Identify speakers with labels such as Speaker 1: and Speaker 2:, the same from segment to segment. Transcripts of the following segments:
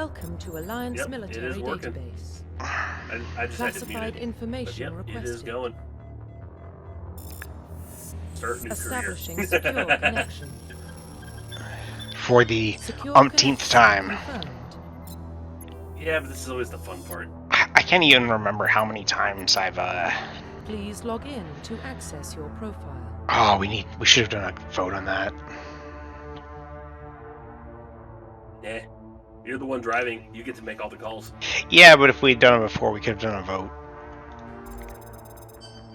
Speaker 1: Welcome to Alliance
Speaker 2: Yep,
Speaker 1: Military
Speaker 2: it is working.
Speaker 1: Database.
Speaker 2: I just had to mute
Speaker 1: Classified
Speaker 2: it.
Speaker 1: information
Speaker 2: But yep,
Speaker 1: requested.
Speaker 2: it is going. Start new
Speaker 1: Establishing
Speaker 2: career.
Speaker 1: secure connection.
Speaker 3: For the
Speaker 1: Secure
Speaker 3: umpteenth
Speaker 1: connection
Speaker 3: time.
Speaker 1: confirmed.
Speaker 2: Yeah, but this is always the fun part.
Speaker 3: I can't even remember how many times I've
Speaker 1: Please log in to access your profile.
Speaker 3: Oh, we should have done a vote on that.
Speaker 2: Eh. You're the one driving. You get to make all the calls.
Speaker 3: Yeah, but if we'd done it before, we could have done a vote.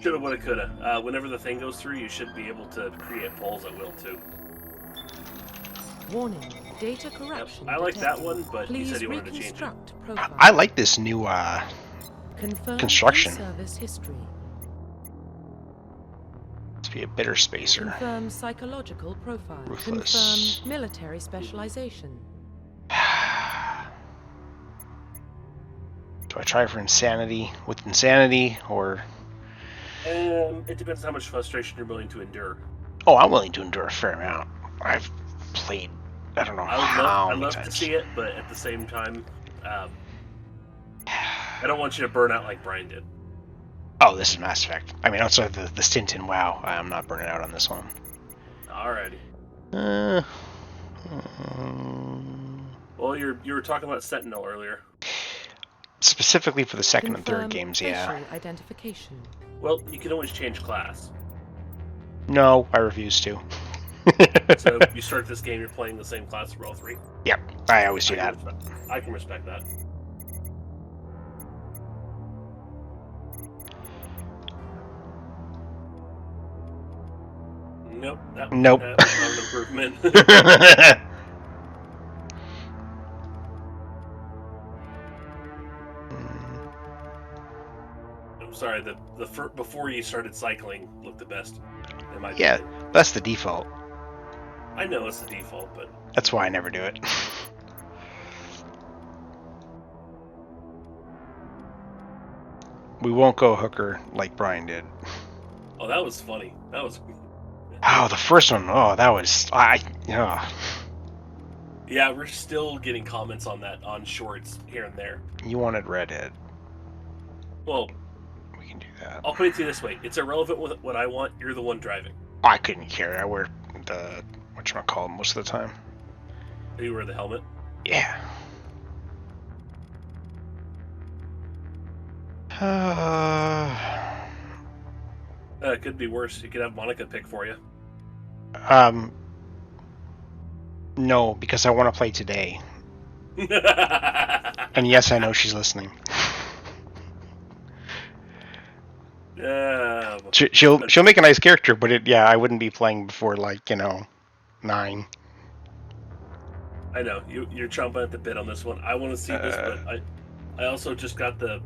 Speaker 2: Shoulda, woulda, coulda. Whenever the thing goes through, you should be able to create polls at will, too.
Speaker 1: Warning, data corruption.
Speaker 2: Yep. I like that
Speaker 1: detected.
Speaker 2: one, but
Speaker 1: Please
Speaker 2: you said you wanted to change it.
Speaker 1: reconstruct profile.
Speaker 3: I like this new
Speaker 1: Confirm
Speaker 3: construction.
Speaker 1: service history.
Speaker 3: To be a bitter spacer.
Speaker 1: Confirm psychological profile.
Speaker 3: Ruthless.
Speaker 1: Confirm military specialization.
Speaker 3: Do I try for insanity with insanity, or...
Speaker 2: It depends how much frustration you're willing to endure.
Speaker 3: Oh, I'm willing to endure a fair amount. I've played, I don't know how
Speaker 2: I'd
Speaker 3: many
Speaker 2: love
Speaker 3: times.
Speaker 2: to see it, but at the same time, I don't want you to burn out like Brian did.
Speaker 3: Oh, this is Mass Effect. I mean, outside the stint in WoW, I'm not burning out on this one.
Speaker 2: Alrighty. Well, you were talking about Sentinel earlier.
Speaker 3: Specifically for the second and
Speaker 1: Confirm
Speaker 3: third games,
Speaker 1: facial
Speaker 3: yeah.
Speaker 1: identification.
Speaker 2: Well, you can always change class.
Speaker 3: No, I refuse to.
Speaker 2: So you start this game, you're playing the same class for all three.
Speaker 3: Yep, I always do that.
Speaker 2: I can respect that. Nope.
Speaker 3: Nope.
Speaker 2: That's not an improvement. I'm sorry. The before you started cycling looked the best. In my
Speaker 3: Yeah,
Speaker 2: opinion.
Speaker 3: that's the default.
Speaker 2: I know it's the default, but
Speaker 3: That's why I never do it. We won't go hooker like Brian did.
Speaker 2: oh, that was funny. That was.
Speaker 3: Oh, the first one. Oh, that was
Speaker 2: Yeah, we're still getting comments on that on shorts here and there.
Speaker 3: You wanted redhead.
Speaker 2: Well,
Speaker 3: We can do that.
Speaker 2: I'll put it to you this way: it's irrelevant with what I want. You're the one driving.
Speaker 3: I couldn't care. I wear the whatchamacallit most of the time.
Speaker 2: You wear the helmet.
Speaker 3: Yeah.
Speaker 2: It could be worse. You could have Monica pick for you.
Speaker 3: No, because I want to play today. And yes, I know she's listening.
Speaker 2: Yeah.
Speaker 3: She'll make a nice character, but I wouldn't be playing before 9.
Speaker 2: I know you're chomping at the bit on this one. I want to see this, but I also just got the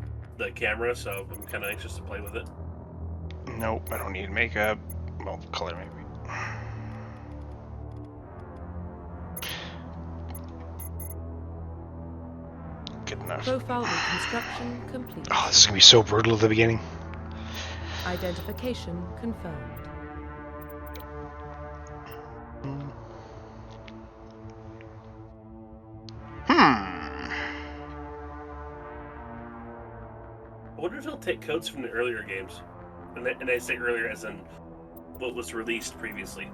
Speaker 2: camera, so I'm kind of anxious to play with it.
Speaker 3: Nope, I don't need makeup. Well, color maybe. Good enough.
Speaker 1: Profile reconstruction complete.
Speaker 3: Oh, this is gonna be so brutal at the beginning.
Speaker 1: Identification confirmed.
Speaker 2: I wonder if he'll take codes from the earlier games, and I say earlier as in what was released previously.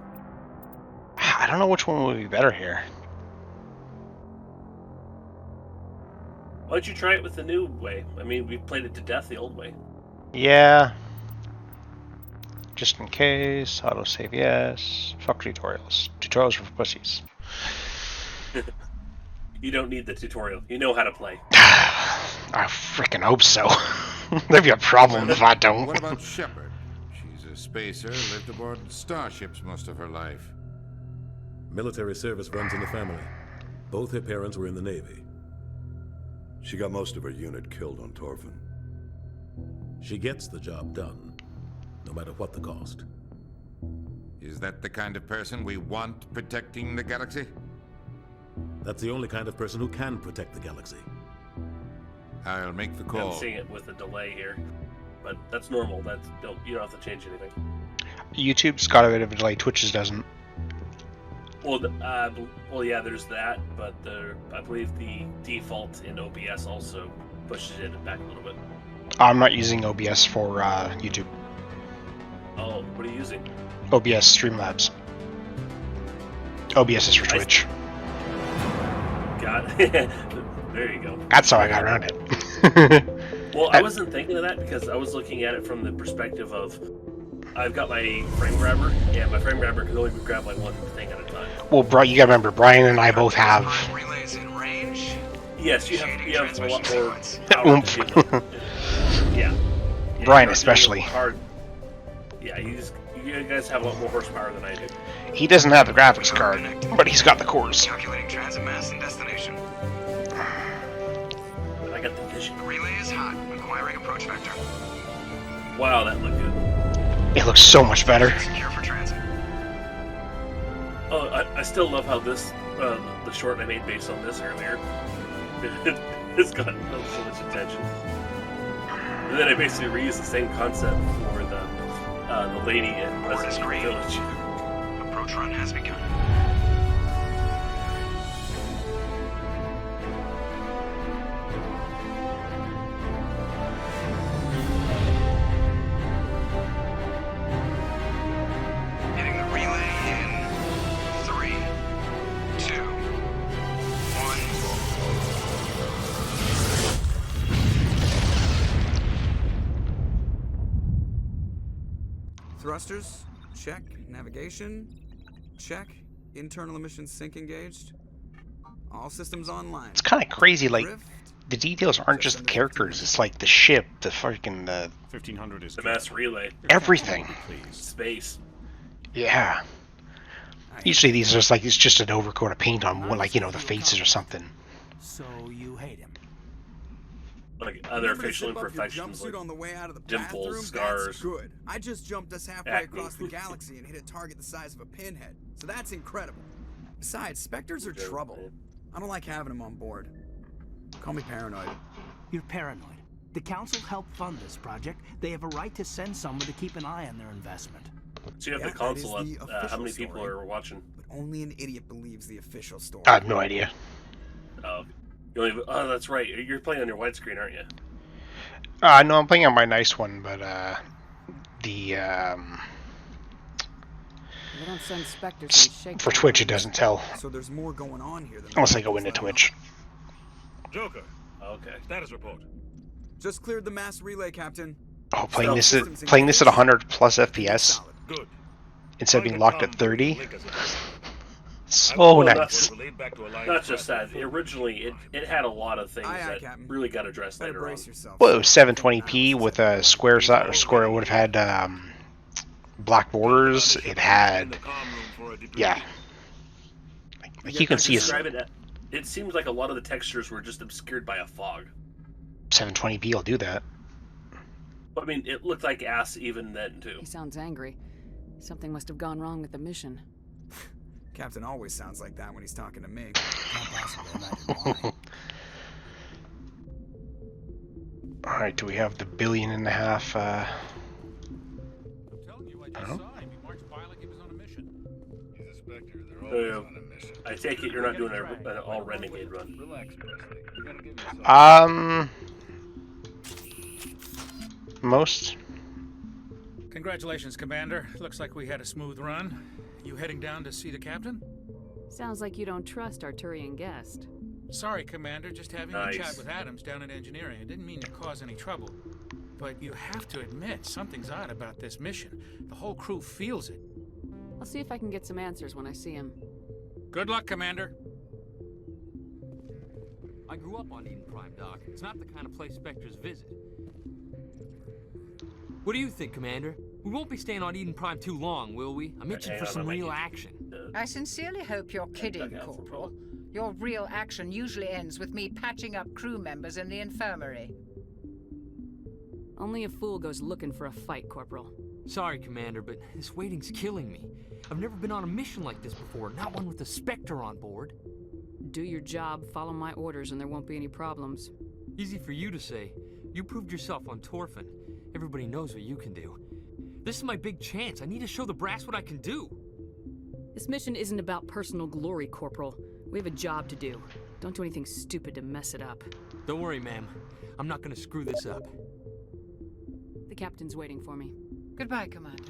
Speaker 3: I don't know which one would be better here.
Speaker 2: Why don't you try it with the new way? I mean, we played it to death the old way.
Speaker 3: Yeah. Just in case. Autosave yes. Fuck tutorials. Tutorials are for pussies.
Speaker 2: You don't need the tutorial. You know how to play.
Speaker 3: I freaking hope so. There'd be a problem if I don't.
Speaker 4: What about Shepard? She's a spacer, lived aboard starships most of her life.
Speaker 5: Military service runs in the family. Both her parents were in the Navy.
Speaker 6: She got most of her unit killed on Torfin.
Speaker 5: She gets the job done, no matter what the cost.
Speaker 4: Is that the kind of person we want protecting the galaxy?
Speaker 5: That's the only kind of person who can protect the galaxy.
Speaker 4: I'll make the
Speaker 2: I'm
Speaker 4: call.
Speaker 2: seeing it with a delay here, but that's normal. You don't have to change anything.
Speaker 3: YouTube's got a bit of a delay. Twitch's doesn't.
Speaker 2: Well, yeah, there's that, but I believe the default in OBS also pushes it back a little bit.
Speaker 3: I'm not using OBS for YouTube.
Speaker 2: Oh, what are you using?
Speaker 3: OBS Streamlabs. OBS is for Twitch.
Speaker 2: Got it. There you go.
Speaker 3: That's how I got around it.
Speaker 2: Well, I wasn't thinking of that because I was looking at it from the perspective of I've got my frame grabber, and my frame grabber can only grab like one thing at a time.
Speaker 3: Well, you gotta remember, Brian and I both have.
Speaker 7: Relays in range.
Speaker 2: Yes, you have a lot more power to do them. Yeah.
Speaker 3: Brian especially.
Speaker 2: Hard. Yeah, you guys have a lot more horsepower than I do.
Speaker 3: He doesn't have the graphics card, but he's got the cores.
Speaker 7: Calculating transit mass and destination.
Speaker 2: I got the vision.
Speaker 7: The relay is hot. Acquiring approach vector.
Speaker 2: Wow, that looked good.
Speaker 3: It looks so much better.
Speaker 7: Secure for transit.
Speaker 2: Oh, I still love how this, the short I made based on this earlier, it's gotten so much attention. And then I basically reused the same concept for the lady in Resident Evil Village.
Speaker 7: Approach run has begun. Hitting the relay in 3, 2, 1.
Speaker 8: Thrusters, check. Navigation, check. Internal emissions sync engaged. All systems online.
Speaker 3: It's kind of crazy, like,
Speaker 8: Drift.
Speaker 3: the details aren't just the characters, it's like the ship, the fucking,
Speaker 5: 1500 is
Speaker 2: The mass relay.
Speaker 3: everything.
Speaker 2: Space.
Speaker 3: Yeah. Usually these are just like, it's just an overcoat of paint on one, like, you know, the faces or something.
Speaker 9: So you hate him?
Speaker 2: Like other
Speaker 8: Remember to
Speaker 2: facial
Speaker 8: zip up your
Speaker 2: imperfections,
Speaker 8: jumpsuit
Speaker 2: like
Speaker 8: on the way out of the
Speaker 2: dimples,
Speaker 8: bathroom?
Speaker 2: scars.
Speaker 8: That's good. I just jumped us halfway
Speaker 2: Acne.
Speaker 8: across the galaxy and hit a target the size of a pinhead. So that's incredible. Besides, Spectres are trouble. I don't like having them on board. Call me paranoid.
Speaker 9: You're paranoid. The Council helped fund this project. They have a right to send someone to keep an eye on their investment.
Speaker 2: So you have
Speaker 8: Yeah,
Speaker 2: the console
Speaker 8: that is
Speaker 2: up.
Speaker 8: the
Speaker 2: How
Speaker 8: official
Speaker 2: many people
Speaker 8: story.
Speaker 2: are watching?
Speaker 8: But only an idiot believes the official story.
Speaker 3: I have no idea.
Speaker 2: Oh, that's right. You're playing on your widescreen, aren't you?
Speaker 3: No, I'm playing on my nice one, but,
Speaker 10: They don't send specters and shake
Speaker 3: for Twitch it doesn't tell.
Speaker 8: So there's more going on here than
Speaker 3: Unless I go into Twitch.
Speaker 5: Joker,
Speaker 2: Okay.
Speaker 5: status report.
Speaker 8: Just cleared the mass relay, Captain.
Speaker 3: Oh, playing this at 100 plus FPS
Speaker 8: Solid.
Speaker 5: Good.
Speaker 3: instead of being locked at 30.
Speaker 5: Link us.
Speaker 3: So
Speaker 2: Well,
Speaker 3: nice.
Speaker 2: Not just that. Originally, it had a lot of things
Speaker 8: Aye, aye,
Speaker 2: that
Speaker 8: Captain.
Speaker 2: really got addressed
Speaker 8: Better
Speaker 2: later on.
Speaker 8: brace yourself.
Speaker 3: Well, it was 720p with a square square. It would have had black borders. It had, yeah. Like you can see,
Speaker 2: Describe it. It seems like a lot of the textures were just obscured by a fog.
Speaker 3: 720p. I'll do that.
Speaker 2: But I mean, it looked like ass even then too.
Speaker 10: He sounds angry. Something must have gone wrong with the mission.
Speaker 8: Captain always sounds like that when he's talking to me. Can't possibly imagine why.
Speaker 3: All right. Do we have the $1.5 billion?
Speaker 4: I'm telling you, I just
Speaker 3: Oh.
Speaker 4: saw him. He marched by like he was on a mission. He's a Spectre. They're always on a mission.
Speaker 2: I take it you're not doing an all Renegade run.
Speaker 4: Relax, Presley. You gotta give yourself.
Speaker 3: Most.
Speaker 11: Congratulations, Commander. Looks like we had a smooth run. You heading down to see the captain?
Speaker 10: Sounds like you don't trust Arturian guest.
Speaker 11: Sorry, Commander. Just having
Speaker 2: Nice.
Speaker 11: a chat with Adams down in engineering. I didn't mean to cause any trouble. But you have to admit, something's odd about this mission. The whole crew feels it.
Speaker 10: I'll see if I can get some answers when I see him.
Speaker 11: Good luck, Commander.
Speaker 12: I grew up on Eden Prime, Doc. It's not the kind of place Spectres visit. What do you think, Commander? We won't be staying on Eden Prime too long, will we? I'm itching for some real action.
Speaker 13: I sincerely hope you're kidding, Corporal. Your real action usually ends with me patching up crew members in the infirmary.
Speaker 10: Only a fool goes looking for a fight, Corporal.
Speaker 12: Sorry, Commander, but this waiting's killing me. I've never been on a mission like this before, not one with a Spectre on board.
Speaker 10: Do your job, follow my orders, and there won't be any problems.
Speaker 12: Easy for you to say. You proved yourself on Torfin. Everybody knows what you can do. This is my big chance. I need to show the brass what I can do.
Speaker 10: This mission isn't about personal glory, Corporal. We have a job to do. Don't do anything stupid to mess it up.
Speaker 12: Don't worry, ma'am. I'm not gonna screw this up.
Speaker 10: The captain's waiting for me.
Speaker 13: Goodbye, Commander.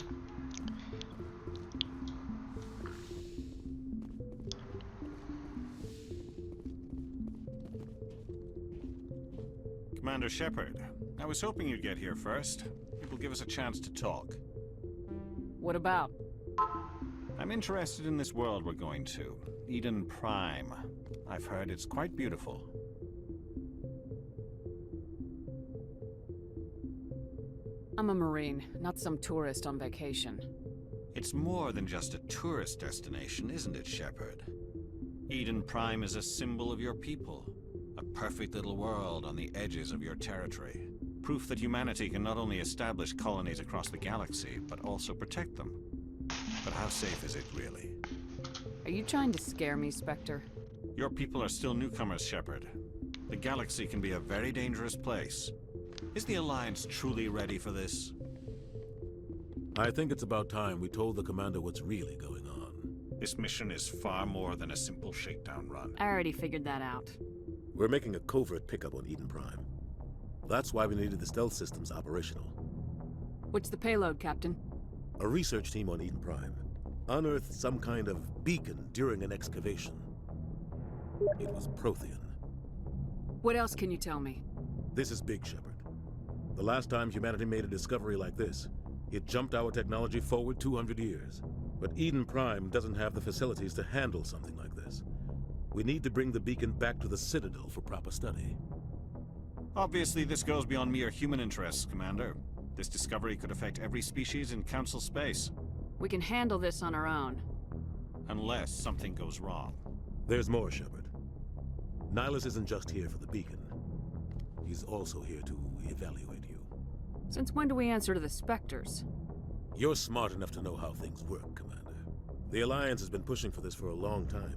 Speaker 14: Commander Shepard, I was hoping you'd get here first. It will give us a chance to talk.
Speaker 10: What about?
Speaker 14: I'm interested in this world we're going to, Eden Prime. I've heard it's quite beautiful.
Speaker 10: I'm a Marine, not some tourist on vacation.
Speaker 14: It's more than just a tourist destination, isn't it, Shepard? Eden Prime is a symbol of your people. A perfect little world on the edges of your territory. Proof that humanity can not only establish colonies across the galaxy, but also protect them. But how safe is it, really?
Speaker 10: Are you trying to scare me, Spectre?
Speaker 14: Your people are still newcomers, Shepard. The galaxy can be a very dangerous place. Is the Alliance truly ready for this?
Speaker 5: I think it's about time we told the commander what's really going on.
Speaker 14: This mission is far more than a simple shakedown run.
Speaker 10: I already figured that out.
Speaker 5: We're making a covert pickup on Eden Prime. That's why we needed the stealth systems operational.
Speaker 10: What's the payload, Captain?
Speaker 5: A research team on Eden Prime unearthed some kind of beacon during an excavation. It was Prothean.
Speaker 10: What else can you tell me?
Speaker 5: This is big, Shepard. The last time humanity made a discovery like this, it jumped our technology forward 200 years. But Eden Prime doesn't have the facilities to handle something like this. We need to bring the beacon back to the Citadel for proper study.
Speaker 14: Obviously, this goes beyond mere human interests, Commander. This discovery could affect every species in Council space.
Speaker 10: We can handle this on our own.
Speaker 14: Unless something goes wrong.
Speaker 5: There's more, Shepard. Nihilus isn't just here for the beacon. He's also here to evaluate you.
Speaker 10: Since when do we answer to the Spectres?
Speaker 5: You're smart enough to know how things work, Commander. The Alliance has been pushing for this for a long time.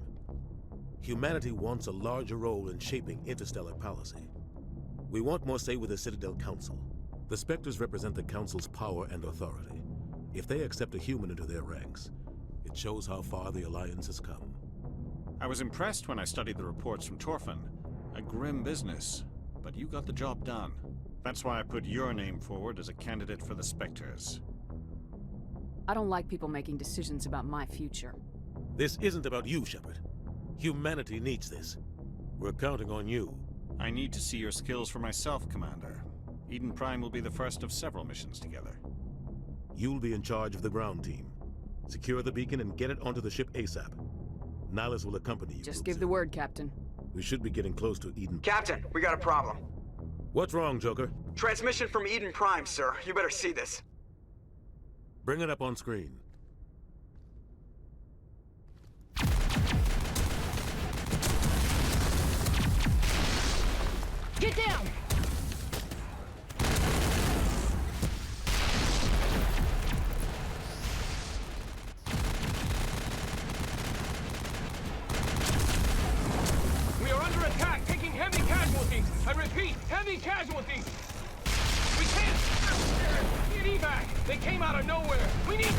Speaker 5: Humanity wants a larger role in shaping interstellar policy. We want more say with the Citadel Council. The Spectres represent the Council's power and authority. If they accept a human into their ranks, it shows how far the Alliance has come.
Speaker 14: I was impressed when I studied the reports from Torfin. A grim business, but you got the job done. That's why I put your name forward as a candidate for the Spectres.
Speaker 10: I don't like people making decisions about my future.
Speaker 5: This isn't about you, Shepard. Humanity needs this. We're counting on you.
Speaker 14: I need to see your skills for myself, Commander. Eden Prime will be the first of several missions together.
Speaker 5: You'll be in charge of the ground team. Secure the beacon and get it onto the ship ASAP. Nihilus will accompany you.
Speaker 10: Just give the word, Captain.
Speaker 5: We should be getting close to Eden.
Speaker 8: Captain, we got a problem.
Speaker 5: What's wrong, Joker?
Speaker 8: Transmission from Eden Prime, sir. You better see this.
Speaker 5: Bring it up on screen.
Speaker 15: Get down!
Speaker 16: We are under attack, taking heavy casualties. I repeat, heavy casualties. We can't get evac. They came out of nowhere. We need...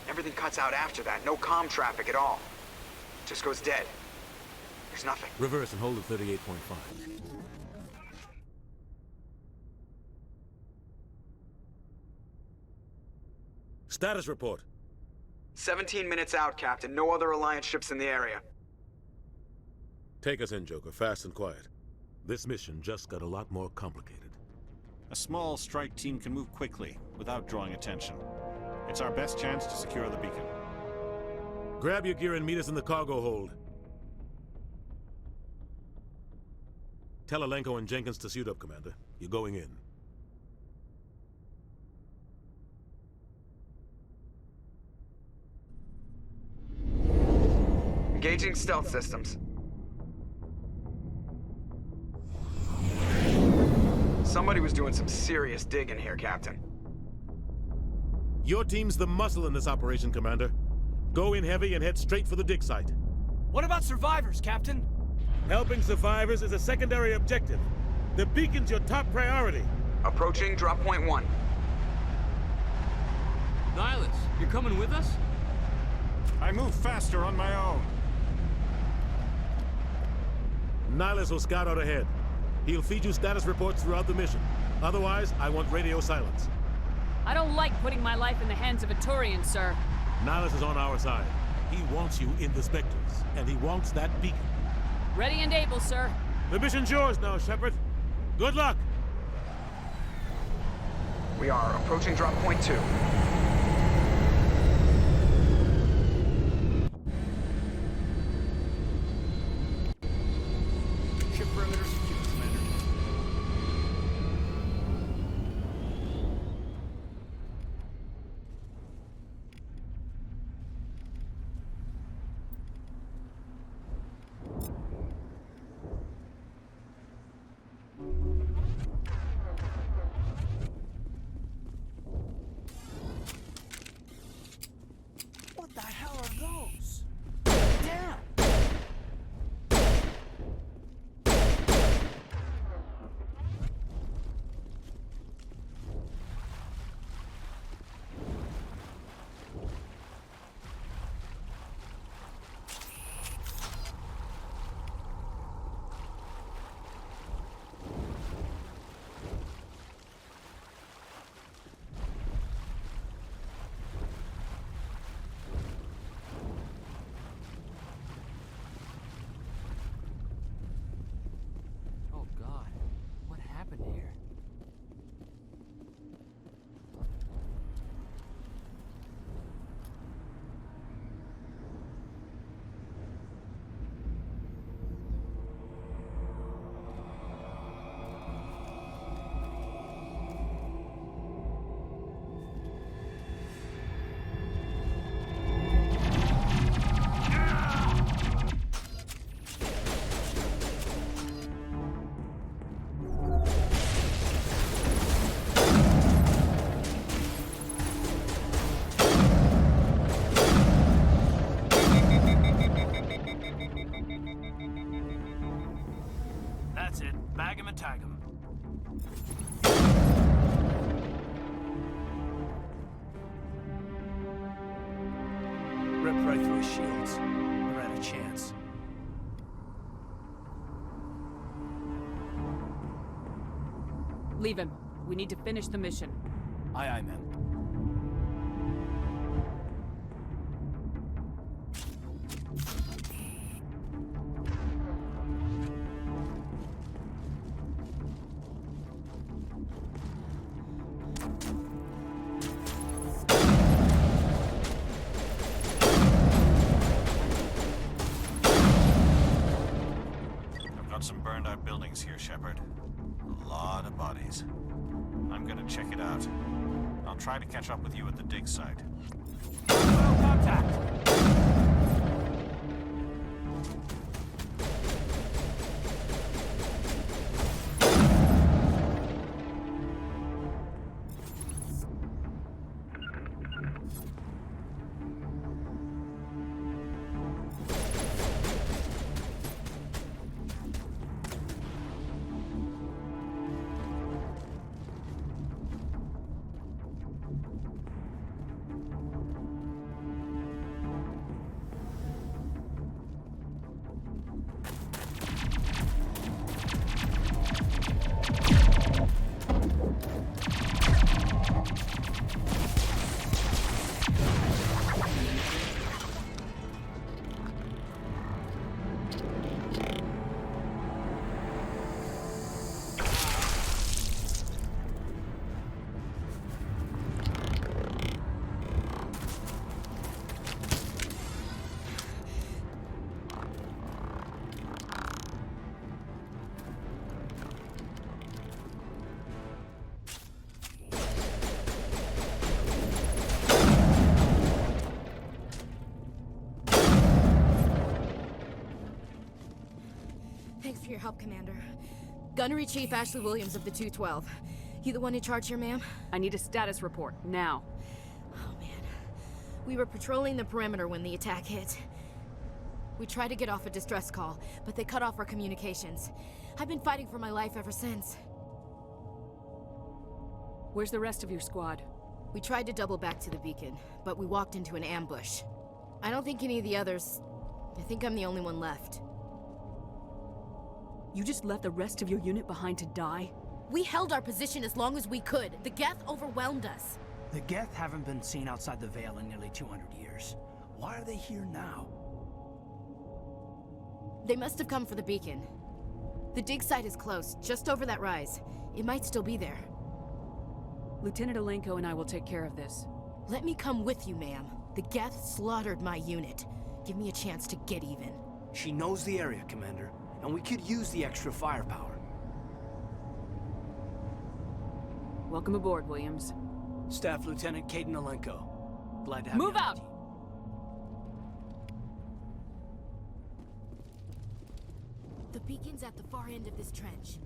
Speaker 8: Everything cuts out after that. No comm traffic at all. Just goes dead. There's nothing.
Speaker 5: Reverse and hold at 38.5. Status report.
Speaker 8: 17 minutes out, Captain. No other Alliance ships in the area.
Speaker 5: Take us in, Joker, fast and quiet. This mission just got a lot more complicated.
Speaker 14: A small strike team can move quickly, without drawing attention. It's our best chance to secure the beacon.
Speaker 5: Grab your gear and meet us in the cargo hold. Tell Alenko and Jenkins to suit up, Commander. You're going in.
Speaker 8: Engaging stealth systems. Somebody was doing some serious digging here, Captain.
Speaker 5: Your team's the muscle in this operation, Commander. Go in heavy and head straight for the dig site.
Speaker 9: What about survivors, Captain?
Speaker 5: Helping survivors is a secondary objective. The beacon's your top priority.
Speaker 8: Approaching drop point 1.
Speaker 12: Nihilus, you're coming with us?
Speaker 14: I move faster on my own.
Speaker 5: Nihilus will scout out ahead. He'll feed you status reports throughout the mission. Otherwise, I want radio silence.
Speaker 10: I don't like putting my life in the hands of a Turian, sir.
Speaker 5: Nihilus is on our side. He wants you in the Spectres, and he wants that beacon.
Speaker 10: Ready and able, sir.
Speaker 5: The mission's yours now, Shepard. Good luck!
Speaker 8: We are approaching drop point 2.
Speaker 9: Ship perimeter secure, Commander. What the hell are those? Damn!
Speaker 12: Oh God, what happened here?
Speaker 9: That's it. Bag him and tag him. Ripped right through his shields. Never had a chance.
Speaker 10: Leave him. We need to finish the mission.
Speaker 9: Aye, aye, ma'am.
Speaker 14: I've got some burned out buildings here, Shepard. A lot of bodies. I'm gonna check it out. I'll try to catch up with you at the dig site.
Speaker 9: Well, contact!
Speaker 15: Thanks for your help, Commander. Gunnery Chief Ashley Williams of the 212. You the one in charge here, ma'am?
Speaker 10: I need a status report, now.
Speaker 15: We were patrolling the perimeter when the attack hit. We tried to get off a distress call, but they cut off our communications. I've been fighting for my life ever since.
Speaker 10: Where's the rest of your squad?
Speaker 15: We tried to double back to the beacon, but we walked into an ambush. I don't think any of the others... I think I'm the only one left.
Speaker 10: You just left the rest of your unit behind to die?
Speaker 15: We held our position as long as we could. The Geth overwhelmed us.
Speaker 9: The Geth haven't been seen outside the Veil in nearly 200 years. Why are they here now?
Speaker 15: They must have come for the beacon. The dig site is close, just over that rise. It might still be there.
Speaker 10: Lieutenant Alenko and I will take care of this.
Speaker 15: Let me come with you, ma'am. The Geth slaughtered my unit. Give me a chance to get even.
Speaker 9: She knows the area, Commander, and we could use the extra firepower.
Speaker 10: Welcome aboard, Williams.
Speaker 9: Staff Lieutenant Caden Alenko. Glad to have you
Speaker 10: Move
Speaker 9: on
Speaker 10: out!
Speaker 9: the team.
Speaker 15: The beacon's at the far end of this trench.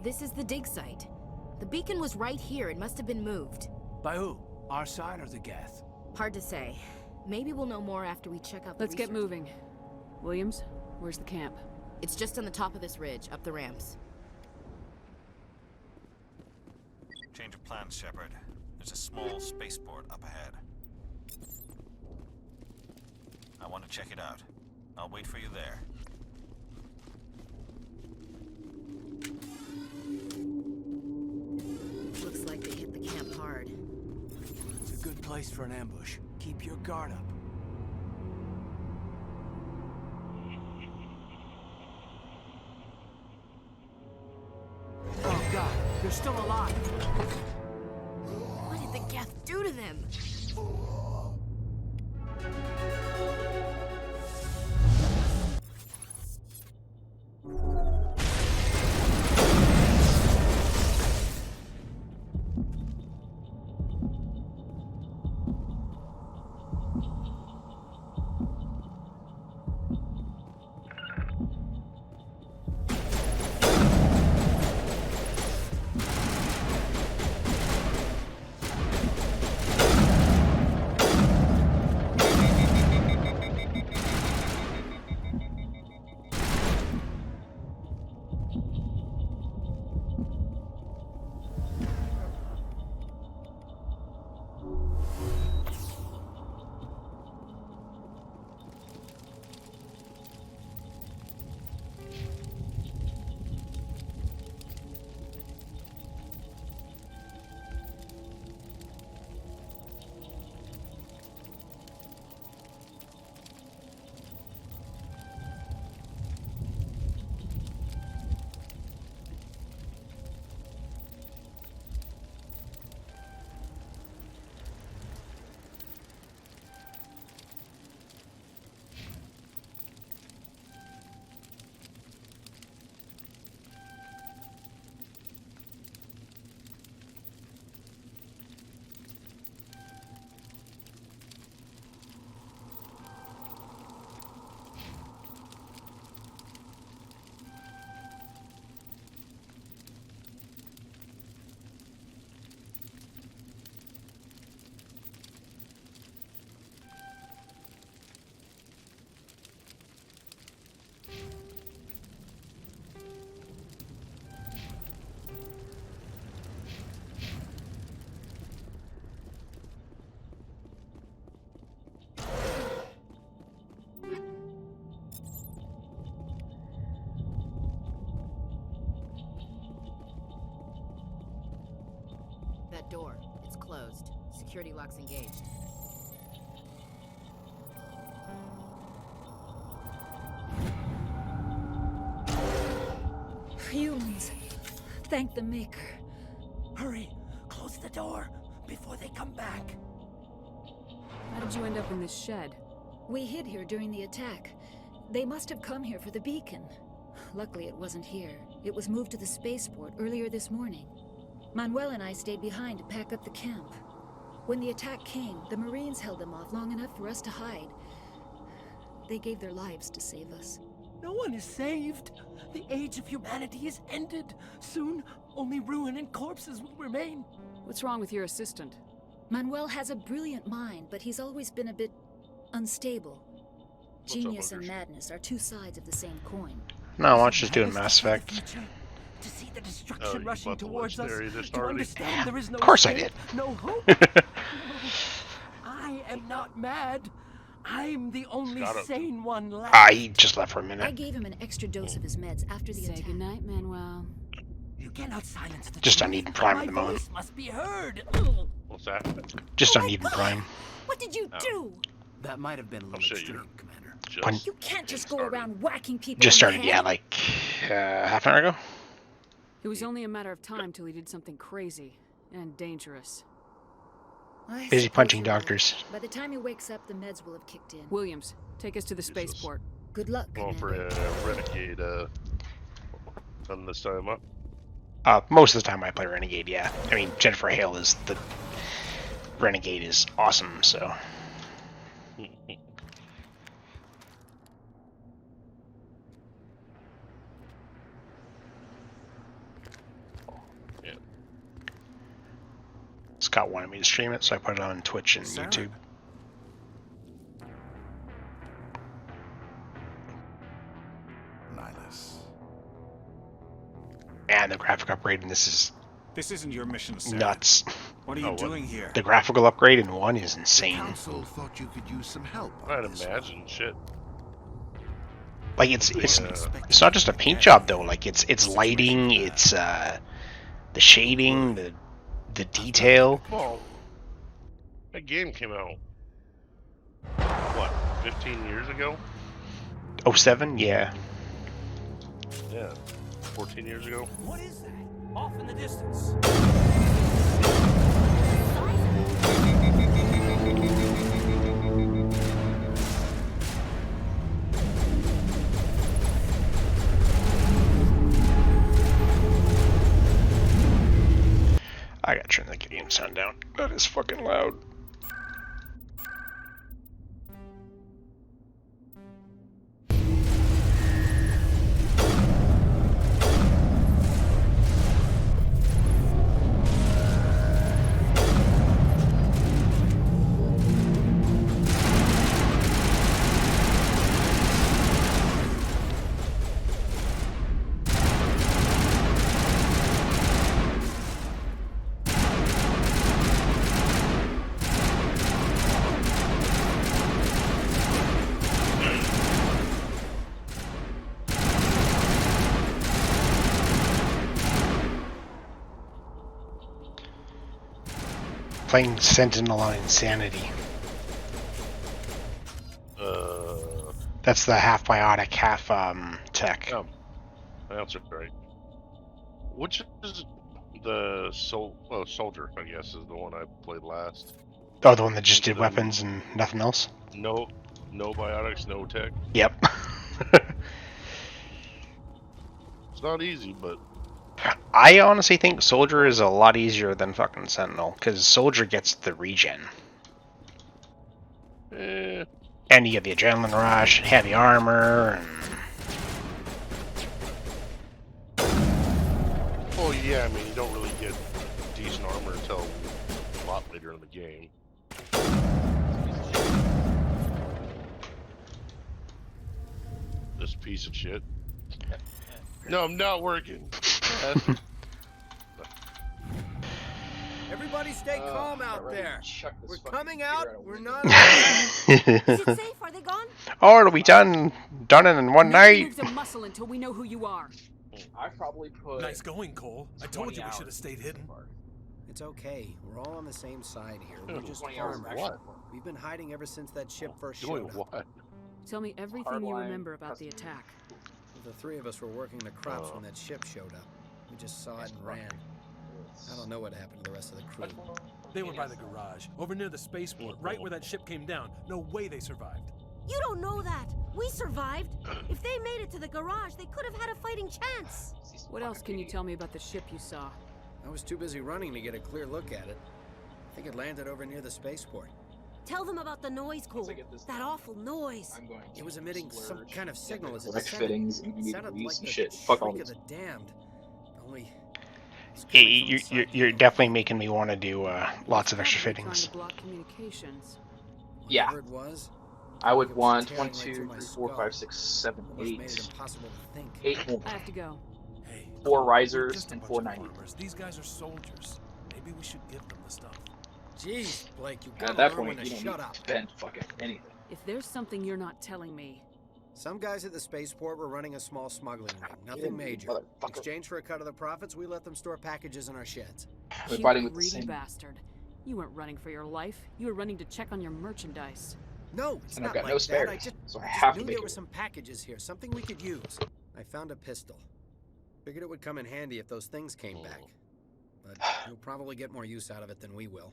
Speaker 15: This is the dig site. The beacon was right here. It must have been moved.
Speaker 9: By who? Our side or the Geth?
Speaker 15: Hard to say. Maybe we'll know more after we check out the
Speaker 10: Let's get moving. Williams, where's the camp?
Speaker 15: It's just on the top of this ridge, up the ramps.
Speaker 14: Change of plans, Shepard. There's a small spaceport up ahead. I want to check it out. I'll wait for you there.
Speaker 15: Looks like they hit the camp hard.
Speaker 9: It's a good place for an ambush. Keep your guard up. Oh God, they're still alive!
Speaker 15: What did the Geth do to them? that door. It's closed. Security lock's engaged.
Speaker 17: Humans. Thank the Maker. Hurry, close the door before they come back.
Speaker 10: How did you end up in this shed?
Speaker 17: We hid here during the attack. They must have come here for the beacon. Luckily, it wasn't here. It was moved to the spaceport earlier this morning. Manuel and I stayed behind to pack up the camp. When the attack came, the Marines held them off long enough for us to hide. They gave their lives to save us.
Speaker 9: No one is saved. The age of humanity is ended. Soon, only ruin and corpses will remain.
Speaker 10: What's wrong with your assistant?
Speaker 17: Manuel has a brilliant mind, but he's always been a bit unstable. Genius and madness are two sides of the same coin.
Speaker 3: No, watch just doing Mass Effect.
Speaker 9: To see the destruction rushing towards us, to understand there is no
Speaker 3: Of course I
Speaker 9: escape,
Speaker 3: did.
Speaker 9: no hope. I am not mad. I'm the only sane one left.
Speaker 3: He just left for a minute.
Speaker 17: I gave him an extra dose of his meds after the attack.
Speaker 10: Say goodnight, Manuel.
Speaker 9: You cannot silence the
Speaker 3: Just
Speaker 9: truth.
Speaker 3: on Eden Prime at the
Speaker 9: My
Speaker 3: moment.
Speaker 9: voice must be heard.
Speaker 18: What's that?
Speaker 3: Just on Eden Prime.
Speaker 17: What did you do?
Speaker 9: That might have been a little extreme, Commander.
Speaker 17: You can't just go around whacking people.
Speaker 3: Just
Speaker 17: in the
Speaker 3: started,
Speaker 17: head.
Speaker 3: yeah, like half an hour ago.
Speaker 10: It was only a matter of time till he did something crazy and dangerous.
Speaker 17: I
Speaker 3: Busy
Speaker 17: suppose
Speaker 3: punching
Speaker 17: you're right.
Speaker 3: doctors.
Speaker 17: By the time he wakes up, the meds will have kicked in.
Speaker 10: Williams, take us to the spaceport.
Speaker 17: Good luck,
Speaker 18: Going for a Renegade on this time up.
Speaker 3: Most of the time I play Renegade, yeah. I mean, Jennifer Hale is the... Renegade is awesome, so...
Speaker 18: Yeah.
Speaker 3: Scott wanted me to stream it, so I put it on Twitch and YouTube.
Speaker 19: Nihilus.
Speaker 3: And the graphic upgrade in this is
Speaker 19: This isn't your mission, sir.
Speaker 3: nuts.
Speaker 19: What are you doing here?
Speaker 3: The graphical upgrade in 1 is insane.
Speaker 6: Council thought you could use some help.
Speaker 18: I'd imagine shit.
Speaker 3: Like it's not just a paint job though. Like it's lighting, it's the shading, the detail.
Speaker 18: Well, that game came out what, 15 years ago?
Speaker 3: 07, yeah.
Speaker 18: Yeah, 14 years ago.
Speaker 9: What is that? Off in the distance.
Speaker 3: I gotta turn the game sound down. That is fucking loud. Playing Sentinel on Insanity. That's the half biotic, half tech.
Speaker 18: Oh, that's right. Which is the soldier? I guess is the one I played last.
Speaker 3: Oh, the one that just did weapons and nothing else?
Speaker 18: No biotics, no tech.
Speaker 3: Yep.
Speaker 18: It's not easy, but
Speaker 3: I honestly think Soldier is a lot easier than fucking Sentinel, because Soldier gets the regen. And you get the adrenaline rush, and heavy armor, and...
Speaker 18: well, yeah, I mean, you don't really get decent armor until a lot later in the game. This piece of shit. No, I'm not working.
Speaker 20: Everybody stay calm out there. We're coming out. We're not.
Speaker 15: Is it safe? Are they gone?
Speaker 3: Oh, are we done it in one
Speaker 10: Nobody
Speaker 3: night?
Speaker 10: moves a muscle until we know who you are.
Speaker 20: I probably put.
Speaker 21: Nice going, Cole. I told you we should have stayed hidden. It's okay. We're all on the same side here. We're just
Speaker 18: 20 hours of
Speaker 21: farmers.
Speaker 18: what?
Speaker 21: We've been hiding ever since that ship first
Speaker 18: Doing
Speaker 21: showed up.
Speaker 18: what?
Speaker 10: Tell me everything you remember about the attack.
Speaker 21: The three of us were working the crops when that ship showed up. We just saw it and ran. I don't know what happened to the rest of the crew.
Speaker 22: They were by the garage, over near the spaceport, right where that ship came down. No way they survived.
Speaker 23: You don't know that. We survived. If they made it to the garage, they could have had a fighting chance.
Speaker 10: What else can you tell me about the ship you saw?
Speaker 21: I was too busy running to get a clear look at it. I think it landed over near the spaceport.
Speaker 23: Tell them about the noise, Cole. That awful noise.
Speaker 21: It was emitting some kind of signal as it
Speaker 24: Like
Speaker 21: descended.
Speaker 24: fittings and
Speaker 21: It sounded like
Speaker 24: and
Speaker 21: the
Speaker 24: shit. Fuck all
Speaker 21: shriek of
Speaker 24: this.
Speaker 21: the damned. Only
Speaker 3: You're definitely making me want to do lots of extra
Speaker 10: Trying
Speaker 3: fittings.
Speaker 10: to block communications.
Speaker 24: Yeah.
Speaker 21: Whatever it was,
Speaker 24: I would want
Speaker 21: tearing
Speaker 24: 1,
Speaker 21: right
Speaker 24: 2,
Speaker 21: through my
Speaker 24: 3, 4,
Speaker 21: skull.
Speaker 24: 5, 6, 7,
Speaker 21: almost made it
Speaker 24: 8.
Speaker 21: impossible to think.
Speaker 24: 8 more.
Speaker 10: I have to go.
Speaker 24: 4 risers
Speaker 22: Just a
Speaker 24: and
Speaker 22: bunch
Speaker 24: 4
Speaker 22: of
Speaker 24: 90.
Speaker 22: farmers. These guys are soldiers. Maybe we should give them the stuff.
Speaker 21: Jeez, Blake, you
Speaker 24: At
Speaker 21: gotta
Speaker 24: that
Speaker 21: learn when
Speaker 24: point,
Speaker 21: to
Speaker 24: you don't
Speaker 21: shut
Speaker 24: need
Speaker 21: up.
Speaker 24: to spend fucking anything.
Speaker 10: If there's something you're not telling me,
Speaker 21: Some guys at the spaceport were running a small smuggling ring. Nothing major. In exchange for a cut of the profits, we let them store packages in our sheds.
Speaker 24: We're
Speaker 10: you
Speaker 24: fighting with the
Speaker 10: greedy
Speaker 24: same.
Speaker 10: bastard. You weren't running for your life. You were running to check on your merchandise.
Speaker 21: No, it's
Speaker 24: And I've
Speaker 21: not
Speaker 24: got
Speaker 21: like
Speaker 24: no
Speaker 21: that.
Speaker 24: spares,
Speaker 21: I just,
Speaker 24: so I
Speaker 21: I just
Speaker 24: have to
Speaker 21: knew
Speaker 24: make
Speaker 21: there
Speaker 24: it
Speaker 21: were some packages here, something we could use. I found a pistol. Figured it would come in handy if those things came back. But you'll probably get more use out of it than we will.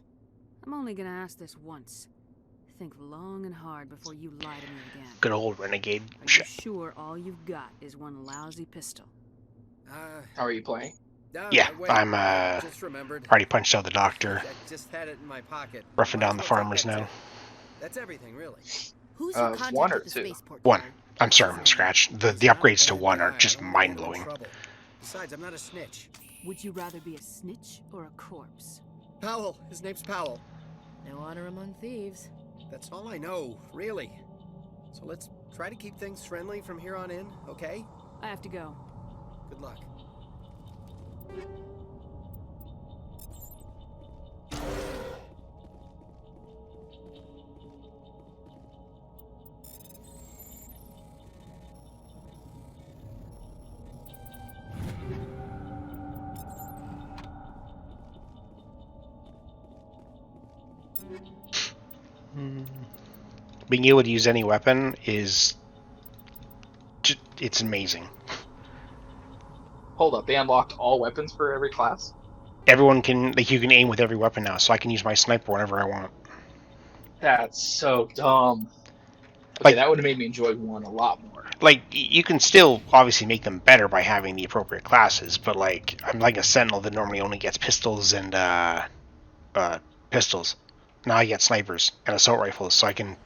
Speaker 10: I'm only gonna ask this once. Think long and hard before you lie to me again.
Speaker 3: Good old Renegade.
Speaker 10: Are you sure all you've got is one lousy pistol?
Speaker 24: How are you playing?
Speaker 3: Yeah,
Speaker 21: wait,
Speaker 3: I'm
Speaker 21: just remembered.
Speaker 3: already punched out the doctor.
Speaker 21: I just had it in my pocket.
Speaker 3: Roughing down the
Speaker 21: Might as well
Speaker 3: farmers
Speaker 21: take that
Speaker 3: now.
Speaker 21: tip. That's everything, really.
Speaker 23: Who's
Speaker 24: your contact one or at the two?
Speaker 23: spaceport?
Speaker 3: One. I'm sorry, I'm scratch. The upgrades to one are just mind blowing.
Speaker 21: Besides, I'm not a snitch.
Speaker 10: Would you rather be a snitch or a corpse?
Speaker 21: Powell. His name's Powell.
Speaker 15: No honor among thieves.
Speaker 21: That's all I know, really. So let's try to keep things friendly from here on in, okay?
Speaker 10: I have to go.
Speaker 21: Good luck.
Speaker 3: Being able to use any weapon is it's amazing.
Speaker 24: Hold up, they unlocked all weapons for every class?
Speaker 3: Everyone can, like, you can aim with every weapon now, so I can use my sniper whenever I want.
Speaker 24: That's so dumb. Okay,
Speaker 3: Like-
Speaker 24: that would have made me enjoy one a lot more.
Speaker 3: Like, you can still obviously make them better by having the appropriate classes, but like, I'm like a sentinel that normally only gets pistols and pistols. Now I get snipers and assault rifles, so I can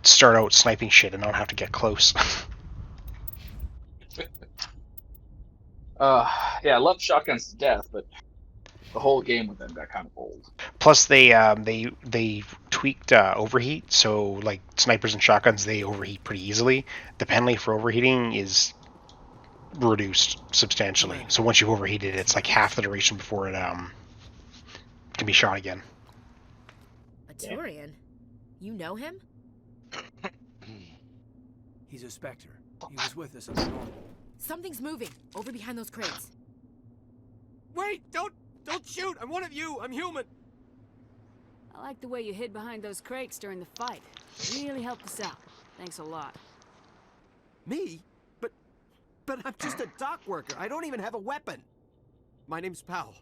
Speaker 3: start out sniping shit and not have to get close.
Speaker 24: Yeah, I love shotguns to death, but the whole game with them got kind of old.
Speaker 3: Plus, they tweaked overheat, so like snipers and shotguns, they overheat pretty easily. The penalty for overheating is reduced substantially. So once you've overheated, it's like half the duration before it can be shot again.
Speaker 15: A Turian? You know him?
Speaker 22: He's a Spectre. He was with us on the normal.
Speaker 15: Something's moving over behind those crates.
Speaker 20: Wait! Don't shoot! I'm one of you! I'm human!
Speaker 10: I like the way you hid behind those crates during the fight. Really helped us out. Thanks a lot.
Speaker 20: Me? But I'm just a dock worker. I don't even have a weapon. My name's Powell.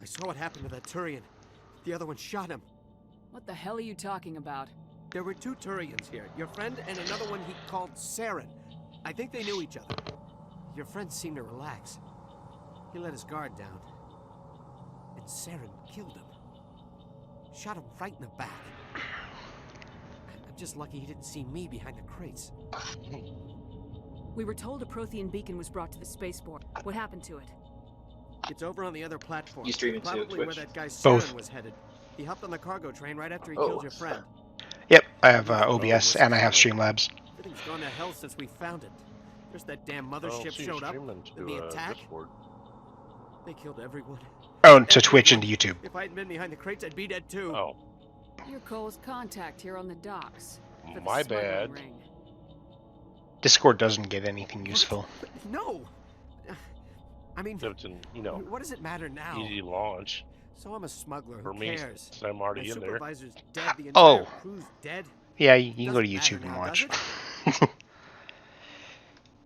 Speaker 20: I saw what happened to that Turian. The other one shot him.
Speaker 10: What the hell are you talking about?
Speaker 20: There were 2 Turians here. Your friend and another one he called Saren. I think they knew each other. Your friend seemed to relax. He let his guard down. And Saren killed him. Shot him right in the back. I'm just lucky he didn't see me behind the crates.
Speaker 10: We were told a Prothean beacon was brought to the spaceport. What happened to it?
Speaker 20: It's over on the other platform.
Speaker 24: You stream it too,
Speaker 20: Probably where
Speaker 24: Twitch?
Speaker 20: that guy Saren
Speaker 3: Both.
Speaker 20: was headed. He hopped on the cargo train right after he
Speaker 24: Oh.
Speaker 20: killed your friend.
Speaker 3: Yep, I have OBS and I have Streamlabs.
Speaker 20: Everything's gone to hell since we found it. There's that damn mothership
Speaker 18: see
Speaker 20: showed up,
Speaker 18: streaming
Speaker 20: then
Speaker 18: to,
Speaker 20: the attack.
Speaker 18: Discord.
Speaker 20: They killed everyone.
Speaker 3: Oh, and to Twitch and to YouTube.
Speaker 20: If I hadn't been behind the crates, I'd be dead too.
Speaker 18: Oh,
Speaker 10: You're Cole's contact here on the docks. for the
Speaker 18: my
Speaker 10: smuggling
Speaker 18: bad.
Speaker 10: ring.
Speaker 3: Discord doesn't get anything useful.
Speaker 20: No! I mean,
Speaker 18: It's an,
Speaker 20: what does it matter now?
Speaker 18: easy launch.
Speaker 20: So I'm a smuggler.
Speaker 18: For
Speaker 20: Who
Speaker 18: me,
Speaker 20: cares?
Speaker 18: since I'm already
Speaker 20: My
Speaker 18: in there.
Speaker 20: supervisor's dead. The entire
Speaker 3: Oh.
Speaker 20: crew's dead.
Speaker 3: Yeah, you can go to
Speaker 20: Doesn't
Speaker 3: YouTube
Speaker 20: matter
Speaker 3: and
Speaker 20: now,
Speaker 3: watch.
Speaker 20: does it?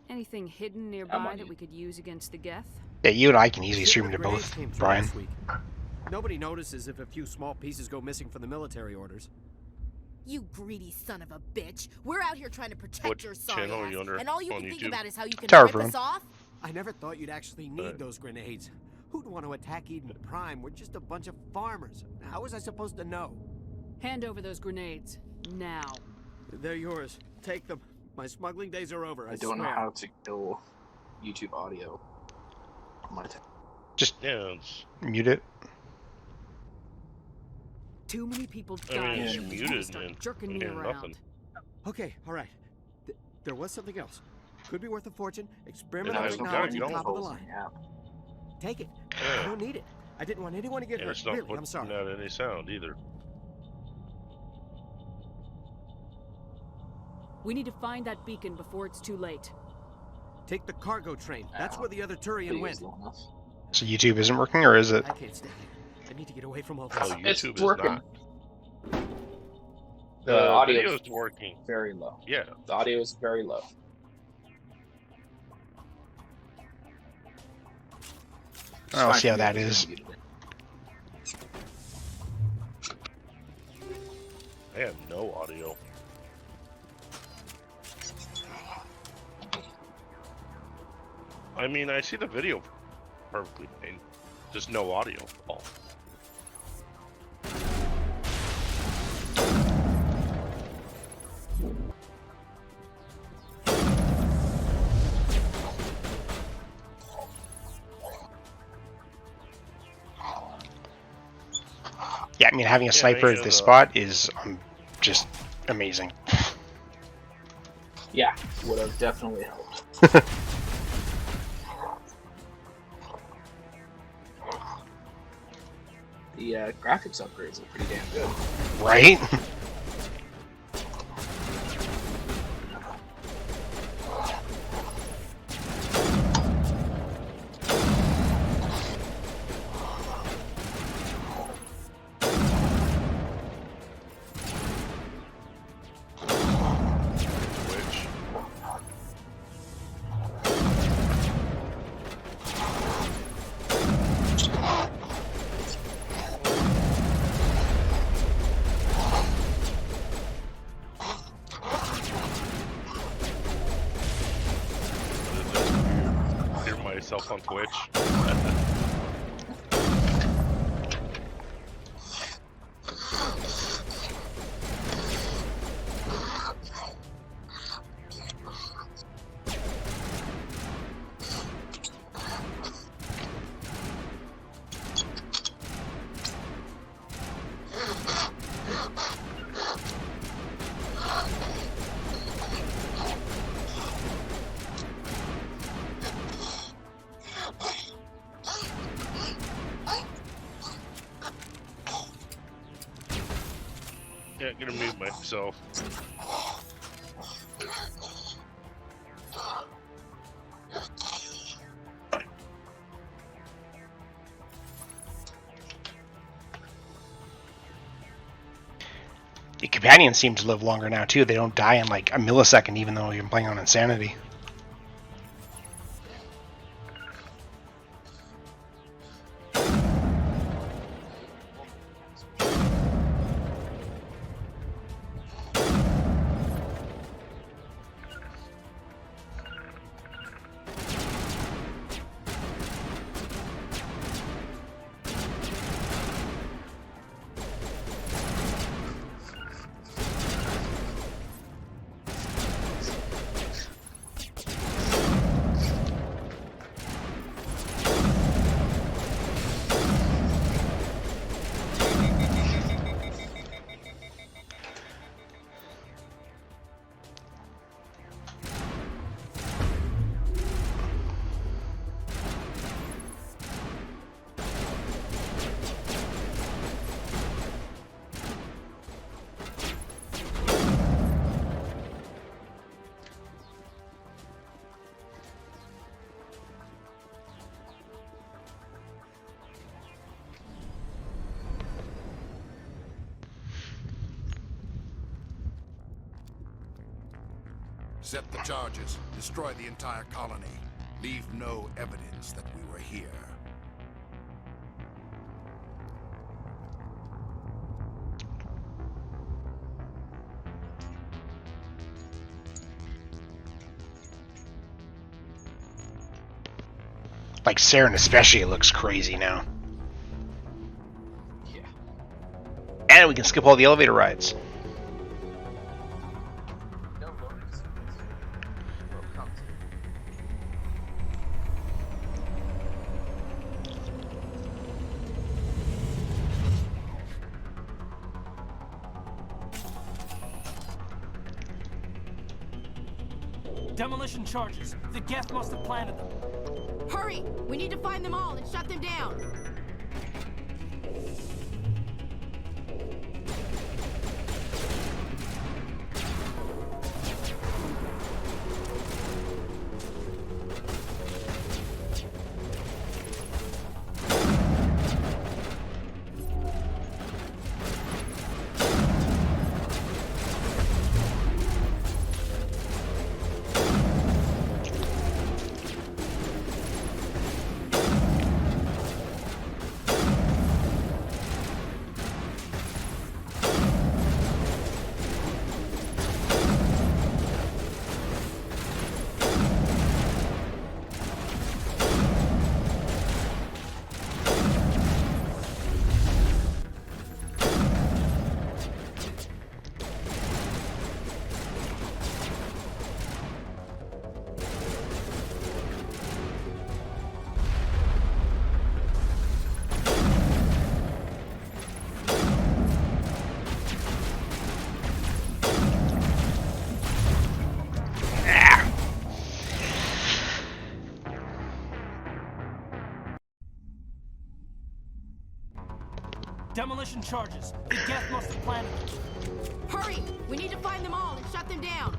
Speaker 10: Anything hidden nearby that we could use against the Geth?
Speaker 3: Yeah, you and I can easily
Speaker 20: Shipment
Speaker 3: stream to
Speaker 20: of grenades
Speaker 3: both,
Speaker 20: came through
Speaker 3: Brian.
Speaker 20: last week. Nobody notices if a few small pieces go missing from the military orders.
Speaker 15: You greedy son of a bitch. We're out here trying to protect
Speaker 18: What
Speaker 15: your sorry
Speaker 18: channel are
Speaker 15: ass,
Speaker 18: you under
Speaker 15: and all you
Speaker 18: on
Speaker 15: can think
Speaker 18: YouTube?
Speaker 15: about is how you can
Speaker 3: Tower
Speaker 15: rip
Speaker 3: Throne.
Speaker 15: us off?
Speaker 20: I never thought you'd actually need
Speaker 18: Right.
Speaker 20: those grenades. Who'd want to attack Eden Prime? We're just a bunch of farmers. How was I supposed to know?
Speaker 10: Hand over those grenades. Now.
Speaker 20: They're yours. Take them. My smuggling days are over,
Speaker 24: I don't know how to kill YouTube audio on my
Speaker 3: Just
Speaker 18: it's
Speaker 3: mute it.
Speaker 10: Too many people
Speaker 18: I mean,
Speaker 10: dying.
Speaker 18: it's
Speaker 10: You just
Speaker 18: muted
Speaker 10: wanna start
Speaker 18: and
Speaker 10: jerking
Speaker 18: I'm
Speaker 10: me
Speaker 18: getting
Speaker 10: around.
Speaker 18: nothing.
Speaker 20: Okay, all right. There was something else. Could be worth a fortune. Experimental
Speaker 18: It has
Speaker 20: technology,
Speaker 18: got
Speaker 20: top of the
Speaker 18: going.
Speaker 20: line. Take it.
Speaker 18: Yeah.
Speaker 20: I don't need it. I didn't want anyone to get
Speaker 18: And
Speaker 20: hurt.
Speaker 18: it's not
Speaker 20: Really, I'm sorry.
Speaker 18: putting out any sound either.
Speaker 10: We need to find that beacon before it's too late.
Speaker 20: Take the cargo train. That's where the other Turian went.
Speaker 3: So YouTube isn't working, or is it?
Speaker 20: I can't stay here. I need to get away from all this.
Speaker 18: Oh,
Speaker 24: It's
Speaker 18: YouTube is
Speaker 24: working.
Speaker 18: not.
Speaker 24: The audio
Speaker 18: video
Speaker 24: is
Speaker 18: is working.
Speaker 24: very low.
Speaker 18: Yeah.
Speaker 24: The audio is very low.
Speaker 3: I'll see how that is.
Speaker 18: I have no audio. I mean, I see the video perfectly fine. Just no audio at all.
Speaker 3: Yeah, I mean, having a sniper at this spot is just amazing.
Speaker 24: Yeah, would have definitely helped. The graphics upgrades are pretty damn good.
Speaker 3: Right?
Speaker 18: Hear myself on Twitch. Yeah, I'm gonna mute myself.
Speaker 3: The companions seem to live longer now too. They don't die in like a millisecond, even though you're playing on Insanity.
Speaker 1: Set the charges. Destroy the entire colony. Leave no evidence that we were here.
Speaker 3: Like Saren especially looks crazy now.
Speaker 24: Yeah.
Speaker 3: And we can skip all the elevator rides.
Speaker 9: Demolition charges. The Geth must have planted them.
Speaker 15: Hurry! We need to find them all and shut them down.
Speaker 9: Demolition charges. The Geth must have planted them.
Speaker 15: Hurry! We need to find them all and shut them down.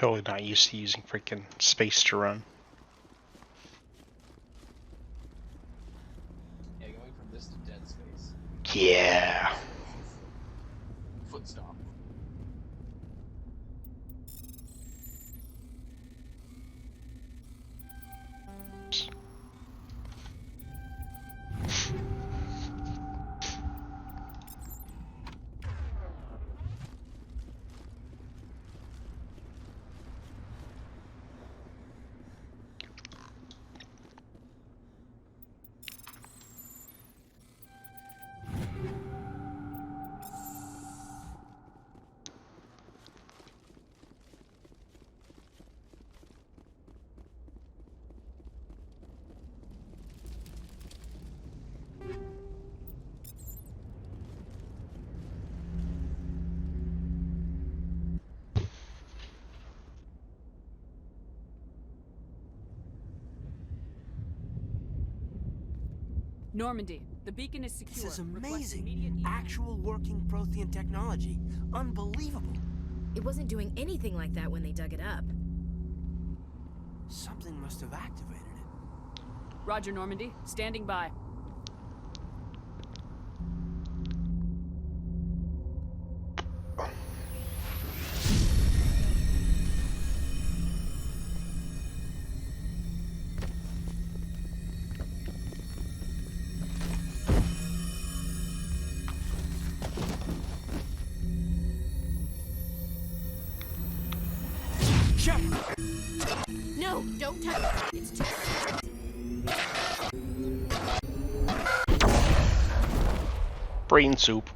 Speaker 3: Totally not used to using freaking space to run.
Speaker 24: Yeah, going from this to dead space.
Speaker 3: Yeah.
Speaker 24: Foot stomp.
Speaker 10: Normandy, the beacon is secure.
Speaker 9: This is amazing. Actual working Prothean technology. Unbelievable.
Speaker 15: It wasn't doing anything like that when they dug it up.
Speaker 9: Something must have activated it.
Speaker 10: Roger, Normandy. Standing by.
Speaker 15: No, don't touch it. It's too...
Speaker 3: Brain soup.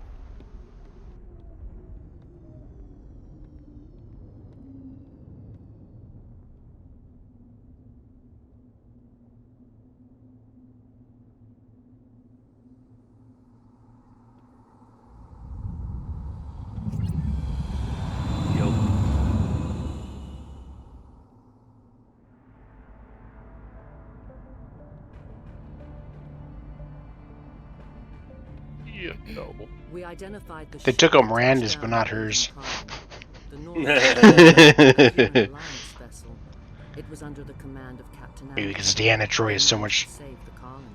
Speaker 2: We identified the
Speaker 3: They took Miranda's, but not hers.
Speaker 2: The North vessel. It was under the command of Captain
Speaker 3: Maybe because Deanna Troy is so much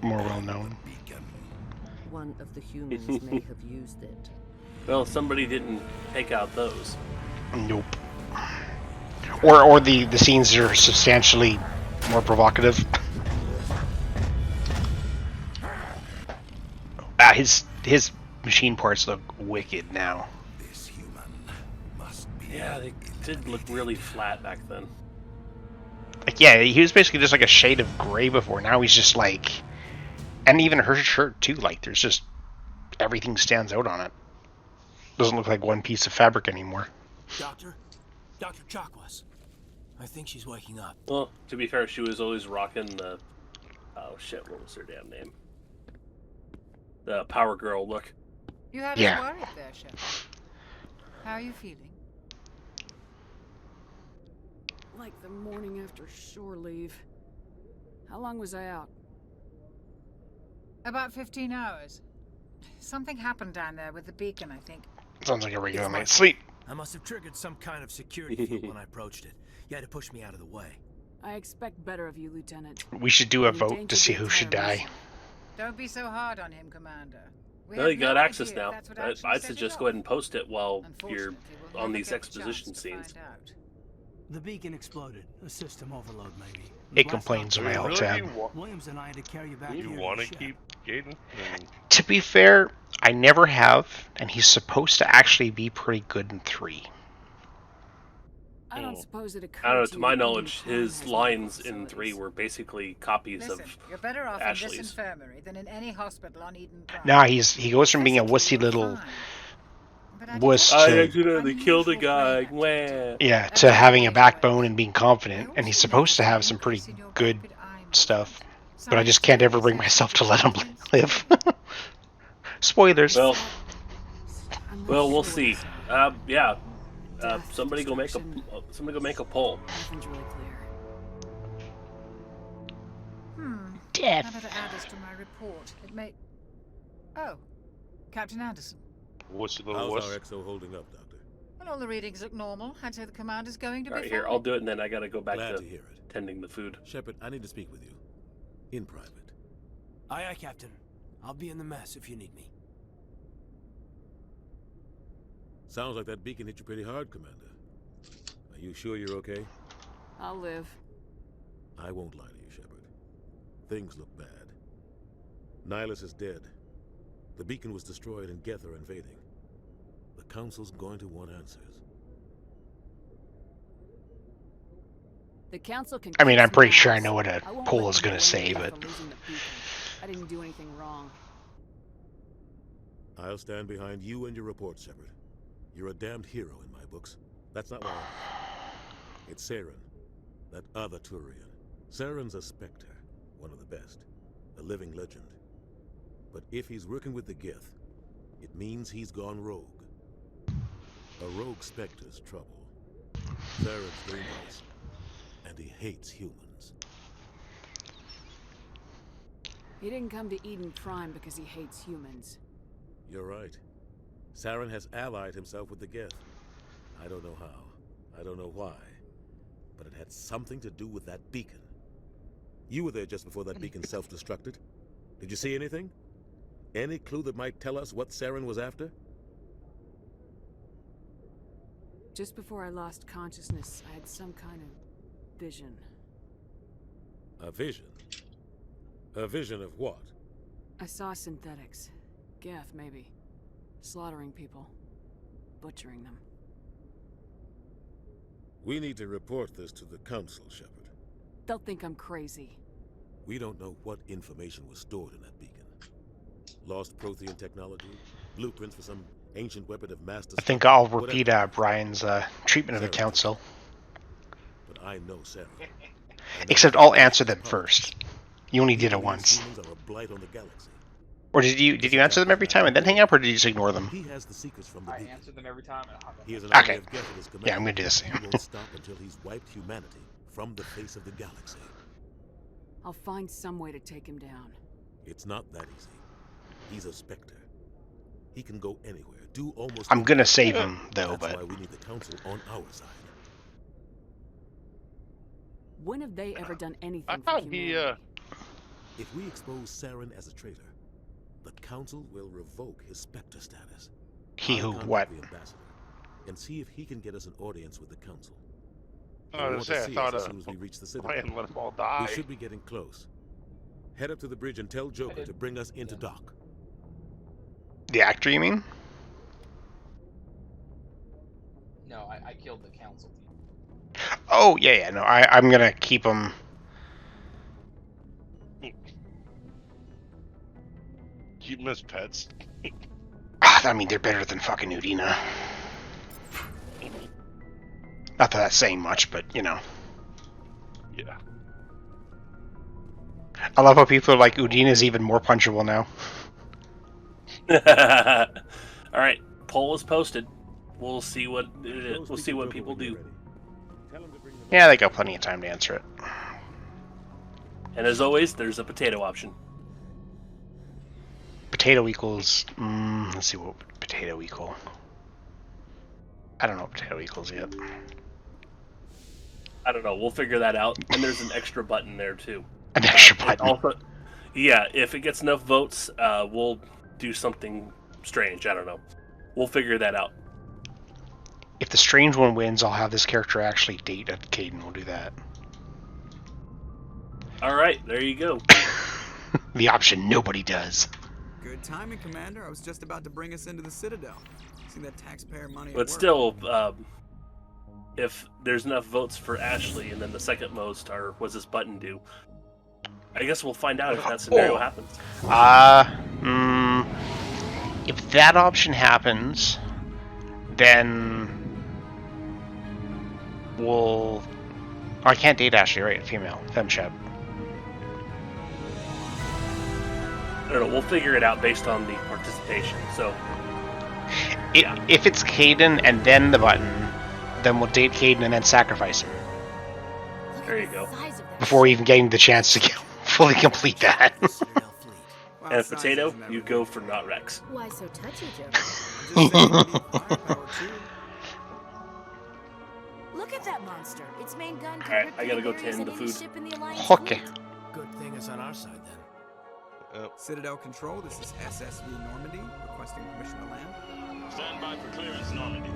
Speaker 3: more well known.
Speaker 2: One of the humans may have used it.
Speaker 4: Well, somebody didn't take out those.
Speaker 3: Nope. Or the scenes are substantially more provocative. His machine parts look wicked now.
Speaker 4: Yeah, they did look really flat back then.
Speaker 3: Like, yeah, he was basically just like a shade of gray before. Now he's just like, and even her shirt too. Like, there's just everything stands out on it. Doesn't look like one piece of fabric anymore.
Speaker 9: Doctor Chakwas. I think she's waking up.
Speaker 4: Well, to be fair, she was always rocking the... Oh shit, what was her damn name? The Power Girl look.
Speaker 13: You had us worried there, Shep. How are you feeling?
Speaker 10: Like the morning after shore leave. How long was I out?
Speaker 13: About 15 hours. Something happened down there with the beacon, I think.
Speaker 3: Sounds like a regular night's sleep.
Speaker 9: I must have triggered some kind of security field when I approached it. You had to push me out of the way.
Speaker 10: I expect better of you, Lieutenant.
Speaker 3: We should do a vote to see who should die.
Speaker 13: Don't be so hard on him, Commander.
Speaker 4: Well, you got access now. I'd suggest go ahead and post it while you're on these exposition scenes.
Speaker 9: The beacon exploded. A system overload, maybe.
Speaker 3: It complains on my alt tab.
Speaker 9: Williams and I had to carry you back.
Speaker 18: You want to keep Gaiden?
Speaker 3: To be fair, I never have, and he's supposed to actually be pretty good in 3.
Speaker 10: I don't suppose it occurred
Speaker 4: I don't know, to my knowledge, his lines in 3 were basically copies
Speaker 13: Listen,
Speaker 4: of
Speaker 13: you're better off
Speaker 4: Ashley's.
Speaker 13: in this infirmary than in any hospital on Eden Prime.
Speaker 3: Nah, he goes from being a wussy little wuss
Speaker 4: I
Speaker 3: to
Speaker 4: accidentally killed a guy. Wah.
Speaker 3: yeah, to having a backbone and being confident, and he's supposed to have some pretty good stuff. But I just can't ever bring myself to let him live. Spoilers.
Speaker 4: Well, we'll see. Yeah. Somebody go make a poll.
Speaker 13: I better add this to my report. It may. Oh, Captain Anderson.
Speaker 18: What's the little
Speaker 5: How's
Speaker 18: wuss?
Speaker 5: our XO holding up, Doctor?
Speaker 13: Well, all the readings look normal. I'd say the commander's going to
Speaker 4: All
Speaker 13: be
Speaker 4: right, here,
Speaker 13: fine.
Speaker 4: I'll do it, and then I gotta go back
Speaker 5: Glad
Speaker 4: to
Speaker 5: to hear it.
Speaker 4: tending the food.
Speaker 5: Shepard, I need to speak with you. In private.
Speaker 22: Aye, aye, Captain. I'll be in the mess if you need me.
Speaker 5: Sounds like that beacon hit you pretty hard, Commander. Are you sure you're okay?
Speaker 10: I'll live.
Speaker 5: I won't lie to you, Shepard. Things look bad. Nihilus is dead. The beacon was destroyed and Geth are invading. The Council's going to want answers.
Speaker 10: The council can.
Speaker 3: I mean, I'm
Speaker 10: kiss
Speaker 3: pretty
Speaker 10: my
Speaker 3: sure I
Speaker 10: ass.
Speaker 3: know what a
Speaker 10: I won't
Speaker 3: poll
Speaker 10: let
Speaker 3: is
Speaker 10: them
Speaker 3: going to
Speaker 10: blame
Speaker 3: say,
Speaker 10: me
Speaker 3: but...
Speaker 10: for losing the beacon. I didn't do anything wrong.
Speaker 5: I'll stand behind you and your report, Shepard. You're a damned hero in my books. That's not why It's Saren, that other Turian. Saren's a Spectre, one of the best, a living legend. But if he's working with the Geth, it means he's gone rogue. A rogue Spectre's trouble. Saren's dangerous, and he hates humans.
Speaker 10: He didn't come to Eden Prime because he hates humans.
Speaker 5: You're right. Saren has allied himself with the Geth. I don't know how. I don't know why. But it had something to do with that beacon. You were there just before that beacon self-destructed. Did you see anything? Any clue that might tell us what Saren was after?
Speaker 10: Just before I lost consciousness, I had some kind of vision.
Speaker 5: A vision? A vision of what?
Speaker 10: I saw synthetics. Geth, maybe. Slaughtering people. Butchering them.
Speaker 5: We need to report this to the Council, Shepard.
Speaker 10: They'll think I'm crazy.
Speaker 5: We don't know what information was stored in that beacon. Lost Prothean technology? Blueprints for some ancient weapon of mass
Speaker 3: I
Speaker 5: destruction?
Speaker 3: think I'll repeat Brian's treatment of the Council.
Speaker 5: But I know Saren.
Speaker 3: Except I'll answer them first. You only did it once.
Speaker 5: Humans are a blight on the galaxy.
Speaker 3: Or did you answer them every time and then hang up, or did you just ignore them?
Speaker 5: He has the secrets from the
Speaker 24: I
Speaker 5: beacon.
Speaker 24: answer them every time and hop
Speaker 5: He is an
Speaker 3: Okay.
Speaker 5: army of Geth at his command.
Speaker 3: Yeah, I'm gonna do this.
Speaker 5: He won't stop until he's wiped humanity from the face of the galaxy.
Speaker 10: I'll find some way to take him down.
Speaker 5: It's not that easy. He's a Spectre. He can go anywhere, do almost
Speaker 3: I'm gonna
Speaker 5: anything.
Speaker 3: save him, though,
Speaker 5: That's
Speaker 3: but...
Speaker 5: why we need the Council on our side.
Speaker 10: When have they ever done anything
Speaker 18: I
Speaker 10: for
Speaker 18: thought
Speaker 10: humanity?
Speaker 5: If we expose Saren as a traitor, the Council will revoke his Spectre status.
Speaker 3: He
Speaker 5: I'll
Speaker 3: who
Speaker 5: contact
Speaker 3: what?
Speaker 5: the ambassador and see if he can get us an audience with the Council.
Speaker 18: I was gonna say, I thought
Speaker 5: as soon as we reach the citadel.
Speaker 18: Ryan let them all die.
Speaker 5: We should be getting close. Head up to the bridge and tell Joker to bring us into dock.
Speaker 3: The actor, you mean?
Speaker 24: No, I killed the council.
Speaker 3: Oh, yeah, no, I'm gonna keep him...
Speaker 18: Keep them as pets.
Speaker 3: I mean, they're better than fucking Udina. Not that that's saying much, but, you know.
Speaker 18: Yeah.
Speaker 3: I love how people are like, Udina's even more punchable now.
Speaker 4: All right, poll is posted. We'll see what we'll see what people do.
Speaker 3: Yeah, they got plenty of time to answer it.
Speaker 4: And as always, there's a potato option.
Speaker 3: Potato equals... let's see what would potato equal. I don't know what potato equals yet.
Speaker 4: I don't know. We'll figure that out. And there's an extra button there too.
Speaker 3: An extra button.
Speaker 4: Also, yeah, if it gets enough votes, we'll do something strange. I don't know. We'll figure that out.
Speaker 3: If the strange one wins, I'll have this character actually date a Caden. We'll do that.
Speaker 4: All right, there you go.
Speaker 3: The option nobody does.
Speaker 7: Good timing, Commander. I was just about to bring us into the Citadel. See that taxpayer money.
Speaker 4: But still, if there's enough votes for Ashley, and then the second most are, what's this button do? I guess we'll find out if that scenario happens.
Speaker 3: If that option happens, then we'll... Oh, I can't date Ashley, right? Female. Femshep.
Speaker 4: I don't know. We'll figure it out based on the participation. So,
Speaker 3: If it's Caden and then the button, then we'll date Caden and then sacrifice him.
Speaker 4: There you go.
Speaker 3: Before even getting the chance to fully complete that.
Speaker 4: And a potato, you go for not Rex.
Speaker 23: Why so touchy, Joe?
Speaker 10: Look at that monster. Its main gun can
Speaker 4: Alright,
Speaker 10: rip
Speaker 4: I gotta go
Speaker 10: through barriers
Speaker 4: tend
Speaker 10: at
Speaker 4: the
Speaker 10: any
Speaker 4: food.
Speaker 10: ship in the Alliance
Speaker 3: Okay.
Speaker 10: fleet.
Speaker 22: Good thing it's on our side then.
Speaker 7: Citadel Control, this is SSV Normandy, requesting permission to land.
Speaker 8: Stand by for clearance, Normandy.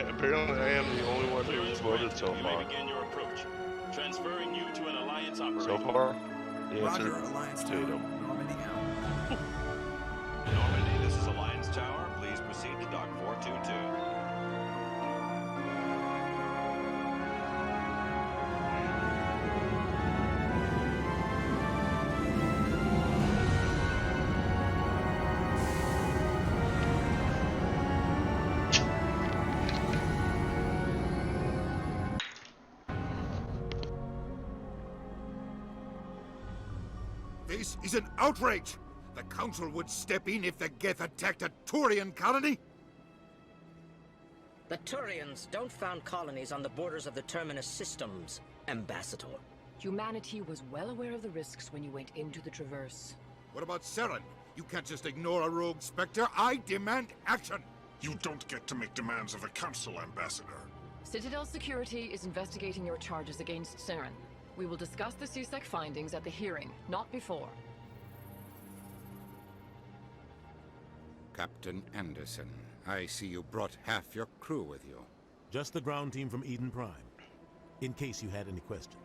Speaker 18: Apparently, I am the only one who's voted so
Speaker 8: You
Speaker 18: far.
Speaker 8: may begin your approach. Transferring you to an Alliance operator.
Speaker 18: So far, the answer
Speaker 7: Roger, Alliance
Speaker 18: potato.
Speaker 7: Tower, Normandy out.
Speaker 14: Normandy, this is Alliance Tower. Please proceed to Dock 422.
Speaker 1: This is an outrage! The Council would step in if the Geth attacked a Turian colony?
Speaker 11: The Turians don't found colonies on the borders of the Terminus systems, Ambassador.
Speaker 12: Humanity was well aware of the risks when you went into the Traverse.
Speaker 1: What about Saren? You can't just ignore a rogue Spectre. I demand action!
Speaker 8: You don't get to make demands of the Council, Ambassador.
Speaker 12: Citadel Security is investigating your charges against Saren. We will discuss the CSEC findings at the hearing, not before.
Speaker 16: Captain Anderson, I see you brought half your crew with you.
Speaker 5: Just the ground team from Eden Prime, in case you had any questions.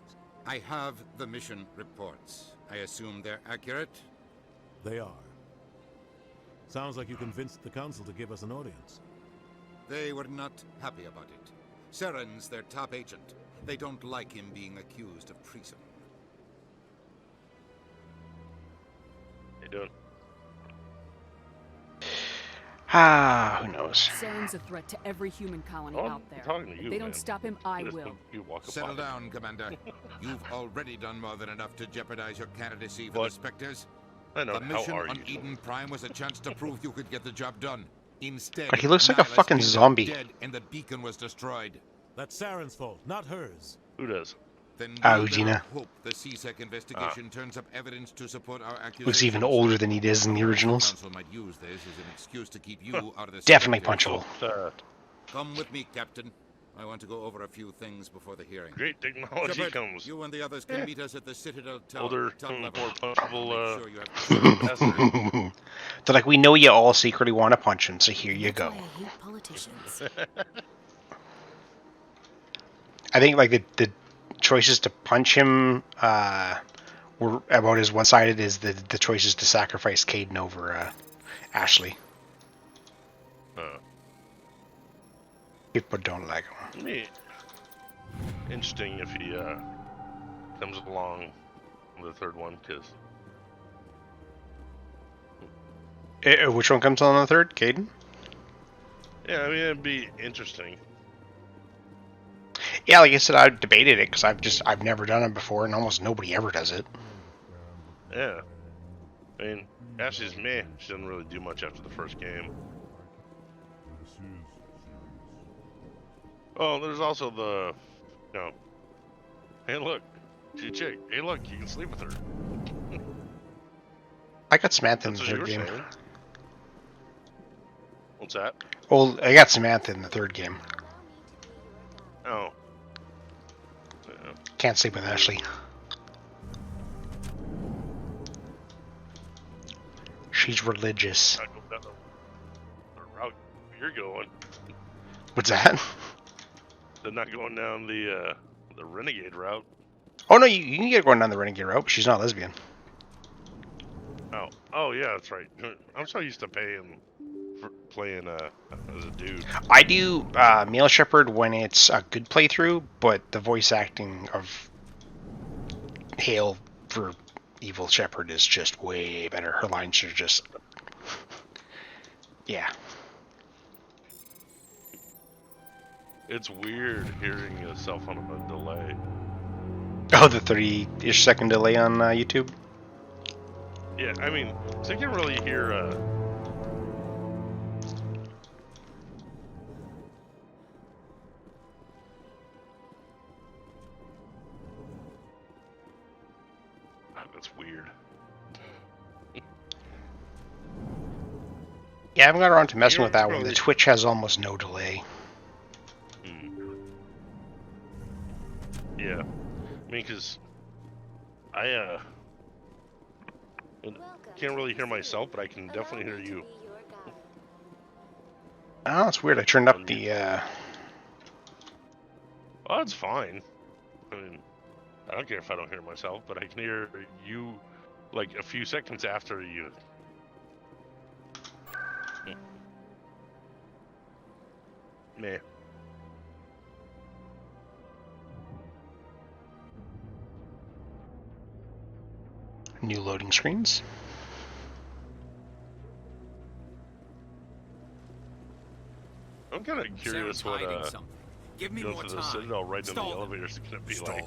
Speaker 16: I have the mission reports. I assume they're accurate?
Speaker 5: They are. Sounds like you convinced the Council to give us an audience.
Speaker 16: They were not happy about it. Saren's their top agent. They don't like him being accused of treason.
Speaker 18: How you doing?
Speaker 3: Who knows?
Speaker 10: Saren's a threat to every human colony
Speaker 18: Oh,
Speaker 10: out there.
Speaker 18: I'm talking to
Speaker 10: If
Speaker 18: you,
Speaker 10: they don't
Speaker 18: man.
Speaker 10: stop him, I
Speaker 18: Just
Speaker 10: will.
Speaker 18: you walk up
Speaker 16: Settle
Speaker 18: on
Speaker 16: down, Commander. You've already done more than enough to jeopardize your candidacy for the Spectres.
Speaker 18: I know,
Speaker 16: The
Speaker 18: how
Speaker 16: mission
Speaker 18: are
Speaker 16: on
Speaker 18: you?
Speaker 16: Eden Prime was a chance to prove you could get the job done. Instead,
Speaker 3: God, he looks like a
Speaker 16: Nihilus
Speaker 3: fucking
Speaker 16: ended up
Speaker 3: zombie.
Speaker 16: Dead and the beacon was destroyed.
Speaker 5: That's Saren's fault, not hers.
Speaker 18: Who does?
Speaker 16: Then
Speaker 3: Ugina.
Speaker 16: hope the CSEC investigation turns up evidence to support our accusations.
Speaker 3: Looks even older than he does in the originals.
Speaker 16: Council might use this as an excuse to keep you out of the
Speaker 3: Definitely
Speaker 16: Spectres.
Speaker 3: punchable.
Speaker 16: Come with me, Captain. I want to go over a few things before the hearing.
Speaker 18: Great technology
Speaker 16: Shepard,
Speaker 18: comes.
Speaker 16: you and the others can meet us at the Citadel Tower.
Speaker 18: Older,
Speaker 16: top
Speaker 18: more
Speaker 16: level.
Speaker 18: punchable,
Speaker 16: Make sure you have
Speaker 3: They're like, we know you all secretly want to punch him, so here you go.
Speaker 23: I hate politicians.
Speaker 3: I think like the choices to punch him were about as one-sided as the choices to sacrifice Caden over Ashley. People don't like him.
Speaker 18: Interesting if he comes along the third one, because
Speaker 3: Which one comes on the third, Caden?
Speaker 18: yeah, I mean it'd be interesting.
Speaker 3: Yeah, like I said, I debated it because I've never done it before, and almost nobody ever does it.
Speaker 18: Yeah, I mean Ashley's meh. She doesn't really do much after the first game. Oh, there's also the, you know, hey look, she's a chick. Hey look, you can sleep with her.
Speaker 3: I got Samantha in the
Speaker 18: That's what you
Speaker 3: third
Speaker 18: were
Speaker 3: game.
Speaker 18: saying. What's that?
Speaker 3: Well, I got Samantha in the third game.
Speaker 18: Oh.
Speaker 3: Can't sleep with Ashley. She's religious.
Speaker 18: I go down the route you're going.
Speaker 3: What's that?
Speaker 18: They're not going down the Renegade route.
Speaker 3: Oh no, you can get going down the Renegade route, but she's not lesbian.
Speaker 18: Oh yeah, that's right. I'm so used to paying for playing as a dude.
Speaker 3: I do male shepherd when it's a good playthrough, but the voice acting of Hale for evil shepherd is just way better. Her lines are just, yeah.
Speaker 18: It's weird hearing yourself on a delay.
Speaker 3: Oh, the 30-ish second delay on YouTube.
Speaker 18: Yeah, I mean, so you can really hear. That's weird.
Speaker 3: Yeah, I haven't got around to messing
Speaker 18: You
Speaker 3: with that one.
Speaker 18: really-
Speaker 3: The Twitch has almost no delay.
Speaker 18: Yeah. I mean, because I can't really hear myself, but I can definitely hear you.
Speaker 3: Oh, it's weird. I turned up the.
Speaker 18: Oh, it's fine. I mean, I don't care if I don't hear myself, but I can hear you like a few seconds after you. Meh.
Speaker 3: New loading screens.
Speaker 18: I'm kind of curious what
Speaker 6: Give me
Speaker 18: going
Speaker 6: more
Speaker 18: to the
Speaker 6: time.
Speaker 18: Citadel right in the elevator is going to be like.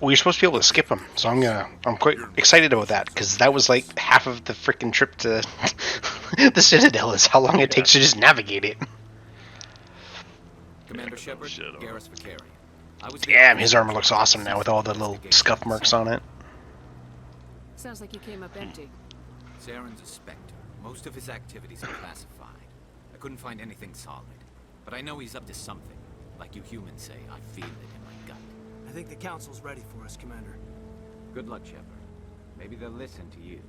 Speaker 3: Well, you're supposed to be able to skip them, so I'm quite excited about that because that was like half of the freaking trip to the Citadel is how long it takes to just navigate it.
Speaker 6: Commander Shepard, Garrus for carry.
Speaker 3: Damn, his armor looks awesome now with all the little scuff marks on it.
Speaker 10: Sounds like you came up empty.
Speaker 6: Saren's a Spectre. Most of his activities are classified. I couldn't find anything solid. But I know he's up to something. Like you humans say, I feel it in my gut.
Speaker 9: I think the Council's ready for us, Commander.
Speaker 6: Good luck, Shepard. Maybe they'll listen to you.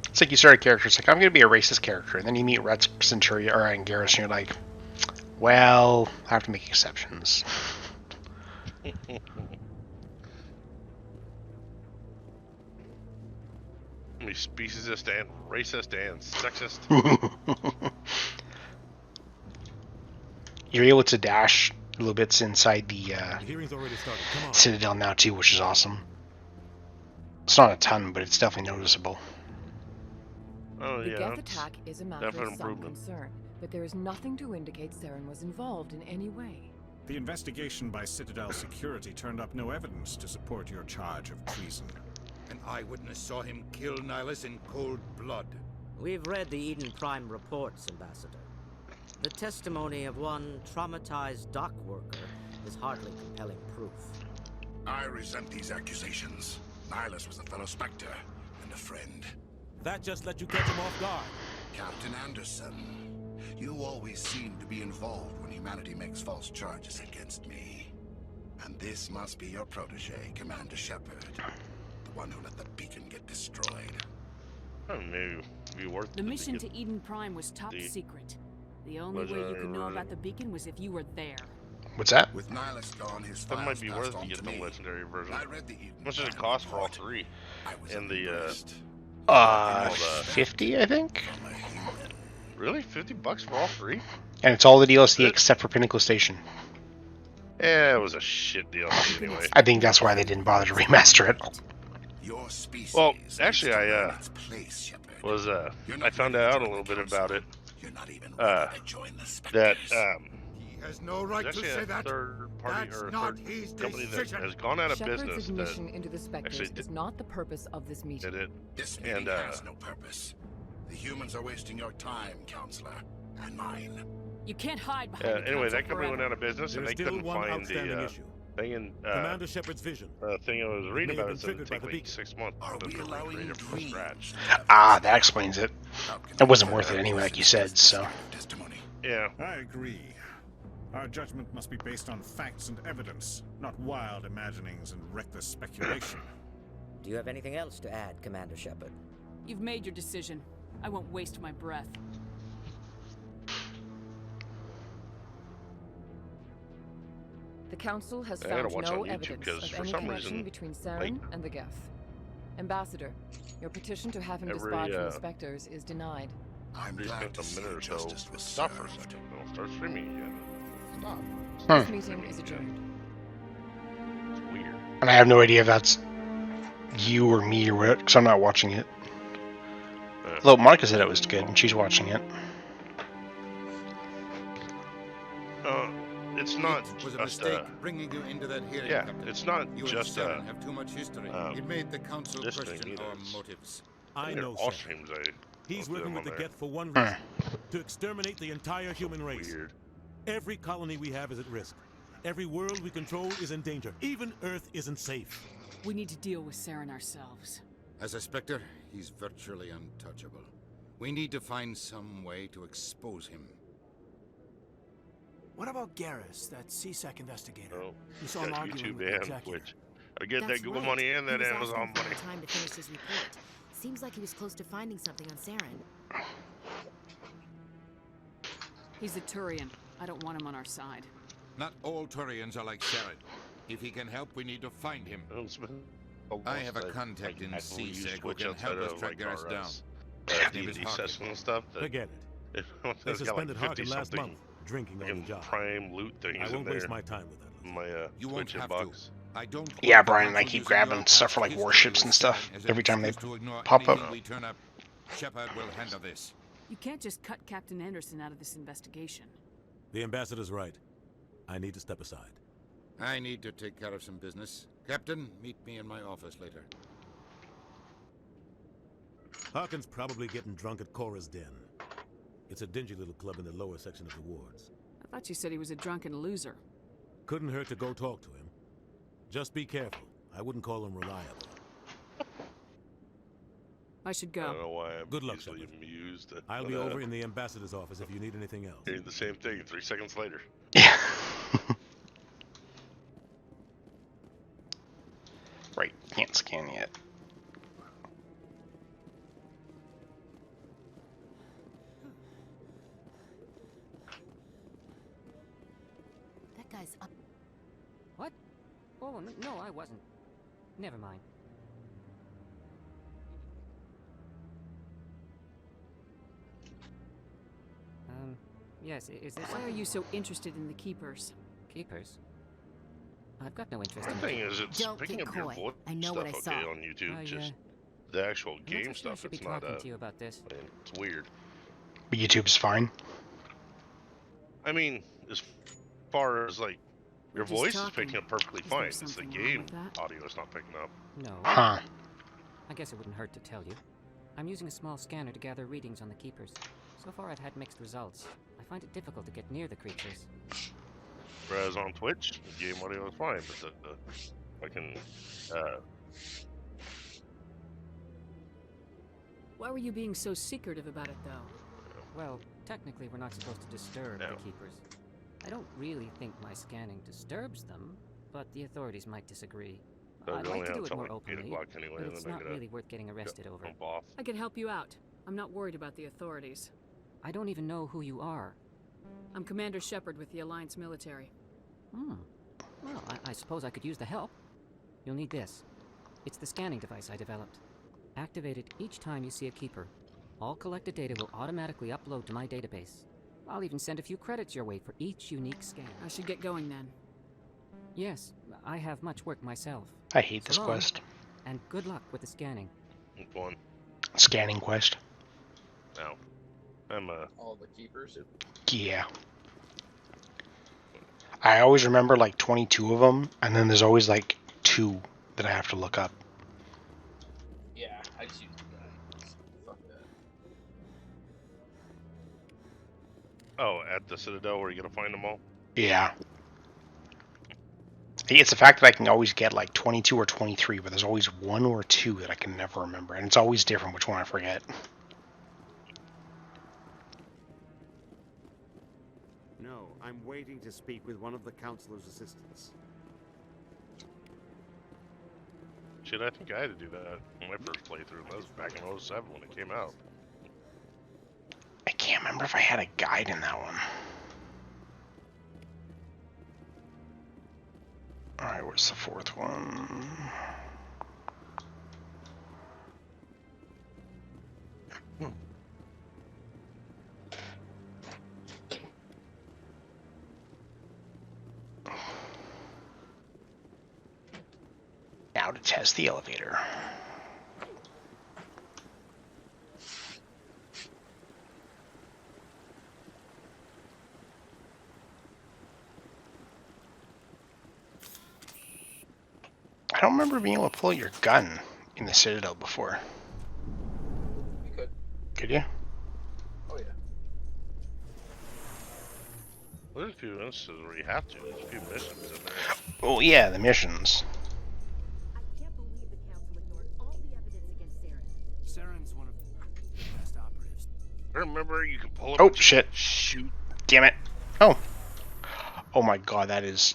Speaker 3: It's like you start a character, it's like, I'm going to be a racist character, and then you meet Red Centurion or Garrus, and you're like, well, I have to make exceptions.
Speaker 18: Speciesist and racist and sexist.
Speaker 3: You're able to dash little bits inside the Citadel now too, which is awesome. It's not a ton, but it's definitely noticeable.
Speaker 18: Oh
Speaker 12: The
Speaker 18: yeah,
Speaker 12: Geth attack is a matter
Speaker 18: definite
Speaker 12: of some
Speaker 18: improvement.
Speaker 12: concern, but there is nothing to indicate Saren was involved in any way.
Speaker 17: The investigation by Citadel Security turned up no evidence to support your charge of treason.
Speaker 16: An eyewitness saw him kill Nihilus in cold blood.
Speaker 11: We've read the Eden Prime reports, Ambassador. The testimony of one traumatized dock worker is hardly compelling proof.
Speaker 8: I resent these accusations. Nihilus was a fellow Spectre and a friend.
Speaker 22: That just let you catch him off guard.
Speaker 8: Captain Anderson, you always seem to be involved when humanity makes false charges against me. And this must be your protege, Commander Shepard. The one who let the beacon get destroyed.
Speaker 18: Oh, maybe be worth
Speaker 10: The
Speaker 18: it to
Speaker 10: mission
Speaker 18: get
Speaker 10: to Eden Prime was top
Speaker 18: the
Speaker 10: secret. The only way you could know about the beacon was if you were there.
Speaker 3: What's that?
Speaker 8: With Nihilus gone, his
Speaker 18: That might
Speaker 8: files
Speaker 18: be
Speaker 8: passed
Speaker 18: worth
Speaker 8: on
Speaker 18: to get
Speaker 8: to
Speaker 18: the
Speaker 8: me.
Speaker 18: legendary version.
Speaker 8: I read the Eden
Speaker 18: How much does it
Speaker 8: Prime
Speaker 18: cost for all
Speaker 8: report.
Speaker 18: three?
Speaker 8: was
Speaker 18: And the
Speaker 3: 50, I think.
Speaker 18: Really, $50 for all three?
Speaker 3: And it's all the DLC except for Pinnacle Station.
Speaker 18: Yeah, it was a shit deal anyway.
Speaker 3: I think that's why they didn't bother to remaster it.
Speaker 8: Your species
Speaker 18: Well, actually,
Speaker 8: needs to
Speaker 18: I
Speaker 8: learn its place, Shepard.
Speaker 18: was
Speaker 8: You're not
Speaker 18: I found
Speaker 8: ready to
Speaker 18: out a
Speaker 8: join
Speaker 18: little
Speaker 8: the
Speaker 18: bit about it.
Speaker 8: You're not even ready to join the
Speaker 18: That
Speaker 8: Spectres.
Speaker 16: He has no right
Speaker 18: there's
Speaker 16: to
Speaker 18: actually
Speaker 16: say
Speaker 18: a
Speaker 16: that.
Speaker 18: third party
Speaker 16: That's
Speaker 18: or a
Speaker 16: not
Speaker 18: third
Speaker 16: his
Speaker 18: company that
Speaker 16: decision.
Speaker 18: has gone out of
Speaker 12: Shepard's
Speaker 18: business
Speaker 12: admission
Speaker 18: that
Speaker 12: into the Spectres
Speaker 18: actually
Speaker 12: is not the purpose of this meeting.
Speaker 18: did it.
Speaker 8: This meeting
Speaker 18: And
Speaker 8: has no purpose. The humans are wasting your time, Counselor, and mine.
Speaker 10: You can't hide behind the
Speaker 18: anyway,
Speaker 10: council
Speaker 18: that company went
Speaker 10: forever.
Speaker 18: out of business and
Speaker 22: There's
Speaker 18: they
Speaker 22: still
Speaker 18: couldn't
Speaker 22: one
Speaker 18: find
Speaker 22: outstanding
Speaker 18: the
Speaker 22: issue.
Speaker 18: thing in
Speaker 22: Commander Shepard's vision.
Speaker 18: thing I was reading
Speaker 22: may have
Speaker 18: about. It said
Speaker 22: been
Speaker 18: it'd
Speaker 22: triggered by
Speaker 18: take
Speaker 22: the
Speaker 18: like
Speaker 22: beacon.
Speaker 18: 6 months
Speaker 8: Are
Speaker 18: for
Speaker 8: we
Speaker 18: them to
Speaker 8: allowing
Speaker 18: recreate it from
Speaker 8: dreams
Speaker 18: scratch.
Speaker 3: Ah, that explains it. It wasn't worth it anyway, like you said, so.
Speaker 18: Yeah.
Speaker 17: I agree. Our judgment must be based on facts and evidence, not wild imaginings and reckless speculation.
Speaker 11: Do you have anything else to add, Commander Shepard?
Speaker 10: You've made your decision. I won't waste my breath.
Speaker 12: The Council has
Speaker 18: I gotta
Speaker 12: found
Speaker 18: watch
Speaker 12: no
Speaker 18: on YouTube,
Speaker 12: evidence
Speaker 18: 'cause
Speaker 12: of
Speaker 18: for
Speaker 12: any
Speaker 18: some
Speaker 12: connection
Speaker 18: reason,
Speaker 12: between Saren
Speaker 18: like,
Speaker 12: and the Geth. Ambassador, your petition to have him
Speaker 18: every,
Speaker 12: disbarred from the Spectres is denied.
Speaker 8: I'm
Speaker 18: Just
Speaker 8: glad
Speaker 18: a
Speaker 8: to see
Speaker 18: minute or so.
Speaker 8: justice was
Speaker 18: Stop for a
Speaker 8: served.
Speaker 18: second. I'll start streaming again. Stop.
Speaker 12: This meeting is adjourned.
Speaker 18: It's weird.
Speaker 3: And I have no idea if that's you or me or what, because I'm not watching it. Although Monica said it was good, and she's watching it.
Speaker 18: It's not
Speaker 16: It was a
Speaker 18: just
Speaker 16: mistake bringing you into that hearing,
Speaker 18: yeah,
Speaker 16: Captain.
Speaker 18: it's not
Speaker 16: You
Speaker 18: just
Speaker 16: and Saren have too much history. It made the council
Speaker 18: this
Speaker 16: question
Speaker 18: thing either.
Speaker 16: our
Speaker 18: It's-
Speaker 16: motives.
Speaker 22: I know
Speaker 18: all
Speaker 22: Saren.
Speaker 18: streams
Speaker 22: He's
Speaker 18: posted
Speaker 22: working
Speaker 18: them
Speaker 22: with the
Speaker 18: on there.
Speaker 22: Geth for one reason: to exterminate the entire human race.
Speaker 18: Weird.
Speaker 22: Every colony we have is at risk. Every world we control is in danger. Even Earth isn't safe.
Speaker 10: We need to deal with Saren ourselves.
Speaker 16: As a Spectre, he's virtually untouchable. We need to find some way to expose him.
Speaker 9: What about Garrus, that CSEC investigator?
Speaker 18: Oh,
Speaker 9: You saw him
Speaker 18: got
Speaker 9: arguing
Speaker 18: YouTube
Speaker 9: with the
Speaker 18: and
Speaker 9: executive.
Speaker 18: Twitch. I get
Speaker 23: That's
Speaker 18: that Google
Speaker 23: right.
Speaker 18: money and that
Speaker 23: He was
Speaker 18: Amazon
Speaker 23: asking for
Speaker 18: money.
Speaker 23: time to finish his report. Seems like he was close to finding something on Saren.
Speaker 10: He's a Turian. I don't want him on our side.
Speaker 16: Not all Turians are like Saren. If he can help, we need to find him. I have a contact in CSEC who can help us track Garrus down. His name is
Speaker 5: D&D
Speaker 16: Harkin.
Speaker 5: session and stuff.
Speaker 22: Forget it. They suspended Harkin last month, drinking on the job.
Speaker 5: Prime loot things
Speaker 22: I won't
Speaker 5: in
Speaker 22: waste
Speaker 5: there.
Speaker 22: my time with that.
Speaker 5: My
Speaker 16: You won't
Speaker 5: Twitch
Speaker 16: have
Speaker 5: inbox.
Speaker 16: to. I don't
Speaker 3: Yeah, Brian and I keep grabbing stuff for like warships and stuff every time they pop up.
Speaker 16: We turn up, Shepard will handle this.
Speaker 10: You can't just cut Captain Anderson out of this investigation.
Speaker 22: The ambassador's right. I need to step aside.
Speaker 16: I need to take care of some business. Captain, meet me in my office later.
Speaker 22: Harkin's probably getting drunk at Cora's Den. It's a dingy little club in the lower section of the wards.
Speaker 10: I thought you said he was a drunken loser.
Speaker 22: Couldn't hurt to go talk to him. Just be careful. I wouldn't call him reliable.
Speaker 10: I should
Speaker 5: I don't
Speaker 10: go.
Speaker 5: know why I'm
Speaker 22: Good luck,
Speaker 5: easily
Speaker 22: Shepard.
Speaker 5: amused.
Speaker 22: I'll be over in the ambassador's office if you need anything else.
Speaker 5: Hearing the same thing 3 seconds later.
Speaker 3: Right, can't scan yet.
Speaker 23: That guy's up.
Speaker 15: What? Oh, no, I wasn't. Never mind. Yes, is this...
Speaker 10: Why are you so interested in the Keepers?
Speaker 15: Keepers? I've got no interest
Speaker 5: The
Speaker 15: in
Speaker 5: thing is, it's
Speaker 23: Don't
Speaker 5: picking
Speaker 23: get
Speaker 5: up your
Speaker 23: coy.
Speaker 5: voice
Speaker 23: I know
Speaker 5: stuff
Speaker 23: what I
Speaker 5: okay
Speaker 23: saw.
Speaker 5: on YouTube.
Speaker 15: I,
Speaker 5: Just the actual
Speaker 15: I'm not
Speaker 5: game
Speaker 15: so sure I
Speaker 5: stuff.
Speaker 15: should be
Speaker 5: It's not
Speaker 15: talking to you about this.
Speaker 5: I mean, it's weird.
Speaker 3: But YouTube's fine.
Speaker 5: I mean, as far as like your
Speaker 10: We're just
Speaker 5: voice is
Speaker 10: talking.
Speaker 5: picking up perfectly
Speaker 10: Is there
Speaker 5: fine. It's the
Speaker 10: something wrong
Speaker 5: game
Speaker 10: with that?
Speaker 5: audio is not picking up.
Speaker 15: No.
Speaker 3: Huh.
Speaker 15: I guess it wouldn't hurt to tell you. I'm using a small scanner to gather readings on the Keepers. So far I've had mixed results. I find it difficult to get near the creatures.
Speaker 5: Whereas on Twitch, the game audio is fine, but fucking
Speaker 10: Why were you being so secretive about it, though?
Speaker 15: Well, technically we're not supposed to disturb the Keepers. I don't really think my scanning disturbs them, but the authorities might disagree.
Speaker 5: So
Speaker 15: I'd
Speaker 5: we
Speaker 15: like
Speaker 5: only
Speaker 15: to do
Speaker 5: have
Speaker 15: it
Speaker 5: till
Speaker 15: more
Speaker 5: like 8
Speaker 15: openly,
Speaker 5: o'clock anyway,
Speaker 15: but
Speaker 5: and
Speaker 15: it's
Speaker 5: then I
Speaker 15: not
Speaker 5: gotta
Speaker 15: really worth getting arrested over.
Speaker 5: jump off.
Speaker 10: I can help you out. I'm not worried about the authorities.
Speaker 15: I don't even know who you are.
Speaker 10: I'm Commander Shepard with the Alliance military.
Speaker 15: Well, I suppose I could use the help. You'll need this. It's the scanning device I developed. Activate it each time you see a Keeper. All collected data will automatically upload to my database. I'll even send a few credits your way for each unique scan.
Speaker 10: I should get going then.
Speaker 15: Yes, I have much work myself.
Speaker 3: I hate this
Speaker 15: So long,
Speaker 3: quest.
Speaker 15: And good luck with the scanning.
Speaker 5: Which one?
Speaker 3: Scanning quest.
Speaker 5: No. I'm
Speaker 24: All the Keepers.
Speaker 3: Yeah. I always remember like 22 of them, and then there's always like 2 that I have to look up.
Speaker 24: Yeah, I just use that. Fuck that.
Speaker 5: Oh, at the Citadel where you're gonna find them all?
Speaker 3: Yeah. I think it's the fact that I can always get like 22 or 23, but there's always 1 or 2 that I can never remember, and it's always different which one I forget.
Speaker 19: No, I'm waiting to speak with one of the Councilor's assistants.
Speaker 5: Shit, I think I had to do that in my first playthrough. That was back in 07 when it came out.
Speaker 3: I can't remember if I had a guide in that one. Alright, where's the 4th one? Now to test the elevator. I don't remember being able to pull your gun in the Citadel before.
Speaker 24: You could.
Speaker 3: Could you?
Speaker 24: Oh yeah.
Speaker 5: Well, there's a few instances where you have to. There's a few missions in there.
Speaker 3: Oh yeah, the missions.
Speaker 23: I can't believe the council ignored all the evidence against Saren.
Speaker 9: Saren's one of the best operatives.
Speaker 5: Remember, you can pull up
Speaker 3: Oh
Speaker 5: and
Speaker 3: shit!
Speaker 5: shoot.
Speaker 3: Damn it! Oh, Oh my god, that is...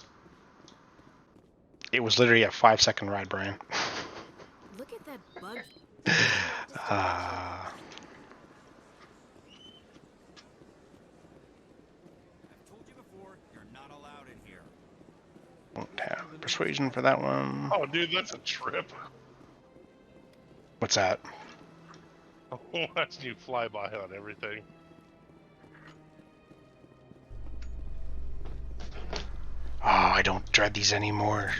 Speaker 3: It was literally a 5-second ride, Brian.
Speaker 10: Look at that bug.
Speaker 3: Won't have persuasion for that one.
Speaker 18: Oh, dude, that's a trip.
Speaker 3: What's that?
Speaker 18: Oh, that's new flyby on everything.
Speaker 3: Oh, I don't dread these anymore.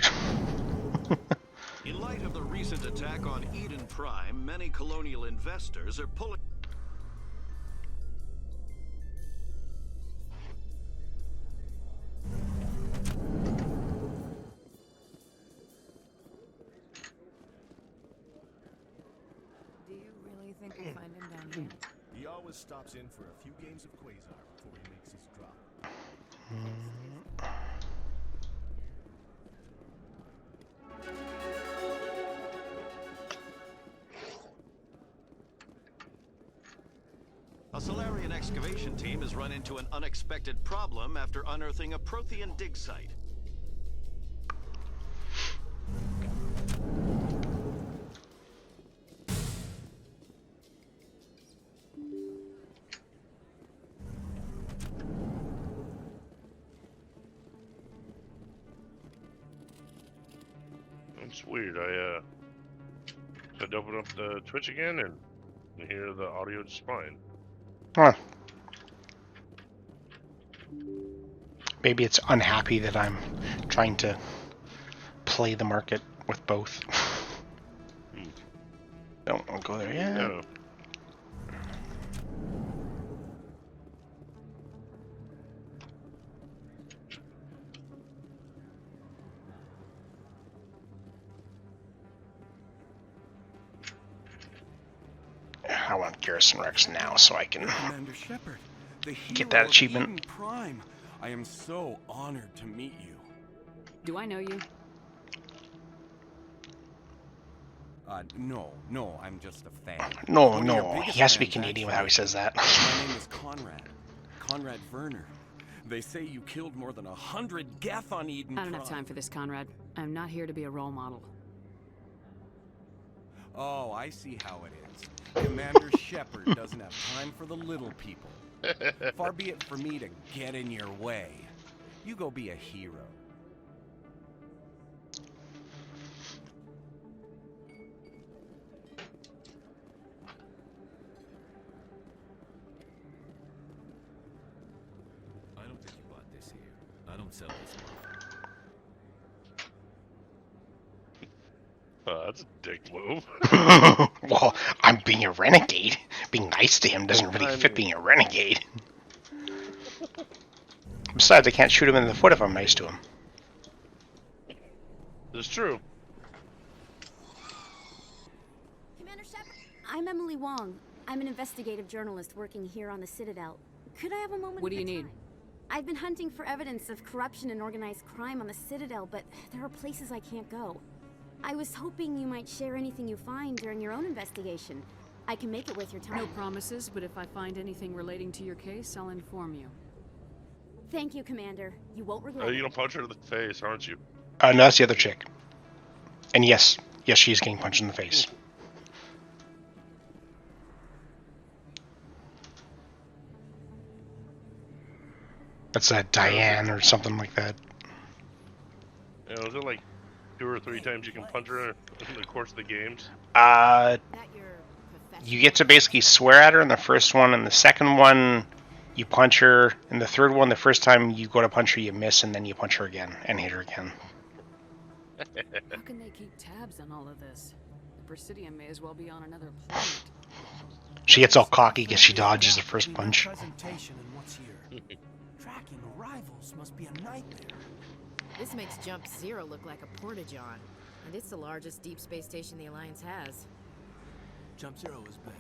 Speaker 2: In light of the recent attack on Eden Prime, many colonial investors are pulling...
Speaker 10: Do you really think we'll find him down here?
Speaker 13: He always stops in for a few games of Quasar before he makes his drop.
Speaker 2: A Solarian excavation team has run into an unexpected problem after unearthing a Prothean dig site.
Speaker 18: It's weird. I had to open up the Twitch again and hear the audio just fine.
Speaker 3: Huh. Maybe it's unhappy that I'm trying to play the market with both. Don't go there yet.
Speaker 18: No.
Speaker 3: I want Garrison Rex now so I can
Speaker 13: Commander Shepard, the
Speaker 3: get that
Speaker 13: hero of
Speaker 3: achievement.
Speaker 13: Eden Prime. I am so honored to meet you.
Speaker 10: Do I know you?
Speaker 13: No, I'm just a fan.
Speaker 3: No,
Speaker 13: One of your
Speaker 3: no,
Speaker 13: biggest
Speaker 3: he has to be
Speaker 13: fans,
Speaker 3: Canadian with
Speaker 13: actually.
Speaker 3: how he says that.
Speaker 13: My name is Conrad Werner. They say you killed more than 100 Geth on Eden
Speaker 10: I don't have
Speaker 13: Prime.
Speaker 10: time for this, Conrad. I'm not here to be a role model.
Speaker 13: Oh, I see how it is. Commander Shepard doesn't have time for the little people. Far be it for me to get in your way. You go be a hero.
Speaker 6: I don't think you bought this here. I don't sell this one.
Speaker 18: That's a dick move.
Speaker 3: Well, I'm being a renegade. Being nice to him doesn't really fit being a renegade. Besides, I can't shoot him in the foot if I'm nice to him.
Speaker 18: It's true.
Speaker 23: Commander Shepard, I'm Emily Wong. I'm an investigative journalist working here on the Citadel. Could I have a moment
Speaker 10: What do
Speaker 23: of
Speaker 10: you
Speaker 23: your
Speaker 10: need?
Speaker 23: time? I've been hunting for evidence of corruption and organized crime on the Citadel, but there are places I can't go. I was hoping you might share anything you find during your own investigation. I can make it worth your time.
Speaker 10: No promises, but if I find anything relating to your case, I'll inform you.
Speaker 23: Thank you, Commander. You won't regret
Speaker 18: You're
Speaker 23: it.
Speaker 18: gonna punch her in the face, aren't you?
Speaker 3: No, that's the other chick. And yes, she's getting punched in the face. That's Diane or something like that.
Speaker 18: You know, is it like 2 or 3 times you can punch her in the course of the games?
Speaker 3: You get to basically swear at her in the first one, and the second one you punch her, and the third one, the first time you go to punch her, you miss, and then you punch her again and hit her again.
Speaker 10: How can they keep tabs on all of this? The Presidium may as well be on another planet.
Speaker 3: She gets all cocky because she dodges the first punch.
Speaker 9: Presentation and what's here. Tracking rivals must be a nightmare.
Speaker 20: This makes Jump Zero look like a porta-john, and it's the largest deep space station the Alliance has.
Speaker 9: Jump Zero is big.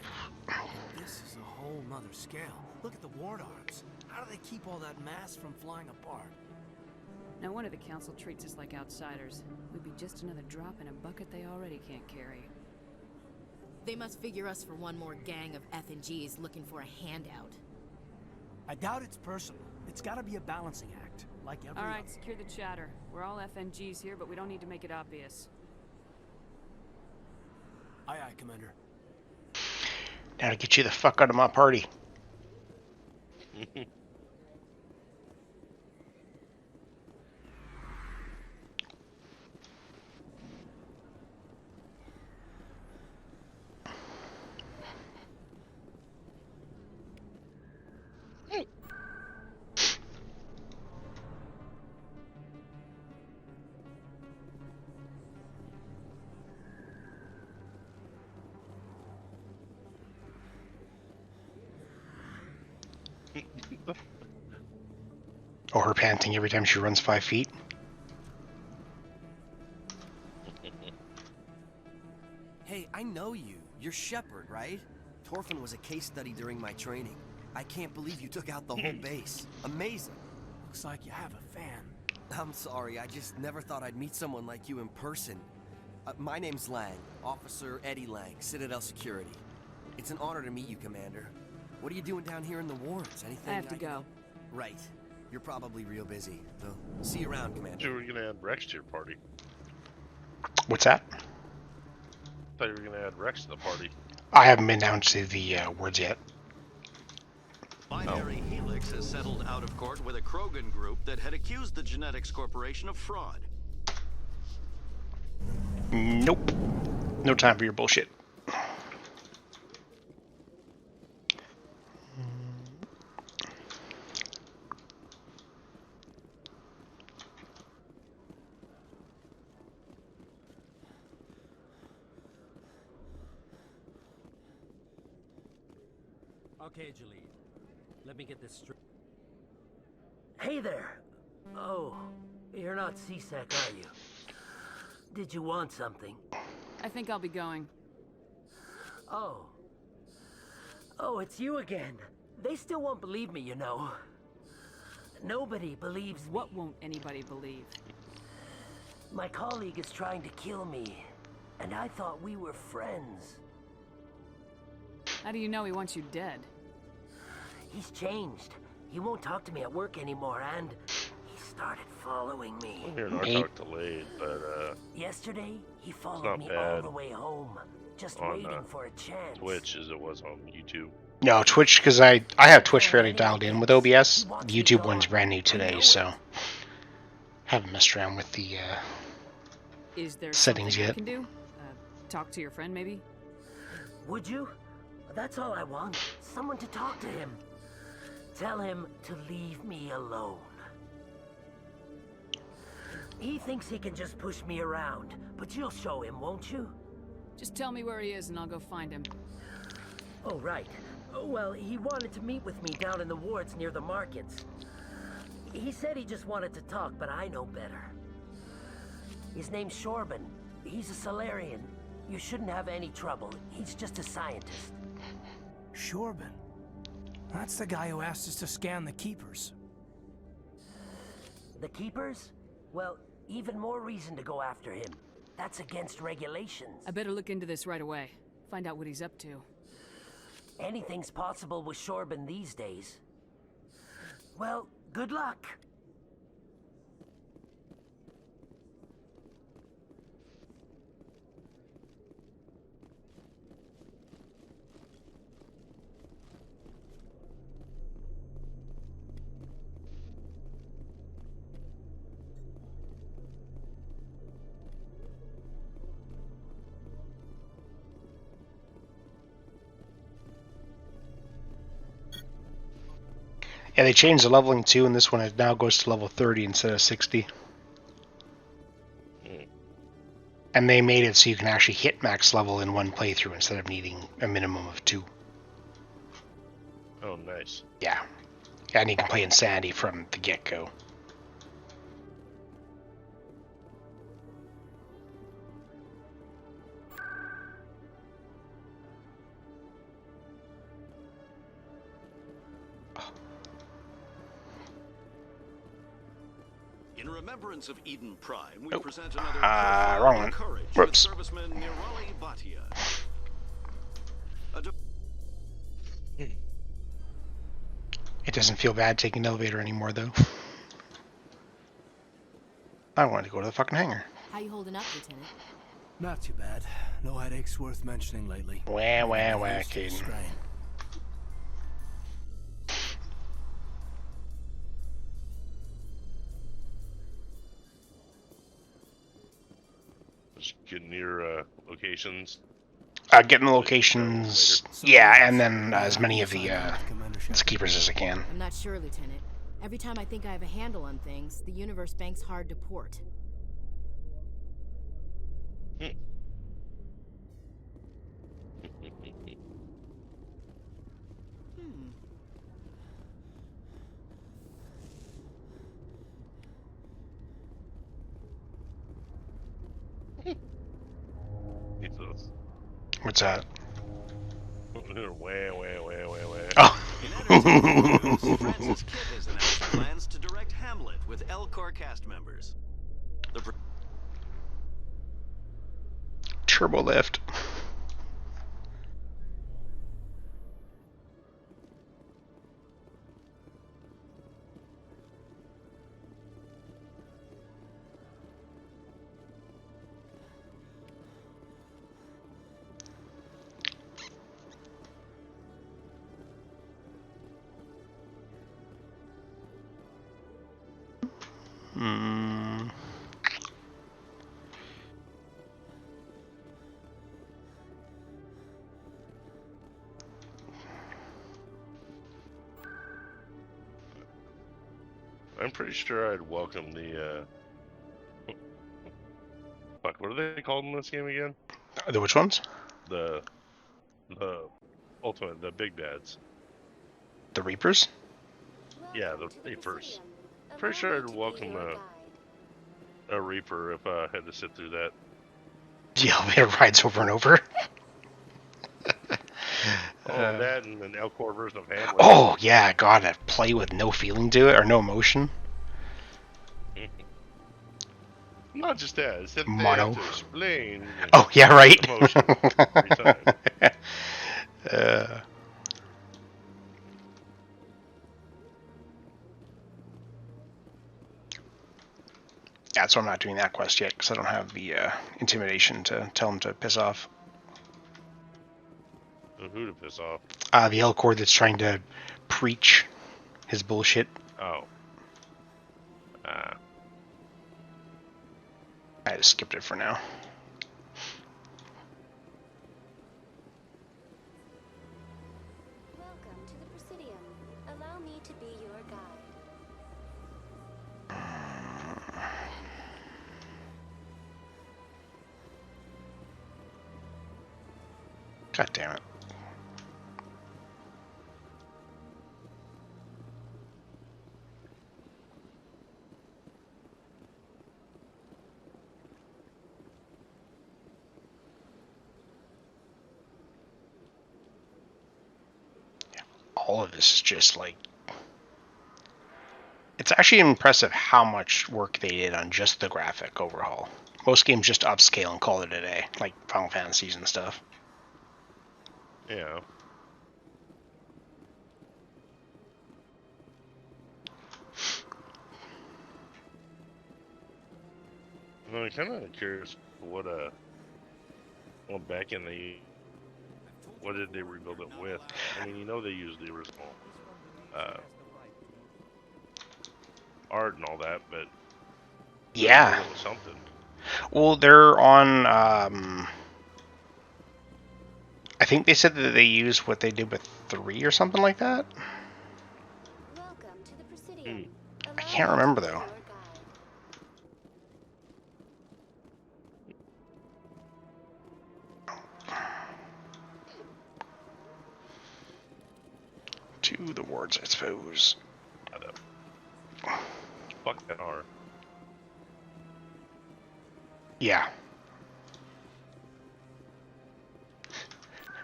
Speaker 9: And this is a whole nother scale. Look at the ward arms. How do they keep all that mass from flying apart?
Speaker 10: No wonder the Council treats us like outsiders. We'd be just another drop in a bucket they already can't carry.
Speaker 20: They must figure us for one more gang of F&Gs looking for a handout.
Speaker 9: I doubt it's personal. It's gotta be a balancing act. like every
Speaker 10: All right, secure the chatter. We're all FNGs here, but we don't need to make it obvious.
Speaker 9: Aye, aye, Commander.
Speaker 3: Now to get you the fuck out of my party. Or her panting every time she runs 5 feet.
Speaker 4: Hey, I know you. You're Shepard, right? Torfin was a case study during my training. I can't believe you took out the whole base. Amazing.
Speaker 9: Looks like you have a fan.
Speaker 4: I'm sorry, I just never thought I'd meet someone like you in person. My name's Lang, Officer Eddie Lang, Citadel Security. It's an honor to meet you, Commander. What are you doing down here in the wards? Anything
Speaker 10: I have to go.
Speaker 4: Right. You're probably real busy. So, see you around, Commander.
Speaker 18: You were gonna add Rex to your party.
Speaker 3: What's that?
Speaker 18: I thought you were gonna add Rex to the party.
Speaker 3: I haven't been down to the wards yet.
Speaker 2: Binary Helix has settled out of court with a Krogan group that had accused the Genetics Corporation of fraud.
Speaker 3: Nope. No time for your bullshit.
Speaker 9: Okay, Jalid. Let me get this straight.
Speaker 7: Hey there. Oh, you're not CSEC, are you? Did you want something?
Speaker 10: I think I'll be going.
Speaker 7: Oh. Oh, it's you again. They still won't believe me, you know. Nobody believes me.
Speaker 10: What won't anybody believe?
Speaker 7: My colleague is trying to kill me, and I thought we were friends.
Speaker 10: How do you know he wants you dead?
Speaker 7: He's changed. He won't talk to me at work anymore, and he started following me.
Speaker 18: Your talk delayed, but
Speaker 7: yesterday, he followed me all the way home, just waiting for a chance.
Speaker 18: Twitch as it was on YouTube.
Speaker 3: No, Twitch, because I have Twitch fairly dialed in with OBS. The YouTube one's brand new today, so haven't messed around with the
Speaker 10: Is there
Speaker 3: settings
Speaker 10: something
Speaker 3: yet.
Speaker 10: I can do? Talk to your friend, maybe?
Speaker 7: Would you? That's all I want. Someone to talk to him. Tell him to leave me alone. He thinks he can just push me around, but you'll show him, won't you?
Speaker 10: Just tell me where he is and I'll go find him.
Speaker 7: Oh, right. Well, he wanted to meet with me down in the wards near the markets. He said he just wanted to talk, but I know better. His name's Shorban. He's a Solarian. You shouldn't have any trouble. He's just a scientist.
Speaker 9: Shorban? That's the guy who asked us to scan the Keepers.
Speaker 7: The Keepers? Well, even more reason to go after him. That's against regulations.
Speaker 10: I better look into this right away. Find out what he's up to.
Speaker 7: Anything's possible with Shorban these days. Well, good luck.
Speaker 3: Yeah, they changed the leveling too, and this one it now goes to level 30 instead of 60. And they made it so you can actually hit max level in one playthrough instead of needing a minimum of 2.
Speaker 18: Oh, nice.
Speaker 3: Yeah. And you can play Insanity from the get-go.
Speaker 2: In remembrance of Eden Prime, we present another
Speaker 3: wrong one.
Speaker 2: courage
Speaker 3: Whoops.
Speaker 2: with serviceman Nirali Bhatia.
Speaker 3: It doesn't feel bad taking the elevator anymore, though. I wanted to go to the fucking hangar.
Speaker 20: How you holding up, Lieutenant?
Speaker 9: Not too bad. No headaches worth mentioning lately.
Speaker 3: Wah, Caden.
Speaker 18: Just getting your locations.
Speaker 3: Getting the locations, yeah, and then as many of the keepers as I can.
Speaker 20: I'm not sure, Lieutenant. Every time I think I have a handle on things, the universe bank's hard to port.
Speaker 3: What's that?
Speaker 18: Wah.
Speaker 3: Oh.
Speaker 2: Francis Kidd has announced plans to direct Hamlet with Elcor cast members.
Speaker 3: Turbo lift.
Speaker 18: I'm pretty sure I'd welcome the, fuck, what are they called in this game again?
Speaker 3: The which ones?
Speaker 18: The ultimate, the big bads.
Speaker 3: The Reapers?
Speaker 18: Yeah, the Reapers. Pretty sure I'd welcome a Reaper if I had to sit through that.
Speaker 3: The elevator rides over and over.
Speaker 18: That and an Elcor version of Hamlet.
Speaker 3: Oh, yeah, God, a play with no feeling to it, or no emotion.
Speaker 18: Not just that, it's that
Speaker 3: Mono.
Speaker 18: they have to explain.
Speaker 3: Oh, yeah, right.
Speaker 18: Emotion every time.
Speaker 3: Yeah, so I'm not doing that quest yet, because I don't have the intimidation to tell him to piss off.
Speaker 18: Who to piss off?
Speaker 3: The Elcor that's trying to preach his bullshit.
Speaker 18: Oh.
Speaker 3: I just skipped it for now.
Speaker 23: Welcome to the Presidium. Allow me to be your guide.
Speaker 3: God damn it. All of this is just like, it's actually impressive how much work they did on just the graphic overhaul. Most games just upscale and call it a day, like Final Fantasies and stuff.
Speaker 18: Yeah. I'm kind of curious what back in the, what did they rebuild it with? I mean, you know they used the original art and all that, but
Speaker 3: yeah,
Speaker 18: it was something.
Speaker 3: Well, they're on. I think they said that they used what they did with 3 or something like that.
Speaker 23: Welcome to the Presidium.
Speaker 3: I can't remember though. To the wards, I suppose.
Speaker 18: Fuck that R.
Speaker 3: Yeah.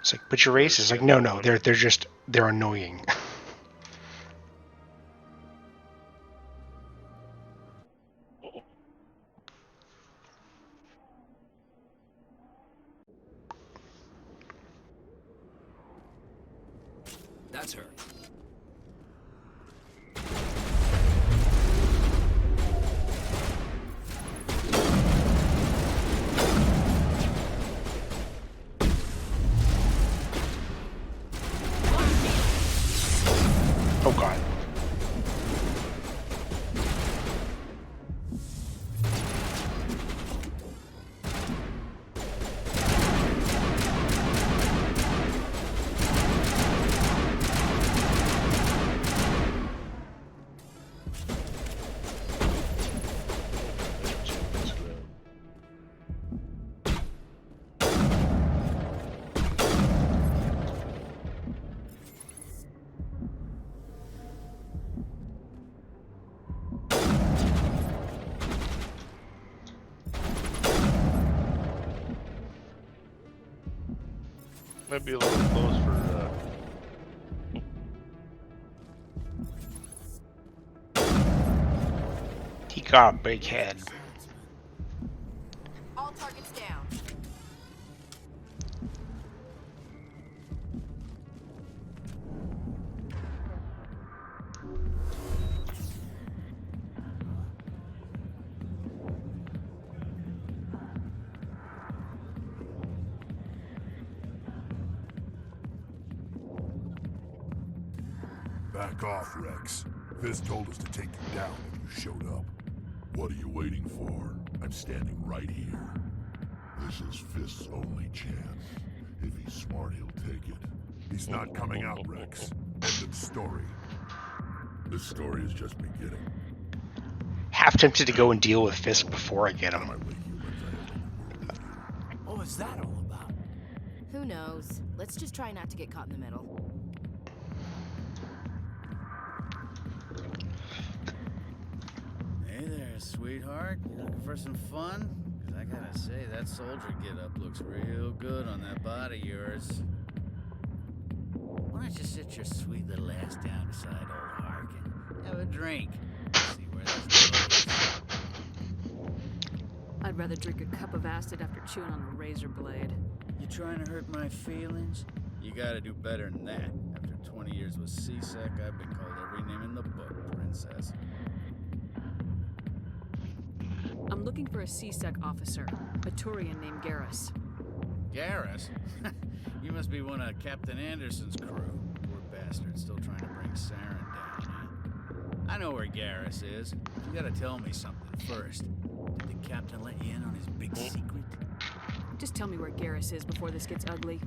Speaker 3: It's like, but your race is like, no, they're annoying.
Speaker 4: That's her.
Speaker 18: Might be a little close for.
Speaker 3: He got a big head.
Speaker 20: All targets down.
Speaker 1: Back off, Rex. Fist told us to take you down if you showed up. What are you waiting for? I'm standing right here. This is Fist's only chance. If he's smart, he'll take it. He's not coming out, Rex. End of story. This story is just beginning.
Speaker 3: Half tempted to go and deal with Fisk before I get him.
Speaker 9: What was that all about?
Speaker 20: Who knows? Let's just try not to get caught in the middle.
Speaker 14: Hey there, sweetheart. You looking for some fun? 'Cause I gotta say, that soldier get-up looks real good on that body of yours. Why don't you sit your sweet little ass down beside old Harkin? Have a drink. See where this goes.
Speaker 10: I'd rather drink a cup of acid after chewing on a razor blade.
Speaker 14: You trying to hurt my feelings? You gotta do better than that. After 20 years with C-Sec, I've been called every name in the book, princess.
Speaker 10: I'm looking for a C-Sec officer, a Turian named Garrus.
Speaker 14: Garrus? You must be one of Captain Anderson's crew. Poor bastard, still trying to bring Saren down, huh? I know where Garrus is. You gotta tell me something first. Did the captain let you in on his big secret?
Speaker 10: Just tell me where Garrus is before this gets ugly.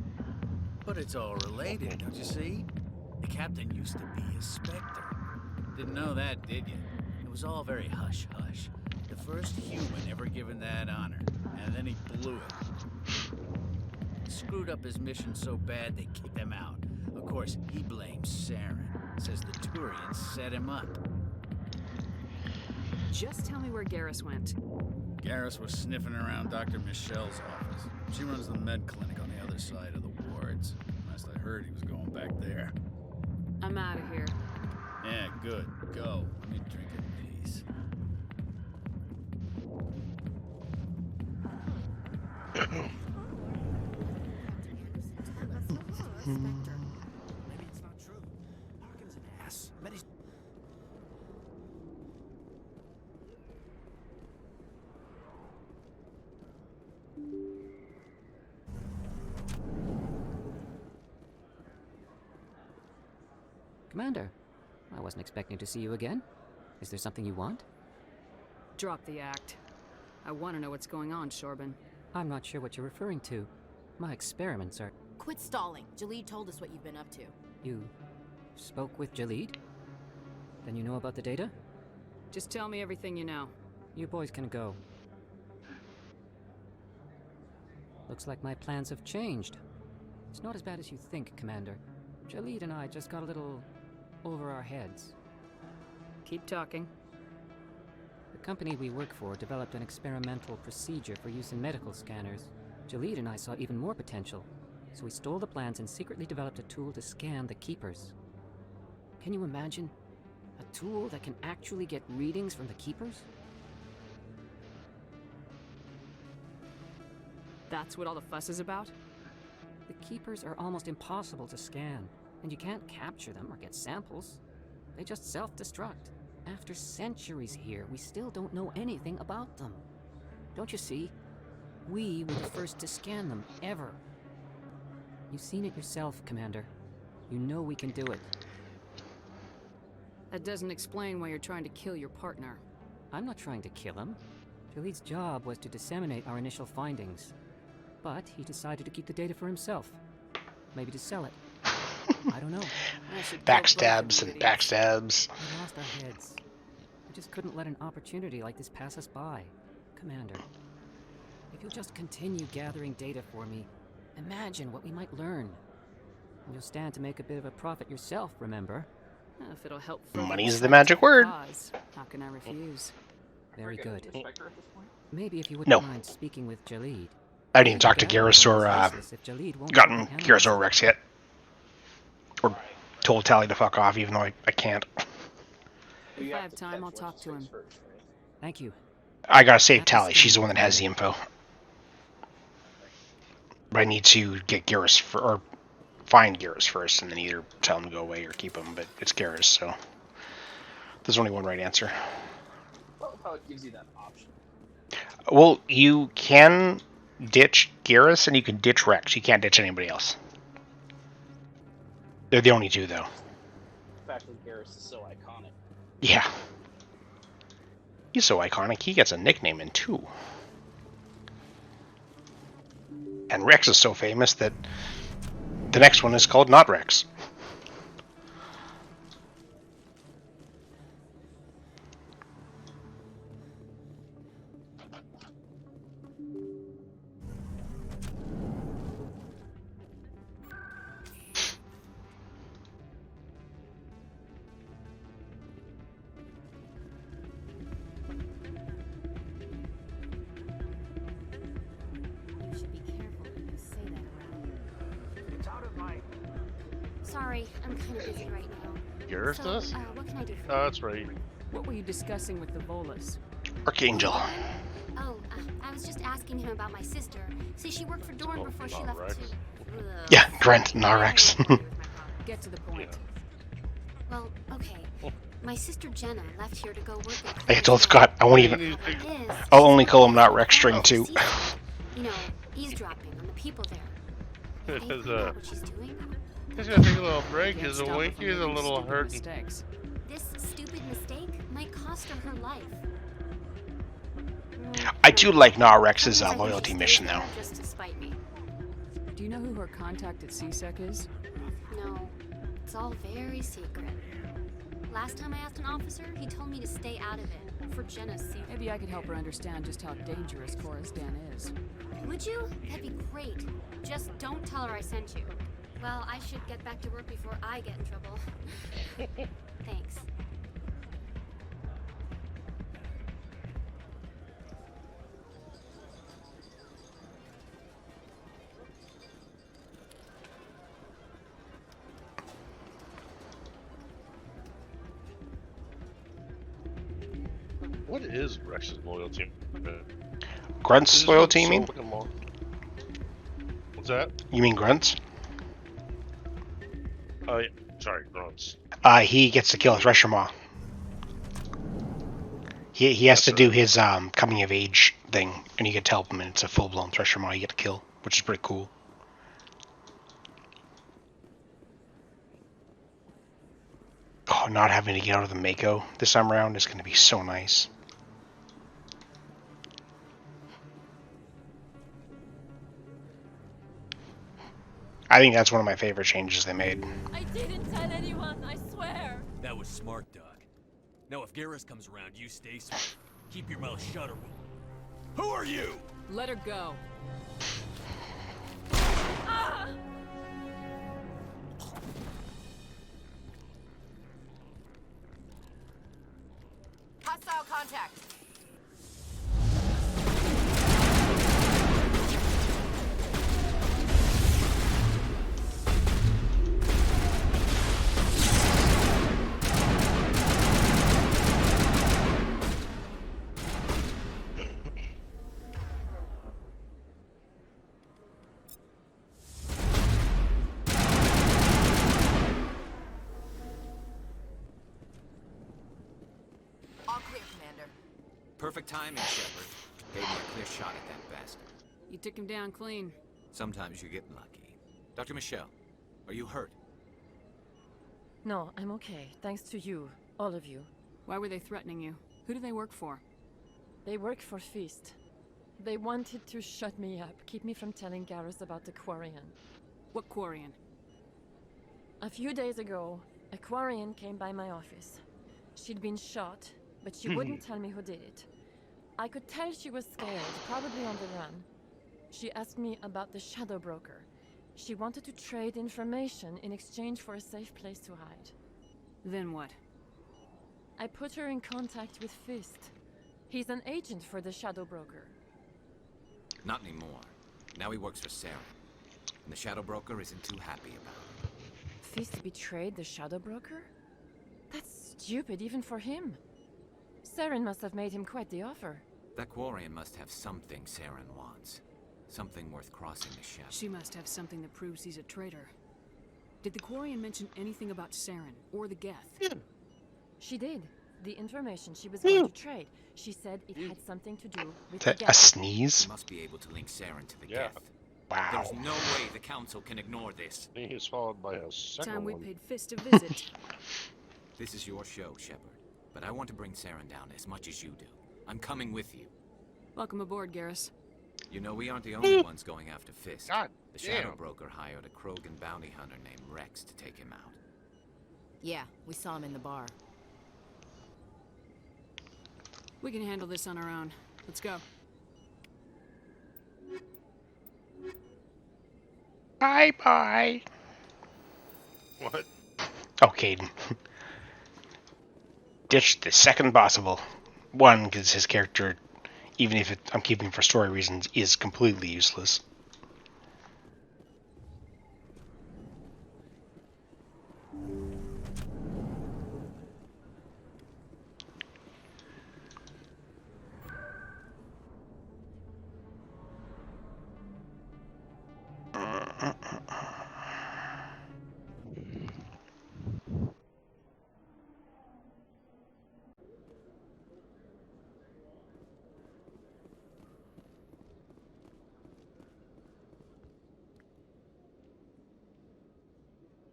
Speaker 14: But it's all related, don't you see? The captain used to be a Spectre. Didn't know that, did you? It was all very hush-hush. The first human ever given that honor, and then he blew it. Screwed up his mission so bad they kicked him out. Of course, he blames Saren. Says the Turians set him up.
Speaker 10: Just tell me where Garrus went.
Speaker 14: Garrus was sniffing around Dr. Michelle's office. She runs the med clinic on the other side of the wards. Last I heard, he was going back there.
Speaker 10: I'm out of here.
Speaker 14: Yeah, good. Go. Let me drink in peace.
Speaker 9: Maybe it's not true. Harkin's an ass.
Speaker 15: Commander, I wasn't expecting to see you again. Is there something you want?
Speaker 10: Drop the act. I want to know what's going on, Shorban.
Speaker 15: I'm not sure what you're referring to. My experiments are...
Speaker 20: Quit stalling. Jalid told us what you've been up to.
Speaker 15: You spoke with Jalid? Then you know about the data?
Speaker 10: Just tell me everything you know.
Speaker 15: You boys can go. Looks like my plans have changed. It's not as bad as you think, Commander. Jalid and I just got a little over our heads.
Speaker 10: Keep talking.
Speaker 15: The company we work for developed an experimental procedure for use in medical scanners. Jalid and I saw even more potential, so we stole the plans and secretly developed a tool to scan the Keepers. Can you imagine? A tool that can actually get readings from the Keepers?
Speaker 10: That's what all the fuss is about?
Speaker 15: The Keepers are almost impossible to scan, and you can't capture them or get samples. They just self-destruct. After centuries here, we still don't know anything about them. Don't you see? We were the first to scan them, ever. You've seen it yourself, Commander. You know we can do it.
Speaker 10: That doesn't explain why you're trying to kill your partner.
Speaker 15: I'm not trying to kill him. Jalid's job was to disseminate our initial findings. But he decided to keep the data for himself. Maybe to sell it. I don't know.
Speaker 3: Backstabs and backstabs.
Speaker 15: We lost our heads. We just couldn't let an opportunity like this pass us by. Commander, if you'll just continue gathering data for me, imagine what we might learn. And you'll stand to make a bit of a profit yourself, remember?
Speaker 10: If it'll help.
Speaker 3: Money's the magic word.
Speaker 10: How can I refuse?
Speaker 15: Very good.
Speaker 24: Spectre at this point?
Speaker 15: Maybe if you wouldn't mind speaking with Jalid.
Speaker 3: I didn't even talk to Garrus or gotten Garrus or Rex yet. Or told Tally to fuck off, even though I can't.
Speaker 10: If I have time, I'll talk to him.
Speaker 15: Thank you.
Speaker 3: I gotta save Tally. She's the one that has the info. But I need to get Garrus or find Garrus first, and then either tell him to go away or keep him. But it's Garrus, so there's only one right answer.
Speaker 8: Well, how it gives you that option.
Speaker 3: Well, you can ditch Garrus and you can ditch Rex. You can't ditch anybody else. They're the only two, though.
Speaker 8: The fact that Garrus is so iconic.
Speaker 3: Yeah. He's so iconic, he gets a nickname in 2. And Rex is so famous that the next one is called Not Rex.
Speaker 23: Sorry, I'm kind of busy right now.
Speaker 18: Garrus
Speaker 23: So,
Speaker 18: does?
Speaker 23: what can I do for
Speaker 18: Oh, that's right.
Speaker 10: What were you discussing with the Volus?
Speaker 3: Archangel.
Speaker 23: Oh, I was just asking him about my sister. See, she worked for Dorn before she left
Speaker 18: Rex.
Speaker 23: to...
Speaker 3: Yeah, Grant, not Rex.
Speaker 10: Get to the point.
Speaker 23: Well, okay. My sister Jenna left here to go work with...
Speaker 3: I told Scott I won't even... I'll only call him Not Rex string 2.
Speaker 23: You know, eavesdropping on the people there.
Speaker 18: He's gonna take a little break. He's awake. He's a little hurting.
Speaker 23: This stupid mistake might cost her her life.
Speaker 3: I do like Not Rex's loyalty mission, though.
Speaker 23: Just to spite me.
Speaker 10: Do you know who her contact at CSEC is?
Speaker 23: No, it's all very secret. Last time I asked an officer, he told me to stay out of it, for Jenna's sake.
Speaker 10: Maybe I could help her understand just how dangerous Cora's Den is.
Speaker 23: Would you? That'd be great. Just don't tell her I sent you. Well, I should get back to work before I get in trouble. Thanks.
Speaker 18: What is Rex's loyalty?
Speaker 3: Grunt's loyalty, you mean?
Speaker 18: What's that?
Speaker 3: You mean Grunt's?
Speaker 18: Oh, yeah. Sorry, Grunts.
Speaker 3: He gets to kill a Thresher Maw. He has to do his coming of age thing, and you get to help him, and it's a full-blown Thresher Maw you get to kill, which is pretty cool. Oh, not having to get out of the Mako this time around is going to be so nice. I think that's one of my favorite changes they made.
Speaker 11: I didn't tell anyone, I swear.
Speaker 17: That was smart, Doug. Now if Garrus comes around, you stay smart. Keep your mouth shut or we'll... Who are you?
Speaker 10: Let her go.
Speaker 11: Ah!
Speaker 20: Hostile contact.
Speaker 6: Perfect timing, Shepard. Gave me a clear shot at that bastard.
Speaker 10: You took him down clean.
Speaker 6: Sometimes you get lucky. Dr. Michelle, are you hurt?
Speaker 12: No, I'm okay. Thanks to you. All of you.
Speaker 10: Why were they threatening you? Who do they work for?
Speaker 12: They work for Feast. They wanted to shut me up, keep me from telling Garrus about the Quarian.
Speaker 10: What Quarian?
Speaker 12: A few days ago, a Quarian came by my office. She'd been shot, but she wouldn't tell me who did it. I could tell she was scared, probably on the run. She asked me about the Shadow Broker. She wanted to trade information in exchange for a safe place to hide.
Speaker 10: Then what?
Speaker 12: I put her in contact with Fist. He's an agent for the Shadow Broker.
Speaker 6: Not anymore. Now he works for Saren. And the Shadow Broker isn't too happy about it.
Speaker 12: Fist betrayed the Shadow Broker? That's stupid even for him. Saren must have made him quite the offer.
Speaker 6: That Quarian must have something Saren wants. Something worth crossing the Shep.
Speaker 10: She must have something that proves he's a traitor. Did the Quarian mention anything about Saren or the Geth?
Speaker 12: She did. The information she was going to trade. She said it had something to do with the
Speaker 3: A
Speaker 12: Geth.
Speaker 3: sneeze?
Speaker 6: She must be able to link Saren to the
Speaker 18: Yeah.
Speaker 6: Geth.
Speaker 3: Wow.
Speaker 6: There's no way the Council can ignore this.
Speaker 18: He's followed by a second
Speaker 10: Time we
Speaker 18: one.
Speaker 10: paid Fist a visit.
Speaker 6: This is your show, Shepard. But I want to bring Saren down as much as you do. I'm coming with you.
Speaker 10: Welcome aboard, Garrus.
Speaker 6: You know, we aren't the only ones going after Fist.
Speaker 18: God
Speaker 6: The Shadow
Speaker 18: damn.
Speaker 6: Broker hired a Krogan bounty hunter named Rex to take him out.
Speaker 20: Yeah, we saw him in the bar.
Speaker 10: We can handle this on our own. Let's go.
Speaker 3: Bye-bye.
Speaker 18: What?
Speaker 3: Okay. Ditch the second possible. One, because his character, even if I'm keeping for story reasons, is completely useless.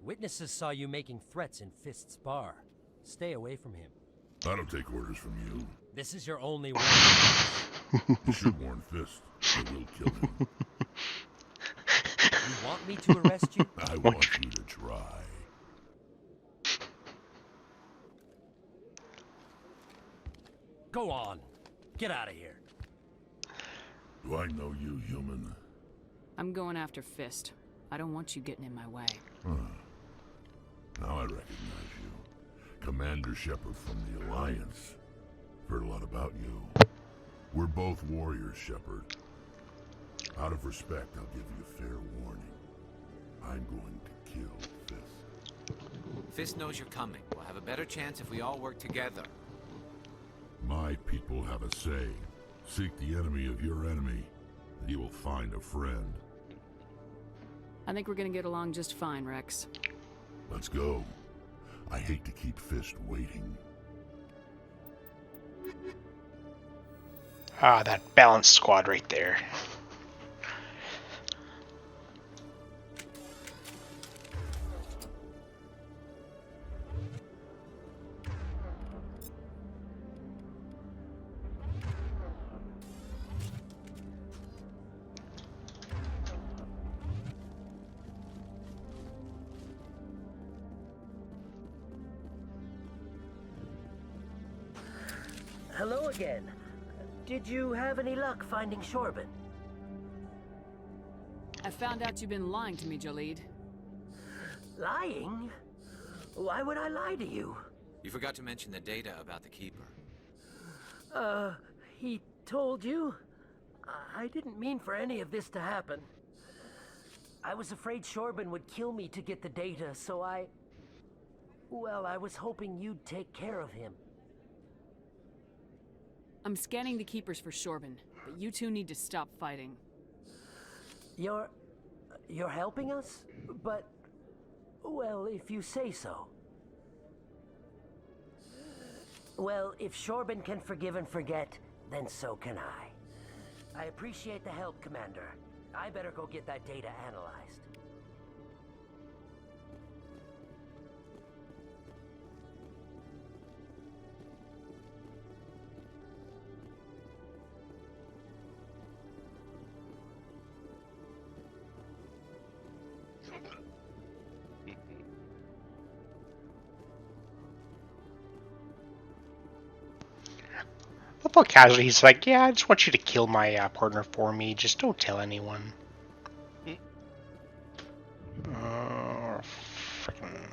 Speaker 16: Witnesses saw you making threats in Fist's bar. Stay away from him.
Speaker 1: I don't take orders from you.
Speaker 16: This is your only warning.
Speaker 1: You should warn Fist. I will kill him.
Speaker 16: You want me to arrest you?
Speaker 1: I want you to try.
Speaker 16: Go on. Get out of here.
Speaker 1: Do I know you, human?
Speaker 10: I'm going after Fist. I don't want you getting in my way.
Speaker 1: Huh. Now I recognize you. Commander Shepard from the Alliance. Heard a lot about you. We're both warriors, Shepard. Out of respect, I'll give you a fair warning. I'm going to kill Fist.
Speaker 6: Fist knows you're coming. We'll have a better chance if we all work together.
Speaker 1: My people have a say. Seek the enemy of your enemy, and you will find a friend.
Speaker 10: I think we're gonna get along just fine, Rex.
Speaker 1: Let's go. I hate to keep Fist waiting.
Speaker 3: Ah, that balanced squad right there.
Speaker 7: Hello again. Did you have any luck finding Shorban?
Speaker 10: I found out you've been lying to me, Jalid.
Speaker 7: Lying? Why would I lie to you?
Speaker 6: You forgot to mention the data about the Keeper.
Speaker 7: He told you? I didn't mean for any of this to happen. I was afraid Shorban would kill me to get the data, so well, I was hoping you'd take care of him.
Speaker 10: I'm scanning the Keepers for Shorban, but you two need to stop fighting.
Speaker 7: You're helping us? But, well, if you say so. Well, if Shorban can forgive and forget, then so can I. I appreciate the help, Commander. I better go get that data analyzed.
Speaker 3: Football casually, he's like, yeah, I just want you to kill my partner for me. Just don't tell anyone. Frickin'.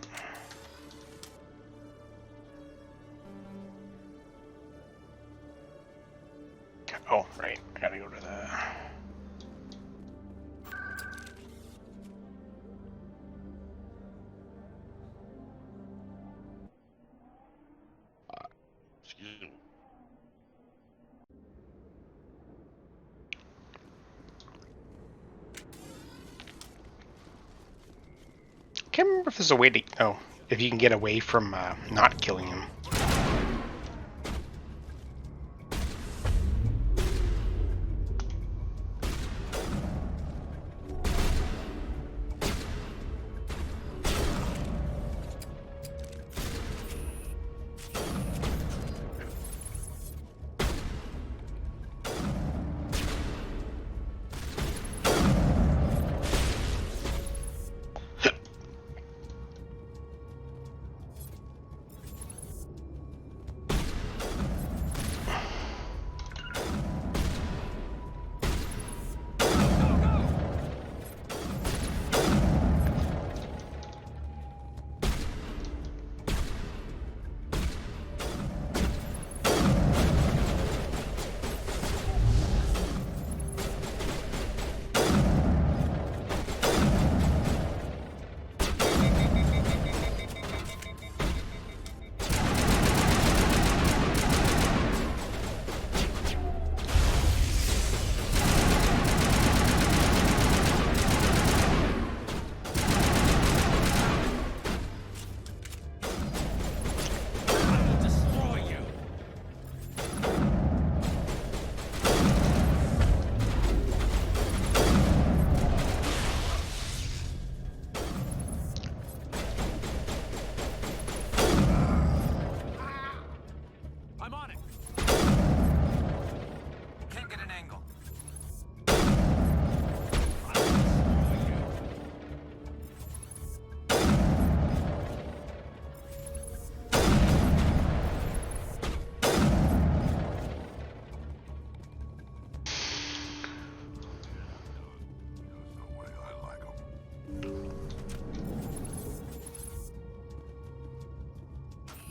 Speaker 3: Oh, right. I gotta go to the... can't remember if there's a way to... Oh, if you can get away from not killing him.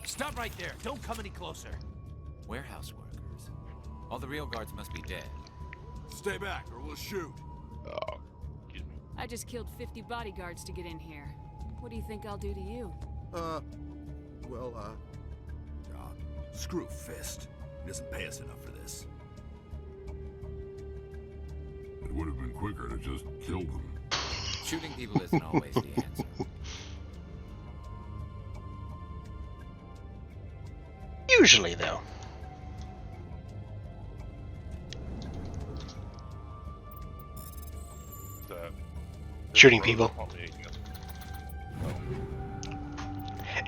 Speaker 9: Stop right there. Don't come any closer.
Speaker 6: Warehouse workers. All the real guards must be dead.
Speaker 1: Stay back or we'll shoot.
Speaker 18: Oh,
Speaker 10: I just killed 50 bodyguards to get in here. What do you think I'll do to you?
Speaker 1: Screw Fist. He doesn't pay us enough for this. It would have been quicker to just kill them.
Speaker 6: Shooting people isn't always the answer.
Speaker 3: Usually, though. Shooting people.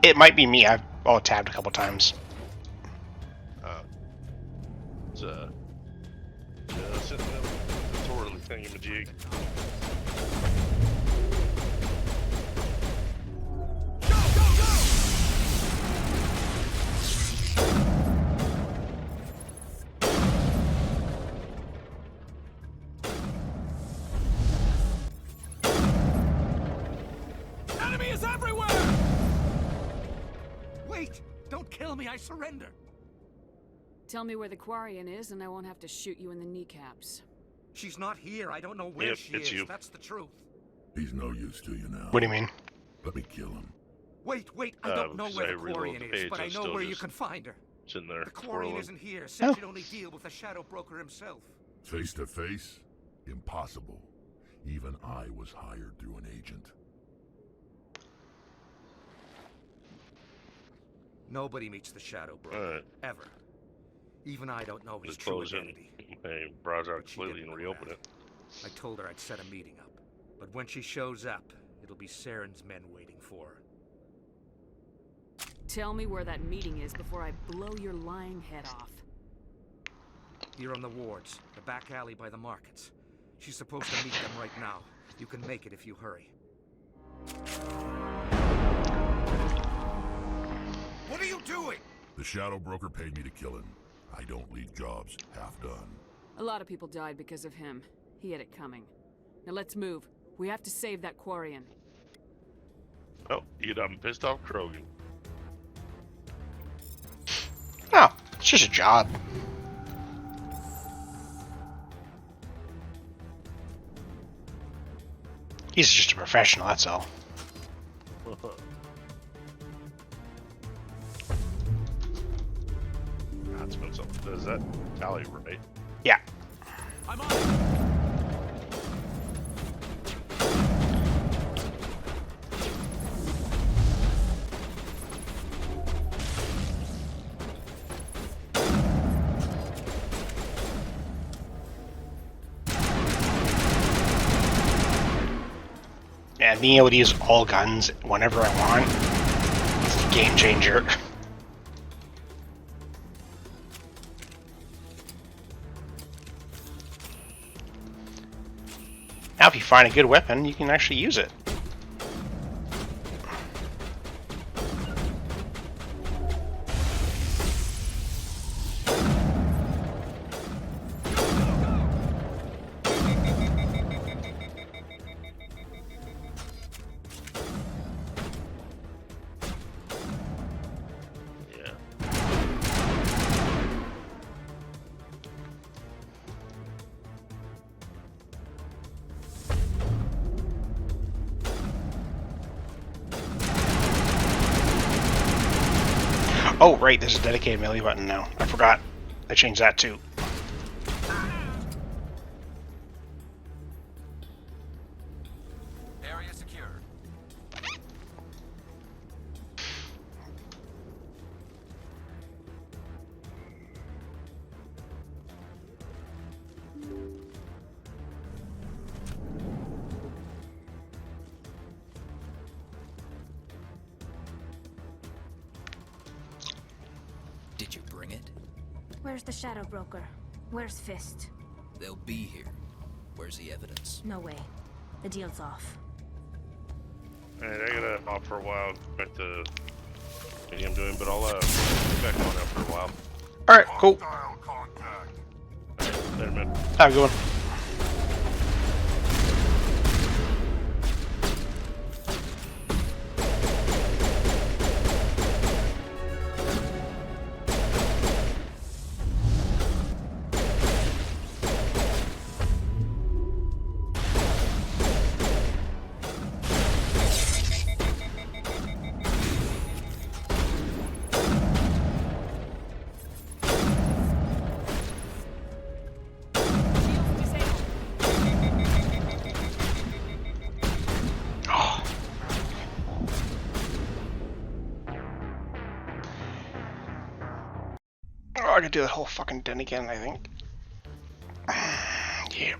Speaker 3: It might be me. I've tabbed a couple times.
Speaker 18: It's totally thingamajig.
Speaker 9: Enemy is everywhere! Wait! Don't kill me, I surrender!
Speaker 10: Tell me where the Quarian is, and I won't have to shoot you in the kneecaps.
Speaker 9: She's not here. I don't know where she is.
Speaker 18: You.
Speaker 9: That's the truth.
Speaker 1: He's no use to you now.
Speaker 3: What do you mean?
Speaker 1: Let me kill him.
Speaker 9: Wait. I don't know where the Quarian is, but I know where you can find her.
Speaker 18: It's in there.
Speaker 9: The Quarian isn't here. Said she'd only deal with the Shadow Broker himself.
Speaker 1: Face to face? Impossible. Even I was hired through an agent.
Speaker 9: Nobody meets the Shadow Broker. Ever. Even I don't know his
Speaker 18: Just
Speaker 9: true
Speaker 18: close
Speaker 9: identity.
Speaker 18: my browser completely and reopen it.
Speaker 9: I told her I'd set a meeting up. But when she shows up, it'll be Saren's men waiting for her.
Speaker 10: Tell me where that meeting is before I blow your lying head off.
Speaker 9: Here on the wards, the back alley by the markets. She's supposed to meet them right now. You can make it if you hurry.
Speaker 1: What are you doing? The Shadow Broker paid me to kill him. I don't leave jobs half done.
Speaker 10: A lot of people died because of him. He had it coming. Now let's move. We have to save that Quarian.
Speaker 18: Oh, you done pissed off Krogan.
Speaker 3: Oh, it's just a job. He's just a professional, that's all.
Speaker 18: That's been something. Does that tally right?
Speaker 3: Yeah.
Speaker 9: I'm on.
Speaker 3: And being able to use all guns whenever I want is a game changer. Now if you find a good weapon, you can actually use it. Oh, right, there's a dedicated melee button now. I forgot. I changed that too.
Speaker 6: Area secure.
Speaker 5: Did you bring it?
Speaker 19: Where's the Shadow Broker? Where's Fist?
Speaker 5: They'll be here. Where's the evidence?
Speaker 19: No way. The deal's off.
Speaker 18: Alright, I gotta off for a while. Back to anything I'm doing, but I'll be back on after a while.
Speaker 3: Alright, cool.
Speaker 18: Alright, later, man.
Speaker 3: Have a good one. Oh, I could do the whole fucking den again, I think. Yeah.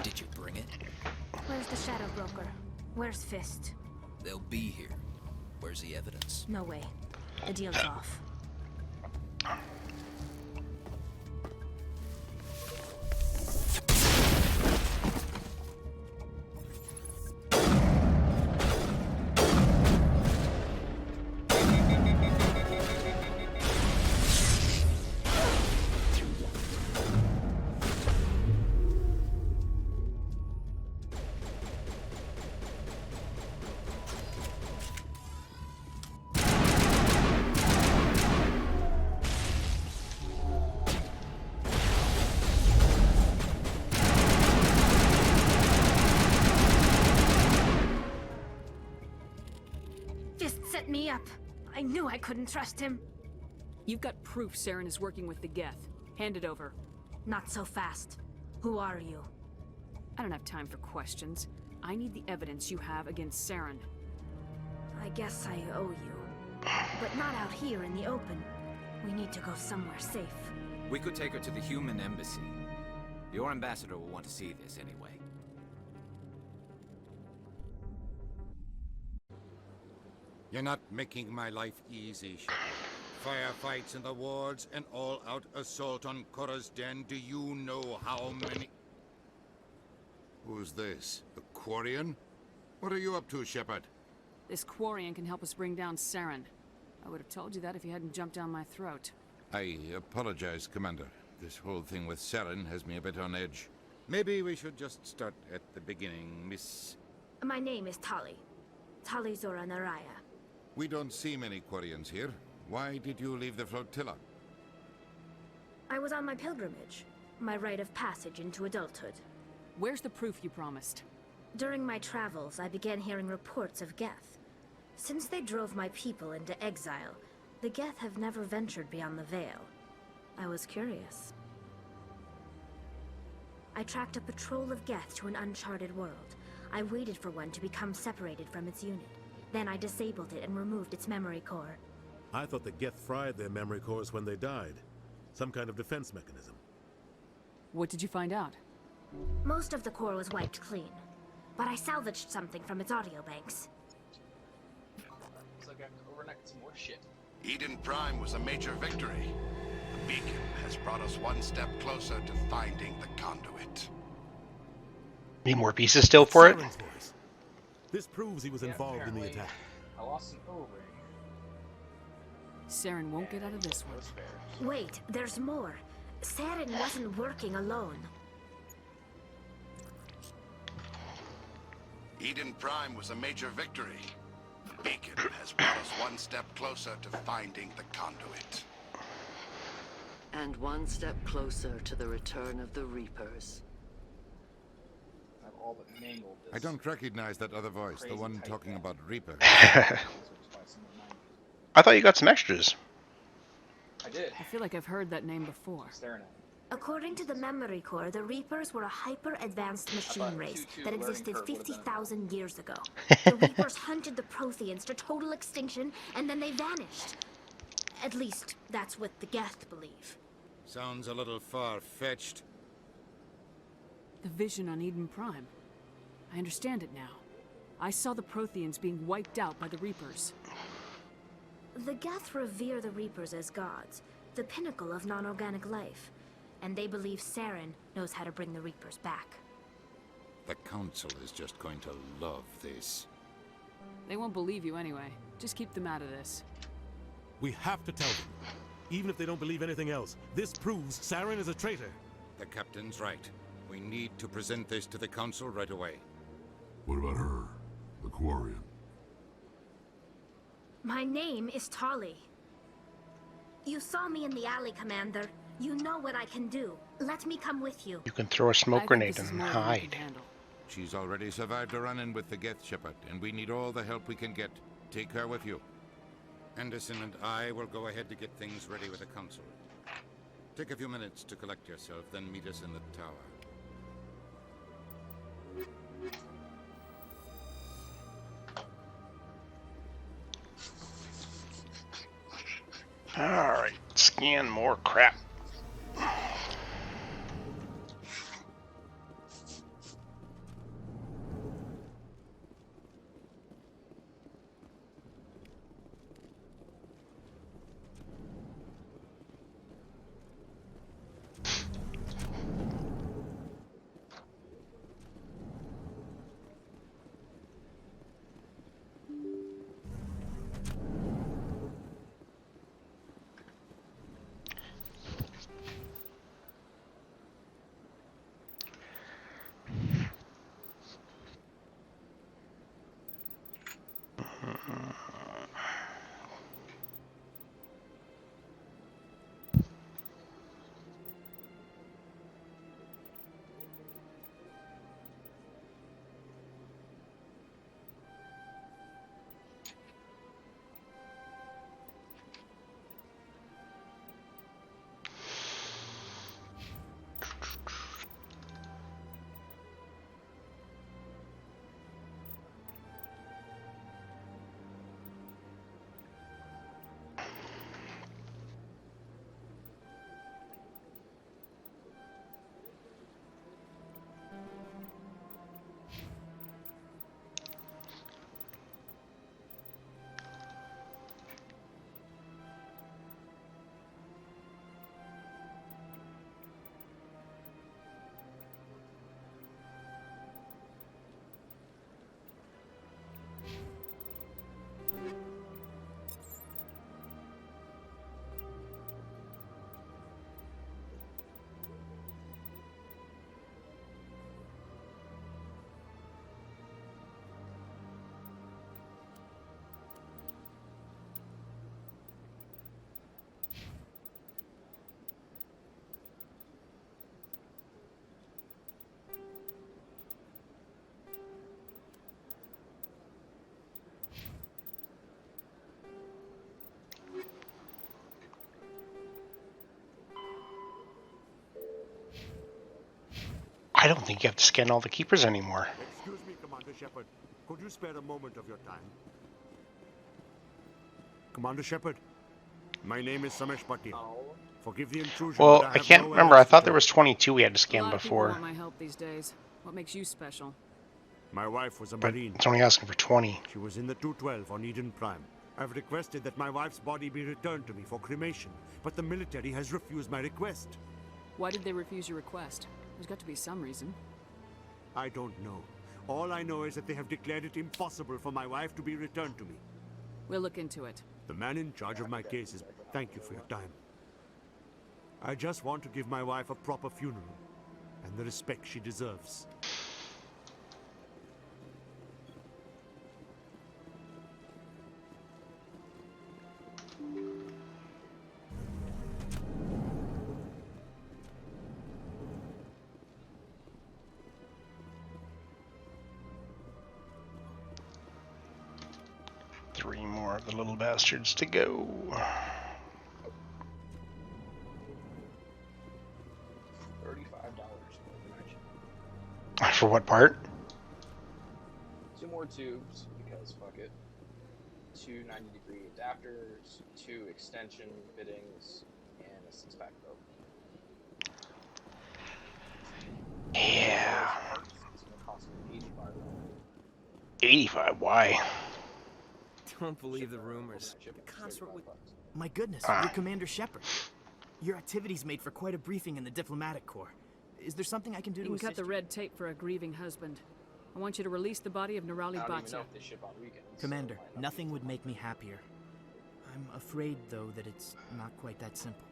Speaker 5: Did you bring it?
Speaker 19: Where's the Shadow Broker? Where's Fist?
Speaker 5: They'll be here. Where's the evidence?
Speaker 19: No way. The deal's off. Set me up. I knew I couldn't trust him.
Speaker 10: You've got proof Saren is working with the Geth. Hand it over.
Speaker 19: Not so fast. Who are you?
Speaker 10: I don't have time for questions. I need the evidence you have against Saren.
Speaker 19: I guess I owe you. But not out here in the open. We need to go somewhere safe.
Speaker 6: We could take her to the human embassy. Your ambassador will want to see this anyway.
Speaker 2: You're not making my life easy, Shepard. Firefights in the wards, an all-out assault on Korra's den. Do you know how many... Who's this? The Quarian? What are you up to, Shepard?
Speaker 10: This Quarian can help us bring down Saren. I would have told you that if you hadn't jumped down my throat.
Speaker 2: I apologize, Commander. This whole thing with Saren has me a bit on edge. Maybe we should just start at the beginning, Miss...
Speaker 19: My name is Tali. Tali Zora Naraya.
Speaker 2: We don't see many Quarians here. Why did you leave the flotilla?
Speaker 19: I was on my pilgrimage. My rite of passage into adulthood.
Speaker 10: Where's the proof you promised?
Speaker 19: During my travels, I began hearing reports of Geth. Since they drove my people into exile, the Geth have never ventured beyond the Veil. I was curious. I tracked a patrol of Geth to an uncharted world. I waited for one to become separated from its unit. Then I disabled it and removed its memory core.
Speaker 13: I thought the Geth fried their memory cores when they died. Some kind of defense mechanism.
Speaker 10: What did you find out?
Speaker 19: Most of the core was wiped clean, but I salvaged something from its audio banks.
Speaker 8: Looks like I have to overnight some more shit.
Speaker 21: Eden Prime was a major victory. The beacon has brought us one step closer to finding the conduit.
Speaker 3: Need more pieces still for it?
Speaker 13: Saren's voice. This proves he was involved in the attack.
Speaker 8: I lost an O-ring.
Speaker 10: Saren won't get out of this one.
Speaker 19: Wait, there's more. Saren wasn't working alone.
Speaker 21: Eden Prime was a major victory. The beacon has brought us one step closer to finding the conduit.
Speaker 22: And one step closer to the return of the Reapers.
Speaker 8: I've all but mangled this.
Speaker 2: I don't recognize that other voice, the one talking about Reaper.
Speaker 3: I thought you got some extras.
Speaker 8: I did.
Speaker 10: I feel like I've heard that name before.
Speaker 8: Staring at me.
Speaker 19: According to the memory core, the Reapers were a hyper-advanced machine race that existed 50,000 years ago. The Reapers hunted the Protheans to total extinction, and then they vanished. At least, that's what the Geth believe.
Speaker 2: Sounds a little far-fetched.
Speaker 10: The vision on Eden Prime. I understand it now. I saw the Protheans being wiped out by the Reapers.
Speaker 19: The Geth revere the Reapers as gods, the pinnacle of non-organic life. And they believe Saren knows how to bring the Reapers back.
Speaker 2: The Council is just going to love this.
Speaker 10: They won't believe you anyway. Just keep them out of this.
Speaker 13: We have to tell them. Even if they don't believe anything else, this proves Saren is a traitor.
Speaker 2: The Captain's right. We need to present this to the Council right away.
Speaker 1: What about her? The Quarian?
Speaker 19: My name is Tali. You saw me in the alley, Commander. You know what I can do. Let me come with you.
Speaker 3: You can throw a smoke grenade and hide.
Speaker 2: She's already survived a run-in with the Geth, Shepard, and we need all the help we can get. Take her with you. Anderson and I will go ahead to get things ready with the Council. Take a few minutes to collect yourself, then meet us in the tower.
Speaker 3: Alright, scan more crap. I don't think you have to scan all the keepers anymore.
Speaker 4: Excuse me, Commander Shepard. Could you spare a moment of your time? Commander Shepard, my name is Samesh Bhatia. Forgive the intrusion.
Speaker 3: Well,
Speaker 4: but
Speaker 3: I
Speaker 4: have
Speaker 3: can't
Speaker 4: nowhere
Speaker 3: remember. I
Speaker 4: else to
Speaker 3: thought there
Speaker 4: go.
Speaker 3: was 22 we had to
Speaker 10: A
Speaker 3: scan
Speaker 10: lot of people
Speaker 3: before.
Speaker 10: want my help these days. What makes you special?
Speaker 4: My wife was a
Speaker 3: But
Speaker 4: Marine.
Speaker 3: it's only asking for 20.
Speaker 4: She was in the 212 on Eden Prime. I've requested that my wife's body be returned to me for cremation, but the military has refused my request.
Speaker 10: Why did they refuse your request? There's got to be some reason.
Speaker 4: I don't know. All I know is that they have declared it impossible for my wife to be returned to me.
Speaker 10: We'll look into it.
Speaker 4: The man in charge of my case is... Thank you for your time. I just want to give my wife a proper funeral and the respect she deserves.
Speaker 3: Three more of the little bastards to go.
Speaker 8: $35
Speaker 3: For what part?
Speaker 8: 2 more tubes, because fuck it. 2 90-degree adapters, 2 extension fittings, and a 6-pack rope.
Speaker 3: Yeah.
Speaker 8: It's gonna cost me $85.
Speaker 3: 85, why?
Speaker 9: Don't believe the rumors.
Speaker 8: Ship it for
Speaker 9: Consort with...
Speaker 8: $35.
Speaker 9: My goodness, you're Commander Shepard. Your activities made for quite a briefing in the diplomatic corps. Is there something I can do
Speaker 10: You
Speaker 9: to
Speaker 10: can
Speaker 9: assist
Speaker 10: cut the red tape for a grieving husband. I want you to release the body of Nerali
Speaker 8: I don't even know
Speaker 10: Bhatia.
Speaker 8: if they ship on weekends.
Speaker 9: Commander, nothing would make me happier. I'm afraid, though, that it's not quite that simple.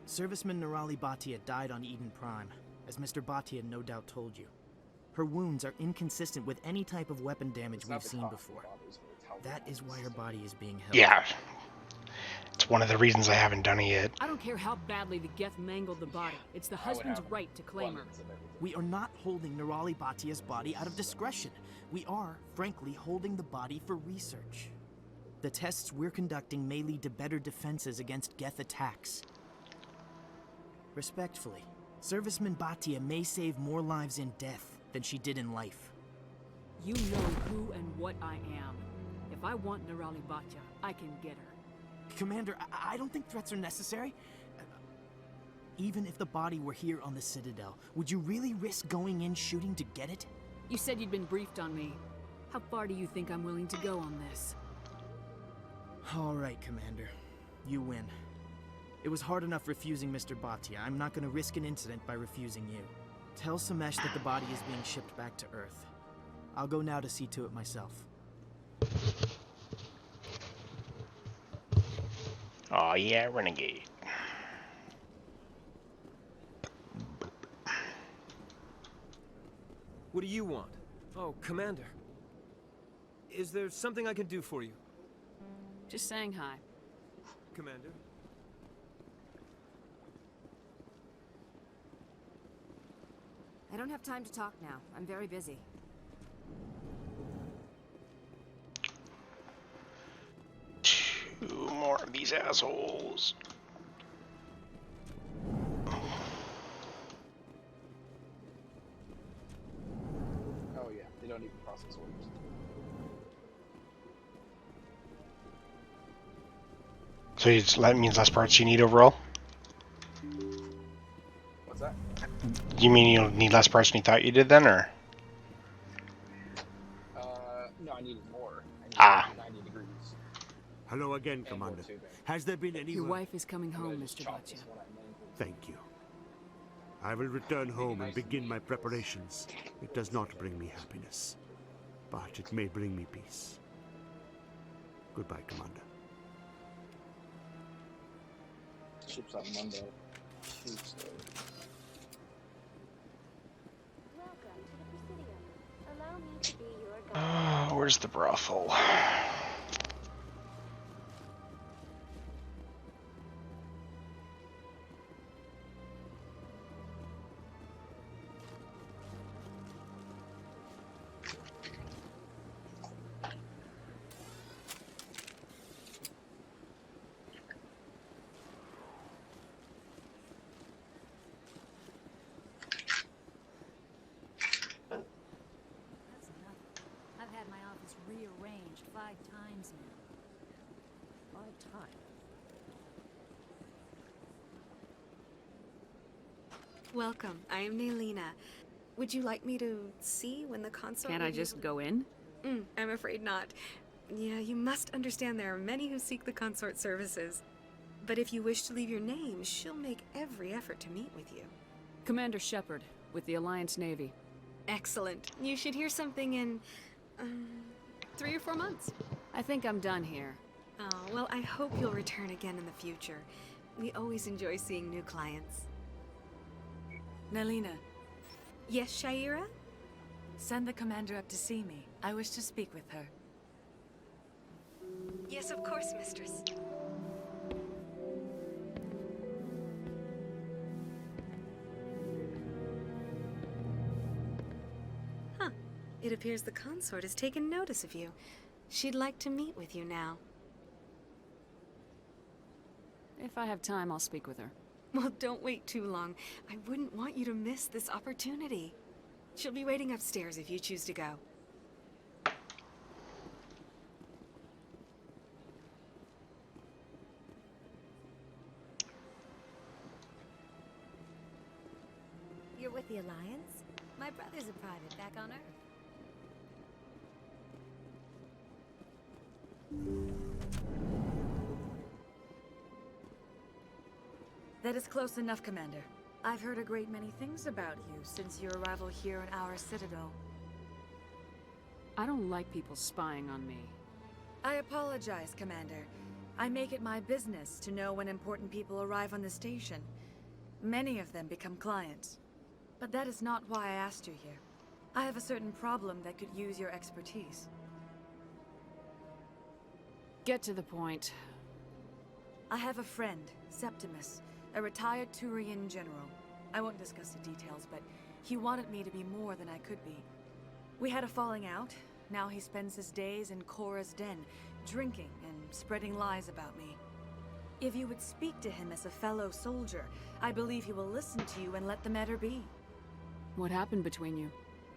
Speaker 9: Serviceman Nerali Bhatia died on Eden Prime, as Mr. Bhatia no doubt told you. Her wounds are inconsistent with any type of weapon damage we've seen before. That is why her body is being held.
Speaker 3: Yeah. It's one of the reasons I haven't done it yet.
Speaker 10: I don't care how badly the Geth mangled the body. It's the husband's right to claim her.
Speaker 9: We are not holding Nerali Bhatia's body out of discretion. We are, frankly, holding the body for research. The tests we're conducting may lead to better defenses against Geth attacks. Respectfully, Serviceman Bhatia may save more lives in death than she did in life.
Speaker 10: You know who and what I am. If I want Nerali Bhatia, I can get her.
Speaker 9: Commander, I don't think threats are necessary. Even if the body were here on the Citadel, would you really risk going in shooting to get it?
Speaker 10: You said you'd been briefed on me. How far do you think I'm willing to go on this?
Speaker 9: All right, Commander. You win. It was hard enough refusing Mr. Bhatia. I'm not going to risk an incident by refusing you. Tell Samesh that the body is being shipped back to Earth. I'll go now to see to it myself.
Speaker 3: Oh yeah, Renegade.
Speaker 14: What do you want? Oh, Commander. Is there something I can do for you?
Speaker 10: Just saying hi.
Speaker 14: Commander?
Speaker 20: I don't have time to talk now. I'm very busy.
Speaker 3: Two more of these assholes.
Speaker 8: Oh yeah, they don't even process orders.
Speaker 3: So that means less parts you need overall?
Speaker 8: What's that?
Speaker 3: You mean you need less parts than you thought you did then, or?
Speaker 8: No, I needed more.
Speaker 3: Ah.
Speaker 8: 90 degrees.
Speaker 4: Hello again, Commander. Has there been any...
Speaker 10: Your wife is coming home, Mr. Bhatia.
Speaker 4: Thank you. I will return home and begin my preparations. It does not bring me happiness, but it may bring me peace. Goodbye, Commander.
Speaker 8: Ships on Monday, Tuesday.
Speaker 19: Allow me to be your guide.
Speaker 3: Where's the brothel?
Speaker 15: 5 times now.
Speaker 16: 5 times?
Speaker 17: Welcome. I am Nailina. Would you like me to see when the consort...
Speaker 10: Can't I just go in?
Speaker 17: I'm afraid not. Yeah, you must understand there are many who seek the consort services. But if you wish to leave your name, she'll make every effort to meet with you.
Speaker 10: Commander Shepard, with the Alliance Navy.
Speaker 17: Excellent. You should hear something in... 3 or 4 months.
Speaker 10: I think I'm done here.
Speaker 17: Oh, well, I hope you'll return again in the future. We always enjoy seeing new clients.
Speaker 23: Nailina.
Speaker 17: Yes, Shaira?
Speaker 23: Send the commander up to see me. I wish to speak with her.
Speaker 17: Yes, of course, mistress. Huh. It appears the consort has taken notice of you. She'd like to meet with you now.
Speaker 10: If I have time, I'll speak with her.
Speaker 17: Well, don't wait too long. I wouldn't want you to miss this opportunity. She'll be waiting upstairs if you choose to go.
Speaker 15: You're with the Alliance? My brother's a private back on Earth.
Speaker 23: That is close enough, Commander. I've heard a great many things about you since your arrival here in our citadel.
Speaker 10: I don't like people spying on me.
Speaker 23: I apologize, Commander. I make it my business to know when important people arrive on the station. Many of them become clients. But that is not why I asked you here. I have a certain problem that could use your expertise.
Speaker 10: Get to the point.
Speaker 23: I have a friend, Septimus, a retired Turian general. I won't discuss the details, but he wanted me to be more than I could be. We had a falling out. Now he spends his days in Korra's den, drinking and spreading lies about me. If you would speak to him as a fellow soldier, I believe he will listen to you and let the matter be.
Speaker 10: What happened between you?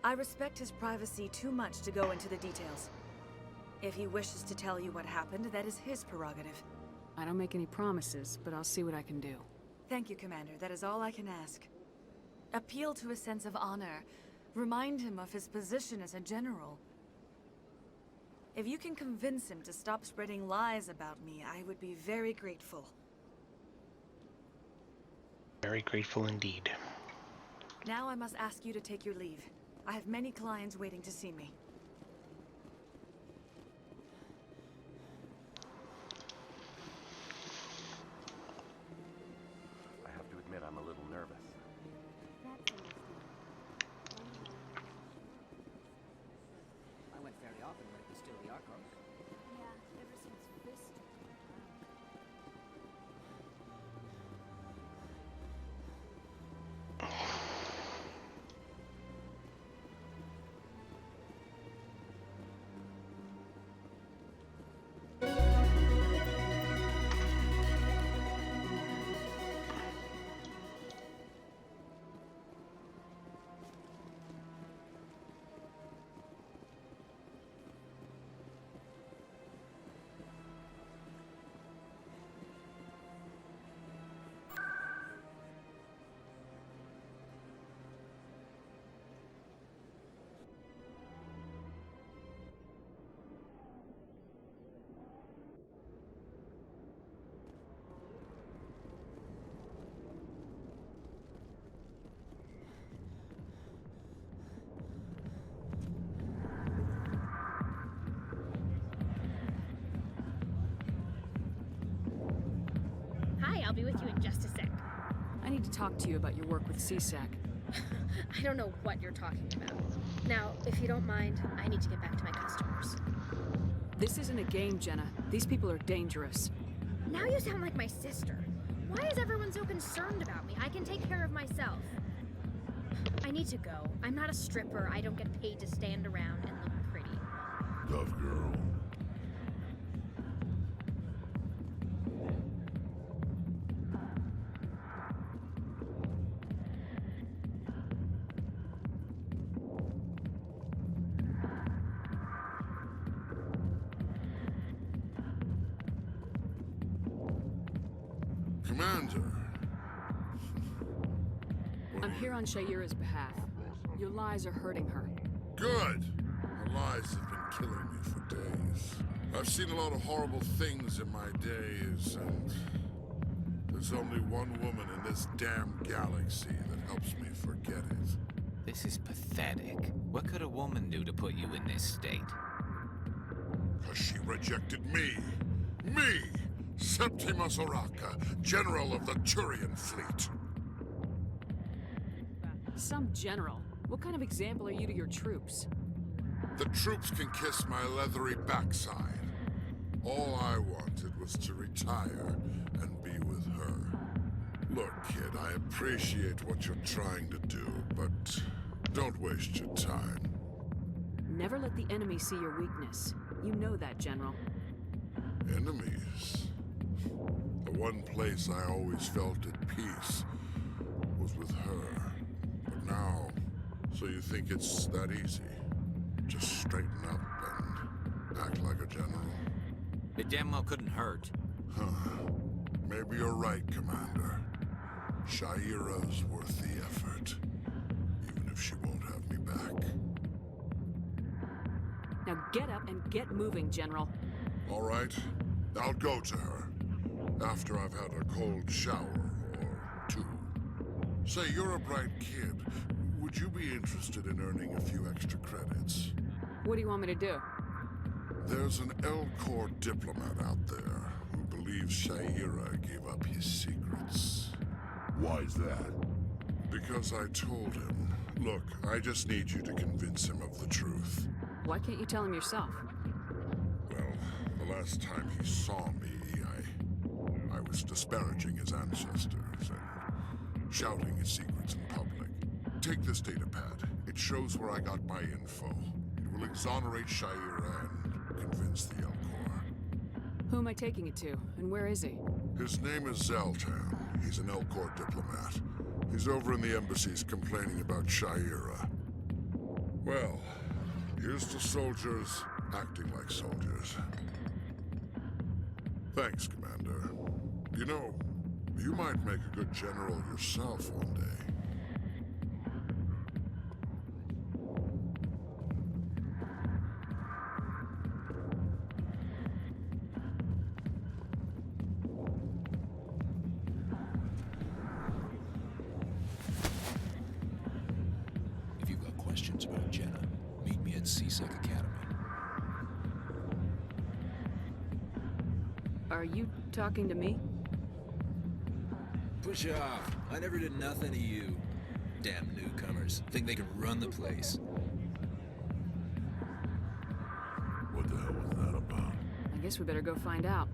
Speaker 23: I respect his privacy too much to go into the details. If he wishes to tell you what happened, that is his prerogative.
Speaker 10: I don't make any promises, but I'll see what I can do.
Speaker 23: Thank you, Commander. That is all I can ask. Appeal to his sense of honor. Remind him of his position as a general. If you can convince him to stop spreading lies about me, I would be very grateful.
Speaker 3: Very grateful indeed.
Speaker 23: Now I must ask you to take your leave. I have many clients waiting to see me.
Speaker 24: I have to admit, I'm a little nervous.
Speaker 16: I went fairly often when it was still the Archon.
Speaker 15: Yeah, ever since Fist.
Speaker 25: Hi, I'll be with you in just a sec.
Speaker 10: I need to talk to you about your work with CSAC.
Speaker 25: I don't know what you're talking about. Now, if you don't mind, I need to get back to my customers.
Speaker 10: This isn't a game, Jenna. These people are dangerous.
Speaker 25: Now you sound like my sister. Why is everyone so concerned about me? I can take care of myself. I need to go. I'm not a stripper. I don't get paid to stand around and look pretty.
Speaker 1: Tough girl. Commander.
Speaker 10: I'm here on Shaira's behalf. Your lies are hurting her.
Speaker 1: Good! Her lies have been killing me for days. I've seen a lot of horrible things in my days, and there's only one woman in this damn galaxy that helps me forget it.
Speaker 6: This is pathetic. What could a woman do to put you in this state?
Speaker 1: 'Cause she rejected me! Me! Septimus Oraka, General of the Turian Fleet.
Speaker 10: Some general. What kind of example are you to your troops?
Speaker 1: The troops can kiss my leathery backside. All I wanted was to retire and be with her. Look, kid, I appreciate what you're trying to do, but don't waste your time.
Speaker 10: Never let the enemy see your weakness. You know that, General.
Speaker 1: Enemies? The one place I always felt at peace was with her. But now, so you think it's that easy? Just straighten up and act like a general?
Speaker 6: It damn well couldn't hurt.
Speaker 1: Huh. Maybe you're right, Commander. Shaira's worth the effort, even if she won't have me back.
Speaker 10: Now get up and get moving, General.
Speaker 1: All right, I'll go to her after I've had a cold shower or two. Say, you're a bright kid. Would you be interested in earning a few extra credits?
Speaker 10: What do you want me to do?
Speaker 1: There's an L-Corps diplomat out there who believes Shaira gave up his secrets. Why's that? Because I told him. Look, I just need you to convince him of the truth.
Speaker 10: Why can't you tell him yourself?
Speaker 1: Well, the last time he saw me, I was disparaging his ancestors and shouting his secrets in public. Take this data pad. It shows where I got my info. It will exonerate Shaira and convince the L-Corps.
Speaker 10: Who am I taking it to, and where is he?
Speaker 1: His name is Zolgan. He's an L-Corps diplomat. He's over in the embassies complaining about Shaira. Well, here's to soldiers acting like soldiers. Thanks, Commander. You know, you might make a good general yourself one day.
Speaker 5: If you've got questions about Jenna, meet me at CSEC Academy.
Speaker 10: Are you talking to me?
Speaker 5: Push off. I never did nothing to you. Damn newcomers. Think they can run the place.
Speaker 1: What the hell was that about?
Speaker 10: I guess we better go find out.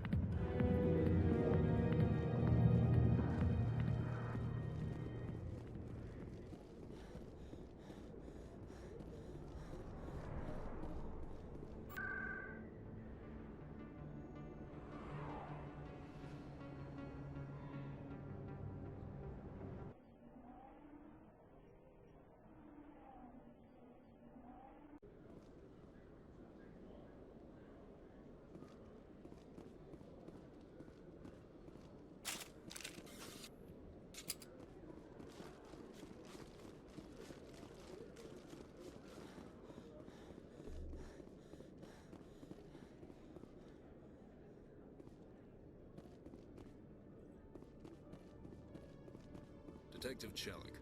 Speaker 5: Detective Chelik,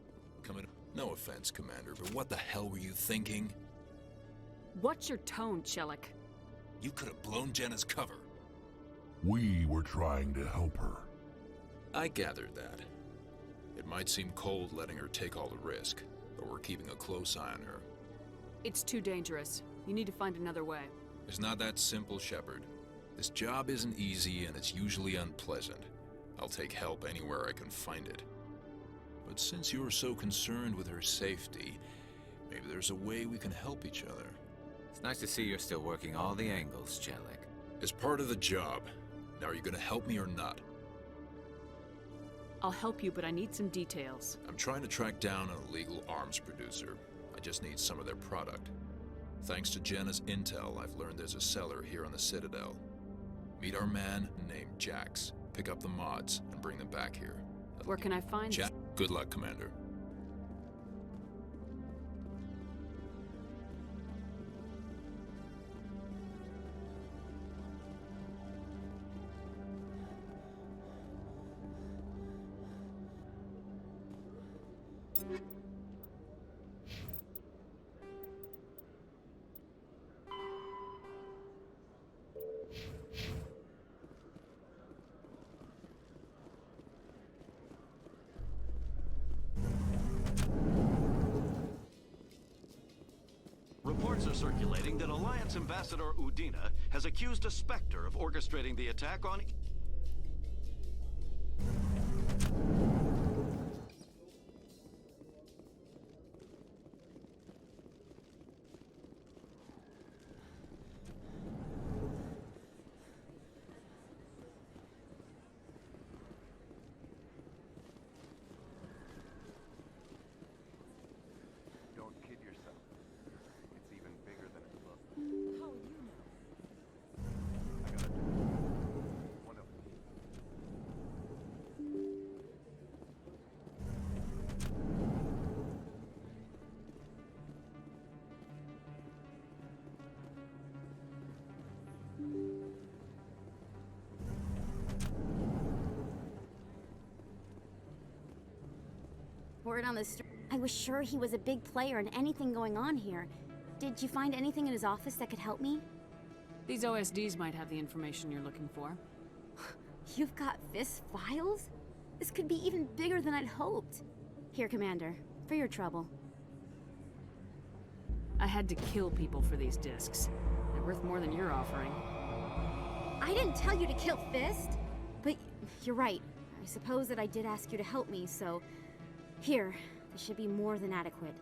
Speaker 5: coming. No offense, Commander, but what the hell were you thinking?
Speaker 10: What's your tone, Chelik?
Speaker 5: You could have blown Jenna's cover.
Speaker 1: We were trying to help her.
Speaker 5: I gathered that. It might seem cold letting her take all the risk, but we're keeping a close eye on her.
Speaker 10: It's too dangerous. You need to find another way.
Speaker 5: It's not that simple, Shepard. This job isn't easy and it's usually unpleasant. I'll take help anywhere I can find it. But since you're so concerned with her safety, maybe there's a way we can help each other.
Speaker 6: It's nice to see you're still working all the angles, Chelik.
Speaker 5: It's part of the job. Now, are you gonna help me or not?
Speaker 10: I'll help you, but I need some details.
Speaker 5: I'm trying to track down an illegal arms producer. I just need some of their product. Thanks to Jenna's intel, I've learned there's a seller here on the Citadel. Meet our man named Jax. pick up the mods and bring them back here.
Speaker 10: Where can I find
Speaker 5: Jack, good luck, Commander.
Speaker 7: Reports are circulating that Alliance Ambassador Udina has accused a Spectre of orchestrating the attack on...
Speaker 24: Don't kid yourself. It's even bigger than it looks.
Speaker 23: How would you know?
Speaker 24: I gotta do it. One of them.
Speaker 11: Word on the street. I was sure he was a big player in anything going on here. Did you find anything in his office that could help me?
Speaker 10: These OSDs might have the information you're looking for.
Speaker 11: You've got Fist's files? This could be even bigger than I'd hoped. Here, Commander, for your trouble.
Speaker 10: I had to kill people for these discs. They're worth more than you're offering.
Speaker 11: I didn't tell you to kill Fist! But you're right. I suppose that I did ask you to help me, so... Here, this should be more than adequate.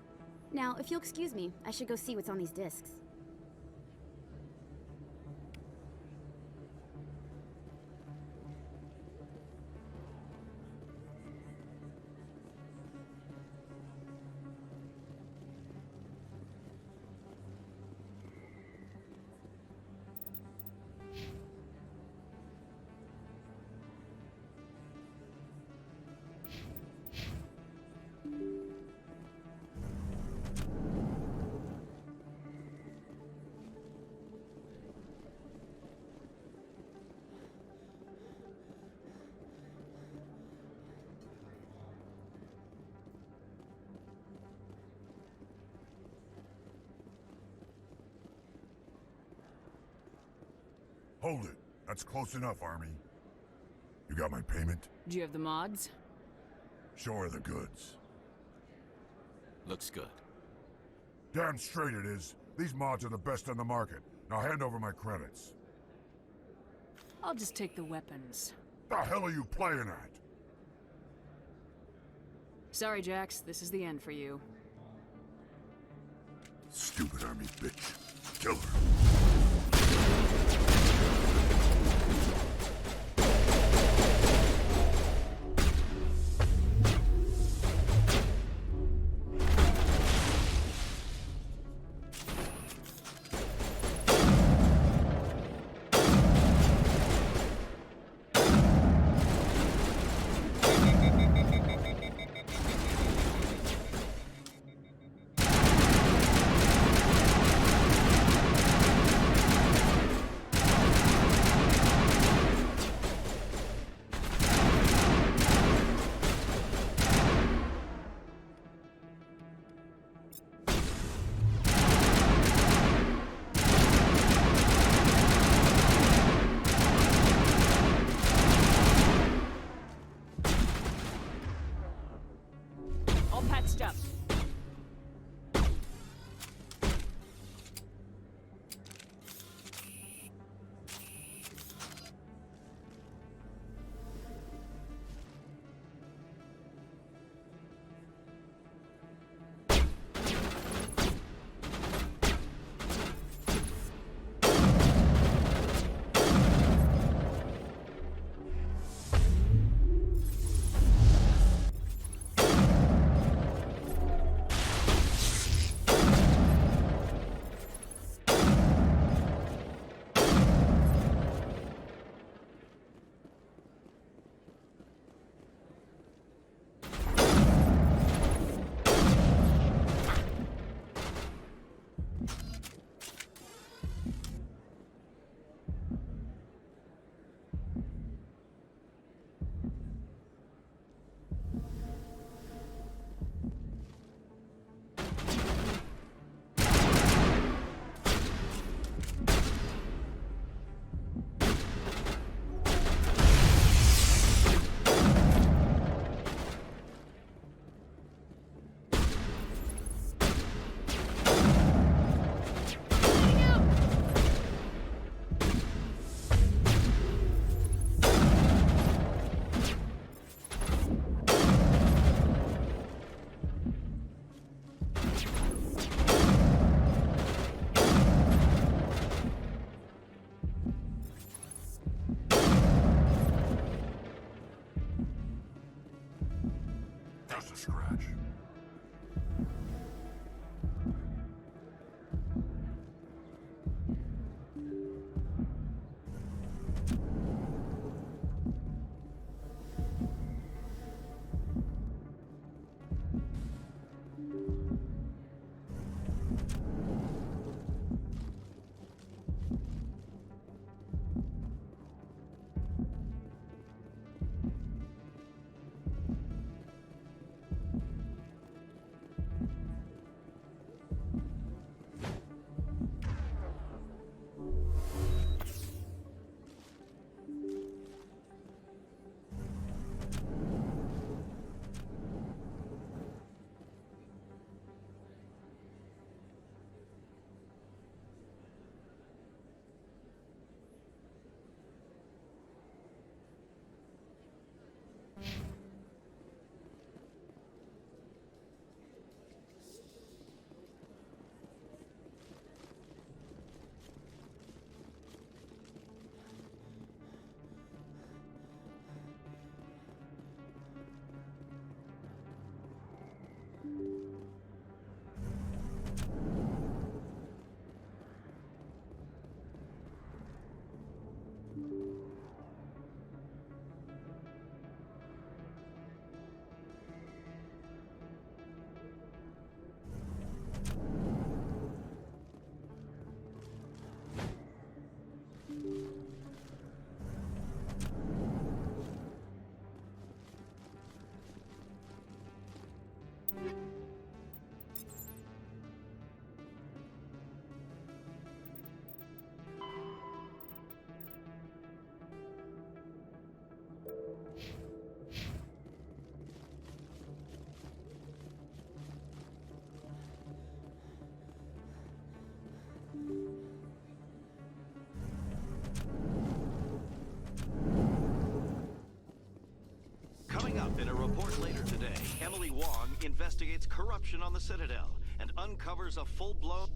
Speaker 11: Now, if you'll excuse me, I should go see what's on these discs.
Speaker 1: Hold it. That's close enough, Army. You got my payment?
Speaker 10: Do you have the mods?
Speaker 1: Show her the goods.
Speaker 6: Looks good.
Speaker 1: Damn straight it is. These mods are the best on the market. Now hand over my credits.
Speaker 10: I'll just take the weapons.
Speaker 1: The hell are you playing at?
Speaker 10: Sorry, Jax. This is the end for you.
Speaker 1: Stupid Army bitch. Kill her. scratch.
Speaker 7: Coming up in a report later today, Emily Wong investigates corruption on the Citadel and uncovers a full-blown...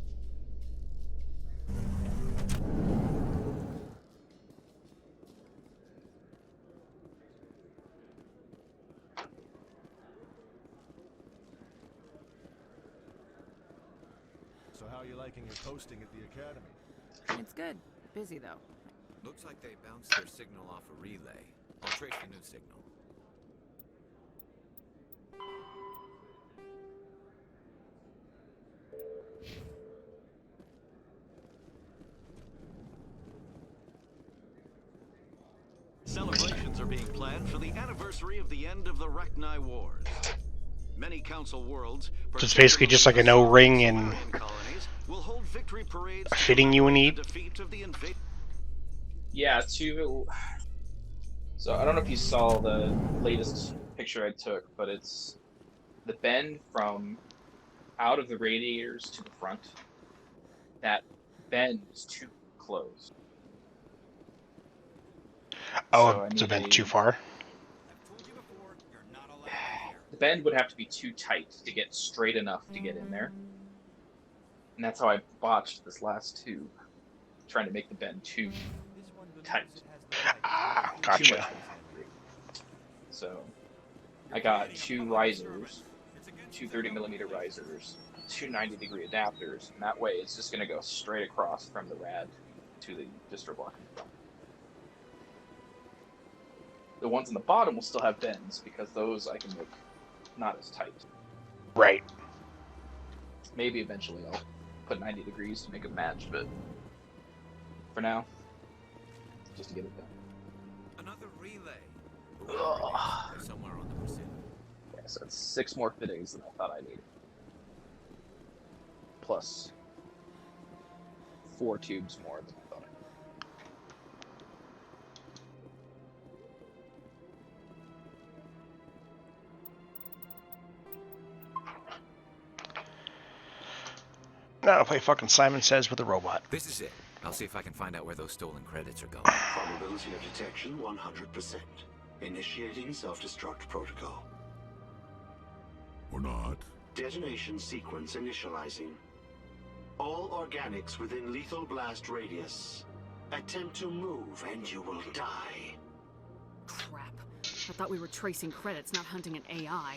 Speaker 12: So how are you liking your posting at the academy?
Speaker 13: It's good. Busy, though.
Speaker 6: Looks like they bounced their signal off a relay. I'll trace the new signal.
Speaker 7: Celebrations are being planned for the anniversary of the end of the Rachni Wars. Many council worlds,
Speaker 3: So it's basically just like an O-ring and
Speaker 7: will hold victory parades
Speaker 3: a fitting you need.
Speaker 8: Yeah, so I don't know if you saw the latest picture I took, but it's the bend from out of the radiators to the front. That bend is too close.
Speaker 3: Oh,
Speaker 8: So,
Speaker 3: it's a bit too far.
Speaker 8: The bend would have to be too tight to get straight enough to get in there. And that's how I botched this last tube, trying to make the bend too tight.
Speaker 3: Ah, gotcha.
Speaker 8: So I got two risers, two 30mm risers, two 90-degree adapters, and that way it's just going to go straight across from the rad to the distro block in front. The ones on the bottom will still have bends, because those I can make not as tight.
Speaker 3: Right.
Speaker 8: Maybe eventually I'll put 90 degrees to make them match, but for now, just to get it done.
Speaker 6: Another relay.
Speaker 8: Ugh.
Speaker 6: Somewhere on the pursuit.
Speaker 8: Yeah, so it's 6 more fittings than I thought I needed. Plus 4 tubes more than I thought I needed.
Speaker 3: Now play fucking Simon Says with a robot.
Speaker 6: This is it. I'll see if I can find out where those stolen credits are going.
Speaker 18: Probability of detection 100%. Initiating self-destruct protocol.
Speaker 1: Or not.
Speaker 18: Detonation sequence initializing. All organics within lethal blast radius. Attempt to move and you will die.
Speaker 10: Crap. I thought we were tracing credits, not hunting an AI.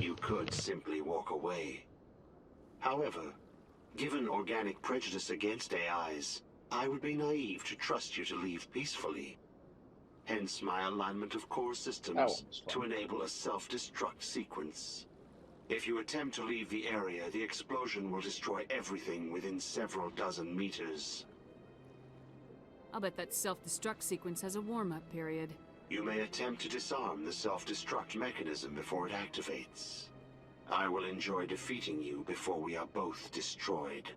Speaker 18: You could simply walk away. However, given organic prejudice against AIs, I would be naive to trust you to leave peacefully. Hence my alignment of core systems to enable a self-destruct sequence. If you attempt to leave the area, the explosion will destroy everything within several dozen meters.
Speaker 10: I'll bet that self-destruct sequence has a warm-up period.
Speaker 18: You may attempt to disarm the self-destruct mechanism before it activates. I will enjoy defeating you before we are both destroyed.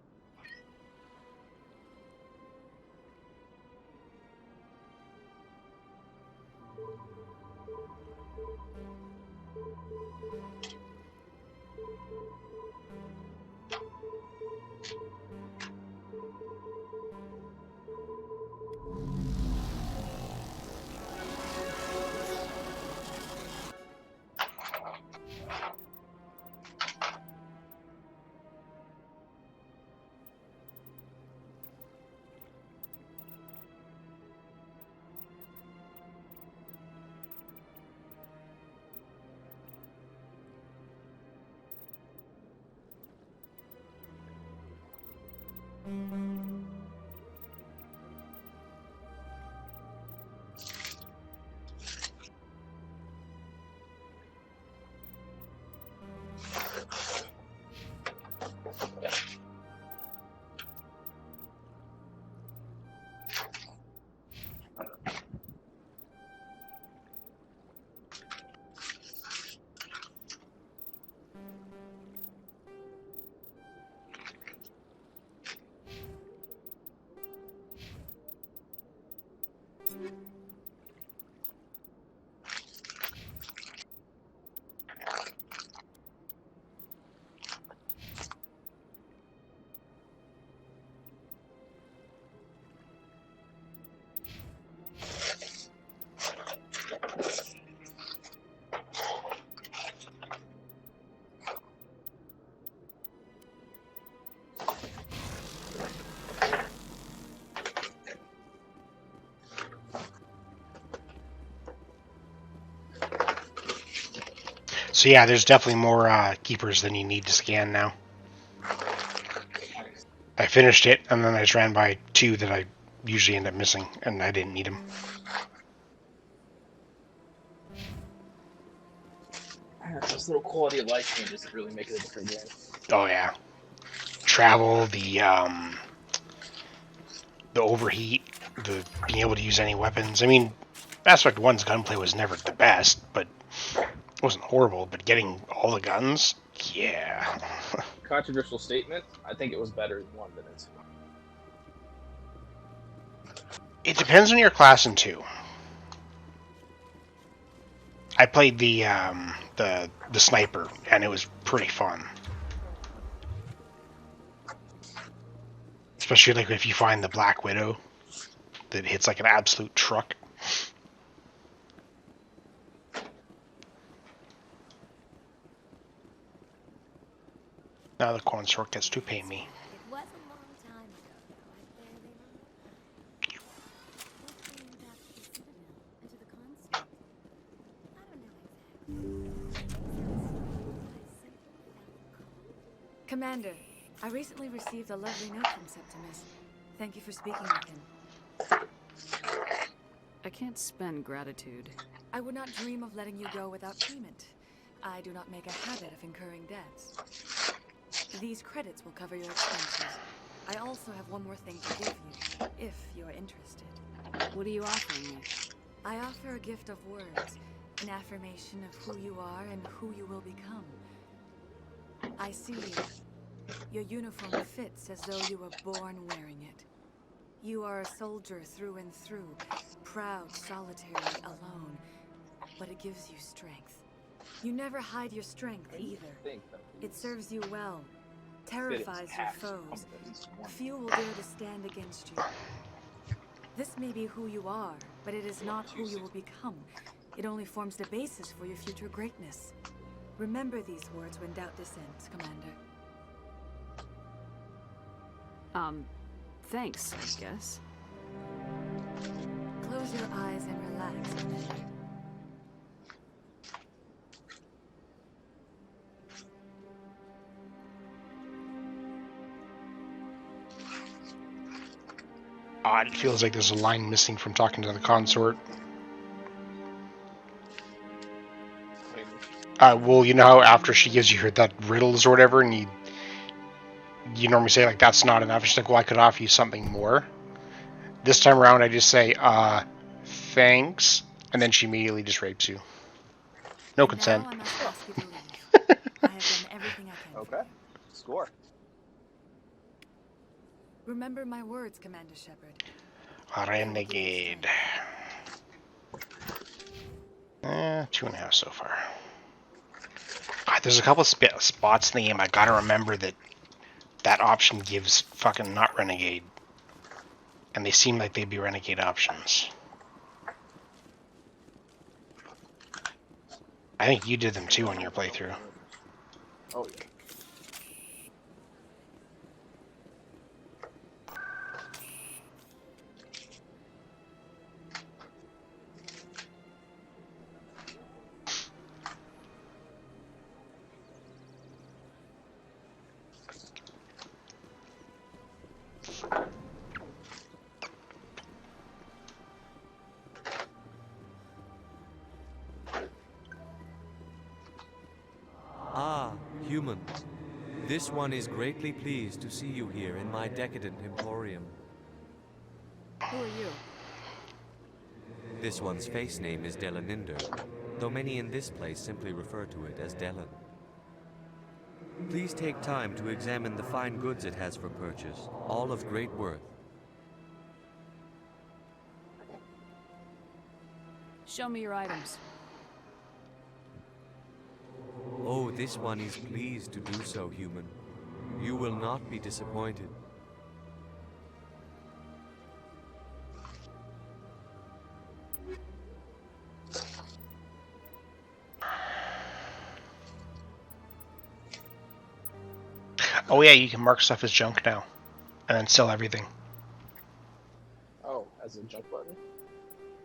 Speaker 3: So yeah, there's definitely more keepers than you need to scan now. I finished it, and then I just ran by 2 that I usually end up missing, and I didn't need them.
Speaker 8: Those little quality of life changes that really make it a different game.
Speaker 3: Oh yeah, travel, the overheat, the being able to use any weapons. I mean, Aspect 1's gunplay was never the best, but it wasn't horrible. But getting all the guns, yeah.
Speaker 8: Controversial statement. I think it was better in 1 than in 2.
Speaker 3: It depends on your class in 2. I played the sniper, and it was pretty fun. Especially like if you find the Black Widow that hits like an absolute truck. Now the consort gets to pay me.
Speaker 15: It was a long time ago, though. I barely remember. Hopefully you're back to the Citadel and to the consort. I don't know.
Speaker 23: Commander, I recently received a lovely note from Septimus. Thank you for speaking with him.
Speaker 10: I can't spend gratitude.
Speaker 23: I would not dream of letting you go without payment. I do not make a habit of incurring debts. These credits will cover your expenses. I also have one more thing to give you, if you're interested.
Speaker 10: What are you offering me?
Speaker 23: I offer a gift of words, an affirmation of who you are and who you will become. I see you. Your uniform fits as though you were born wearing it. You are a soldier through and through, proud, solitary, alone, but it gives you strength. You never hide your strength either. It serves you well, terrifies your foes. Few will dare to stand against you. This may be who you are, but it is not who you will become. It only forms the basis for your future greatness. Remember these words when doubt descends, Commander.
Speaker 10: Thanks, I guess.
Speaker 23: Close your eyes and relax, Commander.
Speaker 3: It feels like there's a line missing from talking to the consort. Well, you know how after she gives you that riddles or whatever, and you normally say, like, that's not enough. She's like, well, I could offer you something more. This time around, I just say, thanks, and then she immediately just rapes you. No consent.
Speaker 23: Now I must ask you to leave. I have done everything I can.
Speaker 8: Okay. Score.
Speaker 23: Remember my words, Commander Shepard.
Speaker 3: Renegade. 2.5 so far. God, there's a couple of spots in the game I gotta remember that option gives fucking not Renegade. And they seem like they'd be Renegade options. I think you did them too on your playthrough.
Speaker 8: Oh, yeah.
Speaker 2: Ah, human. This one is greatly pleased to see you here in my decadent emporium.
Speaker 10: Who are you?
Speaker 2: This one's face name is Delaninder, though many in this place simply refer to it as Delan. Please take time to examine the fine goods it has for purchase, all of great worth.
Speaker 10: Show me your items.
Speaker 2: Oh, this one is pleased to do so, human. You will not be disappointed.
Speaker 3: Oh yeah, you can mark stuff as junk now. And then sell everything.
Speaker 8: Oh, as a junk button?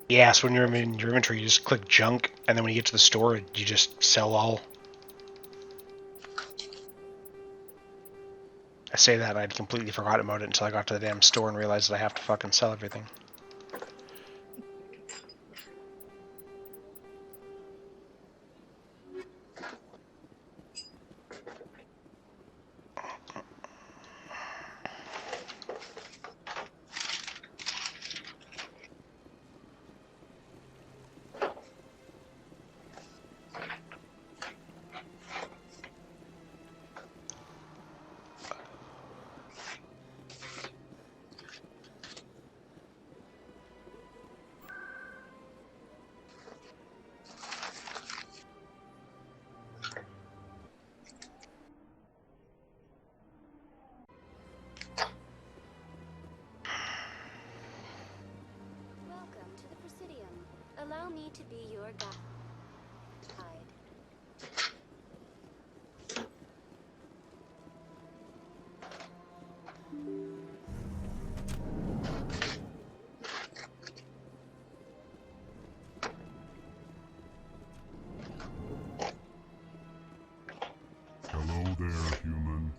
Speaker 3: Yeah, so when you're in your inventory, you just click junk, and then when you get to the store, you just sell all. I say that, and I'd completely forgotten about it until I got to the damn store and realized that I have to fucking sell everything.
Speaker 15: Welcome to the Presidium. Allow me to be your guide.
Speaker 1: Hello there, human.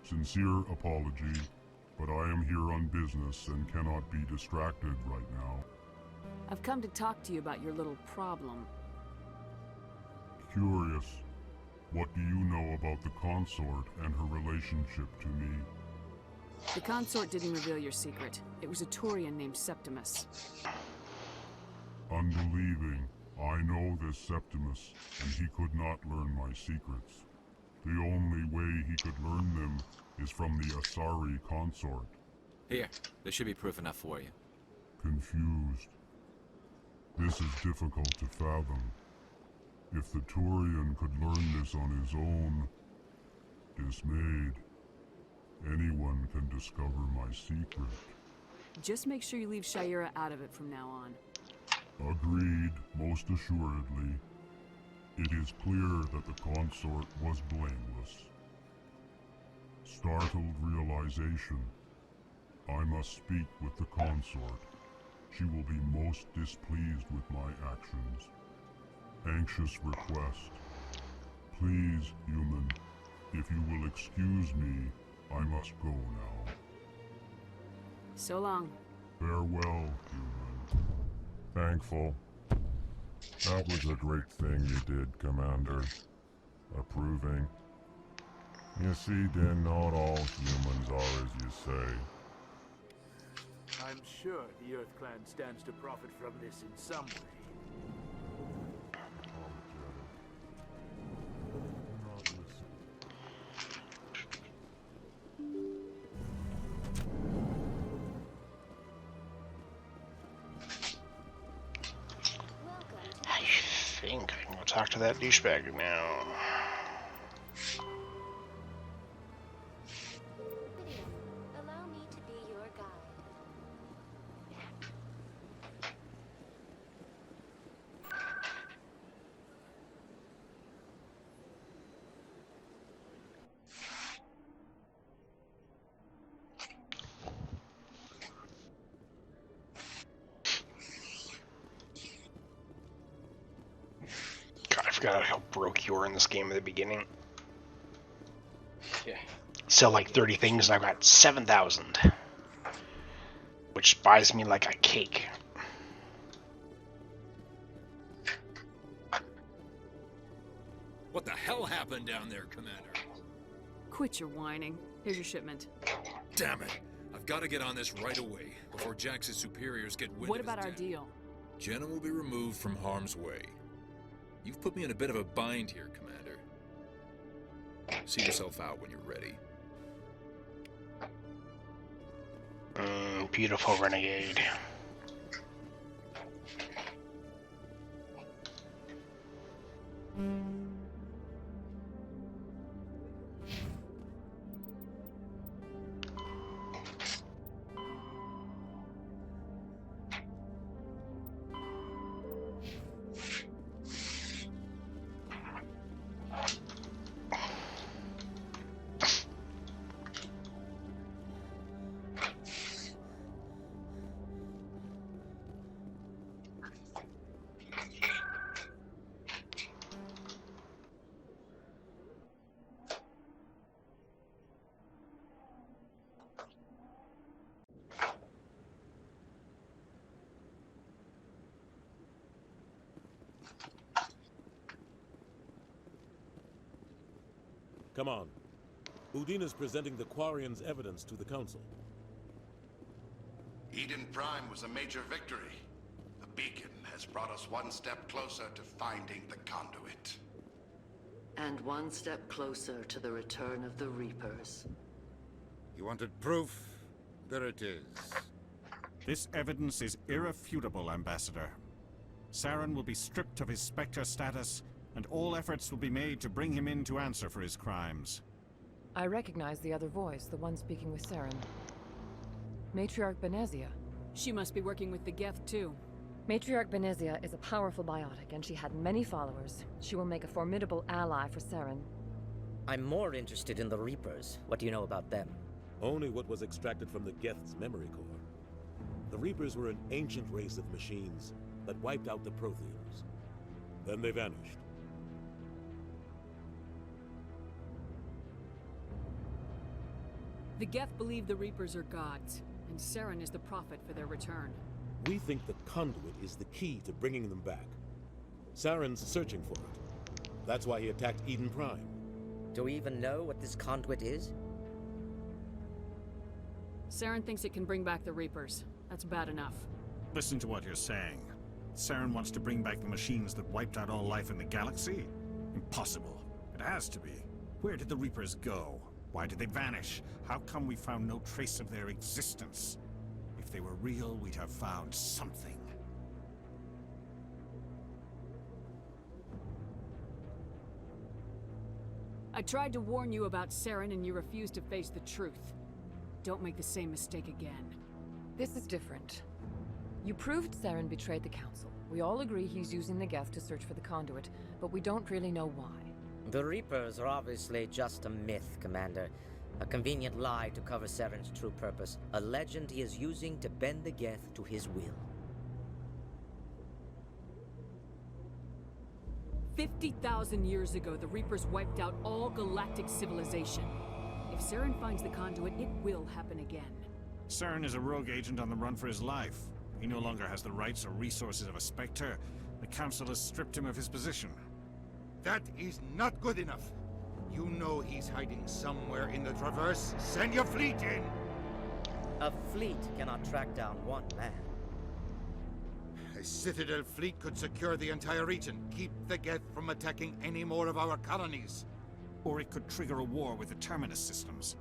Speaker 1: Sincere apology, but I am here on business and cannot be distracted right now.
Speaker 10: I've come to talk to you about your little problem.
Speaker 1: Curious, what do you know about the consort and her relationship to me?
Speaker 10: The consort didn't reveal your secret. It was a Turian named Septimus.
Speaker 1: Unbelieving. I know this Septimus, and he could not learn my secrets. The only way he could learn them is from the Asari consort.
Speaker 6: Here, there should be proof enough for you.
Speaker 1: Confused. This is difficult to fathom. If the Turian could learn this on his own, dismayed, anyone can discover my secret.
Speaker 10: Just make sure you leave Shayera out of it from now on.
Speaker 1: Agreed, most assuredly. It is clear that the consort was blameless. Startled realization. I must speak with the consort. She will be most displeased with my actions. Anxious request. Please, human, if you will excuse me, I must go now.
Speaker 10: So long.
Speaker 1: Farewell, human. Thankful. That was a great thing you did, Commander. Approving. You see, Din, not all humans are as you say.
Speaker 9: I'm sure the Earth Clan stands to profit from this in some way.
Speaker 3: I think I can go talk to that douchebag now.
Speaker 15: Allow me to be your guide.
Speaker 3: God, I forgot how broke you were in this game at the beginning.
Speaker 8: Yeah.
Speaker 3: Sell like 30 things and I've got 7,000. Which buys me like a cake.
Speaker 5: What the hell happened down there, Commander?
Speaker 10: Quit your whining. Here's your shipment.
Speaker 5: Damn it! I've got to get on this right away, before Jax's superiors get wind
Speaker 10: What
Speaker 5: of his
Speaker 10: about our
Speaker 5: death.
Speaker 10: deal?
Speaker 5: Jenna will be removed from harm's way. You've put me in a bit of a bind here, Commander. See yourself out when you're ready.
Speaker 3: Beautiful Renegade.
Speaker 14: Come on. Udina's presenting the Quarians' evidence to the Council.
Speaker 20: Eden Prime was a major victory. The beacon has brought us one step closer to finding the conduit.
Speaker 21: And one step closer to the return of the Reapers.
Speaker 22: You wanted proof? There it is.
Speaker 26: This evidence is irrefutable, Ambassador. Saren will be stripped of his Spectre status, and all efforts will be made to bring him in to answer for his crimes.
Speaker 13: I recognize the other voice, the one speaking with Saren. Matriarch Benezia.
Speaker 10: She must be working with the Geth, too.
Speaker 13: Matriarch Benezia is a powerful biotic, and she had many followers. She will make a formidable ally for Saren.
Speaker 27: I'm more interested in the Reapers. What do you know about them?
Speaker 14: Only what was extracted from the Geth's memory core. The Reapers were an ancient race of machines that wiped out the Protheans. Then they vanished.
Speaker 10: The Geth believe the Reapers are gods, and Saren is the prophet for their return.
Speaker 14: We think the conduit is the key to bringing them back. Saren's searching for it. That's why he attacked Eden Prime.
Speaker 27: Do we even know what this conduit is?
Speaker 10: Saren thinks it can bring back the Reapers. That's bad enough.
Speaker 26: Listen to what you're saying. Saren wants to bring back the machines that wiped out all life in the galaxy? Impossible. It has to be. Where did the Reapers go? Why did they vanish? How come we found no trace of their existence? If they were real, we'd have found something.
Speaker 10: I tried to warn you about Saren and you refused to face the truth. Don't make the same mistake again.
Speaker 13: This is different. You proved Saren betrayed the Council. We all agree he's using the Geth to search for the conduit, but we don't really know why.
Speaker 27: The Reapers are obviously just a myth, Commander. A convenient lie to cover Saren's true purpose. A legend he is using to bend the Geth to his will.
Speaker 10: 50,000 years ago, the Reapers wiped out all galactic civilization. If Saren finds the conduit, it will happen again.
Speaker 26: Saren is a rogue agent on the run for his life. He no longer has the rights or resources of a Spectre. The Council has stripped him of his position.
Speaker 22: That is not good enough. You know he's hiding somewhere in the Traverse. Send your fleet in!
Speaker 27: A fleet cannot track down one man.
Speaker 22: A Citadel fleet could secure the entire region, keep the Geth from attacking any more of our colonies.
Speaker 26: Or it could trigger a war with the Terminus systems.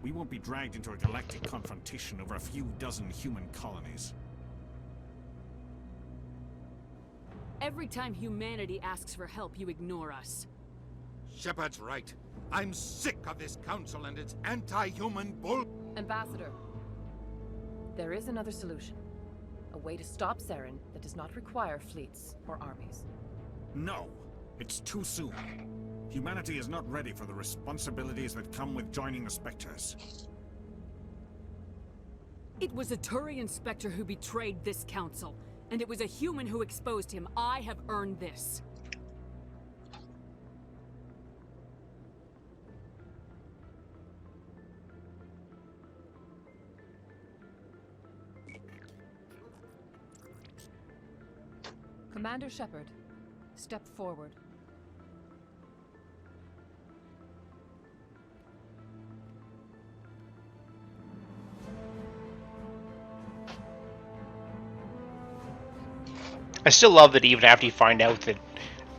Speaker 26: We won't be dragged into a galactic confrontation over a few dozen human colonies.
Speaker 10: Every time humanity asks for help, you ignore us.
Speaker 22: Shepard's right. I'm sick of this council and its anti-human bull...
Speaker 13: Ambassador, there is another solution. A way to stop Saren that does not require fleets or armies.
Speaker 26: No! It's too soon. Humanity is not ready for the responsibilities that come with joining the Spectres.
Speaker 10: It was a Turian Spectre who betrayed this council, and it was a human who exposed him. I have earned this.
Speaker 13: Commander Shepard, step forward.
Speaker 3: I still love that even after you find out that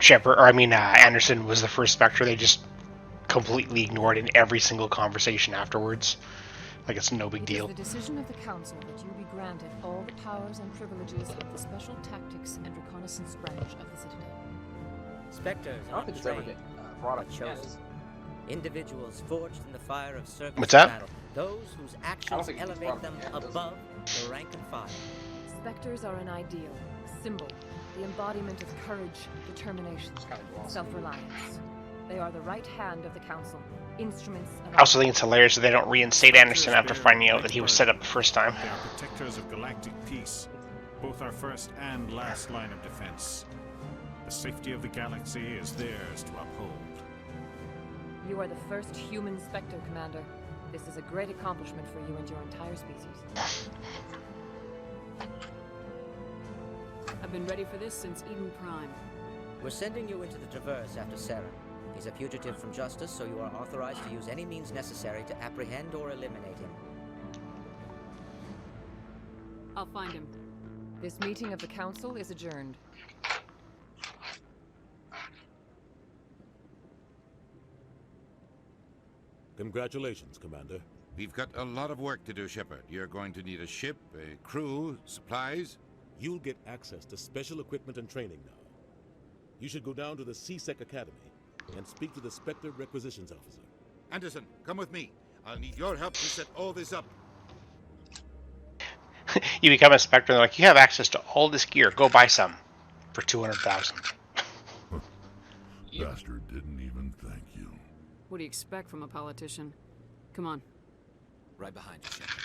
Speaker 3: Anderson was the first Spectre, they just completely ignored in every single conversation afterwards. Like it's no big deal.
Speaker 13: It is the decision of the Council that you be granted all the powers and privileges of the Special Tactics and Reconnaissance branch of the Citadel.
Speaker 27: Spectres
Speaker 8: I don't
Speaker 27: are
Speaker 8: think it's ever
Speaker 27: trained,
Speaker 8: brought
Speaker 27: but
Speaker 8: up
Speaker 27: chosen. Individuals forged in the fire of service
Speaker 3: What's
Speaker 27: and
Speaker 3: that?
Speaker 27: battle. Those whose actions elevate them above the rank and file.
Speaker 13: Spectres are an ideal, a symbol, the embodiment of courage, determination, self-reliance. They are the right hand of the Council, instruments of...
Speaker 3: I also think it's hilarious that they don't reinstate Anderson after finding out that he was set up the first time.
Speaker 26: They are protectors of galactic peace, both our first and last line of defense. The safety of the galaxy is theirs to uphold.
Speaker 13: You are the first human Spectre, Commander. This is a great accomplishment for you and your entire species.
Speaker 10: I've been ready for this since Eden Prime.
Speaker 27: We're sending you into the Traverse after Saren. He's a fugitive from justice, so you are authorized to use any means necessary to apprehend or eliminate him.
Speaker 10: I'll find him.
Speaker 13: This meeting of the Council is adjourned.
Speaker 14: Congratulations, Commander.
Speaker 22: We've got a lot of work to do, Shepard. You're going to need a ship, a crew, supplies.
Speaker 14: You'll get access to special equipment and training now. You should go down to the C-Sec Academy and speak to the Spectre Requisitions Officer.
Speaker 22: Anderson, come with me. I'll need your help to set all this up.
Speaker 3: You become a Spectre and they're like, you have access to all this gear. Go buy some for 200,000.
Speaker 1: Bastard didn't even thank you.
Speaker 10: What do you expect from a politician? Come on.
Speaker 6: Right behind you, Shepard.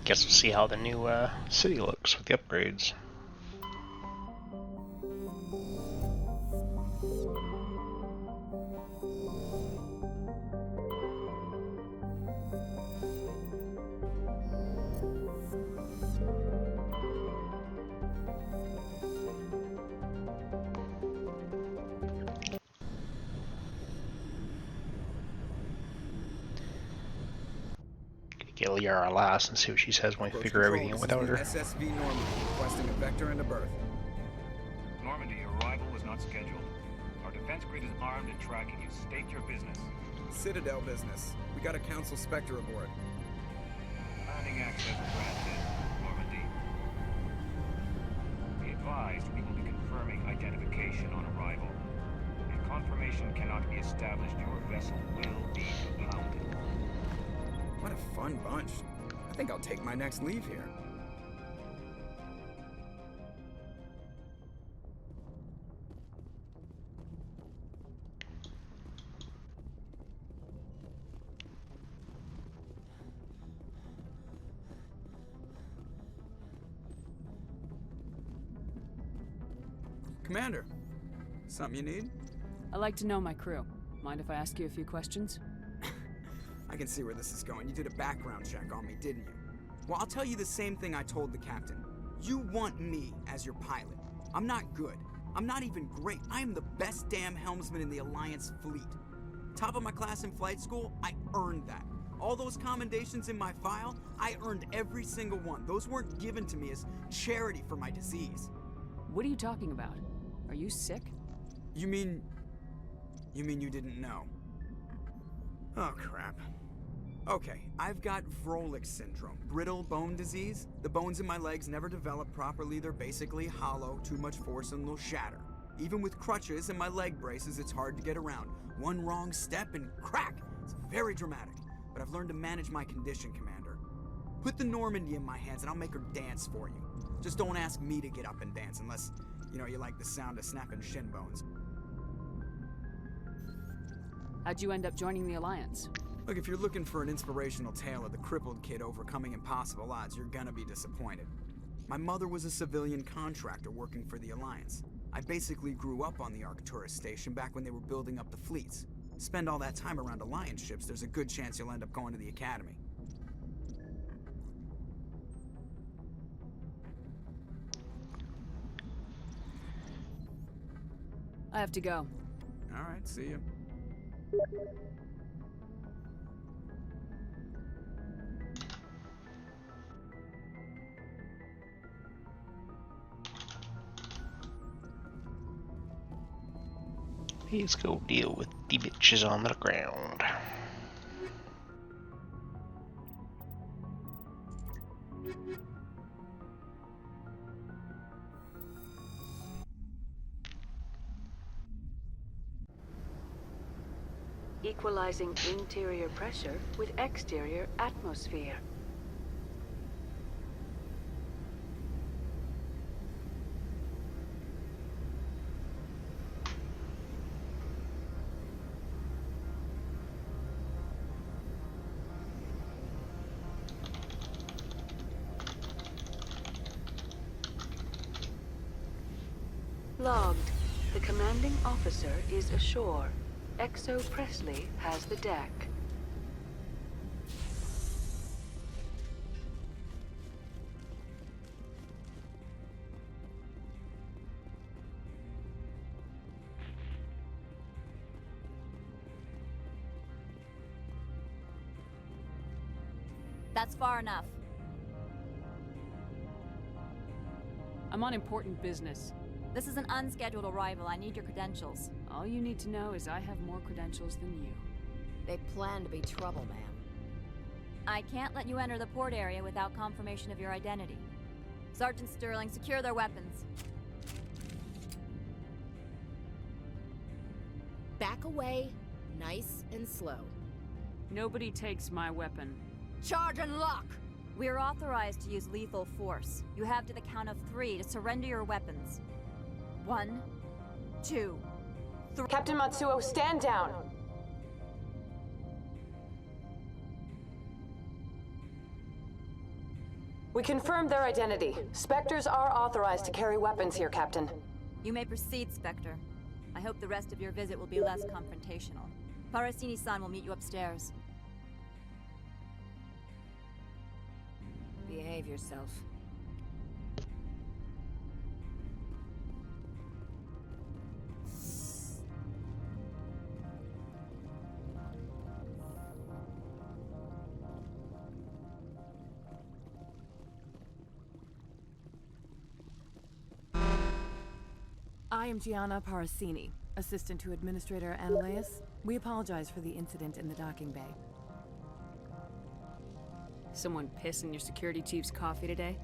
Speaker 3: Guess we'll see how the new city looks with the upgrades. get Liara last and see what she says when we figure everything out without her.
Speaker 4: SSV Normandy requesting a vector and a berth.
Speaker 11: Normandy, your arrival was not scheduled. Our defense grid is armed and tracking you. State your business.
Speaker 4: Citadel business. We got a Council Spectre aboard.
Speaker 11: Landing access granted, Normandy. Be advised, we will be confirming identification on arrival. If confirmation cannot be established, your vessel will be impounded.
Speaker 4: What a fun bunch. I think I'll take my next leave here. Commander, something you need?
Speaker 10: I like to know my crew. Mind if I ask you a few questions?
Speaker 4: I can see where this is going. You did a background check on me, didn't you? Well, I'll tell you the same thing I told the captain. You want me as your pilot. I'm not good. I'm not even great. I am the best damn helmsman in the Alliance fleet. Top of my class in flight school, I earned that. All those commendations in my file, I earned every single one. Those weren't given to me as charity for my disease.
Speaker 10: What are you talking about? Are you sick?
Speaker 4: You mean you didn't know? Oh, crap. Okay, I've got Vrolik syndrome, brittle bone disease. The bones in my legs never develop properly. They're basically hollow, too much force and they'll shatter. Even with crutches and my leg braces, it's hard to get around. One wrong step and crack! It's very dramatic, but I've learned to manage my condition, Commander. Put the Normandy in my hands and I'll make her dance for you. Just don't ask me to get up and dance unless, you like the sound of snapping shin bones.
Speaker 10: How'd you end up joining the Alliance?
Speaker 4: Look, if you're looking for an inspirational tale of the crippled kid overcoming impossible odds, you're gonna be disappointed. My mother was a civilian contractor working for the Alliance. I basically grew up on the Arcturus station back when they were building up the fleets. Spend all that time around Alliance ships, there's a good chance you'll end up going to the Academy.
Speaker 10: I have to go.
Speaker 4: All right, see you.
Speaker 3: Let's go deal with the bitches on the ground.
Speaker 16: Equalizing interior pressure with exterior atmosphere. Logged. The commanding officer is ashore. Exo Presley has the deck.
Speaker 17: That's far enough.
Speaker 10: I'm on important business.
Speaker 17: This is an unscheduled arrival. I need your credentials.
Speaker 10: All you need to know is I have more credentials than you.
Speaker 13: They plan to be trouble, ma'am.
Speaker 17: I can't let you enter the port area without confirmation of your identity. Sergeant Sterling, secure their weapons.
Speaker 13: Back away, nice and slow.
Speaker 10: Nobody takes my weapon.
Speaker 13: Charge and lock!
Speaker 17: We're authorized to use lethal force. You have to the count of 3 to surrender your weapons. 1, 2, 3.
Speaker 19: Captain Matsuo, stand down! We confirmed their identity. Spectres are authorized to carry weapons here, Captain.
Speaker 17: You may proceed, Spectre. I hope the rest of your visit will be less confrontational. Parasini-san will meet you upstairs.
Speaker 13: Behave yourself.
Speaker 2: I am Gianna Parasini, assistant to Administrator Ananias. We apologize for the incident in the docking bay.
Speaker 10: Someone piss in your security chief's coffee today?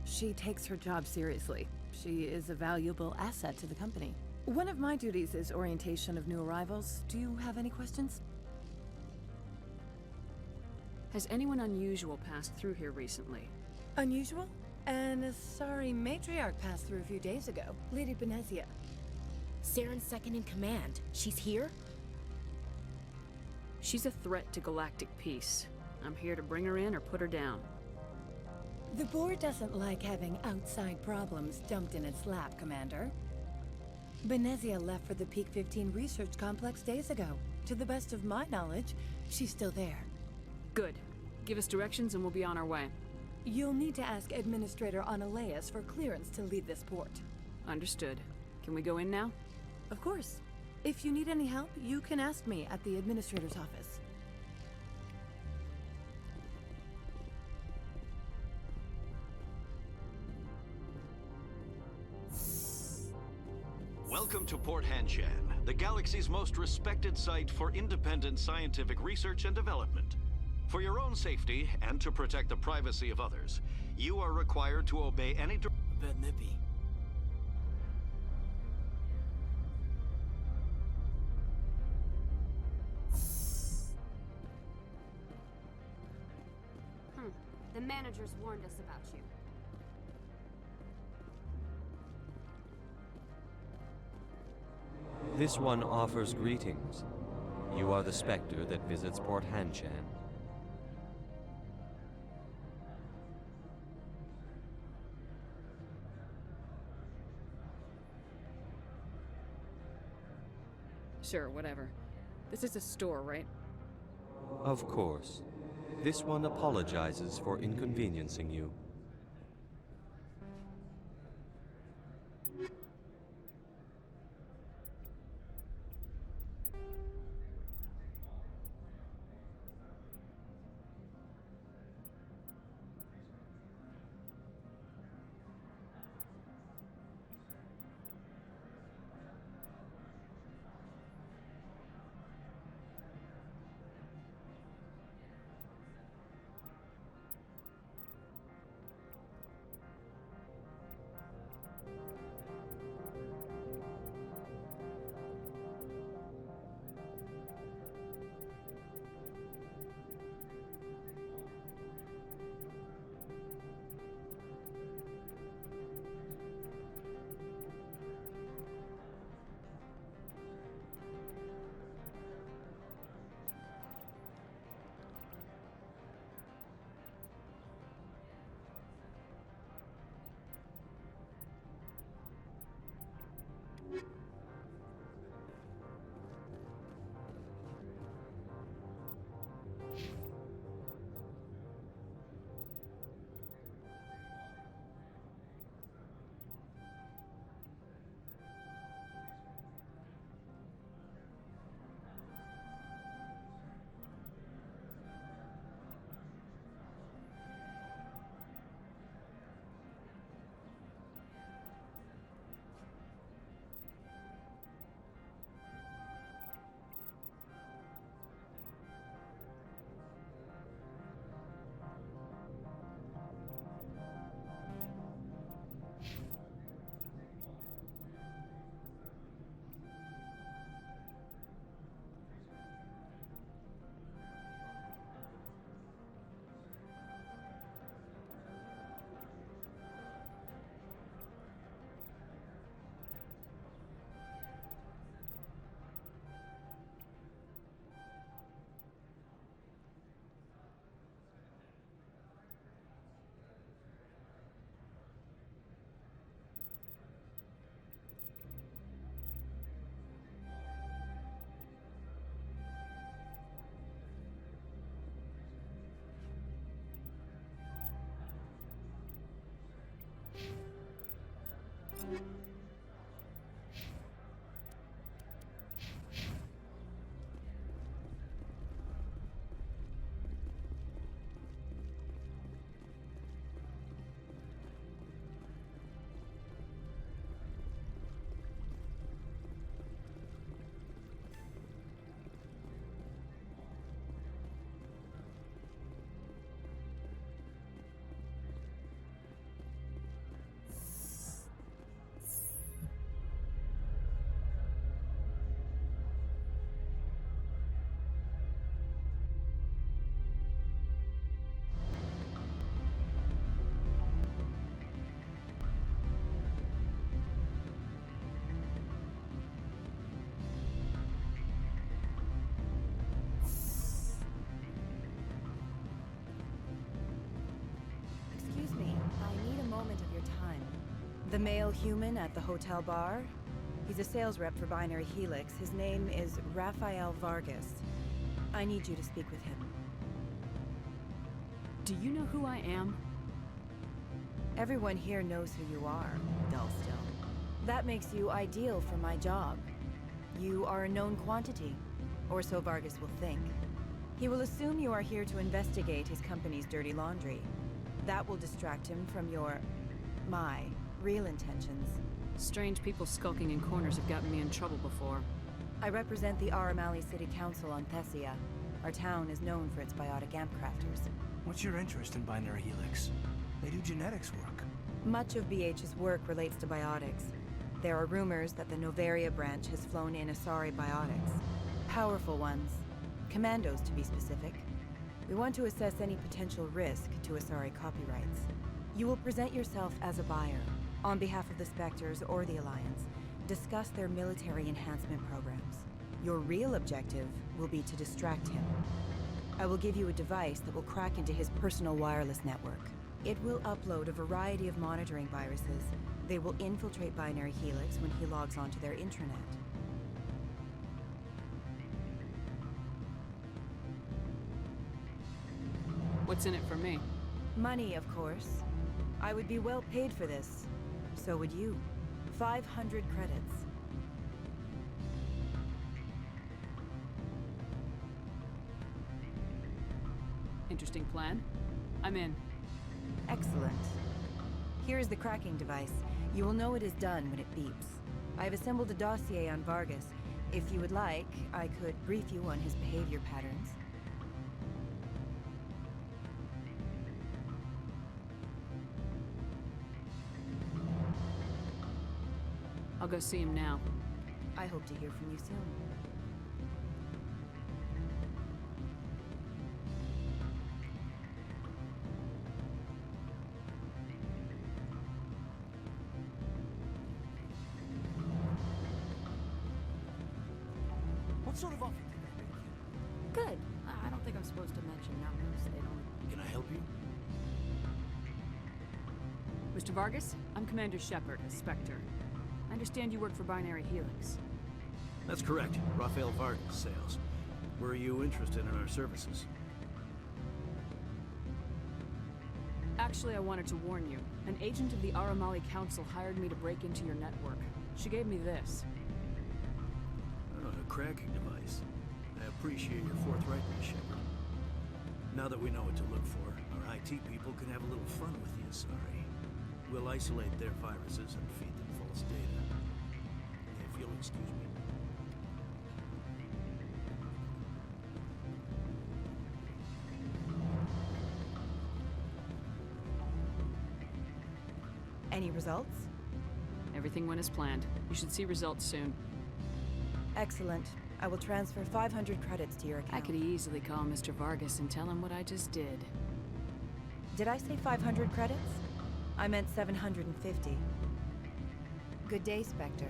Speaker 2: She takes her job seriously. She is a valuable asset to the company. One of my duties is orientation of new arrivals. Do you have any questions?
Speaker 10: Has anyone unusual passed through here recently?
Speaker 2: Unusual? An Asari matriarch passed through a few days ago. Lady Benezia.
Speaker 7: Saren's second in command. She's here?
Speaker 10: She's a threat to galactic peace. I'm here to bring her in or put her down.
Speaker 2: The board doesn't like having outside problems dumped in its lap, Commander. Benezia left for the Peak 15 research complex days ago. To the best of my knowledge, she's still there.
Speaker 10: Good. Give us directions and we'll be on our way.
Speaker 2: You'll need to ask Administrator Ananias for clearance to leave this port.
Speaker 10: Understood. Can we go in now?
Speaker 2: Of course. If you need any help, you can ask me at the Administrator's office.
Speaker 12: Welcome to Port Hanshan, the galaxy's most respected site for independent scientific research and development. For your own safety and to protect the privacy of others, you are required to obey any
Speaker 9: Bit nippy.
Speaker 17: The managers warned us about you.
Speaker 18: This one offers greetings. You are the Spectre that visits Port Hanshan.
Speaker 10: Sure, whatever. This is a store, right?
Speaker 18: Of course. This one apologizes for inconveniencing you.
Speaker 5: The male human at the hotel bar? He's a sales rep for Binary Helix. His name is Rafael Vargas. I need you to speak with him.
Speaker 10: Do you know who I am?
Speaker 5: Everyone here knows who you are, Dullstone. That makes you ideal for my job. You are a known quantity, or so Vargas will think. He will assume you are here to investigate his company's dirty laundry. That will distract him from my real intentions.
Speaker 10: Strange people skulking in corners have gotten me in trouble before.
Speaker 5: I represent the Aramali City Council on Thessia. Our town is known for its biotic amp crafters.
Speaker 15: What's your interest in Binary Helix? They do genetics work.
Speaker 5: Much of BH's work relates to biotics. There are rumors that the Novaria branch has flown in Asari biotics. Powerful ones. Commandos, to be specific. We want to assess any potential risk to Asari copyrights. You will present yourself as a buyer, on behalf of the Spectres or the Alliance. Discuss their military enhancement programs. Your real objective will be to distract him. I will give you a device that will crack into his personal wireless network. It will upload a variety of monitoring viruses. They will infiltrate Binary Helix when he logs onto their intranet.
Speaker 10: What's in it for me?
Speaker 5: Money, of course. I would be well paid for this. So would you. 500 credits.
Speaker 10: Interesting plan. I'm in.
Speaker 5: Excellent. Here is the cracking device. You will know it is done when it beeps. I have assembled a dossier on Vargas. If you would like, I could brief you on his behavior patterns.
Speaker 10: I'll go see him now.
Speaker 5: I hope to hear from you soon.
Speaker 15: What sort of offer did they make you?
Speaker 13: Good. I don't think I'm supposed to mention numbers. They don't...
Speaker 15: Can I help you?
Speaker 10: Mr. Vargas, I'm Commander Shepard, a Spectre. I understand you work for Binary Helix.
Speaker 20: That's correct. Rafael Vargas, sales. Were you interested in our services?
Speaker 10: Actually, I wanted to warn you. An agent of the Aramali Council hired me to break into your network. She gave me this.
Speaker 20: Oh, a cracking device. I appreciate your forthrightness, Shepard. Now that we know what to look for, our IT people can have a little fun with the Asari. We'll isolate their viruses and feed them false data. If you'll excuse me.
Speaker 5: Any results?
Speaker 10: Everything went as planned. You should see results soon.
Speaker 5: Excellent. I will transfer 500 credits to your account.
Speaker 10: I could easily call Mr. Vargas and tell him what I just did.
Speaker 5: Did I say 500 credits? I meant 750. Good day, Spectre.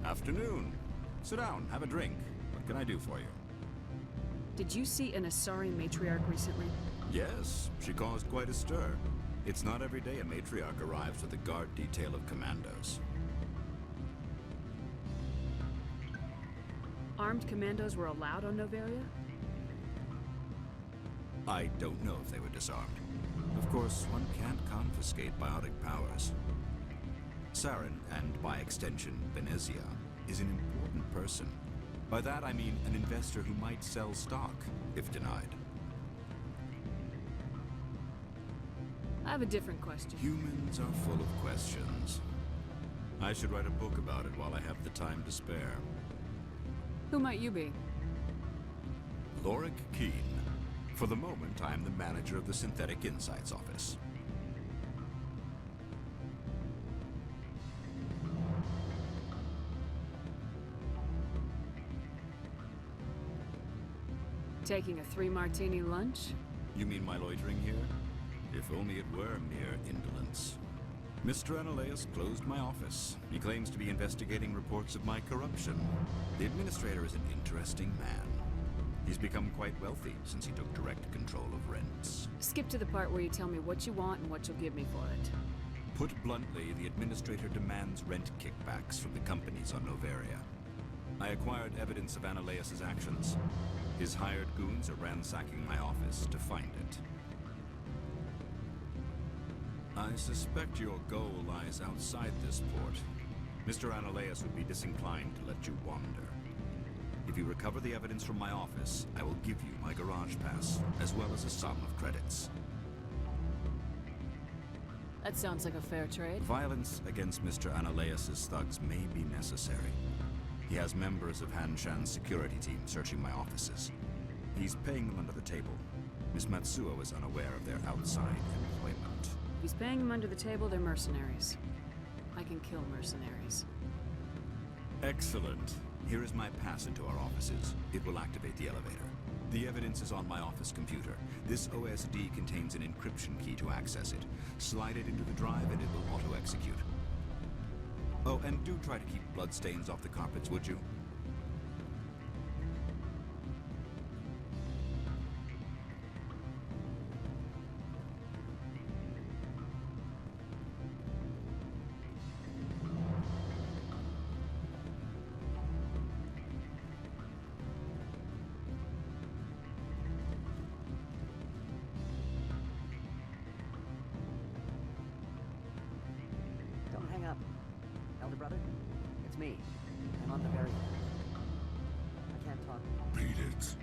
Speaker 21: Afternoon. Sit down, have a drink. What can I do for you?
Speaker 10: Did you see an Asari matriarch recently?
Speaker 21: Yes, she caused quite a stir. It's not every day a matriarch arrives with a guard detail of commandos.
Speaker 10: Armed commandos were allowed on Novaria?
Speaker 21: I don't know if they were disarmed. Of course, one can't confiscate biotic powers. Saren, and by extension, Venezia, is an important person. By that I mean an investor who might sell stock, if denied.
Speaker 10: I have a different question.
Speaker 21: Humans are full of questions. I should write a book about it while I have the time to spare.
Speaker 10: Who might you be?
Speaker 21: Lorik Keen. For the moment, I am the manager of the Synthetic Insights Office.
Speaker 10: Taking a 3-martini lunch?
Speaker 21: You mean my loitering here? If only it were mere indolence. Mr. Ananias closed my office. He claims to be investigating reports of my corruption. The administrator is an interesting man. He's become quite wealthy since he took direct control of rents.
Speaker 10: Skip to the part where you tell me what you want and what you'll give me for it.
Speaker 21: Put bluntly, the administrator demands rent kickbacks from the companies on Noveria. I acquired evidence of Ananias' actions. His hired goons are ransacking my office to find it. I suspect your goal lies outside this port. Mr. Ananias would be disinclined to let you wander. If you recover the evidence from my office, I will give you my garage pass, as well as a sum of credits.
Speaker 10: That sounds like a fair trade.
Speaker 21: Violence against Mr. Ananias' thugs may be necessary. He has members of Han Shan's security team searching my offices. He's paying them under the table. Miss Matsuo is unaware of their outside employment.
Speaker 10: If he's paying them under the table, they're mercenaries. I can kill mercenaries.
Speaker 21: Excellent. Here is my pass into our offices. It will activate the elevator. The evidence is on my office computer. This OSD contains an encryption key to access it. Slide it into the drive and it will auto-execute. Oh, and do try to keep bloodstains off the carpets, would you?
Speaker 15: Don't hang up. Elder brother, it's me. I'm on the very end. I can't talk.
Speaker 1: Beat it.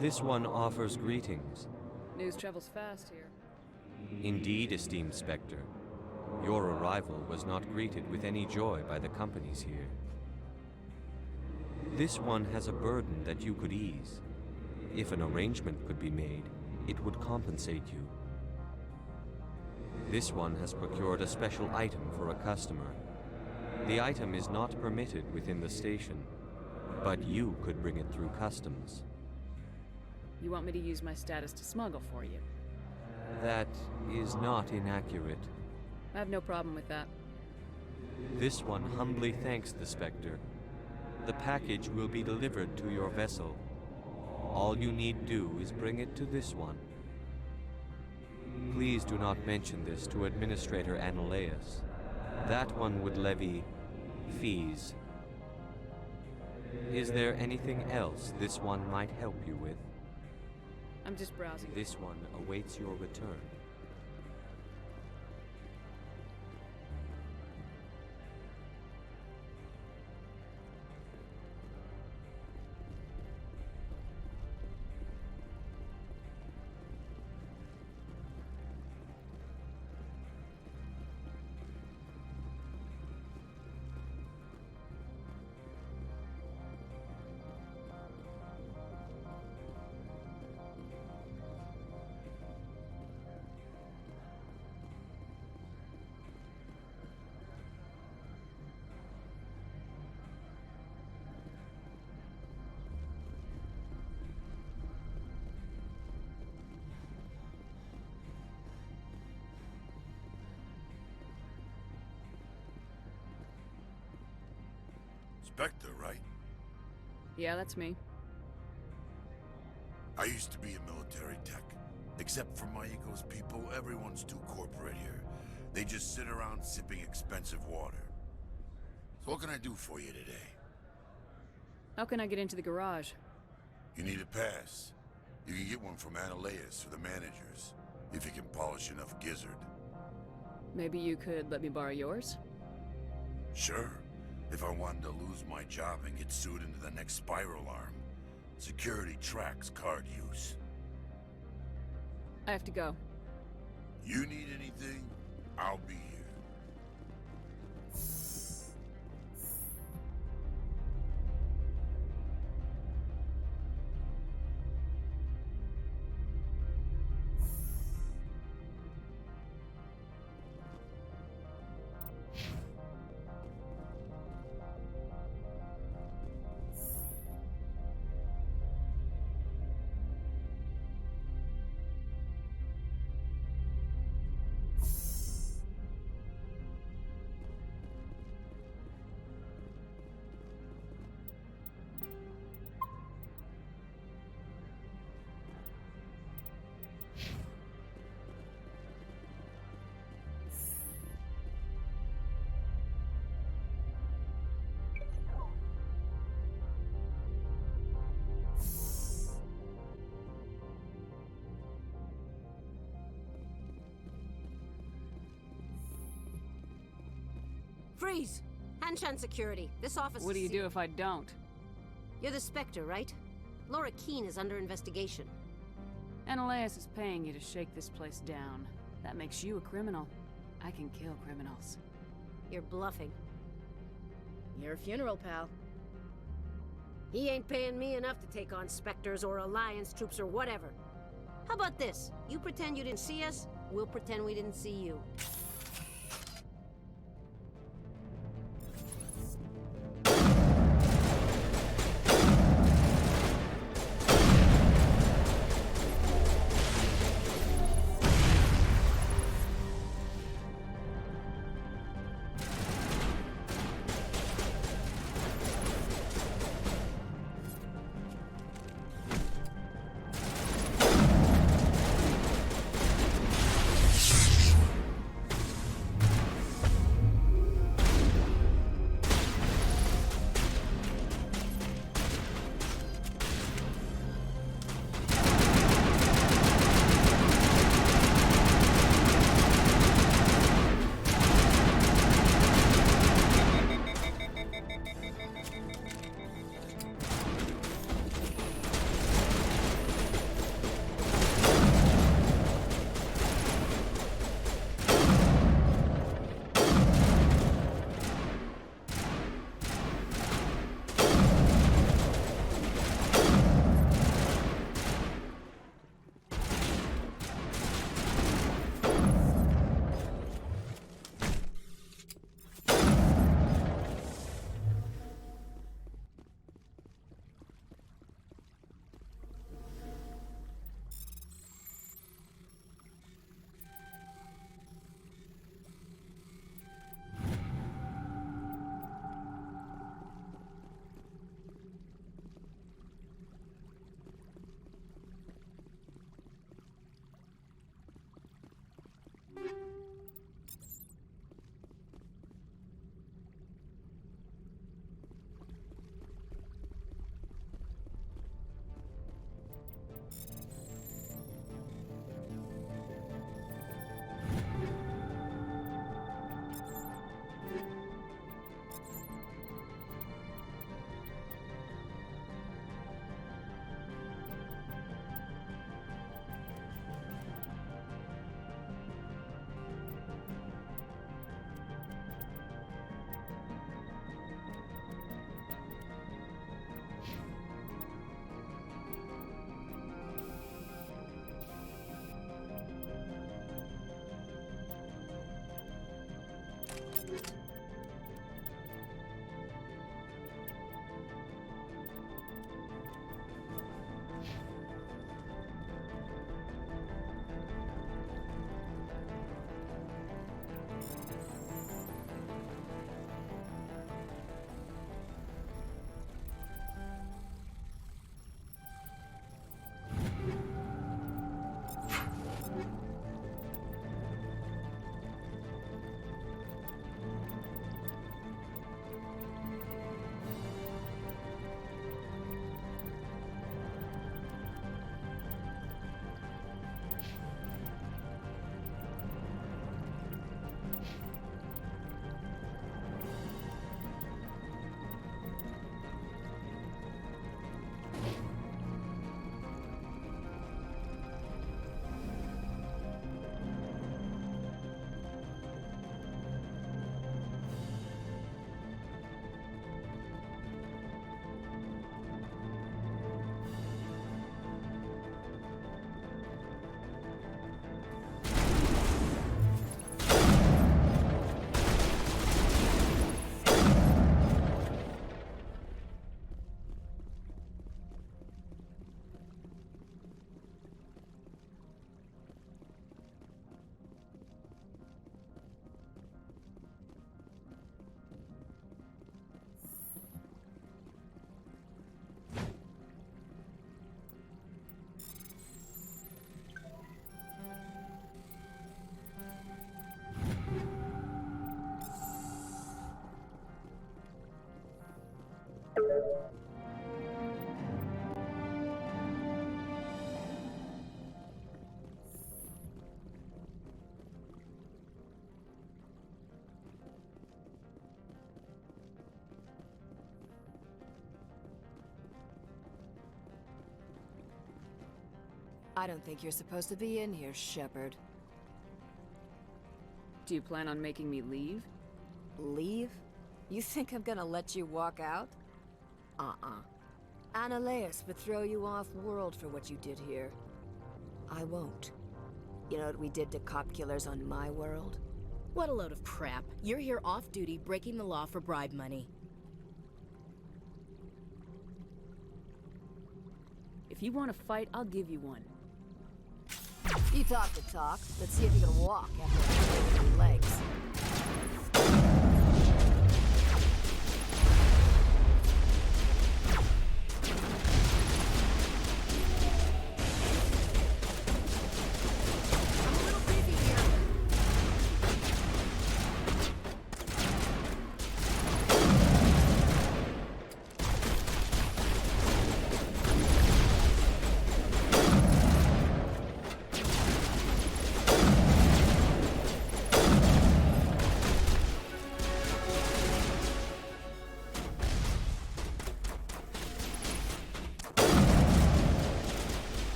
Speaker 18: This one offers greetings.
Speaker 10: News travels fast here.
Speaker 18: Indeed, esteemed Spectre. Your arrival was not greeted with any joy by the companies here. This one has a burden that you could ease. If an arrangement could be made, it would compensate you. This one has procured a special item for a customer. The item is not permitted within the station, but you could bring it through customs.
Speaker 10: You want me to use my status to smuggle for you?
Speaker 18: That is not inaccurate.
Speaker 10: I have no problem with that.
Speaker 18: This one humbly thanks the Spectre. The package will be delivered to your vessel. All you need do is bring it to this one. Please do not mention this to Administrator Annaleus. That one would levy fees. Is there anything else this one might help you with?
Speaker 10: I'm just browsing.
Speaker 18: This one awaits your return.
Speaker 1: Spectre, right?
Speaker 10: Yeah, that's me.
Speaker 1: I used to be a military tech. Except for my ego's people, everyone's too corporate here. They just sit around sipping expensive water. So what can I do for you today?
Speaker 10: How can I get into the garage?
Speaker 1: You need a pass. You can get one from Annaleus or the managers, if you can polish enough gizzard.
Speaker 10: Maybe you could let me borrow yours?
Speaker 1: Sure. If I wanted to lose my job and get sued into the next spiral arm. Security tracks card use.
Speaker 10: I have to go.
Speaker 1: You need anything, I'll be here.
Speaker 8: Freeze! Hanshan security. This office
Speaker 10: What do
Speaker 8: is
Speaker 10: you do if I don't?
Speaker 8: You're the Spectre, right? Laura Keene is under investigation.
Speaker 10: Annaleus is paying you to shake this place down. That makes you a criminal. I can kill criminals.
Speaker 8: You're bluffing. You're a funeral pal. He ain't paying me enough to take on Spectres or Alliance troops or whatever. How about this? You pretend you didn't see us, we'll pretend we didn't see you.
Speaker 14: I don't think you're supposed to be in here, Shepard.
Speaker 10: Do you plan on making me leave?
Speaker 14: Leave? You think I'm gonna let you walk out? Annaleus would throw you off-world for what you did here. I won't. You know what we did to cop killers on my world?
Speaker 7: What a load of crap. You're here off-duty, breaking the law for bribe money.
Speaker 10: If you want to fight, I'll give you one.
Speaker 14: You talk the talk. Let's see if you can walk after your legs.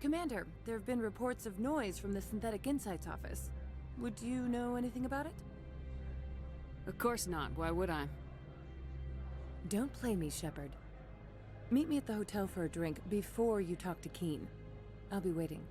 Speaker 2: Commander, there have been reports of noise from the Synthetic Insights office. Would you know anything about it?
Speaker 10: Of course not. Why would I?
Speaker 2: Don't play me, Shepard. Meet me at the hotel for a drink before you talk to Keen. I'll be waiting.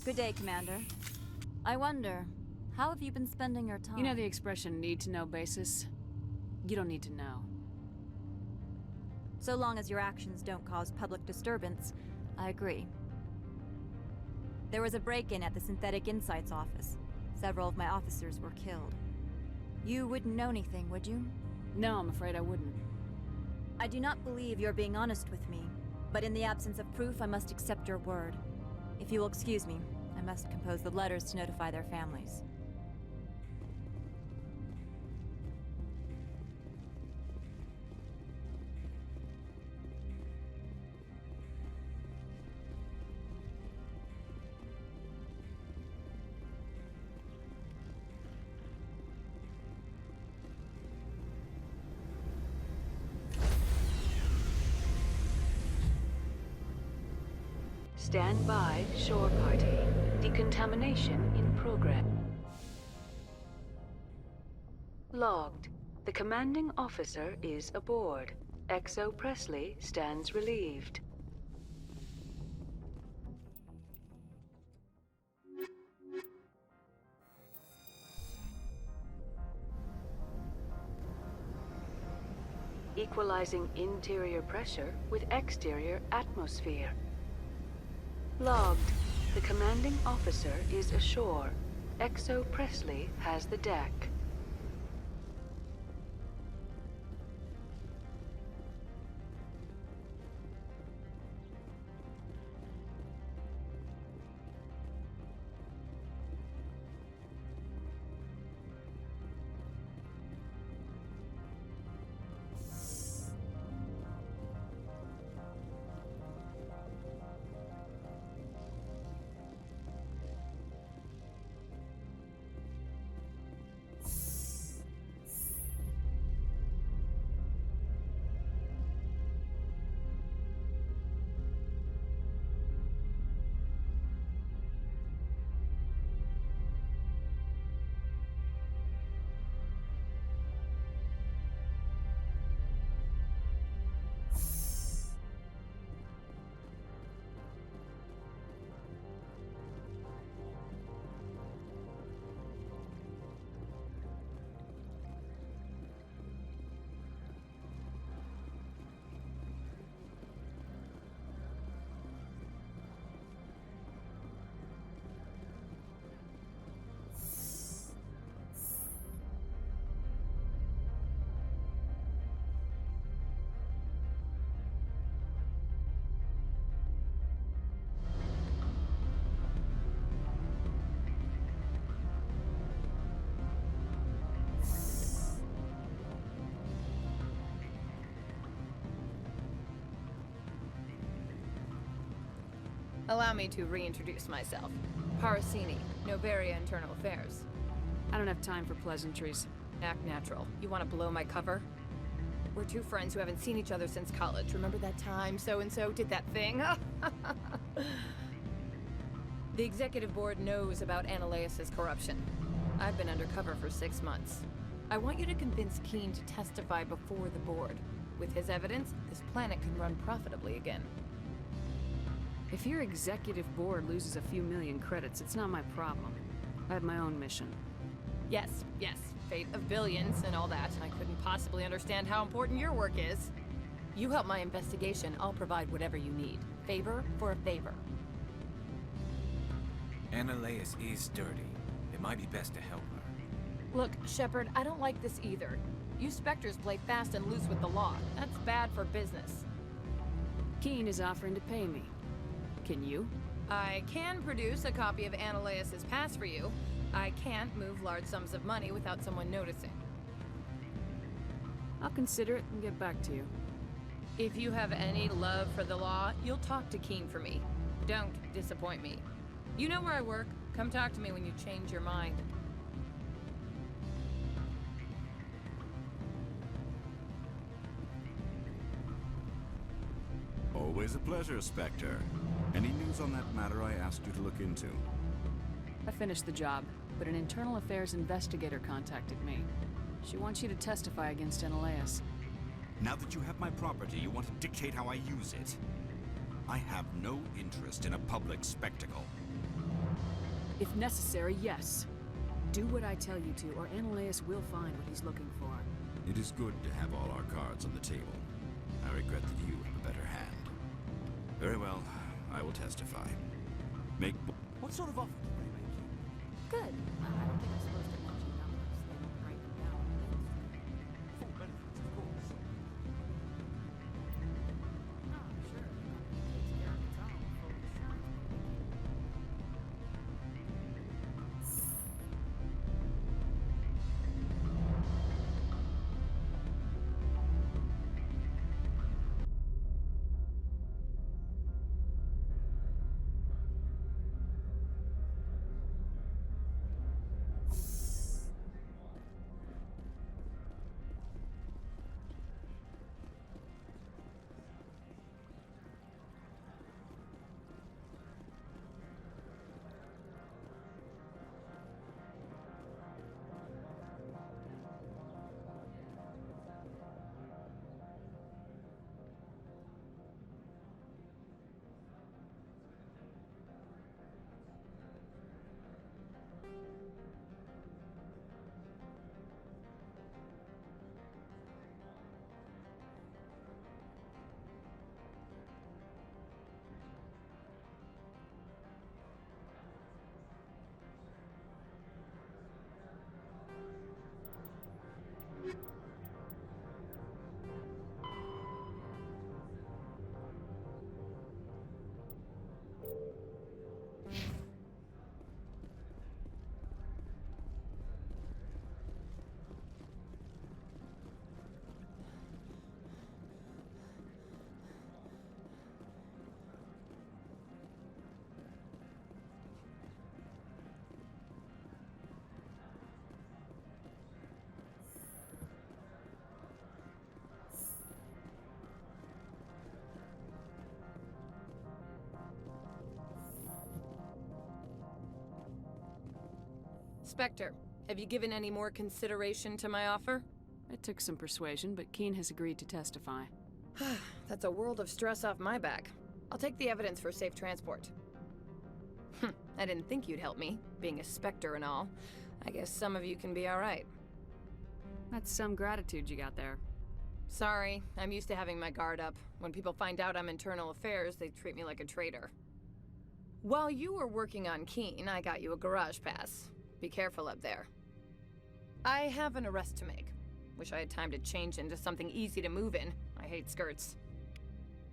Speaker 17: Good day, Commander. I wonder, how have you been spending your time?
Speaker 10: You know the expression need to know basis? You don't need to know.
Speaker 17: So long as your actions don't cause public disturbance, I agree. There was a break-in at the Synthetic Insights office. Several of my officers were killed. You wouldn't know anything, would you?
Speaker 10: No, I'm afraid I wouldn't.
Speaker 17: I do not believe you're being honest with me, but in the absence of proof, I must accept your word. If you will excuse me, I must compose the letters to notify their families.
Speaker 16: Stand by, shore party. Decontamination in progress. Logged. The commanding officer is aboard. XO Presley stands relieved. Equalizing interior pressure with exterior atmosphere. Logged. The commanding officer is ashore. XO Presley has the deck.
Speaker 13: Allow me to reintroduce myself. Parasini, Novaria Internal Affairs.
Speaker 10: I don't have time for pleasantries.
Speaker 13: Act natural. You want to blow my cover? We're two friends who haven't seen each other since college. Remember that time so-and-so did that thing? The executive board knows about Ananias' corruption. I've been undercover for 6 months. I want you to convince Keen to testify before the board. With his evidence, this planet can run profitably again.
Speaker 10: If your executive board loses a few million credits, it's not my problem. I have my own mission.
Speaker 13: Yes, fate of billions and all that. I couldn't possibly understand how important your work is. You help my investigation, I'll provide whatever you need. Favor for a favor.
Speaker 6: Ananias is dirty. It might be best to help her.
Speaker 13: Look, Shepard, I don't like this either. You Spectres play fast and loose with the law. That's bad for business.
Speaker 10: Keen is offering to pay me. Can you?
Speaker 13: I can produce a copy of Ananias' pass for you. I can't move large sums of money without someone noticing.
Speaker 10: I'll consider it and get back to you.
Speaker 13: If you have any love for the law, you'll talk to Keen for me. Don't disappoint me. You know where I work. Come talk to me when you change your mind.
Speaker 21: Always a pleasure, Spectre. Any news on that matter I asked you to look into?
Speaker 10: I finished the job, but an internal affairs investigator contacted me. She wants you to testify against Ananias.
Speaker 21: Now that you have my property, you want to dictate how I use it? I have no interest in a public spectacle.
Speaker 10: If necessary, yes. Do what I tell you to, or Ananias will find what he's looking for.
Speaker 21: It is good to have all our cards on the table. Our regret that you have a better hand. Very well, I will testify. Make...
Speaker 15: What sort of offer did they make you?
Speaker 5: Good. I don't think I'm supposed to mention numbers. They don't write them down.
Speaker 15: Full benefits, of course.
Speaker 5: No, sure. The company takes care of its own full insurance.
Speaker 13: Spectre, have you given any more consideration to my offer?
Speaker 10: It took some persuasion, but Keen has agreed to testify.
Speaker 13: That's a world of stress off my back. I'll take the evidence for safe transport. I didn't think you'd help me, being a Spectre and all. I guess some of you can be alright.
Speaker 10: That's some gratitude you got there.
Speaker 13: Sorry, I'm used to having my guard up. When people find out I'm internal affairs, they treat me like a traitor. While you were working on Keen, I got you a garage pass. Be careful up there. I have an arrest to make. Wish I had time to change into something easy to move in. I hate skirts.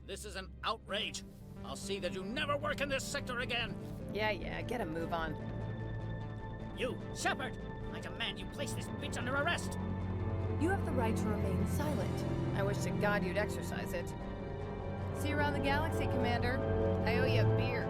Speaker 11: This is an outrage. I'll see that you never work in this sector again.
Speaker 13: Yeah, get a move on.
Speaker 11: You, Shepard! I demand you place this bitch under arrest!
Speaker 13: You have the right to remain silent. I wish to God you'd exercise it. See you around the galaxy, Commander. I owe you a beer.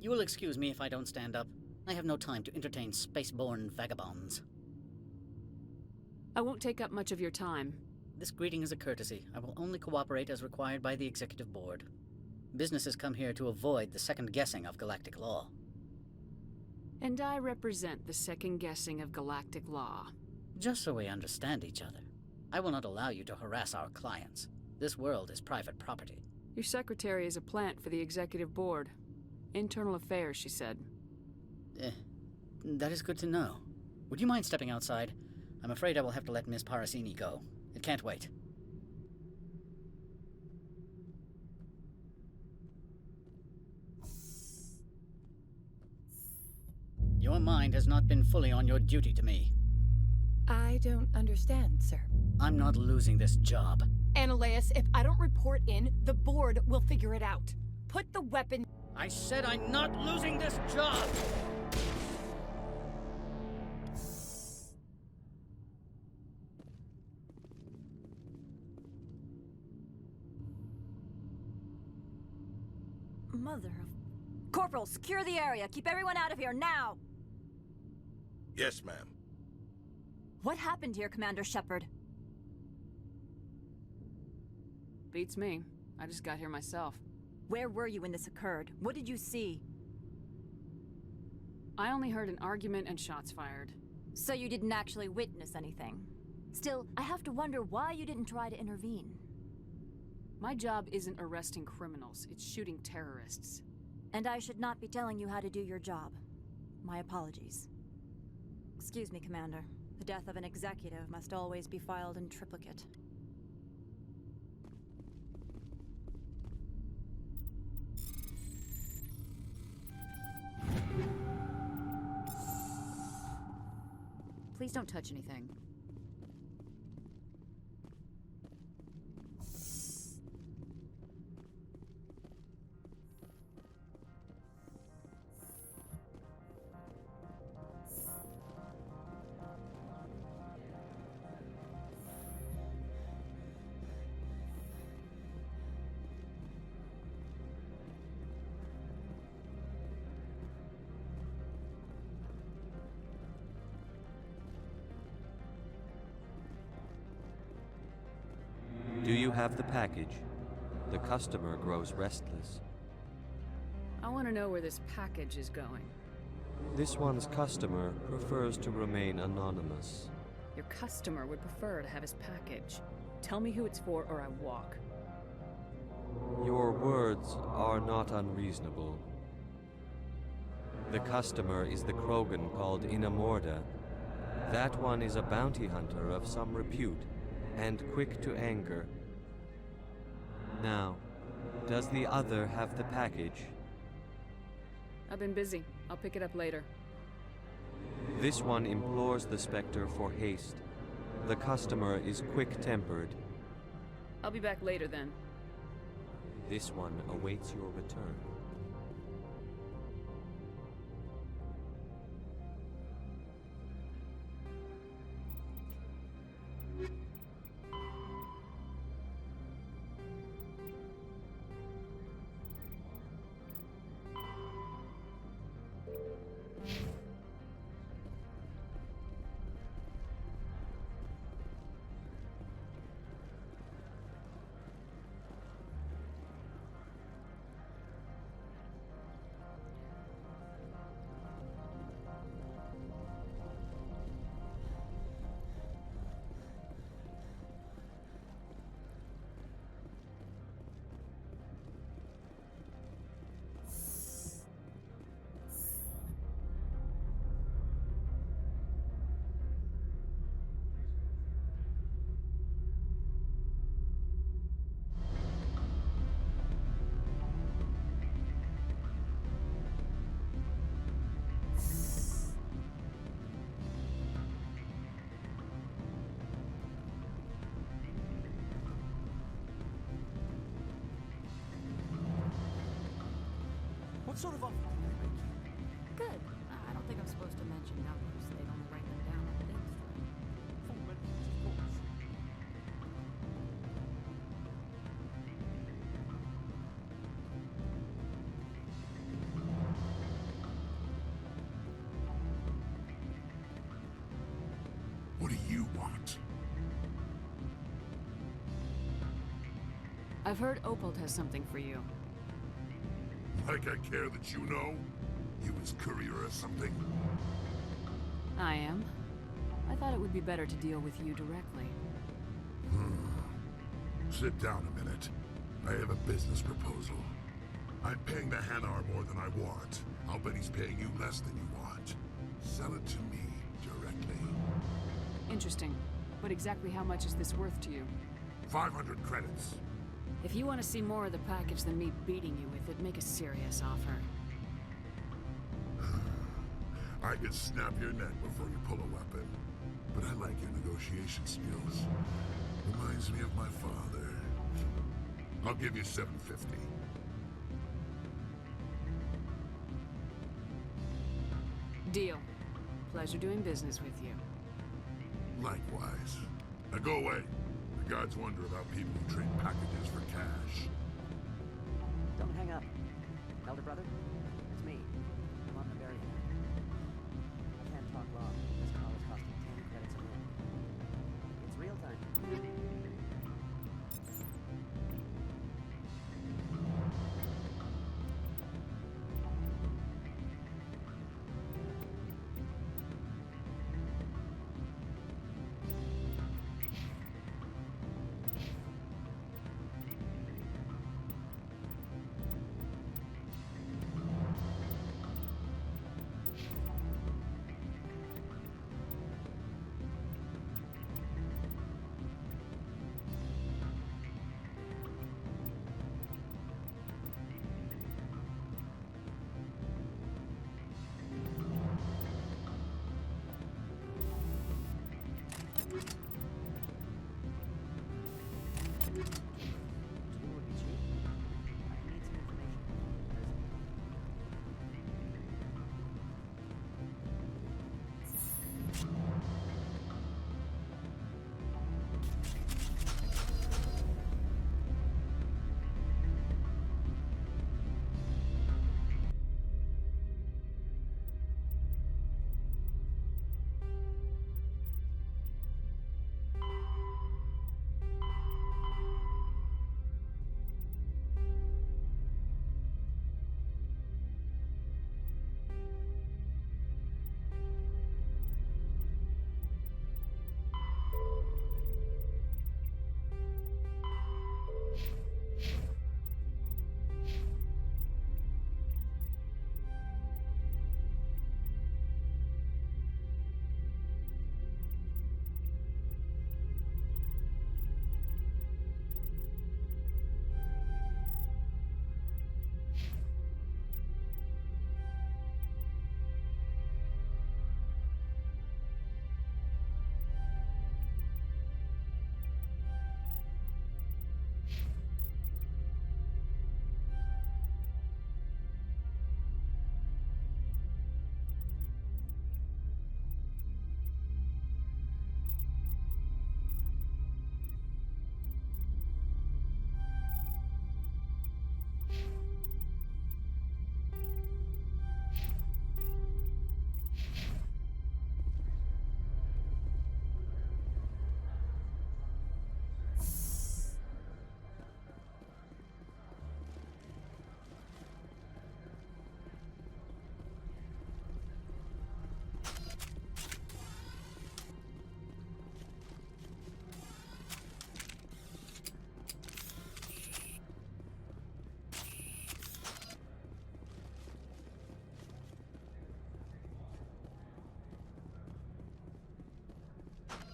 Speaker 11: You will excuse me if I don't stand up. I have no time to entertain spaceborne vagabonds.
Speaker 10: I won't take up much of your time.
Speaker 11: This greeting is a courtesy. I will only cooperate as required by the Executive Board. Businesses come here to avoid the second guessing of galactic law.
Speaker 10: And I represent the second guessing of galactic law.
Speaker 11: Just so we understand each other, I will not allow you to harass our clients. This world is private property.
Speaker 10: Your secretary is a plant for the Executive Board. Internal affairs, she said.
Speaker 11: That is good to know. Would you mind stepping outside? I'm afraid I will have to let Miss Parasini go. It can't wait. Your mind has not been fully on your duty to me.
Speaker 13: I don't understand, sir.
Speaker 11: I'm not losing this job.
Speaker 13: Annaleus, if I don't report in, the board will figure it out. Put the weapon...
Speaker 11: I said I'm not losing this job!
Speaker 17: Mother of... Corporal, secure the area. Keep everyone out of here, now!
Speaker 1: Yes, ma'am.
Speaker 17: What happened here, Commander Shepard?
Speaker 10: Beats me. I just got here myself.
Speaker 17: Where were you when this occurred? What did you see?
Speaker 10: I only heard an argument and shots fired.
Speaker 17: So you didn't actually witness anything? Still, I have to wonder why you didn't try to intervene.
Speaker 10: My job isn't arresting criminals, it's shooting terrorists.
Speaker 17: And I should not be telling you how to do your job. My apologies. Excuse me, Commander. The death of an executive must always be filed in triplicate.
Speaker 4: Please don't touch anything.
Speaker 18: Do you have the package? The customer grows restless.
Speaker 10: I want to know where this package is going.
Speaker 18: This one's customer prefers to remain anonymous.
Speaker 10: Your customer would prefer to have his package. Tell me who it's for or I walk.
Speaker 18: Your words are not unreasonable. The customer is the Krogan called Inamorda. That one is a bounty hunter of some repute, and quick to anger. Now, does the other have the package?
Speaker 10: I've been busy. I'll pick it up later.
Speaker 18: This one implores the Spectre for haste. The customer is quick-tempered.
Speaker 10: I'll be back later then.
Speaker 18: This one awaits your return.
Speaker 20: What sort of offer did they make you?
Speaker 4: Good. I don't think I'm supposed to mention numbers. They'd only write them down on the things.
Speaker 20: Full benefits, of course.
Speaker 1: What do you want?
Speaker 10: I've heard Opal has something for you.
Speaker 1: Like I care that you know? You his courier or something?
Speaker 10: I am. I thought it would be better to deal with you directly.
Speaker 1: Sit down a minute. I have a business proposal. I'm paying the Hanar more than I want. I'll bet he's paying you less than you want. Sell it to me directly.
Speaker 10: Interesting. But exactly how much is this worth to you?
Speaker 1: 500 credits.
Speaker 10: If you want to see more of the package than me beating you with it, make a serious offer.
Speaker 1: I could snap your neck before you pull a weapon. But I like your negotiation skills. Reminds me of my father. I'll give you 750.
Speaker 10: Deal. Pleasure doing business with you.
Speaker 1: Likewise. Now go away. The gods wonder about people who trade packages for cash.
Speaker 15: Don't hang up. Elder brother, it's me. I'm on the very end. I can't talk long. This call is costing 10 credits a minute. It's real time.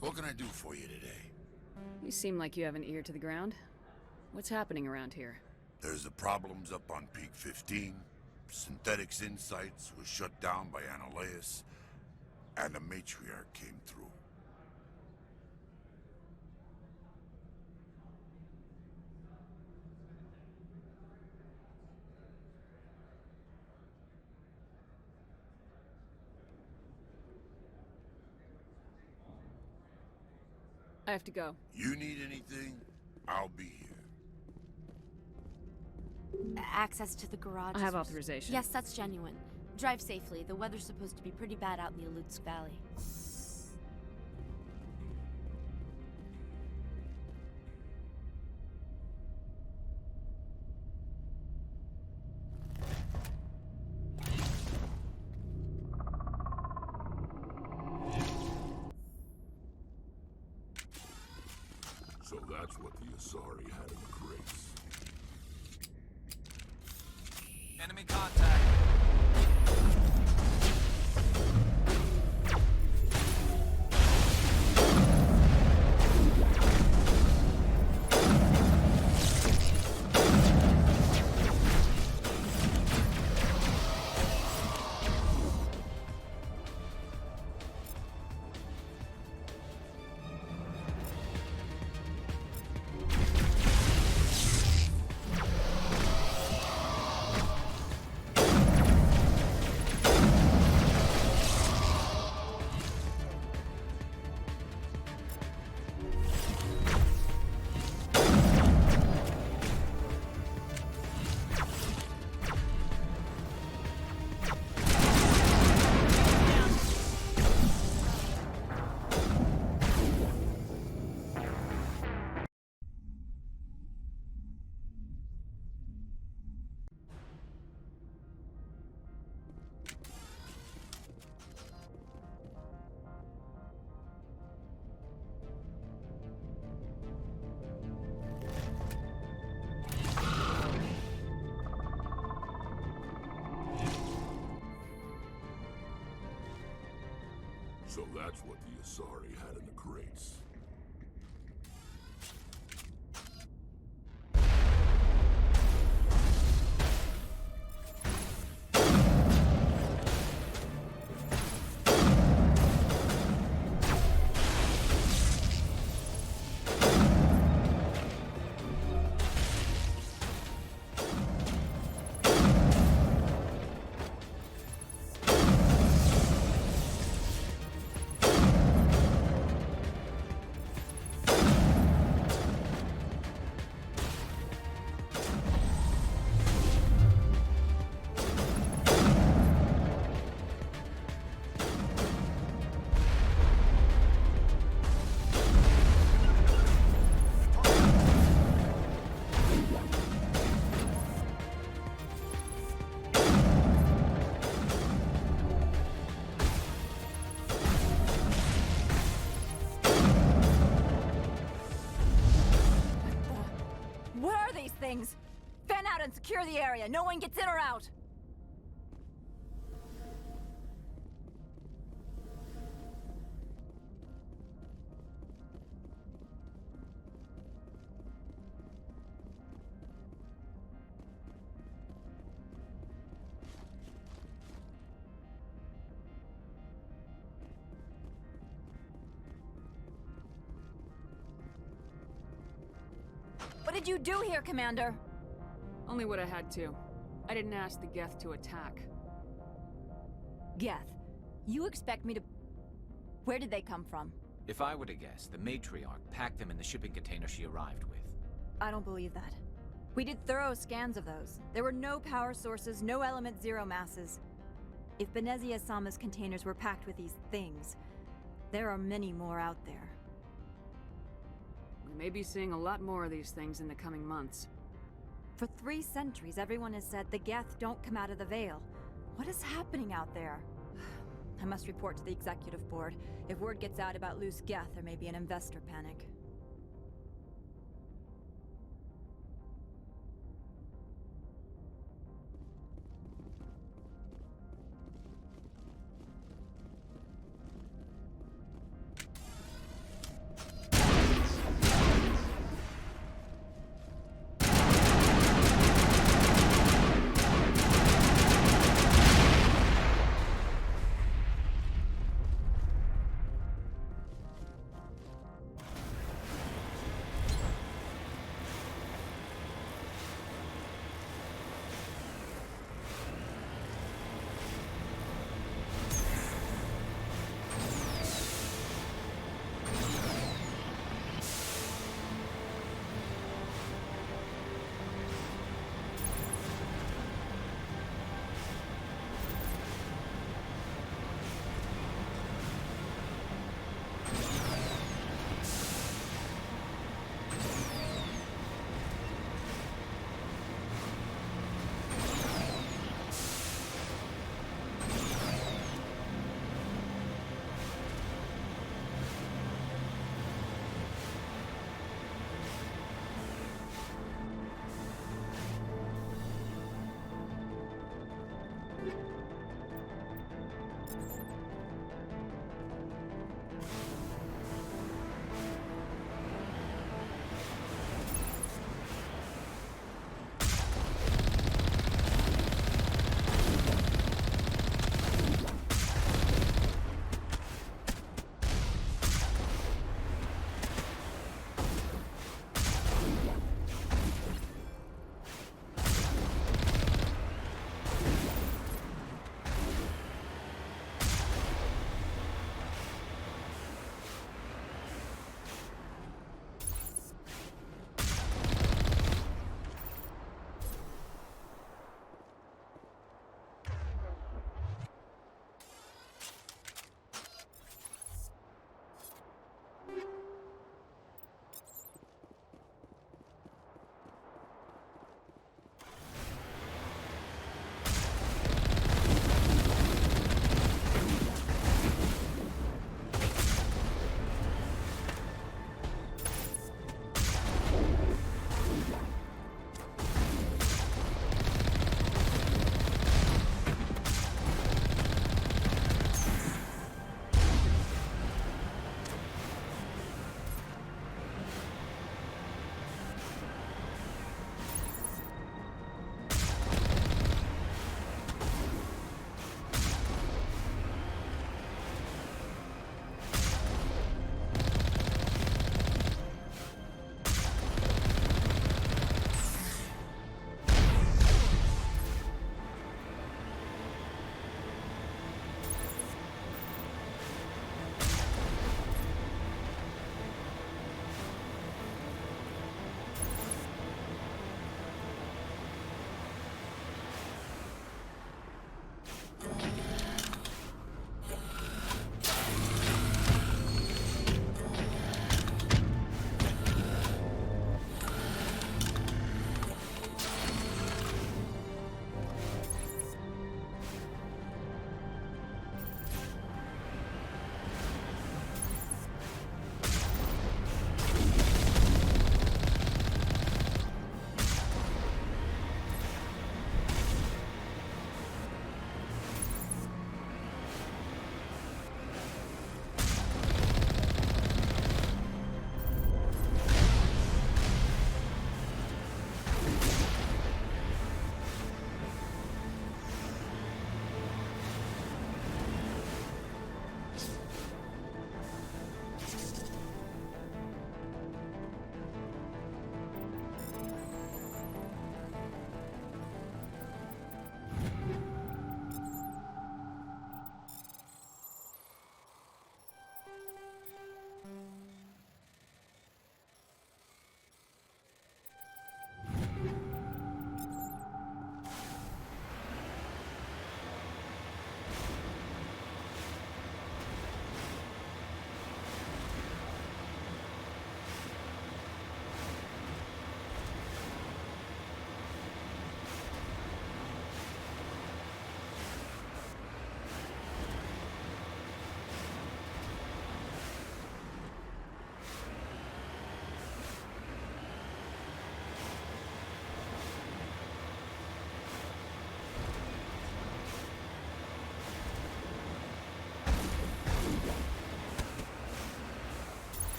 Speaker 3: What can I do for you today?
Speaker 10: You seem like you have an ear to the ground. What's happening around here?
Speaker 1: There's the problems up on Peak 15. Synthetics Insights was shut down by Analeus, and the Matriarch came through.
Speaker 10: I have to go.
Speaker 1: You need anything? I'll be here.
Speaker 7: Access to the garage.
Speaker 10: I have authorization.
Speaker 7: Yes, that's genuine. Drive safely. The weather's supposed to be pretty bad out in the Alutsk Valley.
Speaker 1: So that's what the Asari had in the crates.
Speaker 6: Enemy contact.
Speaker 1: So that's what the Asari had in the crates.
Speaker 17: Things. Fan out and secure the area. No one gets in or out. What did you do here, Commander?
Speaker 10: Only what I had to. I didn't ask the Geth to attack.
Speaker 17: Geth? You expect me to... Where did they come from?
Speaker 6: If I were to guess, the Matriarch packed them in the shipping container she arrived with.
Speaker 17: I don't believe that. We did thorough scans of those. There were no power sources, no element zero masses. If Benezia-sama's containers were packed with these things, there are many more out there.
Speaker 10: We may be seeing a lot more of these things in the coming months.
Speaker 17: For 3 centuries, everyone has said the Geth don't come out of the Veil. What is happening out there? I must report to the Executive Board. If word gets out about loose Geth, there may be an investor panic.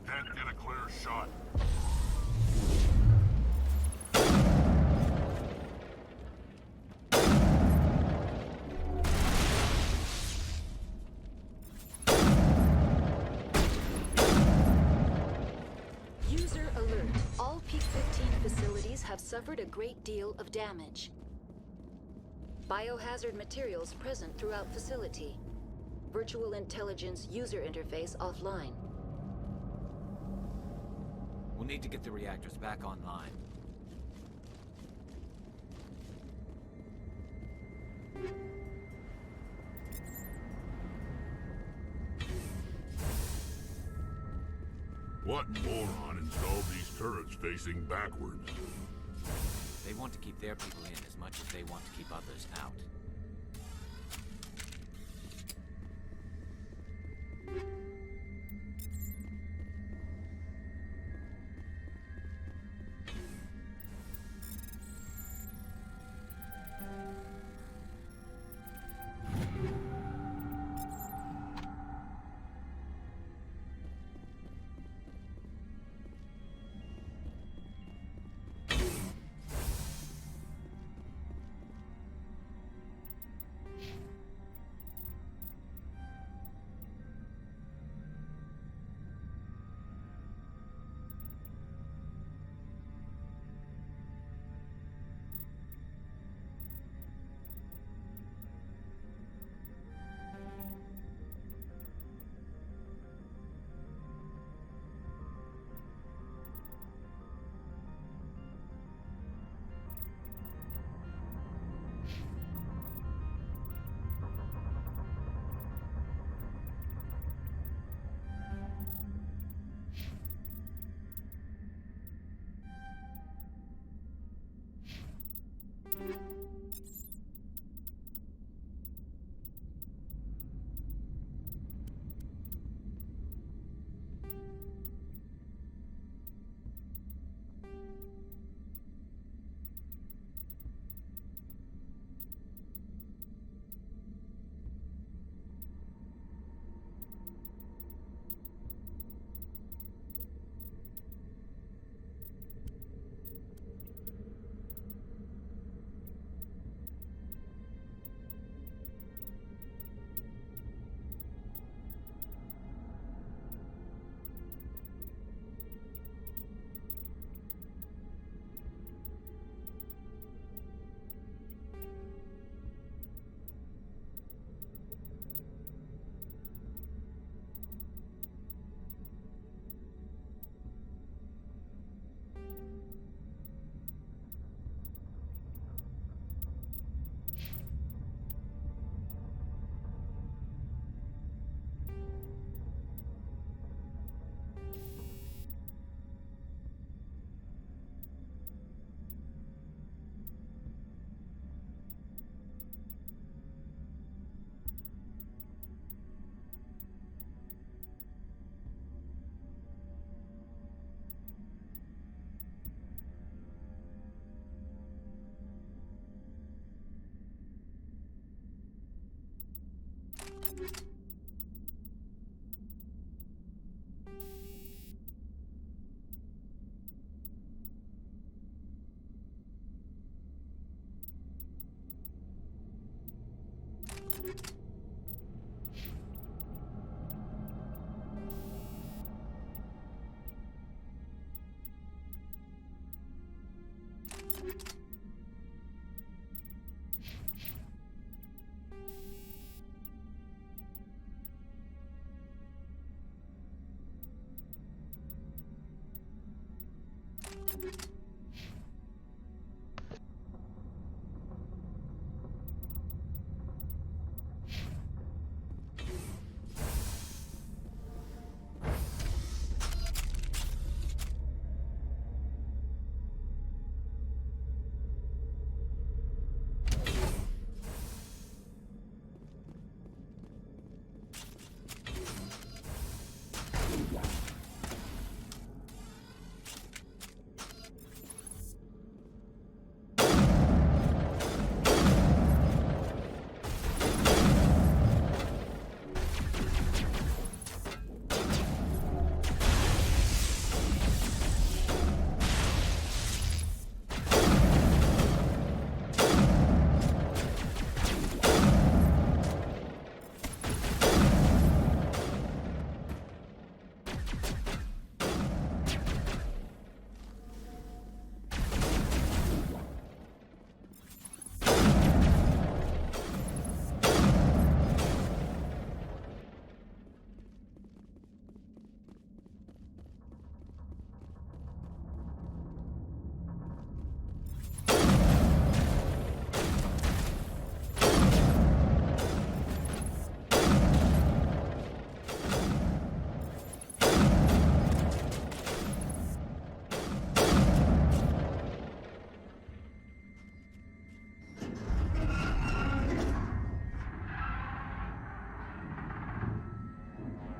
Speaker 1: Can't get a clear shot.
Speaker 16: User alert. All Peak 15 facilities have suffered a great deal of damage. Biohazard materials present throughout facility. Virtual intelligence user interface offline.
Speaker 6: We'll need to get the reactors back online.
Speaker 1: What moron installed these turrets facing backwards?
Speaker 6: They want to keep their people in as much as they want to keep others out.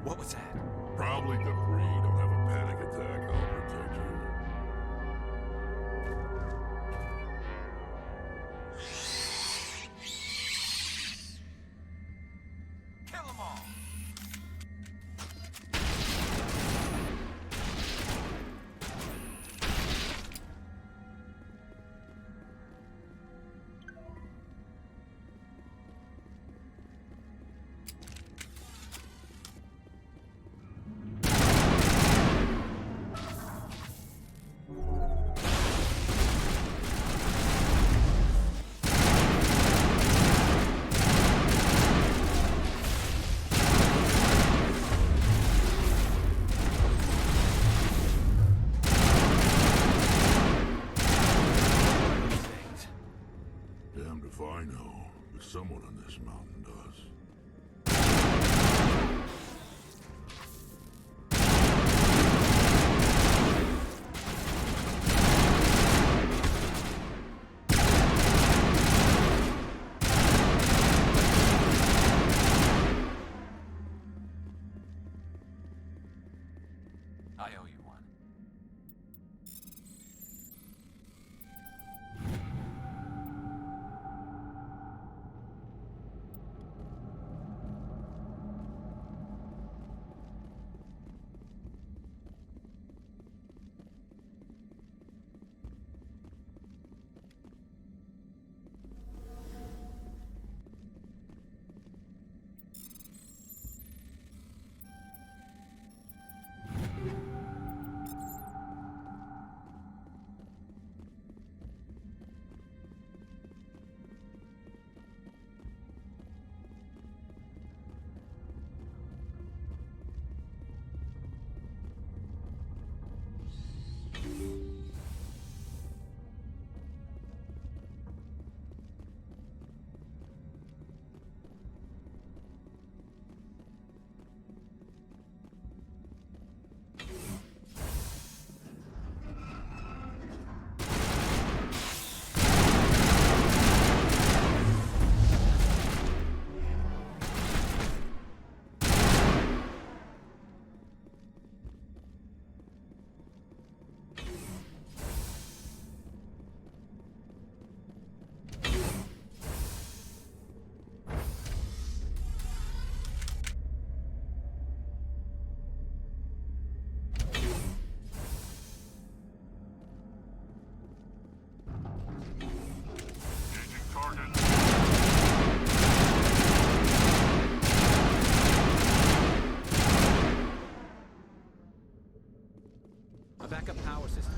Speaker 6: What was that?
Speaker 1: Probably debris. Don't have a panic attack. I'll protect you.
Speaker 6: Kill them all!
Speaker 1: Damned if I know, but someone on this mountain does.
Speaker 6: I owe you one.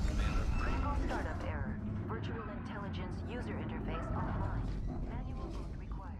Speaker 6: Commander.
Speaker 3: Critical startup error. Virtual intelligence user interface offline. Manual boot required.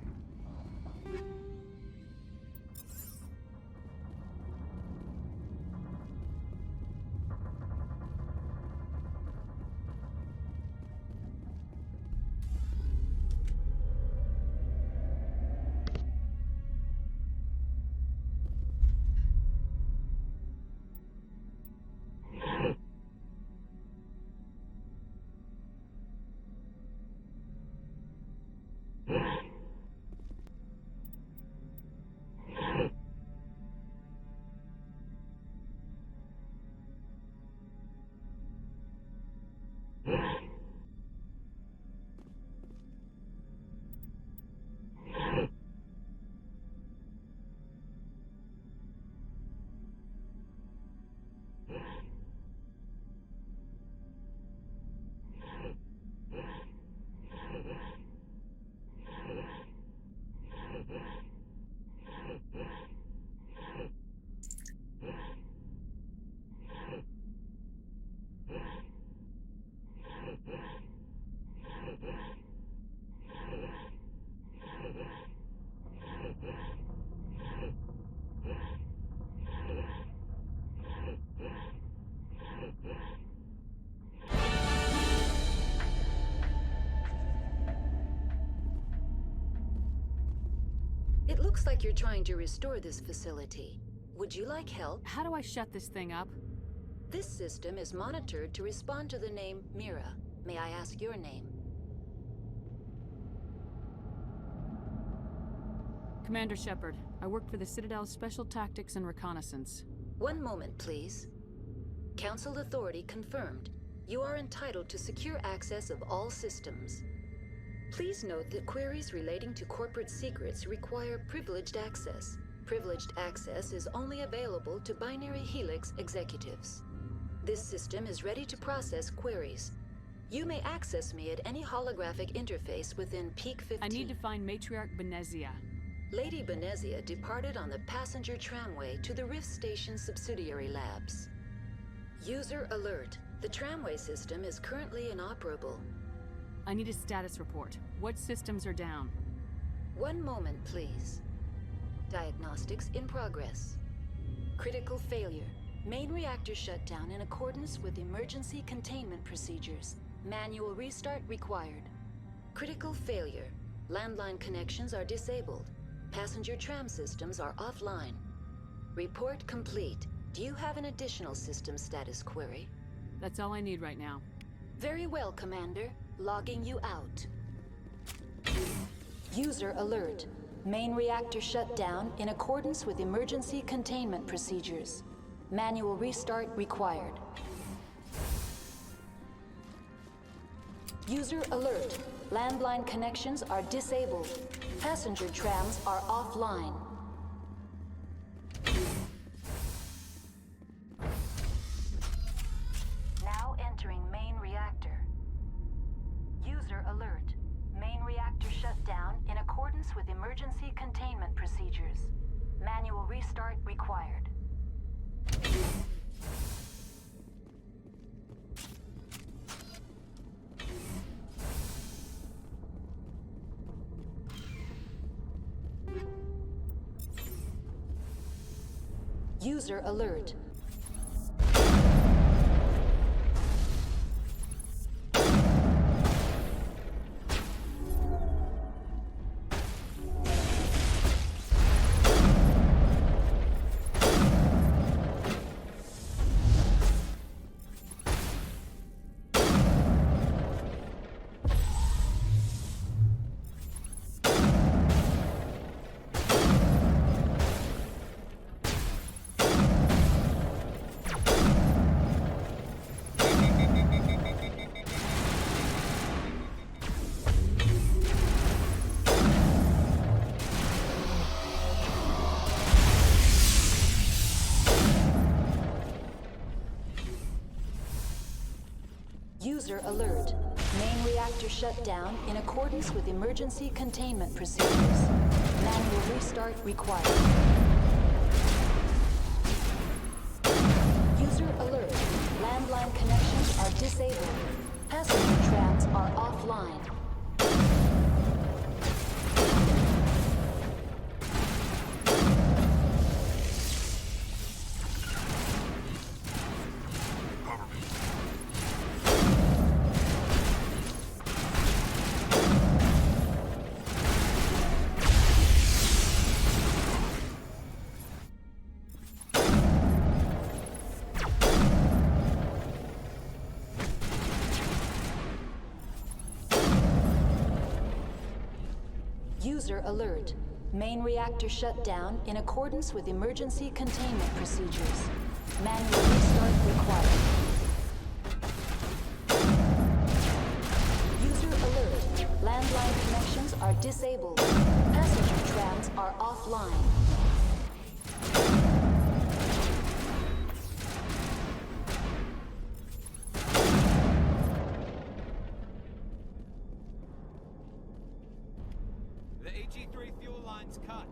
Speaker 16: It looks like you're trying to restore this facility. Would you like help?
Speaker 10: How do I shut this thing up?
Speaker 16: This system is monitored to respond to the name Mira. May I ask your name?
Speaker 10: Commander Shepard. I work for the Citadel's Special Tactics and Reconnaissance.
Speaker 16: One moment, please. Council authority confirmed. You are entitled to secure access of all systems. Please note that queries relating to corporate secrets require privileged access. Privileged access is only available to Binary Helix executives. This system is ready to process queries. You may access me at any holographic interface within Peak 15.
Speaker 10: I need to find Matriarch Benezia.
Speaker 16: Lady Benezia departed on the passenger tramway to the Rift Station subsidiary labs. User alert. The tramway system is currently inoperable.
Speaker 10: I need a status report. What systems are down?
Speaker 16: One moment, please. Diagnostics in progress. Critical failure. Main reactor shut down in accordance with emergency containment procedures. Manual restart required. Critical failure. Landline connections are disabled. Passenger tram systems are offline. Report complete. Do you have an additional system status query?
Speaker 10: That's all I need right now.
Speaker 16: Very well, Commander. Logging you out. User alert. Main reactor shut down in accordance with emergency containment procedures. Manual restart required. User alert. Landline connections are disabled. Passenger trams are offline. Now entering main reactor. User alert. Main reactor shut down in accordance with emergency containment procedures. Manual restart required. User alert. User alert. Main reactor shut down in accordance with emergency containment procedures. Manual restart required. User alert. Landline connections are are disabled. Passenger trams are offline. User alert. Main reactor shut down in accordance with emergency containment procedures. Manual restart required. User alert. Landline connections are disabled. Passenger trams are offline.
Speaker 6: The AG-3 fuel line's cut.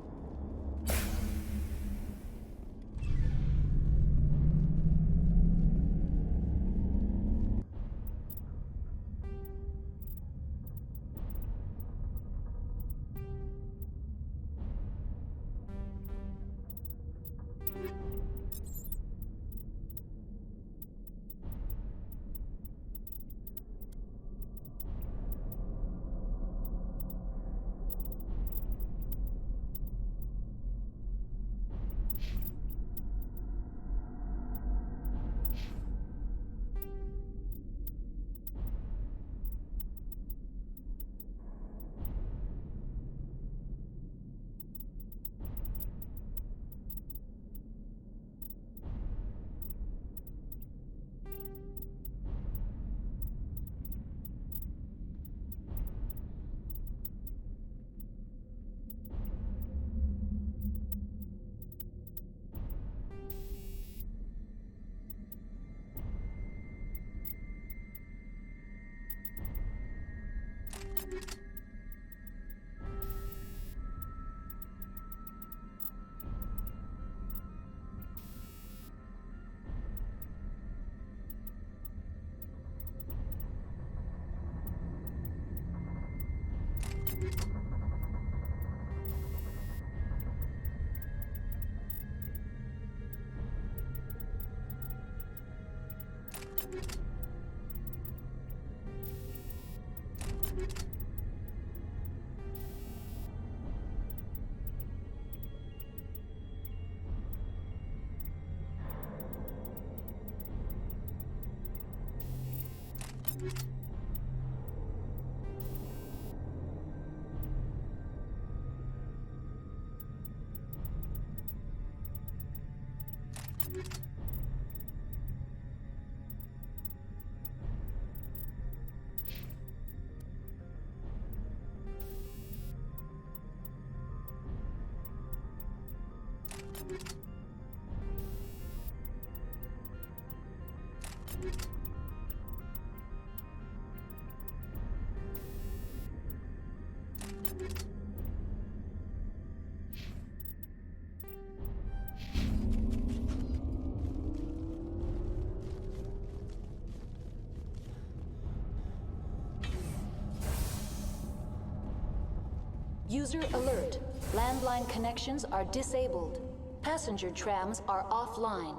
Speaker 16: User alert. Landline connections are disabled. Passenger trams are offline.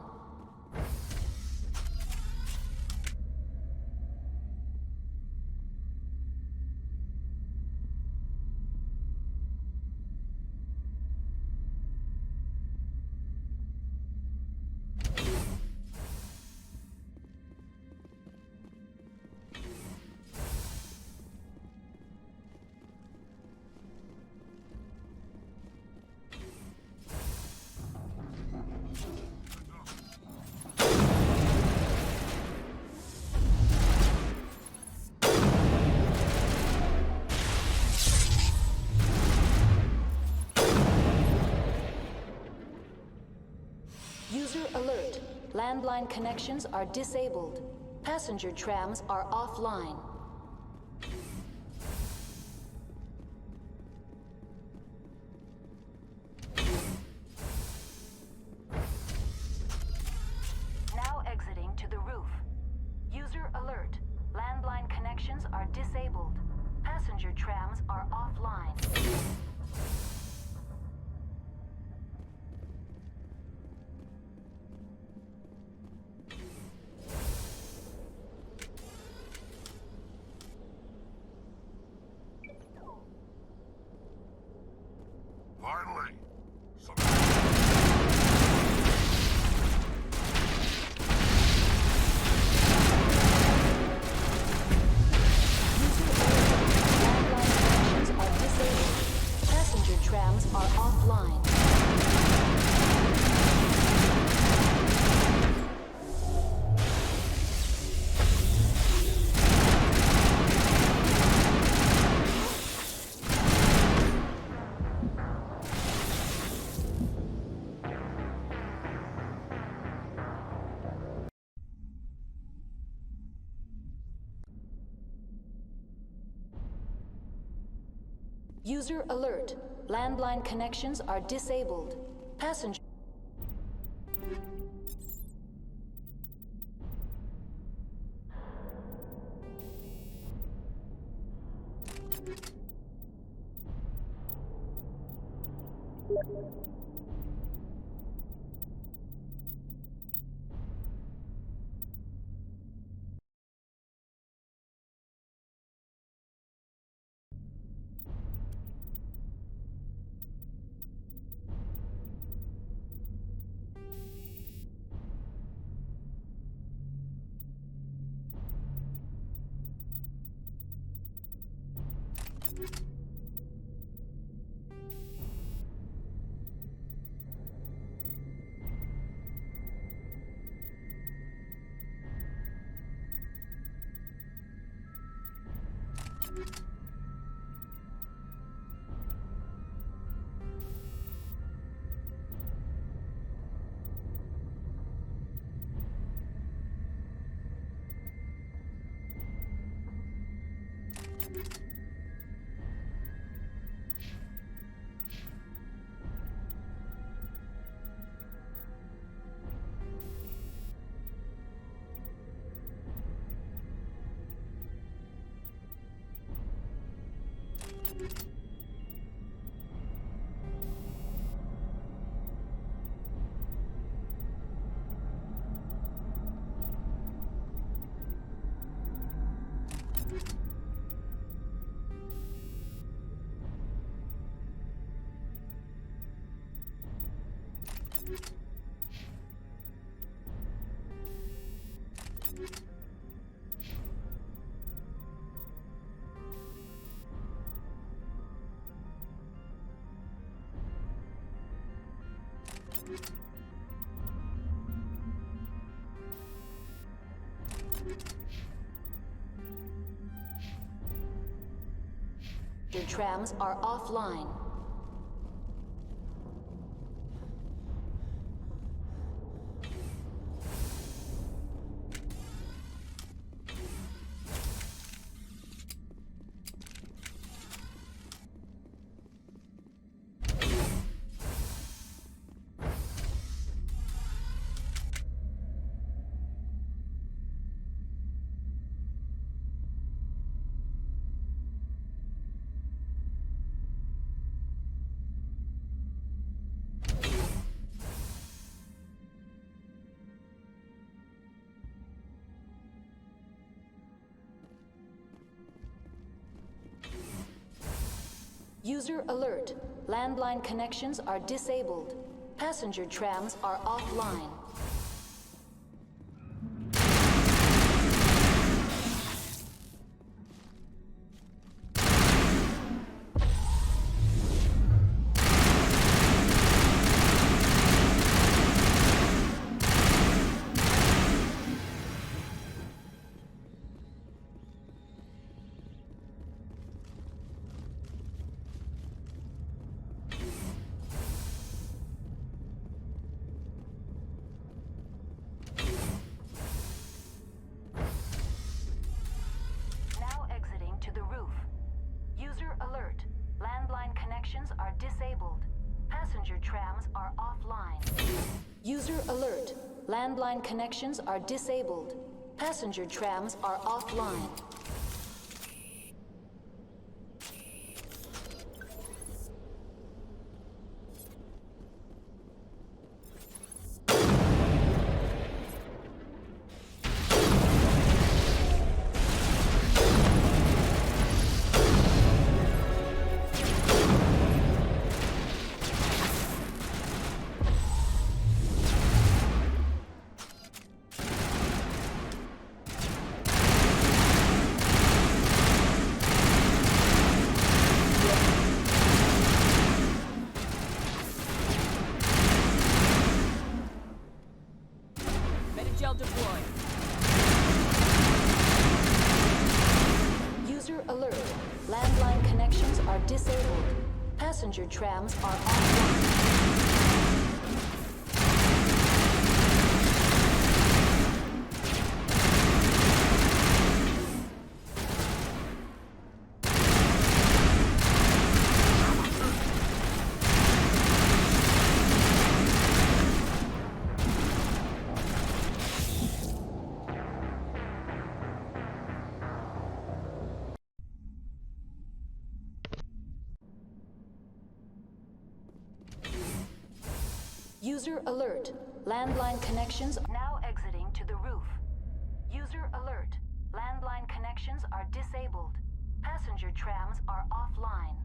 Speaker 16: User alert. Landline connections are disabled. Passenger trams are offline. Now exiting to the roof. User alert. Landline connections are disabled. Passenger trams are offline.
Speaker 1: Finally!
Speaker 16: Passenger trams are offline. User alert. Landline connections are disabled. Passenger... Your trams are offline. User alert. Landline connections are disabled. Passenger trams are offline. Disabled. Passenger trams are offline. User alert. Landline connections are disabled. Passenger trams are offline. disabled. Passenger trams are offline. User alert. Landline connections are now exiting to the roof. User alert. Landline connections are disabled. Passenger trams are offline.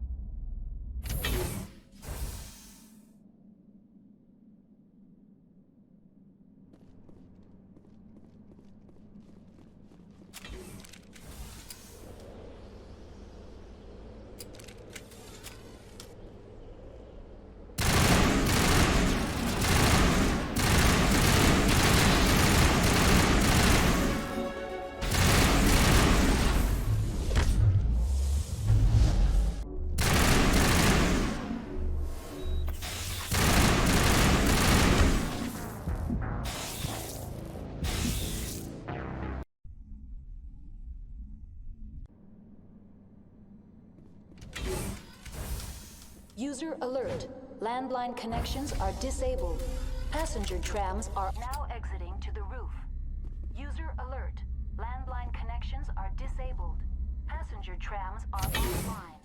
Speaker 16: User alert. Landline connections are disabled. Passenger trams are now exiting to the roof. User alert. Landline connections are disabled. Passenger trams are offline.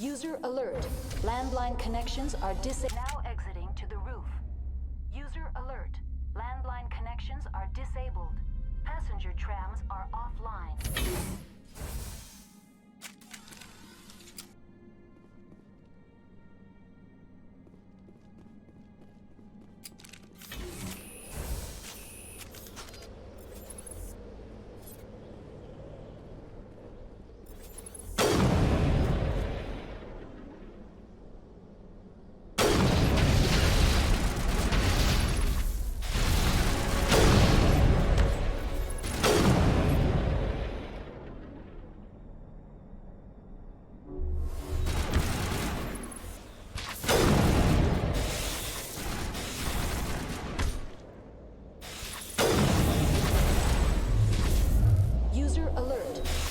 Speaker 16: User alert. Landline connections are now exiting to the roof. User alert. Landline connections are disabled. Passenger trams are offline.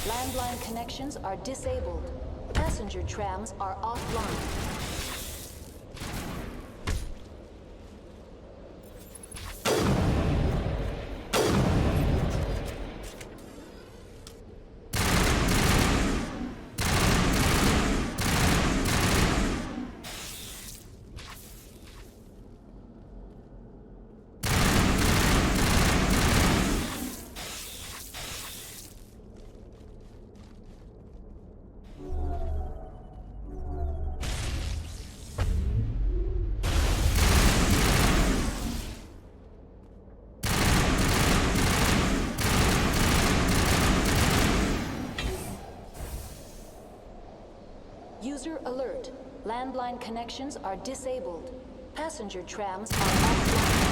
Speaker 16: Landline connections are disabled. Passenger trams are offline. User alert. Landline connections are disabled. Passenger trams are offline.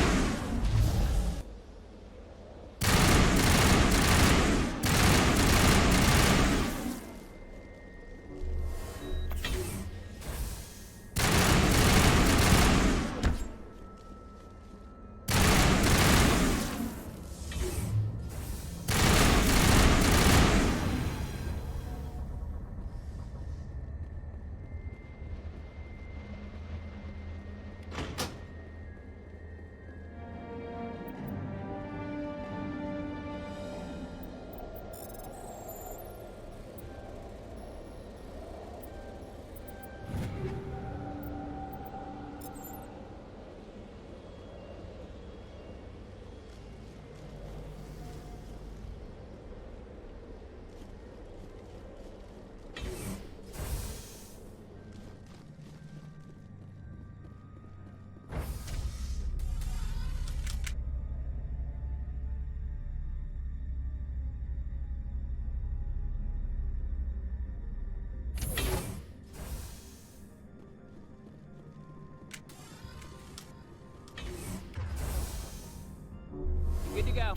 Speaker 10: go.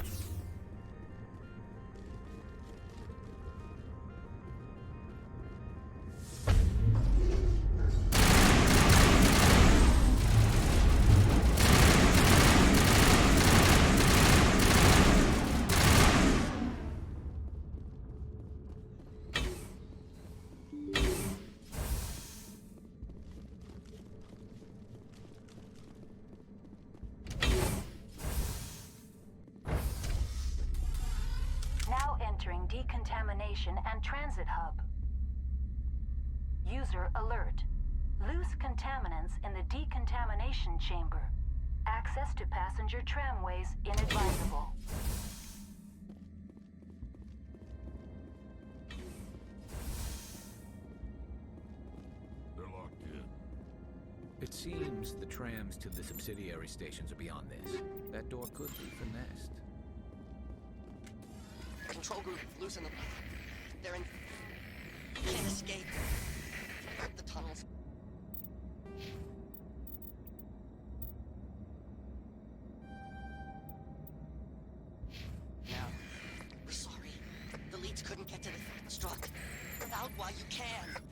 Speaker 3: Now entering decontamination and transit hub. User alert. Loose contaminants in the decontamination chamber. Access to passenger tramways inadvisable.
Speaker 1: They're locked in.
Speaker 6: It seems the trams to the subsidiary stations are beyond this. That door could be finessed.
Speaker 19: Control group, loosen them. They're in... Can't escape. The tunnels. Now, we're sorry. The leads couldn't get to the struck. Without while you can.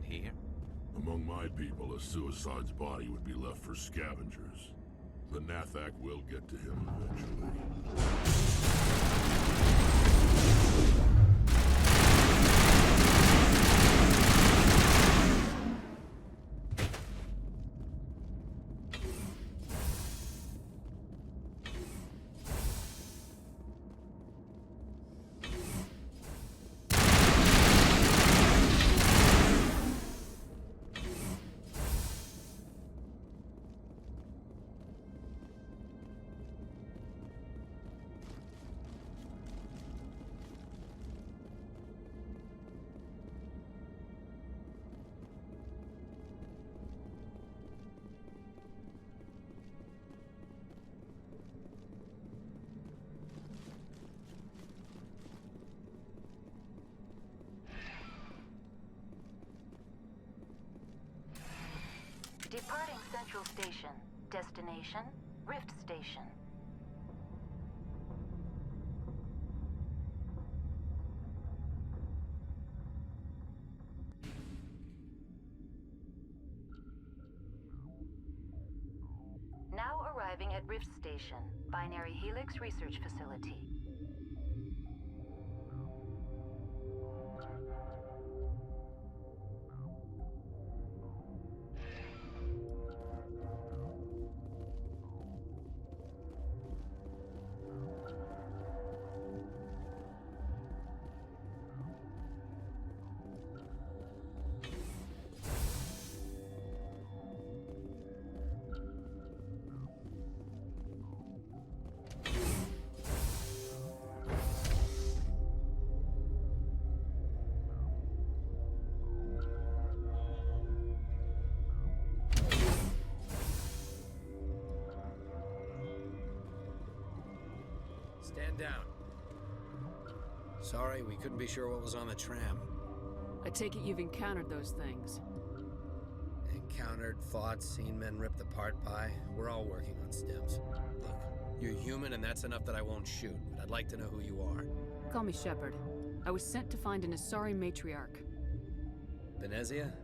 Speaker 6: Here?
Speaker 1: Among my people, a suicide's body would be left for scavengers. The Nathak will get to him eventually.
Speaker 3: Departing Central Station. Destination, Rift Station. Now arriving at Rift Station, Binary Helix Research Facility.
Speaker 6: Stand down. Sorry, we couldn't be sure what was on the tram.
Speaker 10: I take it you've encountered those things.
Speaker 6: Encountered, fought, seen men ripped apart by. We're all working on stems. Look, you're human and that's enough that I won't shoot, but I'd like to know who you are.
Speaker 10: Call me Shepard. I was sent to find an Asari matriarch.
Speaker 6: Venezia?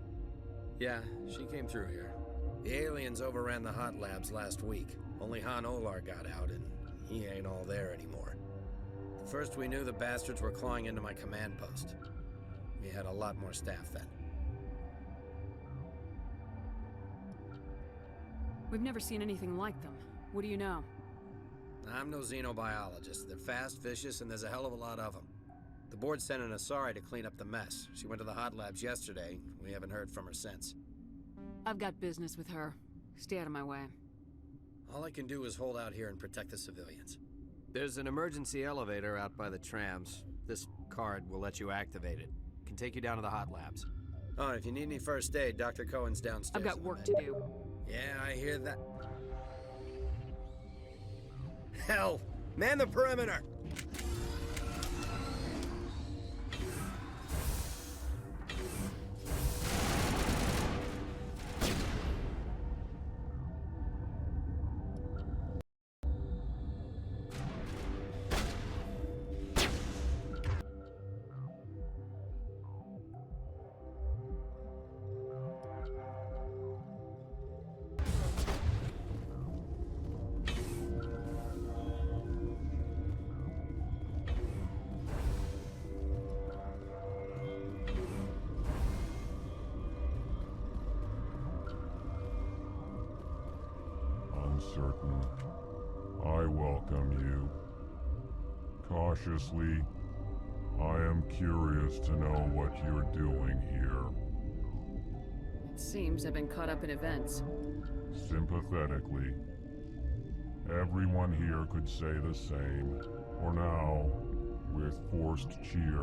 Speaker 6: Yeah, she came through here. The aliens overran the hot labs last week. Only Han Olar got out and he ain't all there anymore. First we knew the bastards were clawing into my command post. We had a lot more staff then.
Speaker 10: We've never seen anything like them. What do you know?
Speaker 6: I'm no xenobiologist. They're fast, vicious, and there's a hell of a lot of them. The board sent an Asari to clean up the mess. She went to the hot labs yesterday. We haven't heard from her since.
Speaker 10: I've got business with her. Stay out of my way.
Speaker 6: All I can do is hold out here and protect the civilians.
Speaker 18: There's an emergency elevator out by the trams. This card will let you activate it. Can take you down to the hot labs.
Speaker 6: Oh, and if you need any first aid, Dr. Cohen's downstairs.
Speaker 10: I've got work to do.
Speaker 6: Yeah, I hear that. Hell! Man the perimeter!
Speaker 1: uncertain. I welcome you. Cautiously, I am curious to know what you're doing here.
Speaker 10: It seems I've been caught up in events.
Speaker 1: Sympathetically. Everyone here could say the same. For now, with forced cheer,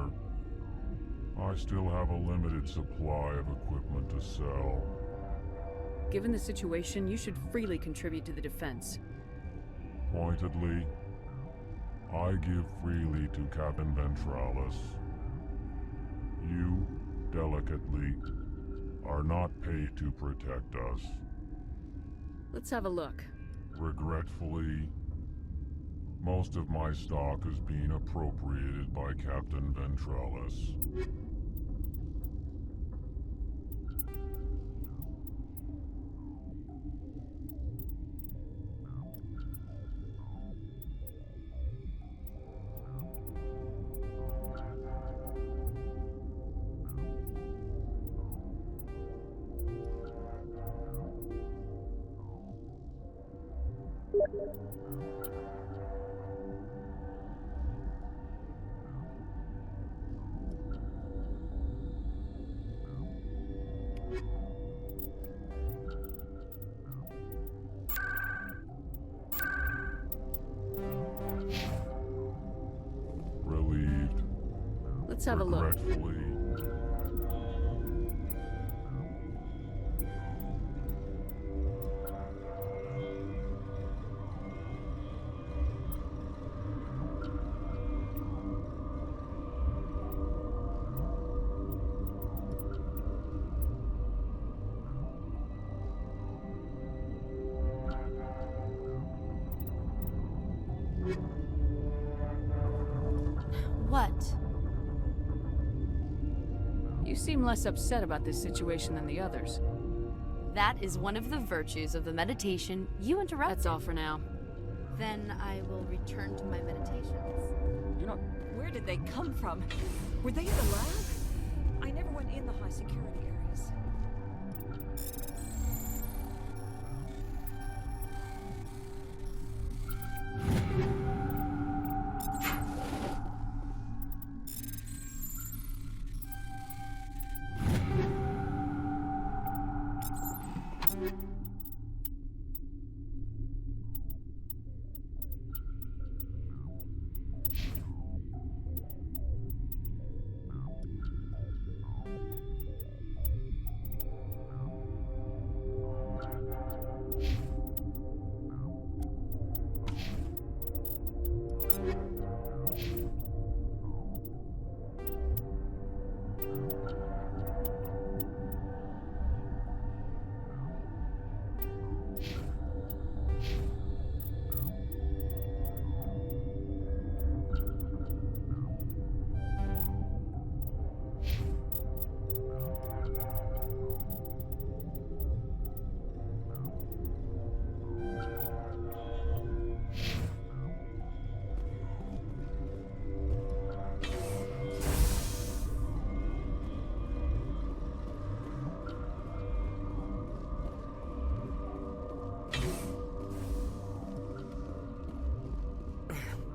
Speaker 1: I still have a limited supply of equipment to sell.
Speaker 10: Given the situation, you should freely contribute to the defense.
Speaker 1: Pointedly, I give freely to Captain Ventralis. You, delicately, are not paid to protect us.
Speaker 10: Let's have a look.
Speaker 1: Regretfully, most of my stock is being appropriated by Captain Ventralis. Relieved.
Speaker 10: Let's have a look.
Speaker 1: Regretfully.
Speaker 17: What?
Speaker 10: You seem less upset about this situation than the others.
Speaker 7: That is one of the virtues of the meditation you interrupted.
Speaker 10: That's all for now.
Speaker 17: Then I will return to my meditations.
Speaker 12: You're not... Where did they come from? Were they in the lab? I never went in the high security areas.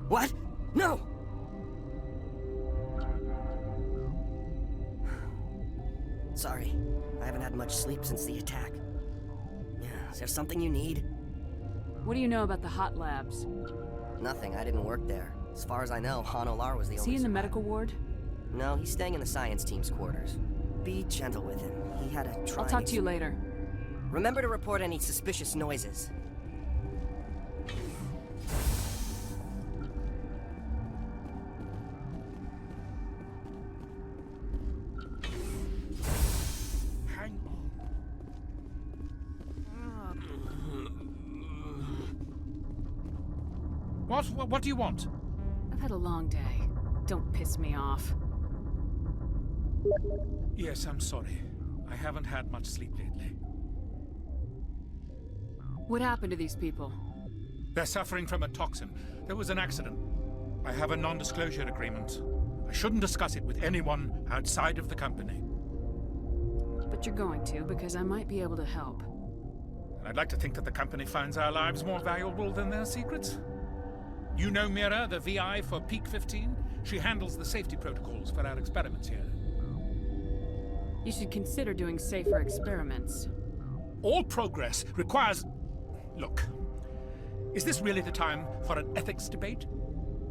Speaker 15: What? No! Sorry, I haven't had much sleep since the attack. Yeah, is there something you need?
Speaker 10: What do you know about the hot labs?
Speaker 15: Nothing, I didn't work there. As far as I know, Han Olar was the only...
Speaker 10: Is he in the medical ward?
Speaker 15: No, he's staying in the science team's quarters. Be gentle with him. He had a trying...
Speaker 10: I'll talk to you later.
Speaker 15: Remember to report any suspicious noises.
Speaker 22: What do you want?
Speaker 10: I've had a long day. Don't piss me off.
Speaker 22: Yes, I'm sorry. I haven't had much sleep lately.
Speaker 10: What happened to these people?
Speaker 22: They're suffering from a toxin. There was an accident. I have a non-disclosure agreement. I shouldn't discuss it with anyone outside of the company.
Speaker 10: But you're going to, because I might be able to help.
Speaker 22: I'd like to think that the company finds our lives more valuable than their secrets. You know Mira, the VI for Peak 15? She handles the safety protocols for our experiments here.
Speaker 10: You should consider doing safer experiments.
Speaker 22: All progress requires... Look, is this really the time for an ethics debate?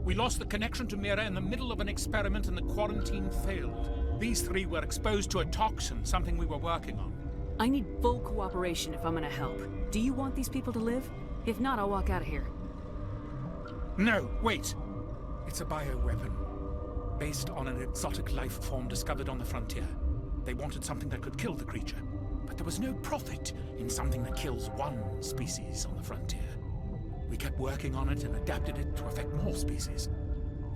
Speaker 22: We lost the connection to Mira in the middle of an experiment and the quarantine failed. These three were exposed to a toxin, something we were working on.
Speaker 10: I need full cooperation if I'm gonna help. Do you want these people to live? If not, I'll walk out of here.
Speaker 22: No, wait. It's a bioweapon, based on an exotic life form discovered on the frontier. They wanted something that could kill the creature, but there was no profit in something that kills one species on the frontier. We kept working on it and adapted it to affect more species.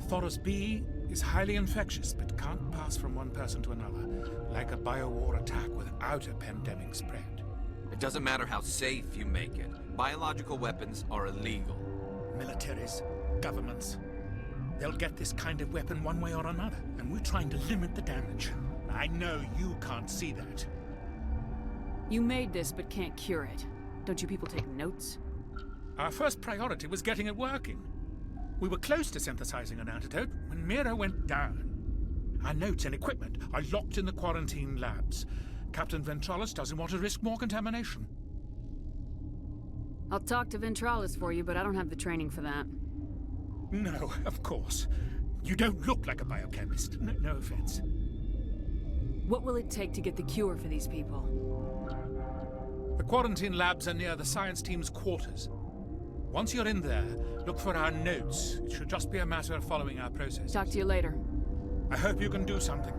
Speaker 22: Thoros B is highly infectious, but can't pass from one person to another, like a biowar attack without a pandemic spread.
Speaker 8: It doesn't matter how safe you make it. Biological weapons are illegal.
Speaker 22: Militaries, governments, they'll get this kind of weapon one way or another, and we're trying to limit the damage. I know you can't see that.
Speaker 10: You made this, but can't cure it. Don't you people take notes?
Speaker 22: Our first priority was getting it working. We were close to synthesizing an antidote when Mira went down. Our notes and equipment are locked in the quarantine labs. Captain Ventralis doesn't want to risk more contamination.
Speaker 10: I'll talk to Ventralis for you, but I don't have the training for that.
Speaker 22: No, of course. You don't look like a biochemist. No offense.
Speaker 10: What will it take to get the cure for these people?
Speaker 22: The quarantine labs are near the science team's quarters. Once you're in there, look for our notes. It should just be a matter of following our process.
Speaker 10: Talk to you later.
Speaker 22: I hope you can do something.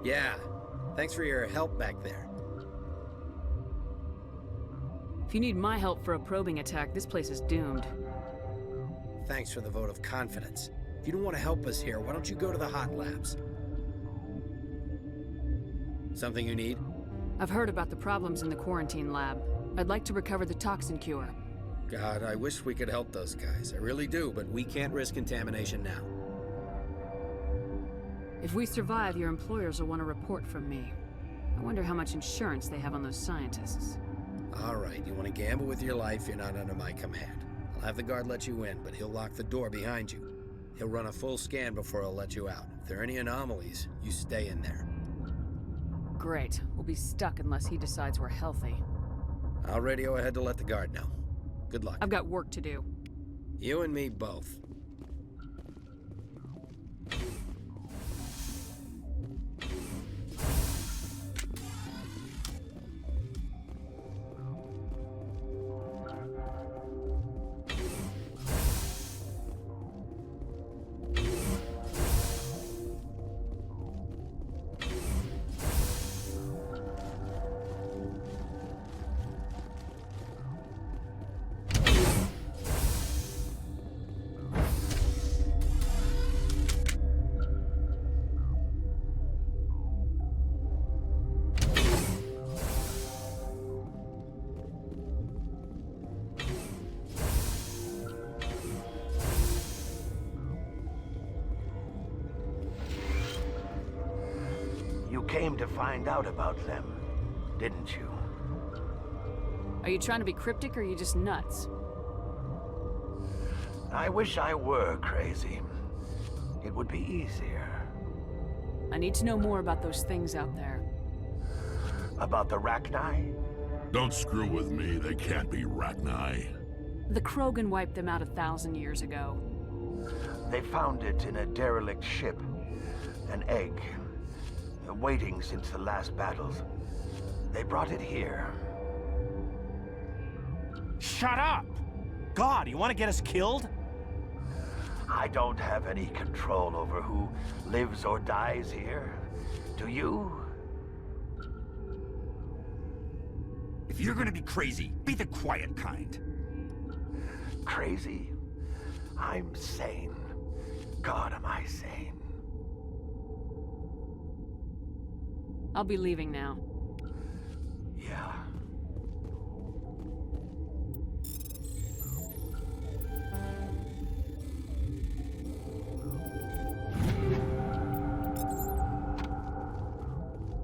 Speaker 6: Yeah, thanks for your help back there.
Speaker 10: If you need my help for a probing attack, this place is doomed.
Speaker 6: Thanks for the vote of confidence. If you don't want to help us here, why don't you go to the hot labs? Something you need?
Speaker 10: I've heard about the problems in the quarantine lab. I'd like to recover the toxin cure.
Speaker 6: God, I wish we could help those guys. I really do, but we can't risk contamination now.
Speaker 10: If we survive, your employers will want a report from me. I wonder how much insurance they have on those scientists.
Speaker 6: All right, you want to gamble with your life, you're not under my command. I'll have the guard let you in, but he'll lock the door behind you. He'll run a full scan before he'll let you out. If there are any anomalies, you stay in there.
Speaker 10: Great. We'll be stuck unless he decides we're healthy.
Speaker 6: I'll radio ahead to let the guard know. Good luck.
Speaker 10: I've got work to do.
Speaker 6: You and me both.
Speaker 9: Came to find out about them, didn't you?
Speaker 10: Are you trying to be cryptic or are you just nuts?
Speaker 9: I wish I were crazy. It would be easier.
Speaker 10: I need to know more about those things out there.
Speaker 9: About the Rachni?
Speaker 1: Don't screw with me, they can't be Rachni.
Speaker 10: The Krogan wiped them out 1,000 years ago.
Speaker 9: They found it in a derelict ship. An egg. Waiting since the last battles. They brought it here.
Speaker 15: Shut up! God, you want to get us killed?
Speaker 9: I don't have any control over who lives or dies here. Do you?
Speaker 2: If you're gonna be crazy, be the quiet kind.
Speaker 9: Crazy? I'm sane. God, am I sane.
Speaker 10: I'll be leaving now.
Speaker 9: Yeah.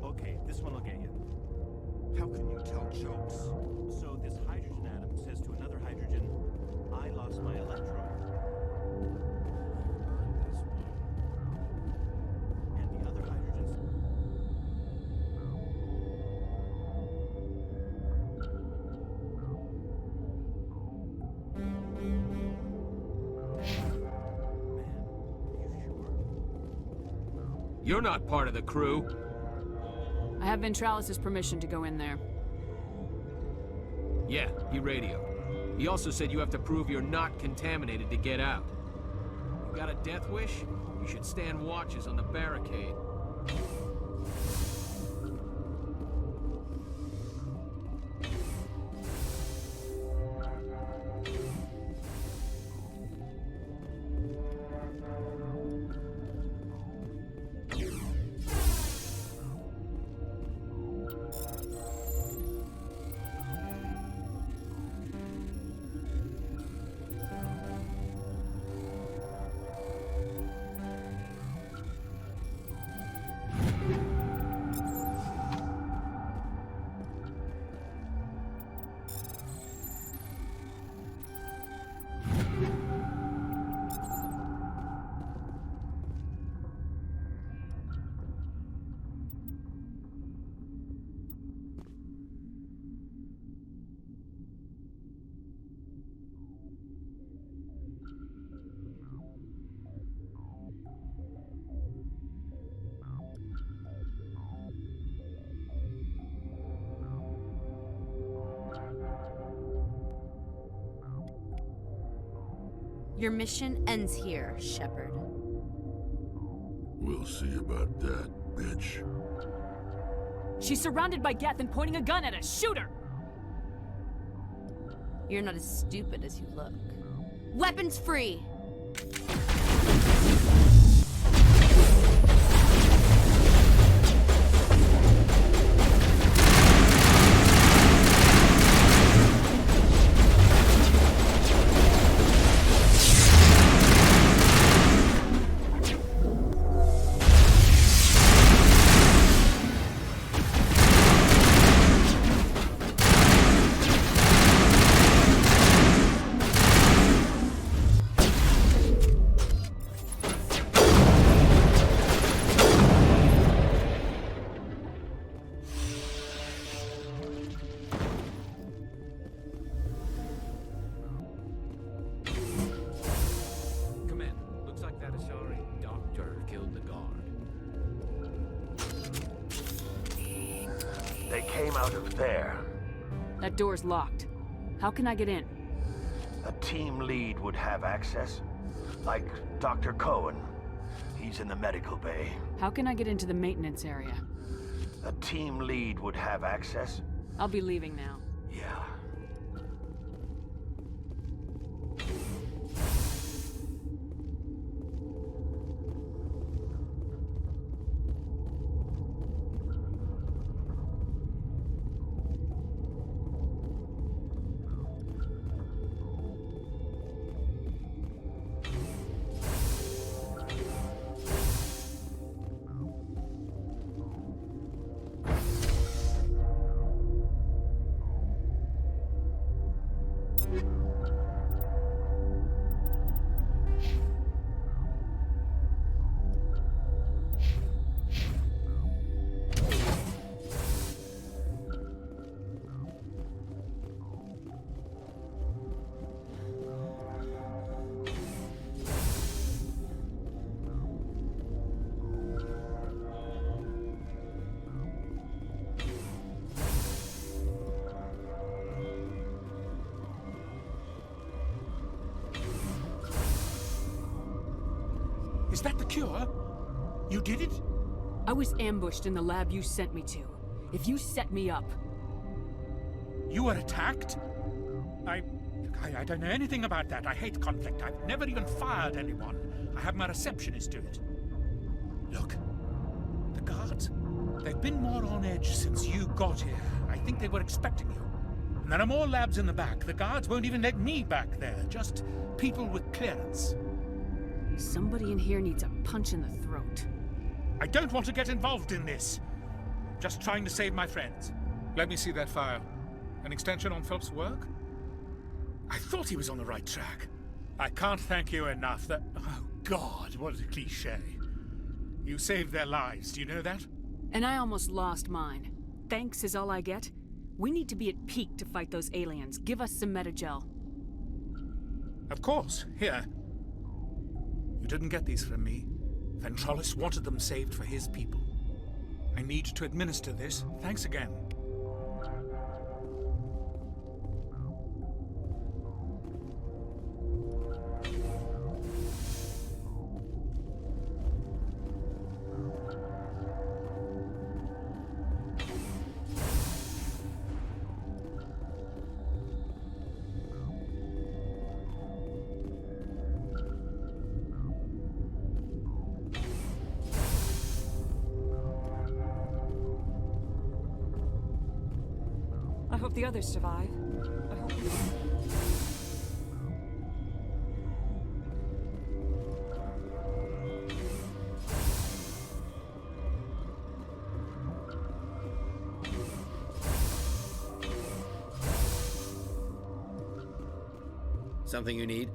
Speaker 14: Okay, this one will get you. How can you tell jokes? So this hydrogen atom says to another hydrogen, I lost my electron. And the other hydrogen
Speaker 6: You're not part of the crew.
Speaker 10: I have Ventralis' permission to go in there.
Speaker 6: Yeah, he radioed. He also said you have to prove you're not contaminated to get out. You got a death wish? You should stand watches on the barricade.
Speaker 7: Your mission ends here, Shepard.
Speaker 1: We'll see about that, bitch.
Speaker 10: She's surrounded by Geth and pointing a gun at us. Shoot her!
Speaker 7: You're not as stupid as you look. Weapons free!
Speaker 9: They came out of there.
Speaker 10: That door's locked. How can I get in?
Speaker 9: A team lead would have access. Like Dr. Cohen. He's in the medical bay.
Speaker 10: How can I get into the maintenance area?
Speaker 9: A team lead would have access.
Speaker 10: I'll be leaving now.
Speaker 9: Yeah.
Speaker 22: Is that the cure? You did it?
Speaker 10: I was ambushed in the lab you sent me to. If you set me up...
Speaker 22: You were attacked? I don't know anything about that. I hate conflict. I've never even fired anyone. I have my receptionist do it. Look, the guards. They've been more on edge since you got here. I think they were expecting you. And there are more labs in the back. The guards won't even let me back there. Just people with clearance.
Speaker 10: Somebody in here needs a punch in the throat.
Speaker 22: I don't want to get involved in this. Just trying to save my friends. Let me see that file. An extension on Phelps' work? I thought he was on the right track. I can't thank you enough that... Oh, God, what a cliché. You saved their lives, do you know that?
Speaker 10: And I almost lost mine. Thanks is all I get? We need to be at peak to fight those aliens. Give us some Metagel.
Speaker 22: Of course. Here. You didn't get these from me. Ventrolis wanted them saved for his people. I need to administer this. Thanks again.
Speaker 12: I hope the others survive. I hope we do.
Speaker 6: Something you need?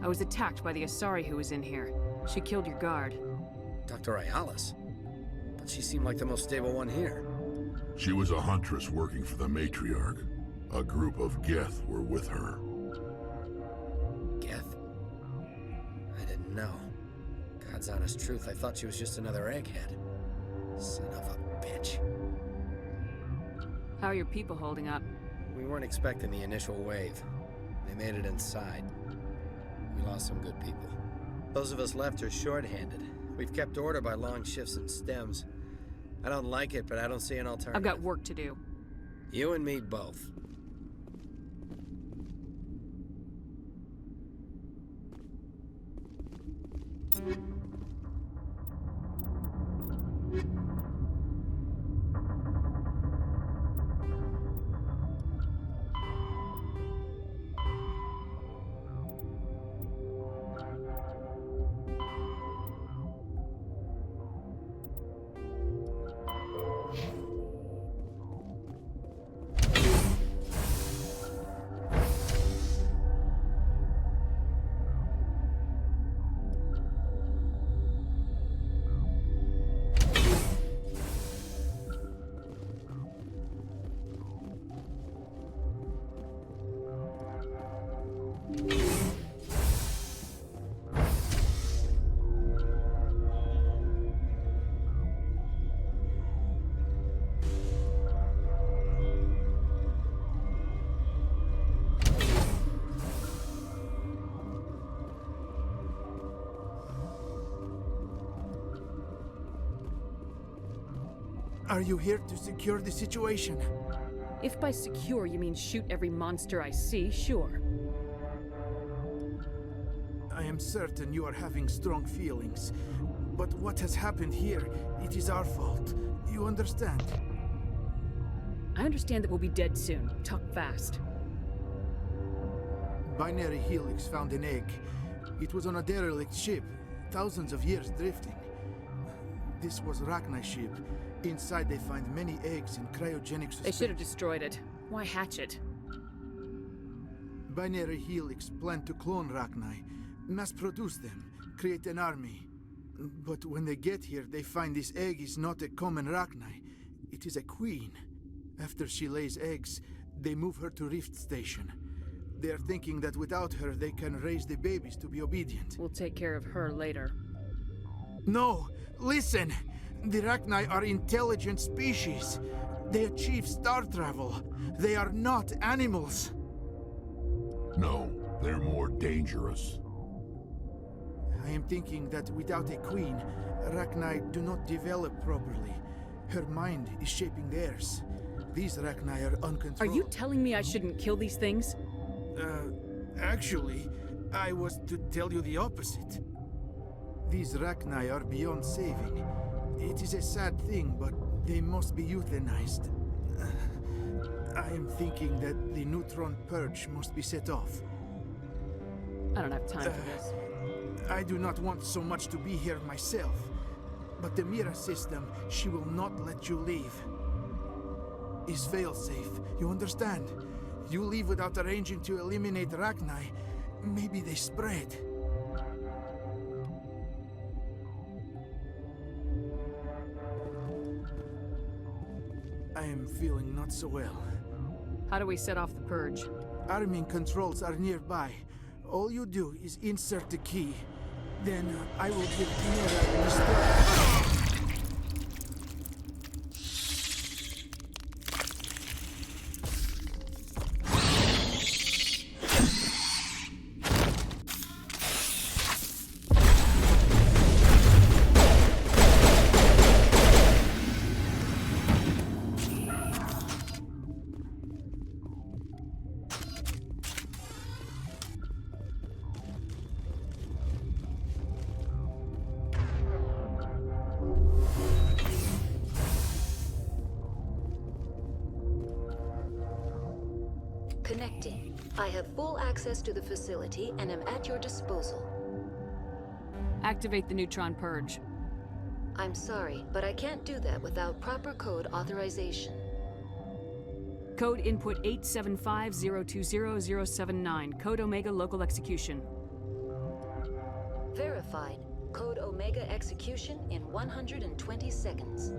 Speaker 10: I was attacked by the Asari who was in here. She killed your guard.
Speaker 6: Dr. Ayalis? But she seemed like the most stable one here.
Speaker 1: She was a huntress working for the matriarch. A group of Geth were with her.
Speaker 6: Geth? I didn't know. God's honest truth, I thought she was just another egghead. Son of a bitch.
Speaker 10: How are your people holding up?
Speaker 6: We weren't expecting the initial wave. They made it inside. We lost some good people. Those of us left are short-handed. We've kept order by long shifts and stems. I don't like it, but I don't see an alternative.
Speaker 10: I've got work to do.
Speaker 6: You and me both.
Speaker 5: Are you here to secure the situation?
Speaker 10: If by secure you mean shoot every monster I see, sure.
Speaker 5: I am certain you are having strong feelings. But what has happened here, it is our fault. You understand?
Speaker 10: I understand that we'll be dead soon. Talk fast.
Speaker 5: Binary Helix found an egg. It was on a derelict ship, thousands of years drifting. This was Rachni's ship. Inside they find many eggs in cryogenic suspension.
Speaker 10: They should have destroyed it. Why hatch it?
Speaker 5: Binary Helix planned to clone Rachni, mass-produce them, create an army. But when they get here, they find this egg is not a common Rachni. It is a queen. After she lays eggs, they move her to Rift Station. They are thinking that without her, they can raise the babies to be obedient.
Speaker 10: We'll take care of her later.
Speaker 5: No! Listen! The Rachni are intelligent species. They achieve star travel. They are not animals.
Speaker 1: No, they're more dangerous.
Speaker 5: I am thinking that without a queen, Rachni do not develop properly. Her mind is shaping theirs. these Rachni are uncontrolled.
Speaker 10: Are you telling me I shouldn't kill these things?
Speaker 5: Actually, I was to tell you the opposite. These Rachni are beyond saving. It is a sad thing, but they must be euthanized. I am thinking that the neutron purge must be set off.
Speaker 10: I don't have time for this.
Speaker 5: I do not want so much to be here myself. But the Mira system, she will not let you leave. Is failsafe, you understand? You leave without arranging to eliminate Rachni, maybe they spread. I am feeling not so well.
Speaker 10: How do we set off the purge?
Speaker 5: Arming controls are nearby. All you do is insert the key. Then I will give Mira the start.
Speaker 16: Connecting. I have full access to the facility and am at your disposal.
Speaker 10: Activate the neutron purge.
Speaker 16: I'm sorry, but I can't do that without proper code authorization.
Speaker 10: Code input 875020079. Code Omega local execution.
Speaker 16: Verified. Code Omega execution in 120 seconds.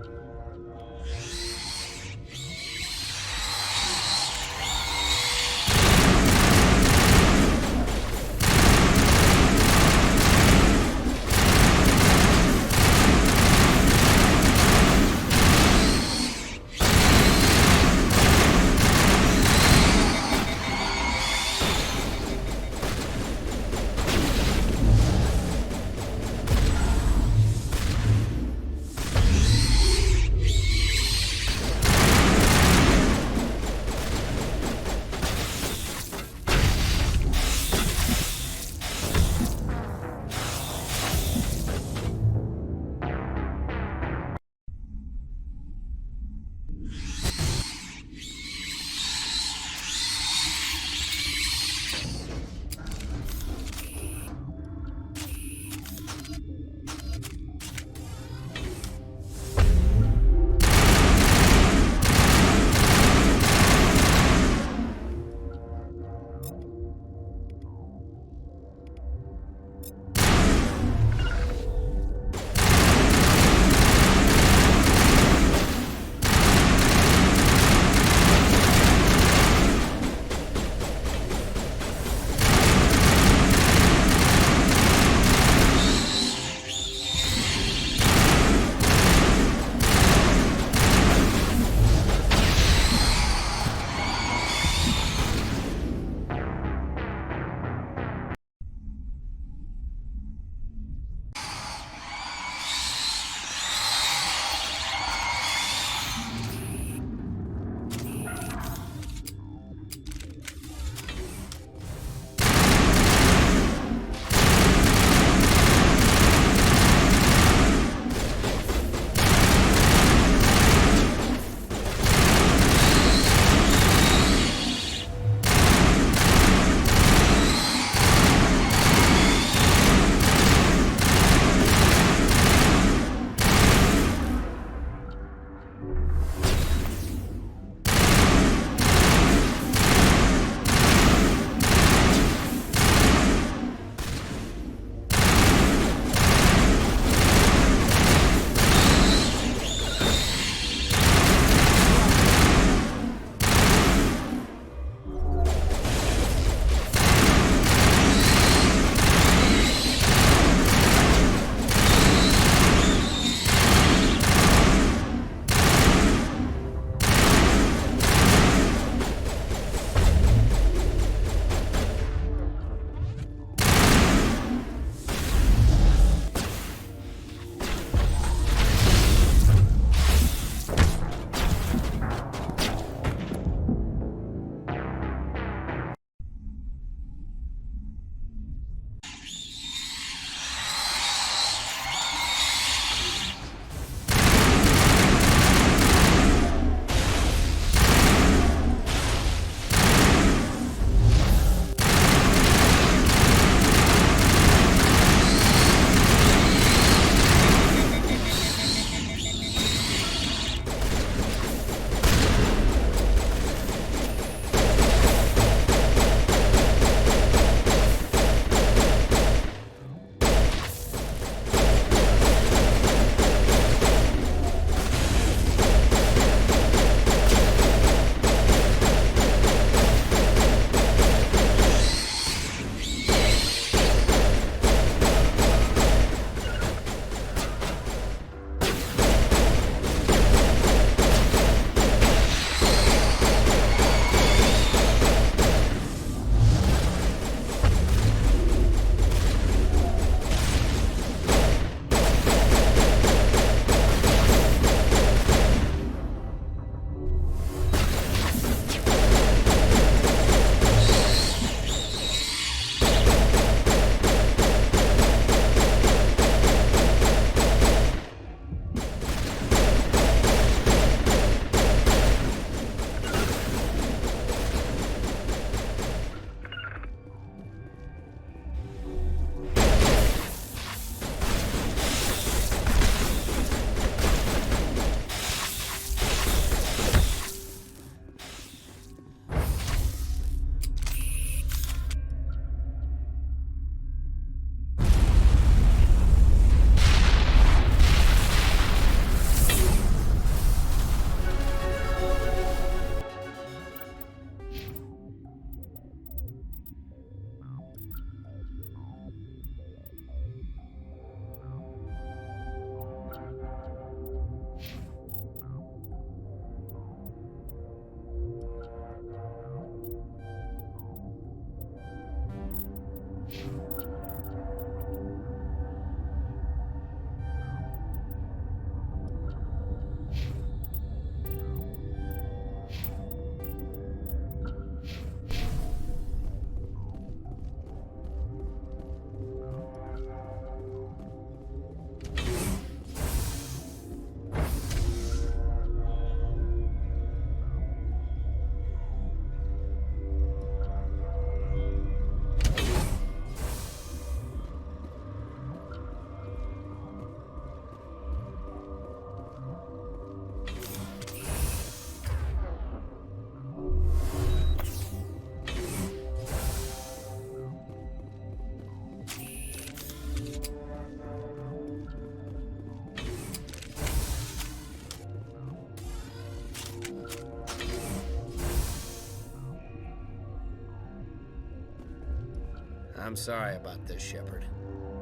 Speaker 6: I'm sorry about this, Shepard.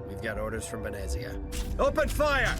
Speaker 6: We've got orders from Venezia. Open fire!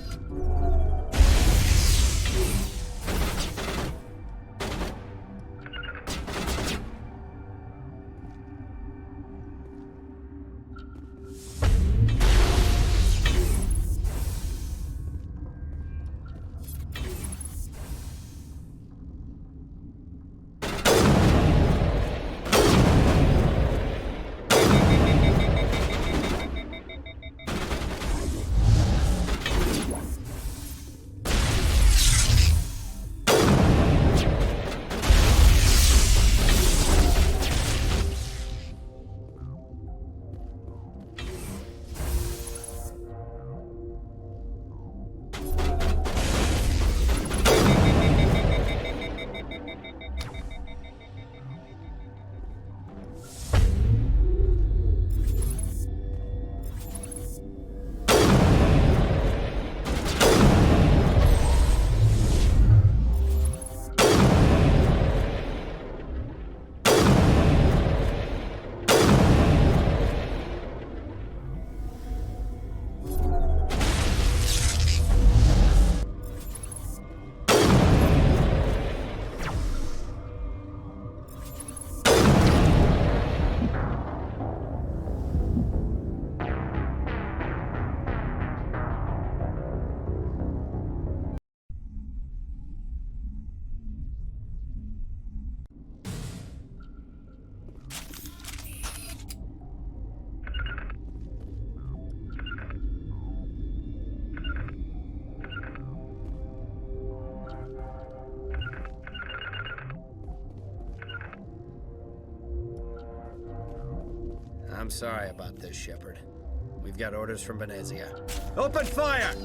Speaker 6: I'm sorry about this, Shepard. We've got orders from Venezia. Open fire!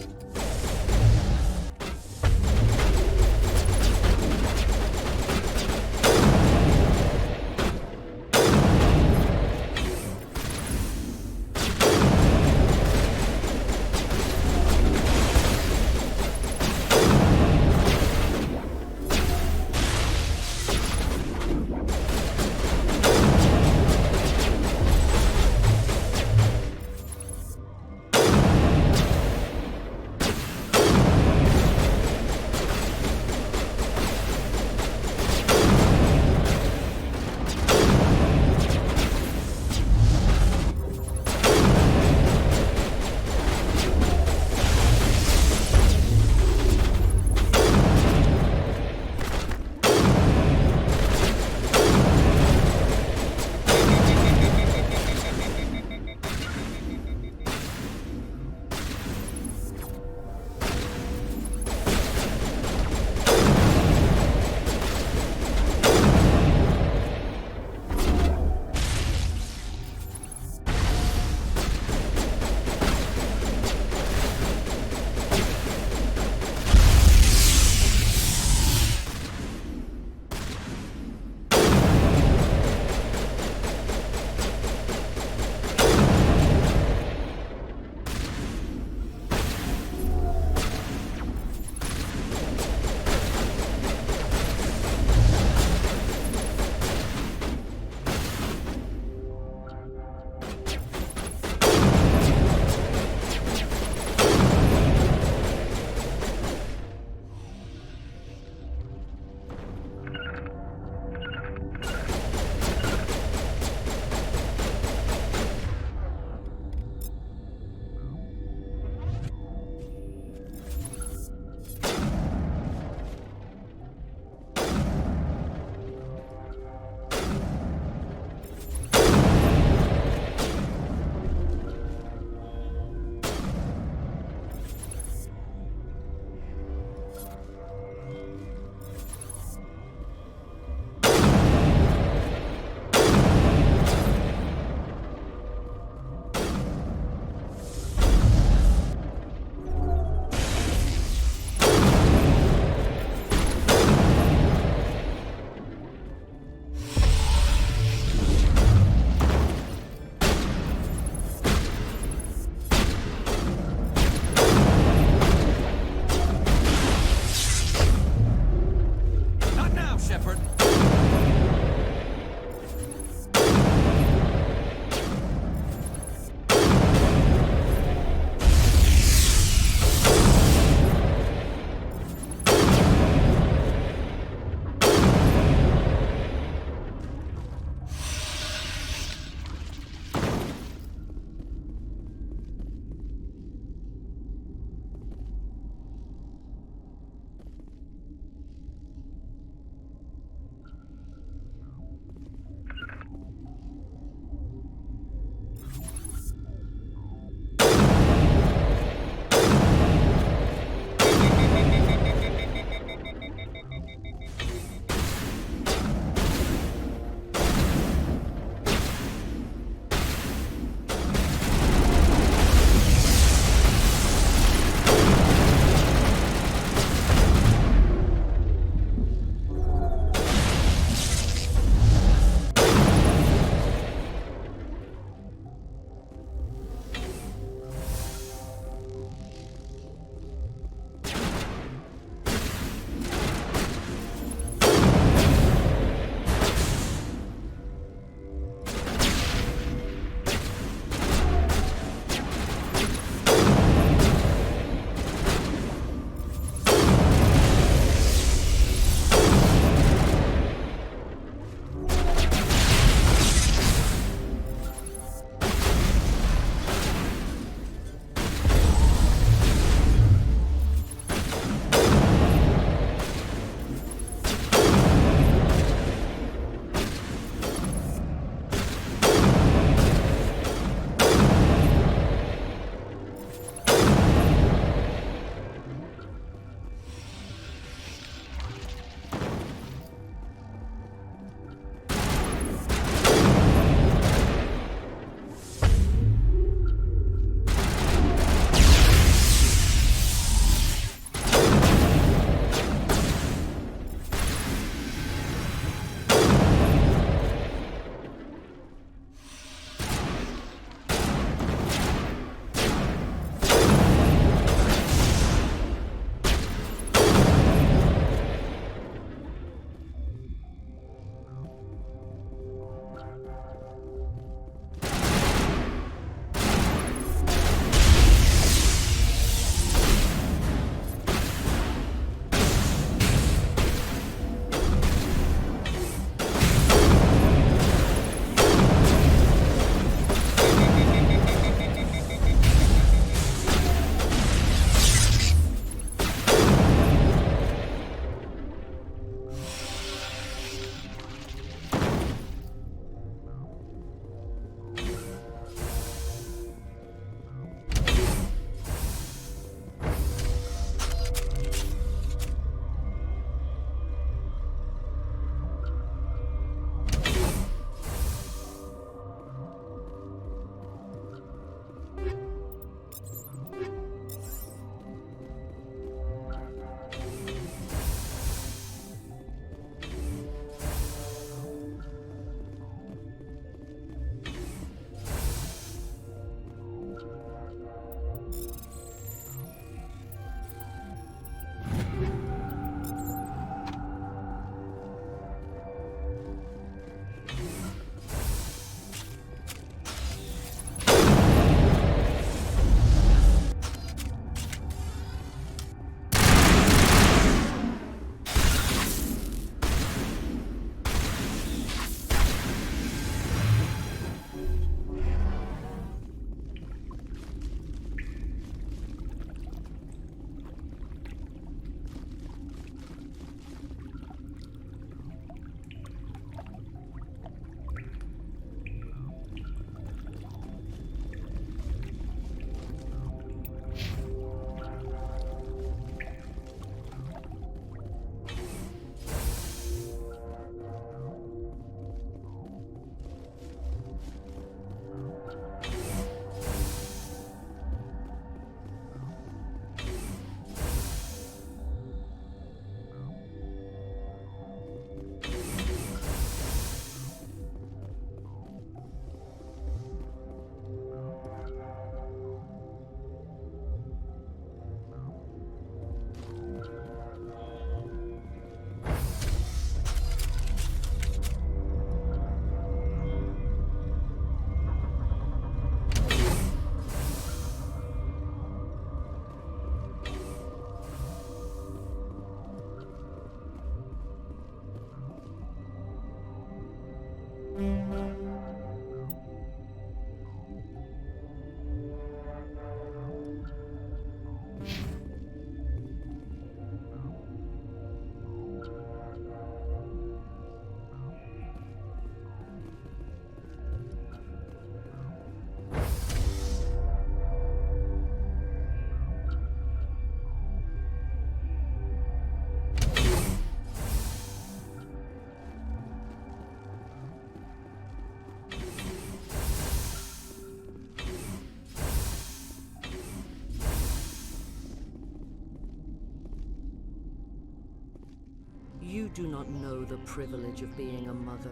Speaker 13: You do not know the privilege of being a mother.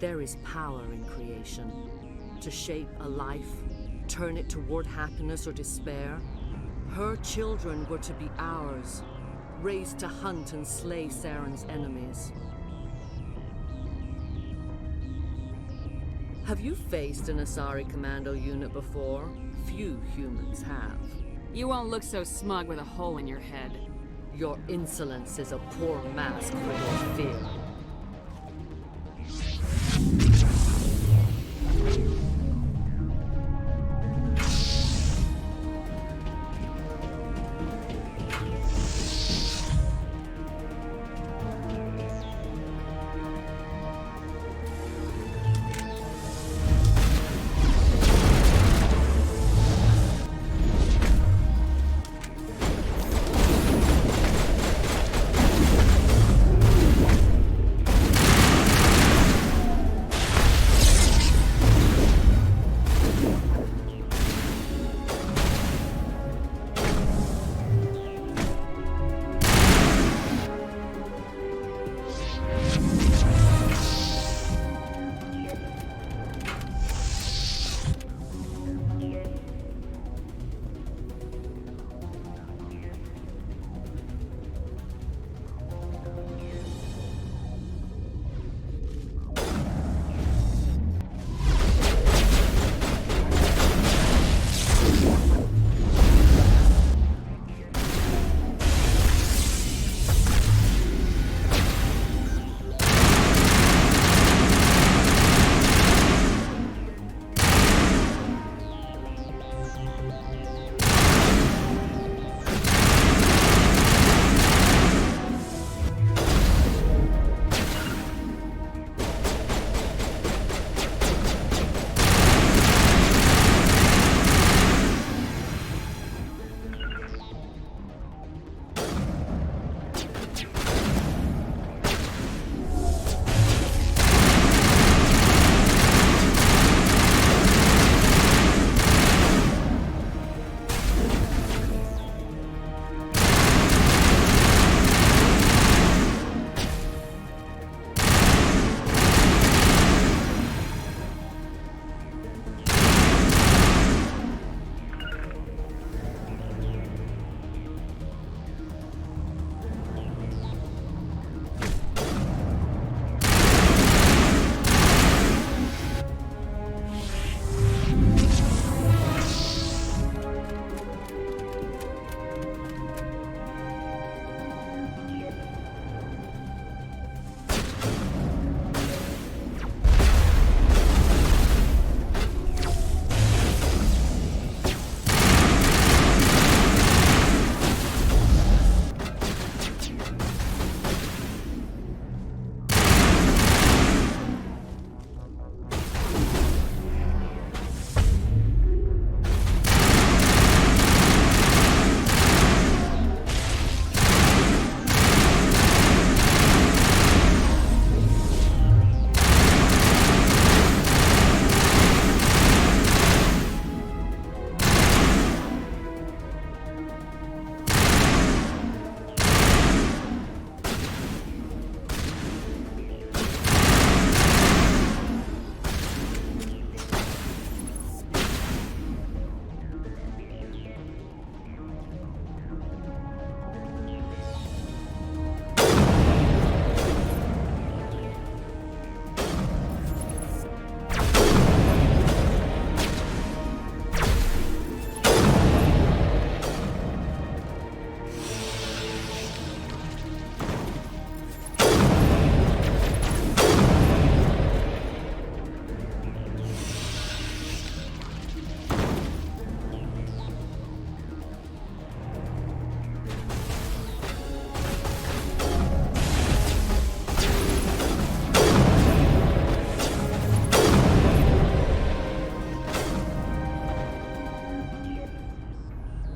Speaker 13: There is power in creation. To shape a life, turn it toward happiness or despair. Her children were to be ours, raised to hunt and slay Saren's enemies. Have you faced an Asari commando unit before? Few humans have.
Speaker 10: You won't look so smug with a hole in your head.
Speaker 13: Your insolence is a poor mask for your fear.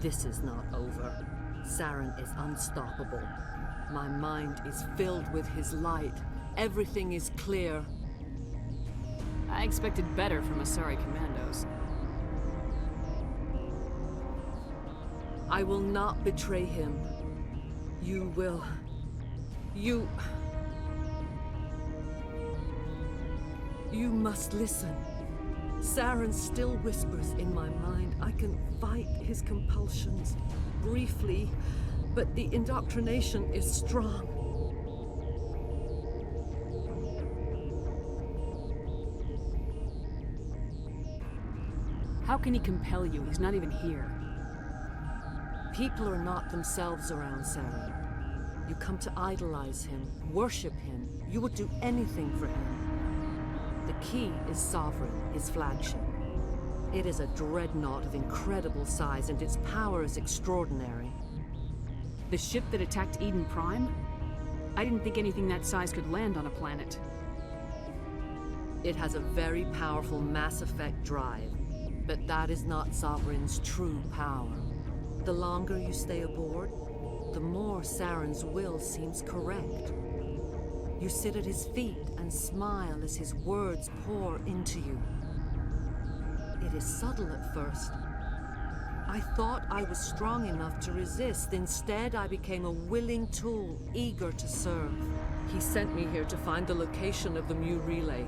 Speaker 13: This is not over. Saren is unstoppable. My mind is filled with his light. Everything is clear.
Speaker 10: I expected better from Asari commandos.
Speaker 13: I will not betray him. You will. You must listen. Saren still whispers in my mind. I can fight his compulsions briefly, but the indoctrination is strong.
Speaker 10: How can he compel you? He's not even here.
Speaker 13: People are not themselves around Saren. You come to idolize him, worship him. You would do anything for him. The key is Sovereign, his flagship. It is a dreadnought of incredible size, and its power is extraordinary.
Speaker 10: The ship that attacked Eden Prime? I didn't think anything that size could land on a planet.
Speaker 13: It has a very powerful mass effect drive, but that is not Sovereign's true power. The longer you stay aboard, the more Saren's will seems correct. You sit at his feet and smile as his words pour into you. It is subtle at first. I thought I was strong enough to resist. Instead, I became a willing tool, eager to serve. He sent me here to find the location of the Mu relay.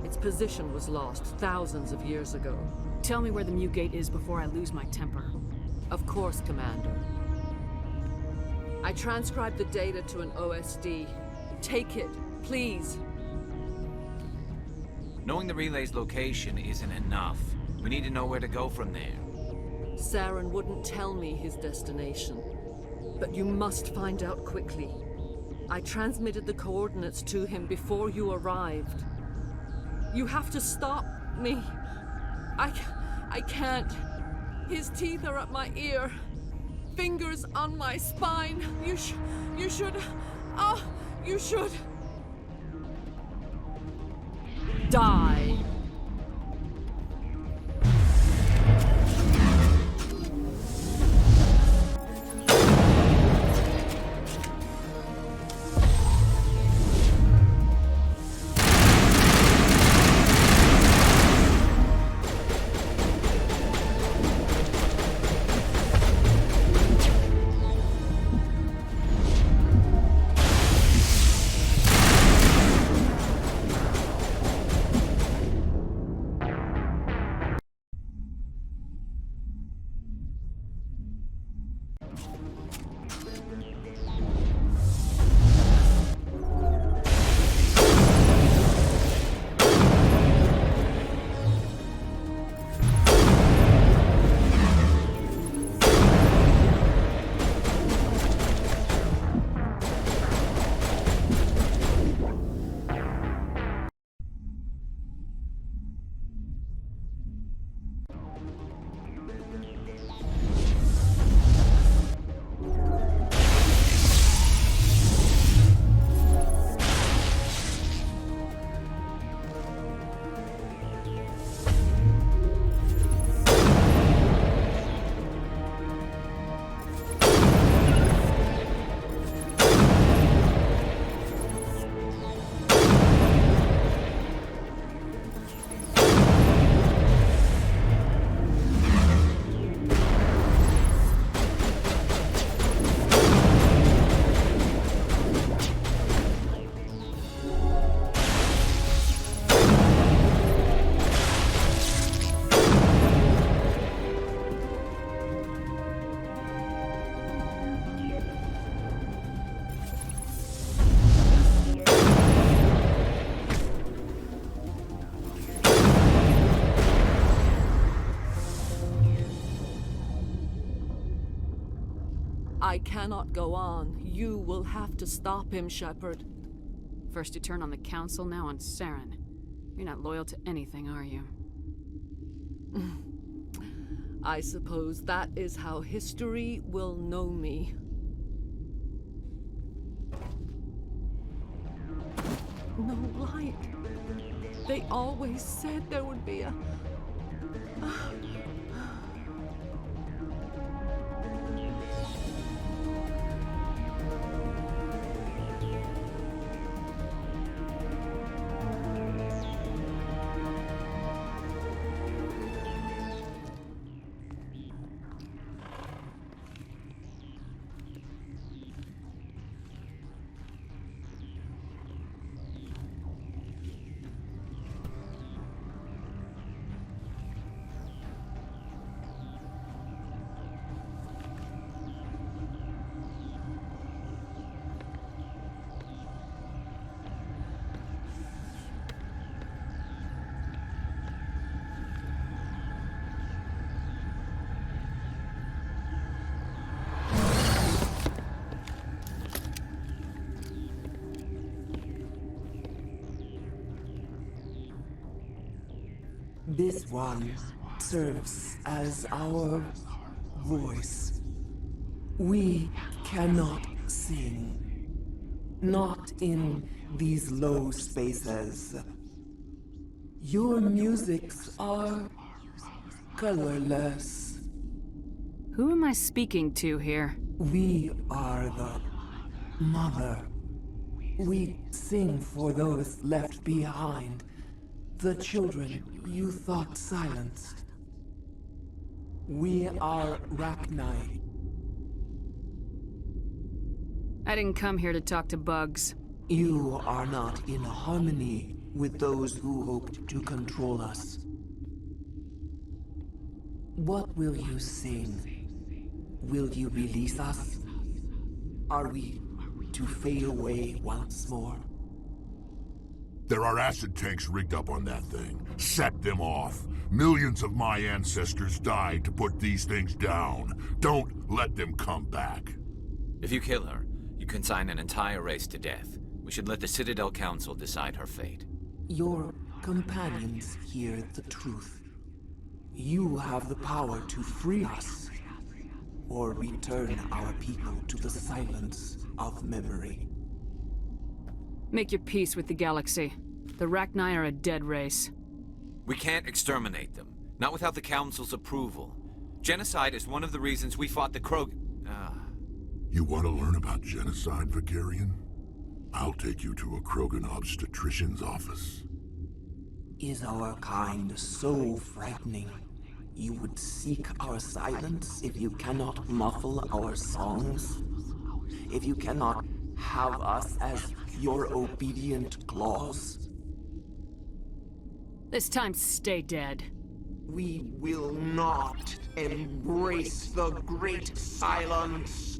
Speaker 13: Its position was lost thousands of years ago.
Speaker 10: Tell me where the Mu gate is before I lose my temper.
Speaker 13: Of course, Commander. I transcribed the data to an OSD. Take it, please.
Speaker 8: Knowing the relay's location isn't enough. We need to know where to go from there.
Speaker 13: Saren wouldn't tell me his destination, but you must find out quickly. I transmitted the coordinates to him before you arrived. You have to stop me. I can't. His teeth are at my ear. Fingers on my spine. You should... Oh, you should... die. I cannot go on. You will have to stop him, Shepard.
Speaker 10: First you turn on the Council, now on Saren. You're not loyal to anything, are you?
Speaker 13: I suppose that is how history will know me. No light. They always said there would be a...
Speaker 11: This one serves as our voice. We cannot sing. Not in these low spaces. Your musics are colorless.
Speaker 10: Who am I speaking to here?
Speaker 11: We are the mother. We sing for those left behind. The children you thought silenced. We are Rachni.
Speaker 10: I didn't come here to talk to bugs.
Speaker 11: You are not in harmony with those who hoped to control us. What will you sing? Will you release us? Are we to fade away once more?
Speaker 1: There are acid tanks rigged up on that thing. Set them off. Millions of my ancestors died to put these things down. Don't let them come back.
Speaker 8: If you kill her, you consign an entire race to death. We should let the Citadel Council decide her fate.
Speaker 11: Your companions hear the truth. You have the power to free us, or return our people to the silence of memory.
Speaker 10: Make your peace with the galaxy. The Rachni are a dead race.
Speaker 8: We can't exterminate them, not without the Council's approval. Genocide is one of the reasons we fought the Krogan.
Speaker 1: You want to learn about genocide, Vicarian? I'll take you to a Krogan obstetrician's office.
Speaker 11: Is our kind so frightening? You would seek our silence if you cannot muffle our songs? If you cannot have us as your obedient claws?
Speaker 10: This time, stay dead.
Speaker 11: We will not embrace the great silence.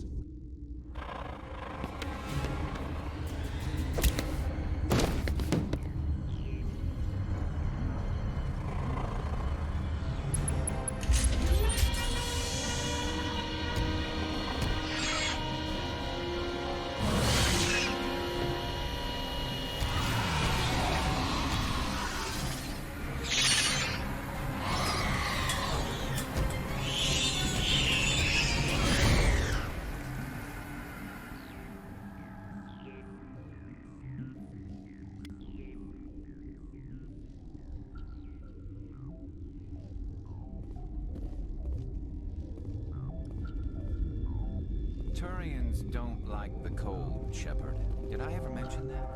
Speaker 8: Turians don't like the cold, Shepard. Did I ever mention that?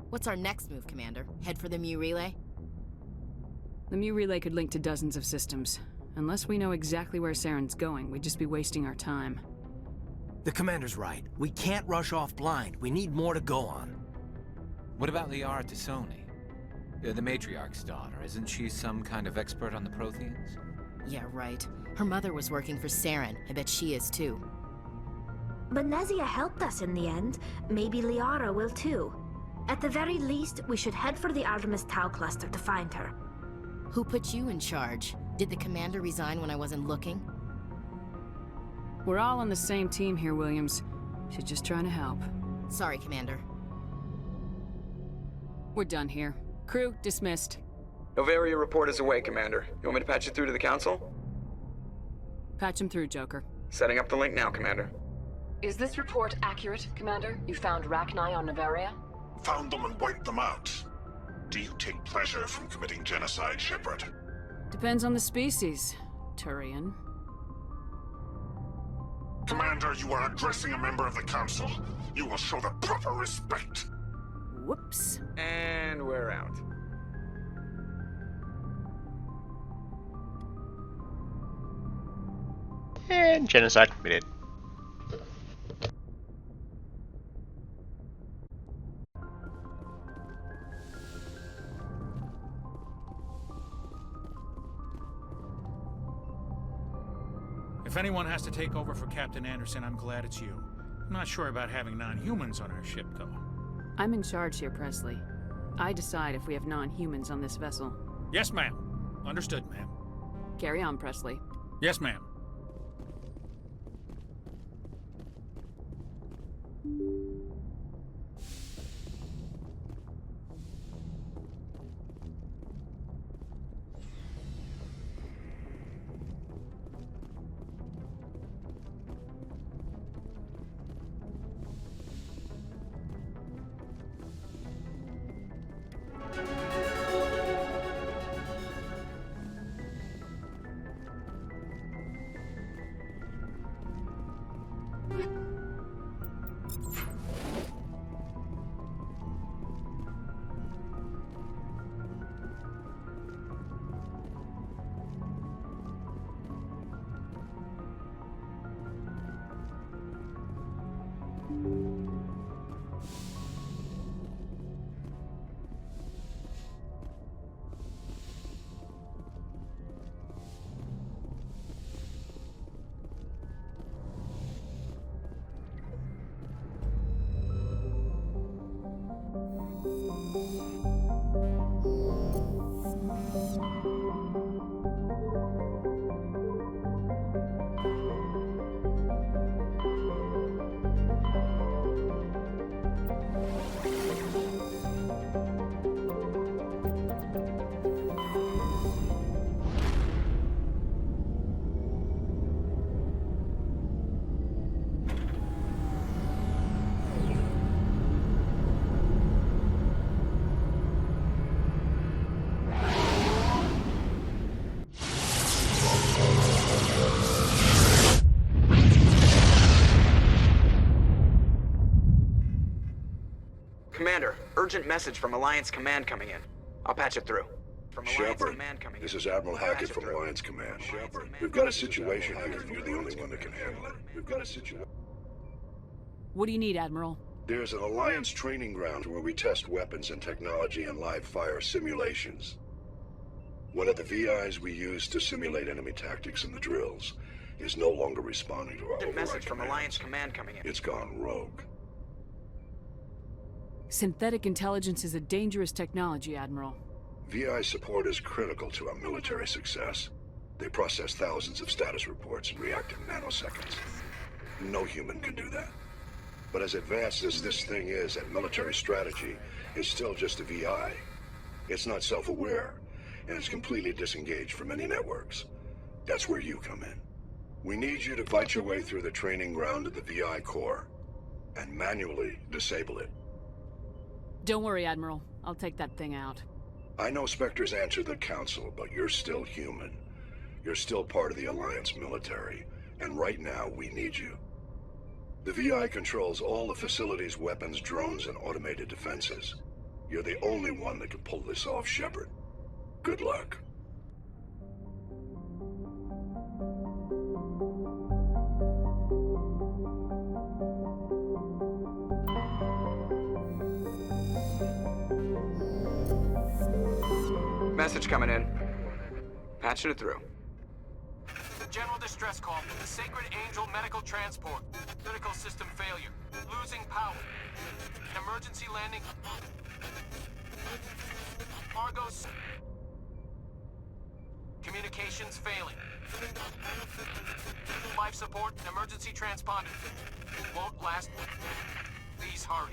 Speaker 7: What's our next move, Commander? Head for the Mu Relay?
Speaker 10: The Mu Relay could link to dozens of systems. Unless we know exactly where Saren's going, we'd just be wasting our time.
Speaker 14: The Commander's right. We can't rush off blind. We need more to go on.
Speaker 8: What about Liara Tassoni? The Matriarch's daughter. Isn't she some kind of expert on the Protheans?
Speaker 7: Yeah, right. Her mother was working for Saren. I bet she is too.
Speaker 21: But Nezia helped us in the end. Maybe Liara will too. At the very least, we should head for the Artemis Tau cluster to find her.
Speaker 7: Who put you in charge? Did the Commander resign when I wasn't looking?
Speaker 10: We're all on the same team here, Williams. She's just trying to help.
Speaker 7: Sorry, Commander.
Speaker 10: We're done here. Crew, dismissed.
Speaker 23: Novaria report is away, Commander. You want me to patch it through to the Council?
Speaker 10: Patch him through, Joker.
Speaker 23: Setting up the link now, Commander.
Speaker 24: Is this report accurate, Commander? You found Rachni on Novaria?
Speaker 1: Found them and wiped them out. Do you take pleasure from committing genocide, Shepard?
Speaker 10: Depends on the species, Turian.
Speaker 1: Commander, you are addressing a member of the Council. You will show the proper respect.
Speaker 10: Whoops.
Speaker 23: And we're out.
Speaker 3: And genocide committed.
Speaker 22: If anyone has to take over for Captain Anderson, I'm glad it's you. I'm not sure about having non-humans on our ship, though.
Speaker 10: I'm in charge here, Presley. I decide if we have non-humans on this vessel.
Speaker 22: Yes, ma'am. Understood, ma'am.
Speaker 10: Carry on, Presley.
Speaker 22: Yes, ma'am.
Speaker 23: Commander, urgent message from Alliance Command coming in. I'll patch it through. From Alliance
Speaker 1: Shepard,
Speaker 23: Command coming
Speaker 1: this
Speaker 23: in.
Speaker 1: is Admiral Hackett from Alliance Command. Shepard, we've got a situation here and you're the only one that can handle it. We've got a situation.
Speaker 10: What do you need, Admiral?
Speaker 1: There's an Alliance training ground where we test weapons and technology in live fire simulations. One of the VIs we use to simulate enemy tactics in the drills is no longer responding to our
Speaker 23: Urgent message from
Speaker 1: commands.
Speaker 23: Alliance Command coming in.
Speaker 1: It's gone rogue.
Speaker 10: Synthetic intelligence is a dangerous technology, Admiral.
Speaker 1: VI support is critical to our military success. They process thousands of status reports and react in nanoseconds. No human can do that. But as advanced as this thing is at military strategy, it's still just a VI. It's not self-aware, and it's completely disengaged from any networks. That's where you come in. We need you to fight your way through the training ground of the VI core, and manually disable it.
Speaker 10: Don't worry, Admiral. I'll take that thing out.
Speaker 1: I know Spectres answered the Council, but you're still human. You're still part of the Alliance military, and right now we need you. The VI controls all the facility's weapons, drones, and automated defenses. You're the only one that can pull this off, Shepard. Good luck.
Speaker 23: Message coming in. Patching it through.
Speaker 4: General distress call from the Sacred Angel Medical Transport. Critical system failure. Losing power. Emergency landing. Argos. Communications failing. Life support and emergency transponder. Won't last. Please hurry.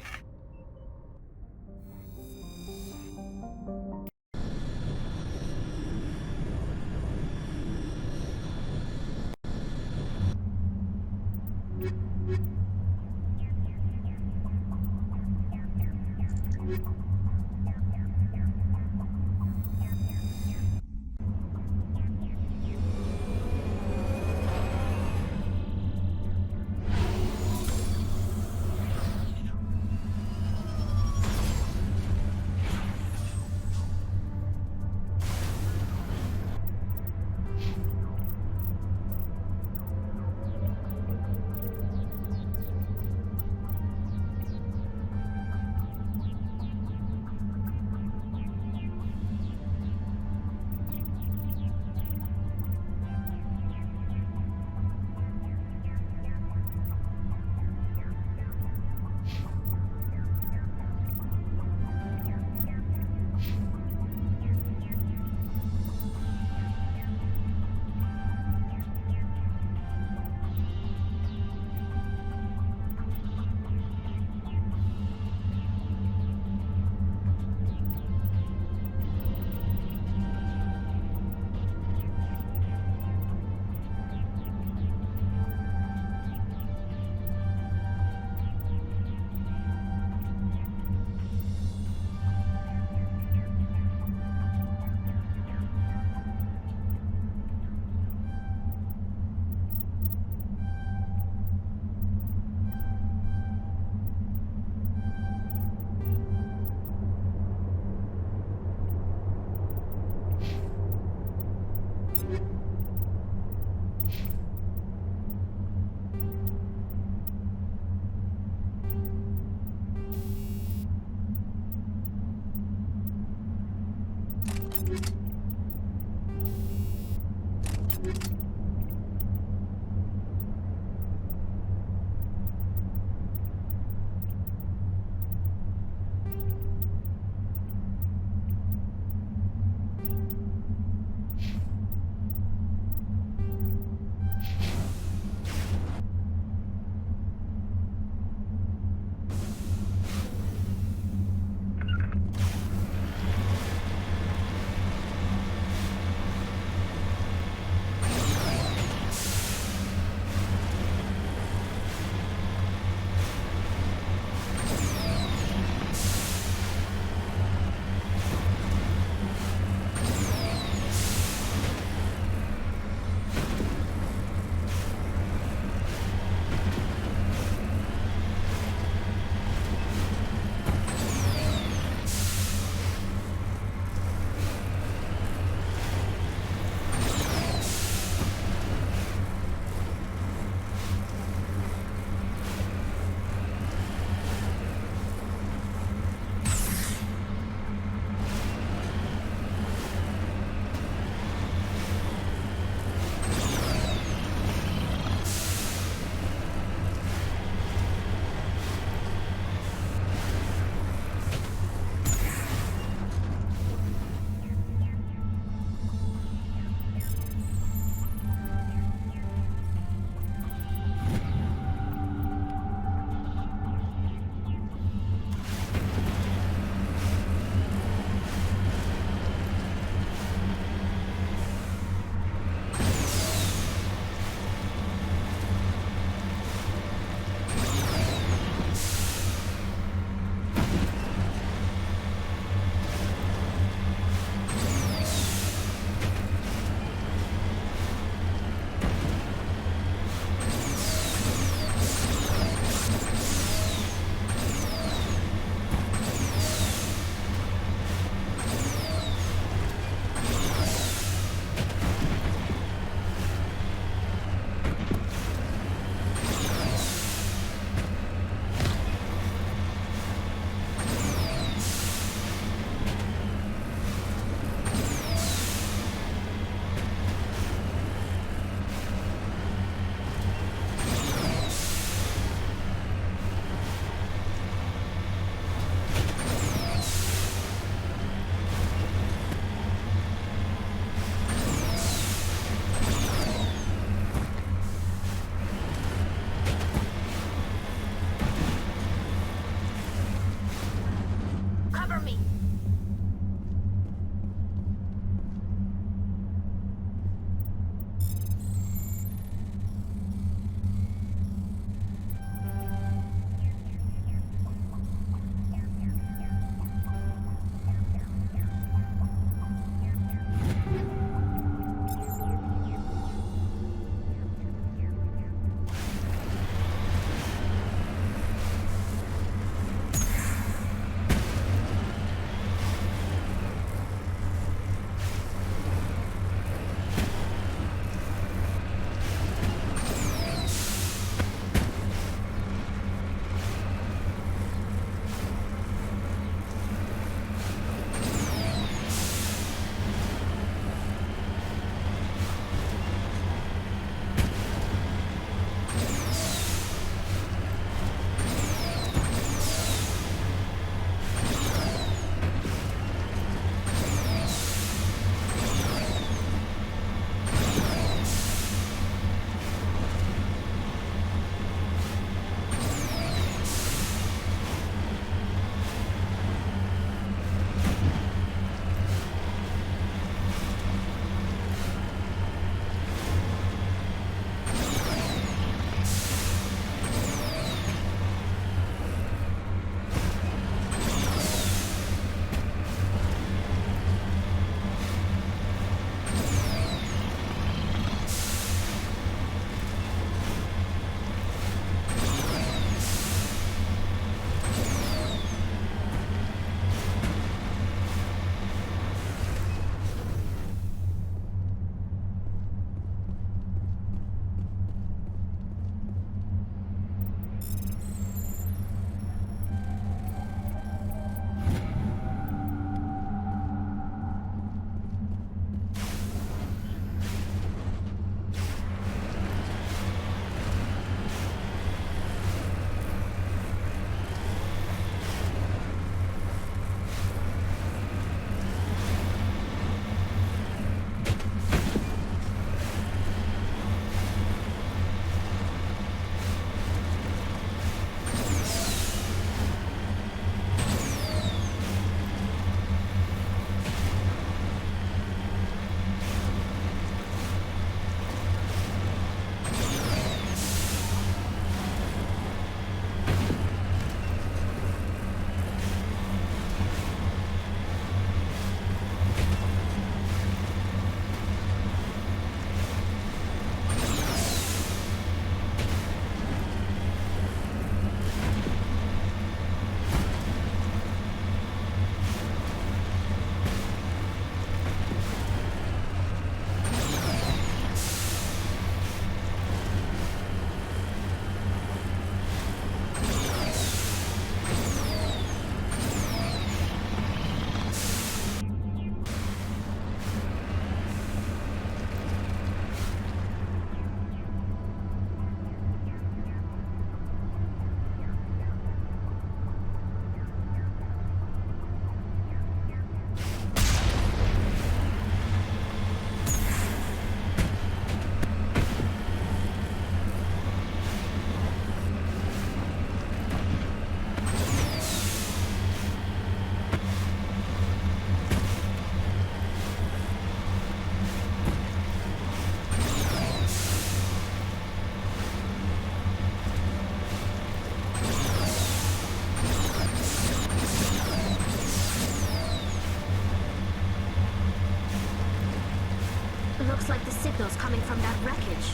Speaker 21: Looks like the signal's coming from that wreckage.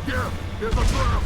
Speaker 1: Here! Here's a trap!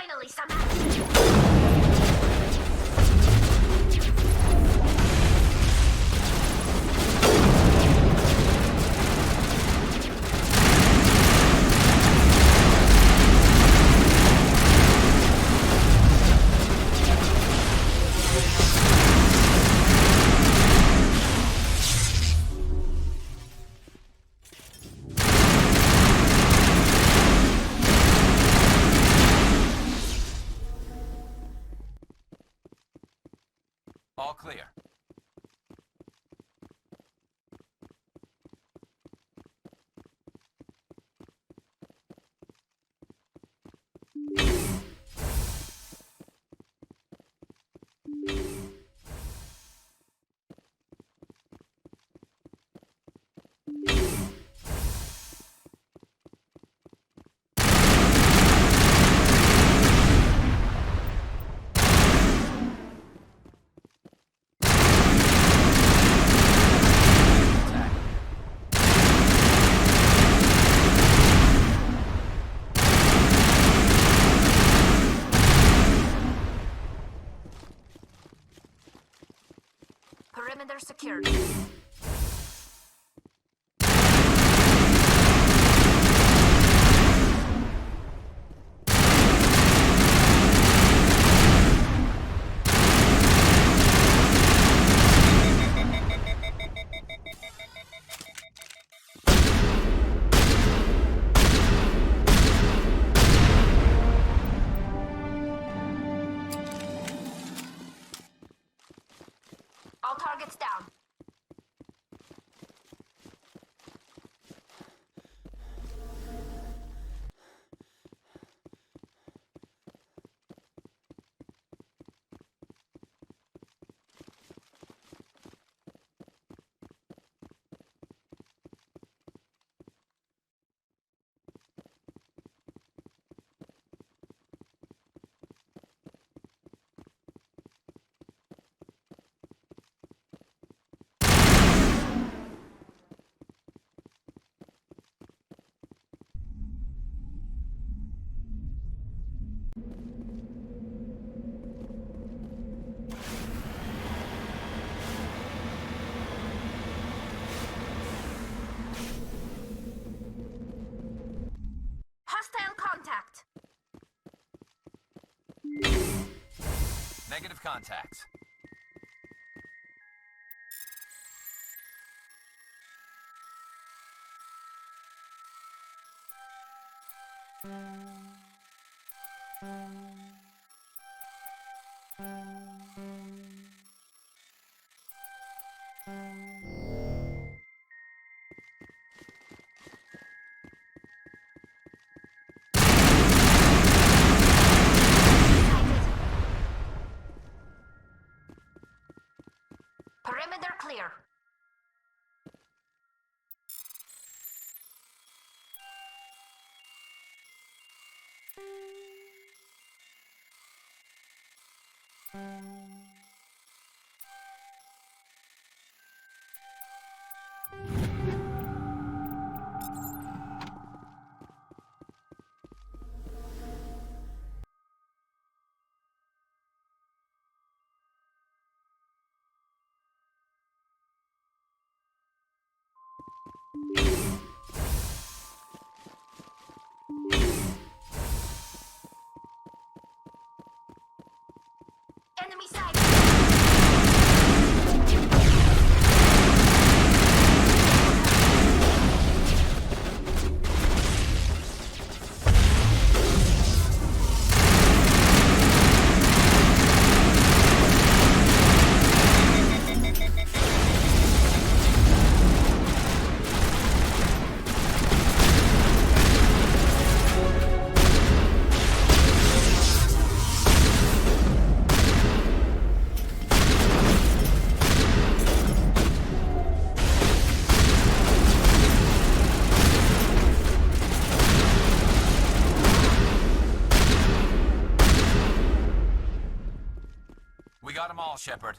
Speaker 21: Finally, some action!
Speaker 8: All clear.
Speaker 21: Perimeter secured. All targets down. Hostile contact.
Speaker 8: Negative contacts.
Speaker 21: Perimeter clear. Enemy side.
Speaker 8: We got them all, Shepard.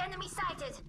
Speaker 21: Enemy sighted!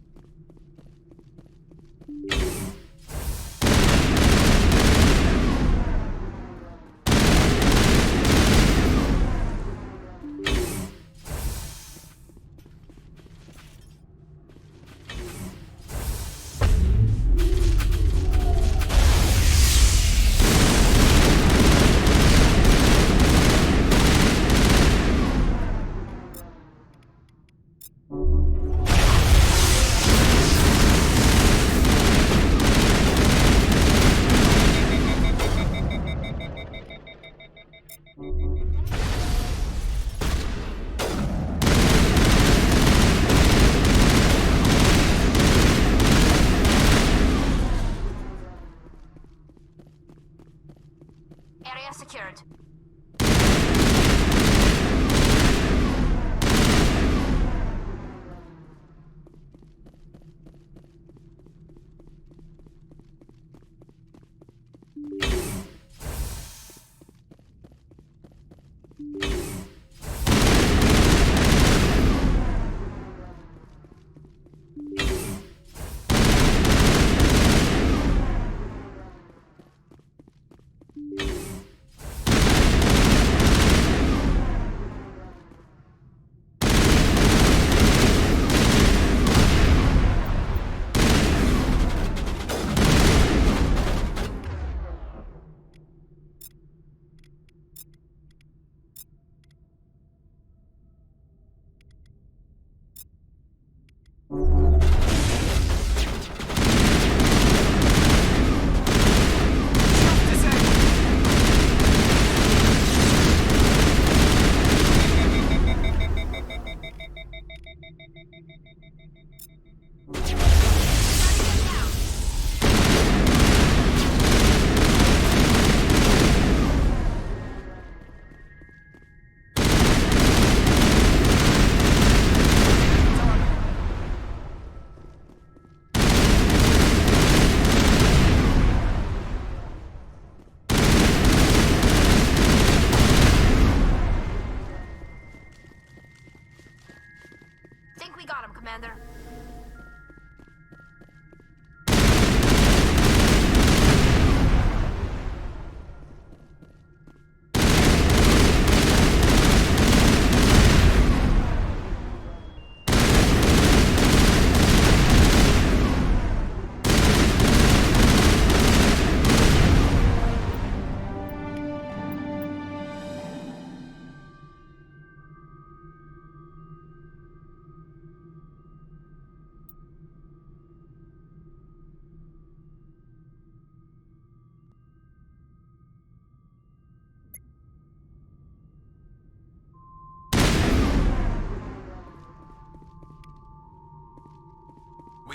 Speaker 21: Area secured.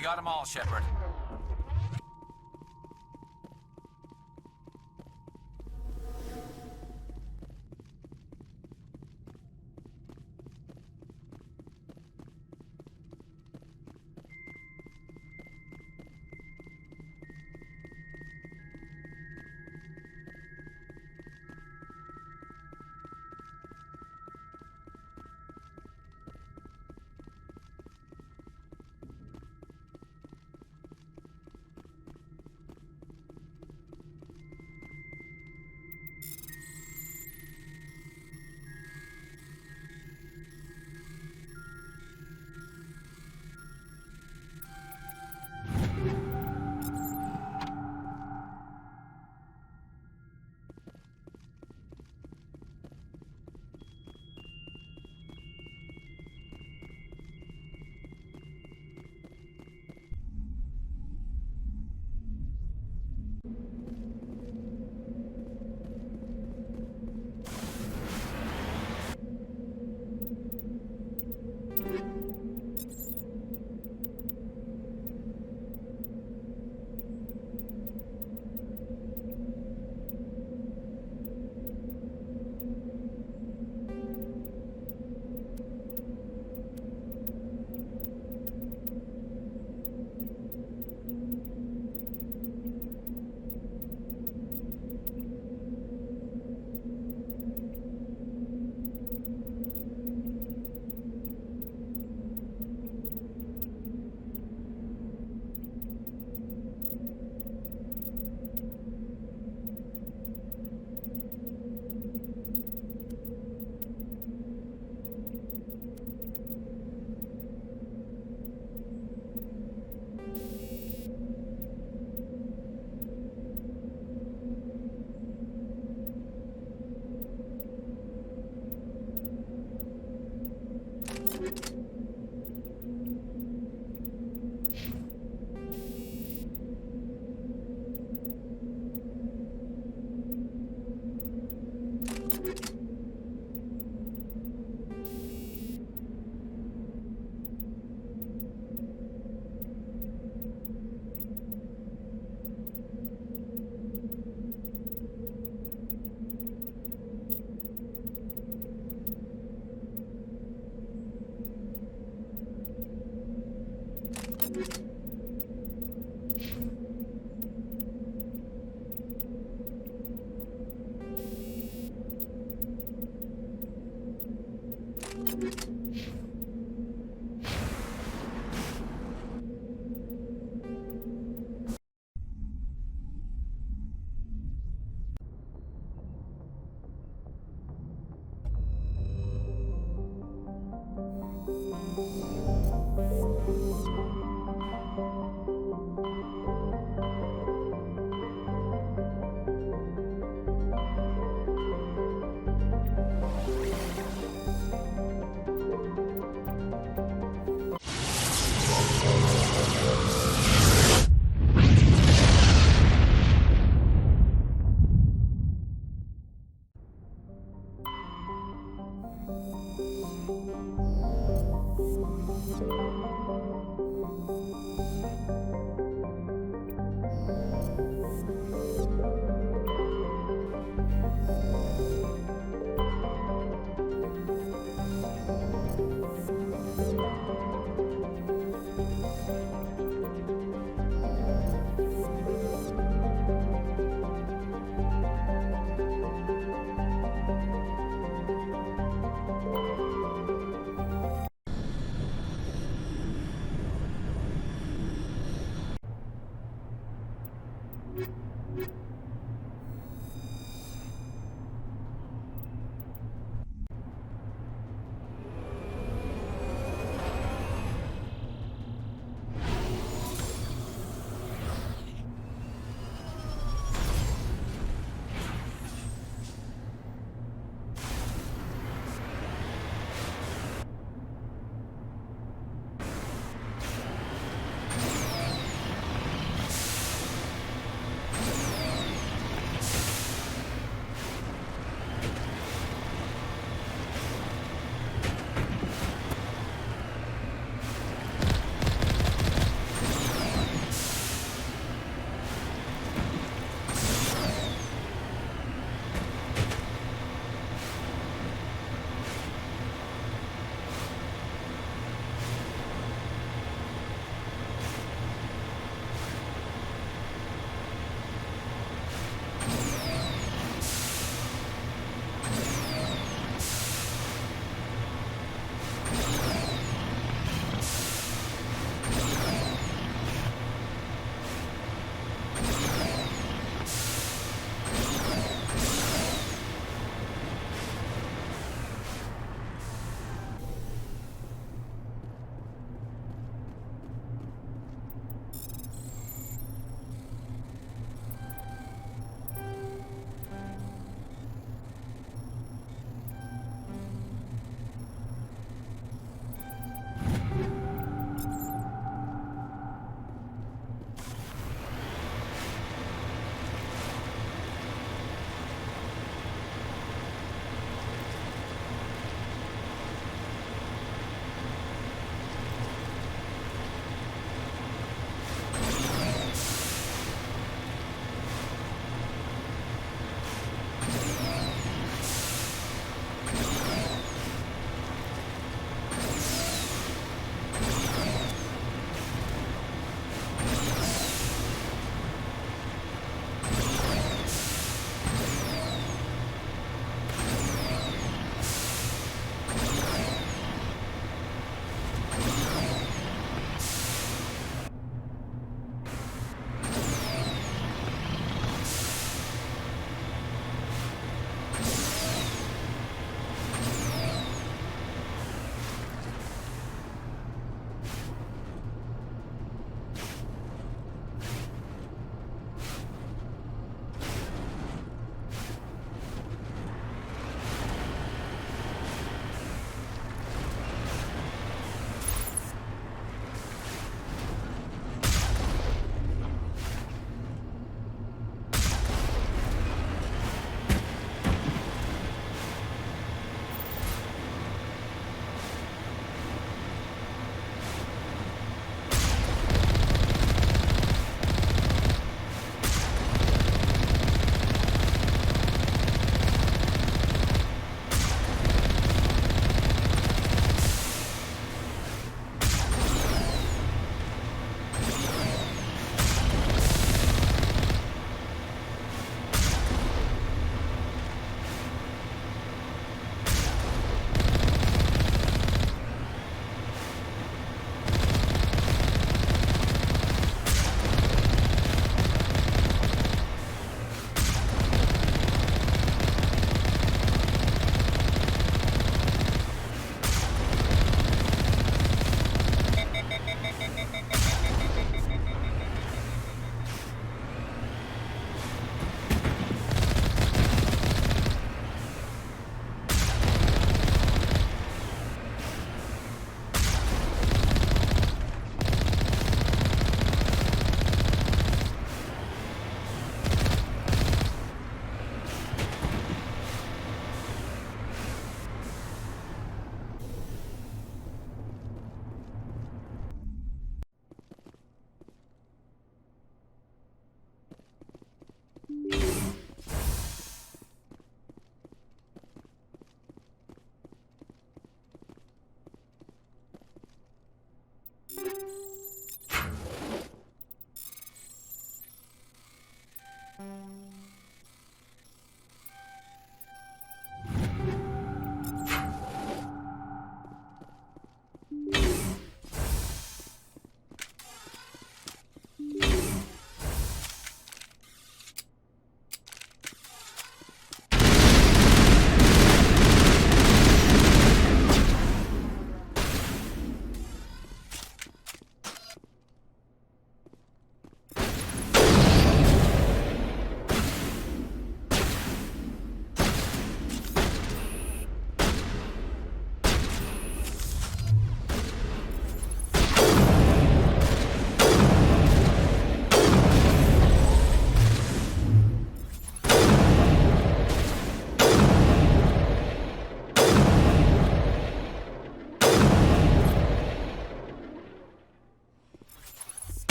Speaker 8: We got them all, Shepard.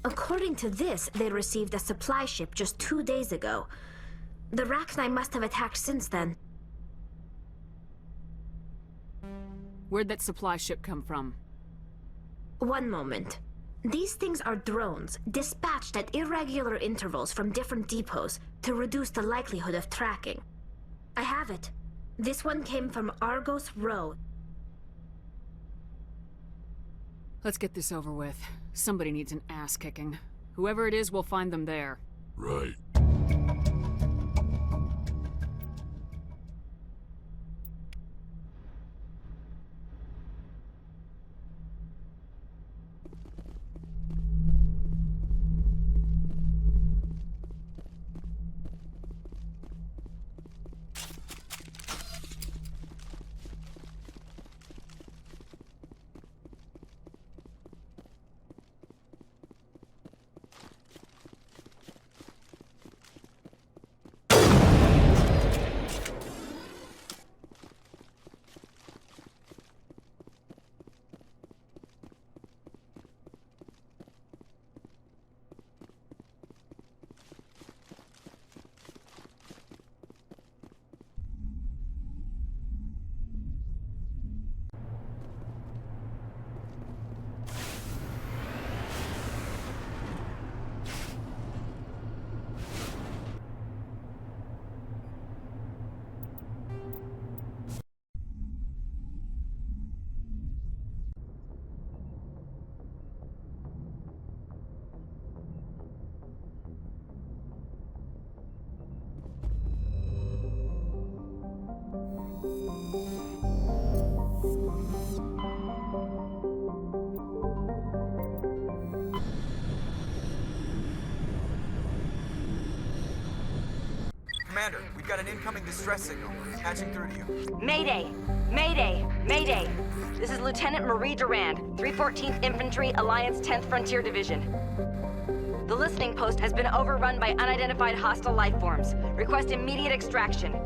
Speaker 21: According to this, they received a supply ship just 2 days ago. The Rachni must have attacked since then.
Speaker 10: Where'd that supply ship come from?
Speaker 21: One moment. These things are drones, dispatched at irregular intervals from different depots to reduce the likelihood of tracking. I have it. This one came from Argos Row.
Speaker 10: Let's get this over with. Somebody needs an ass kicking. Whoever it is, we'll find them there.
Speaker 1: Right.
Speaker 23: Commander, we've got an incoming distress signal. Patching through to you.
Speaker 17: Mayday! Mayday! Mayday! This is Lieutenant Marie Durand, 314th Infantry, Alliance 10th Frontier Division. The listening post has been overrun by unidentified hostile life forms. Request immediate extraction.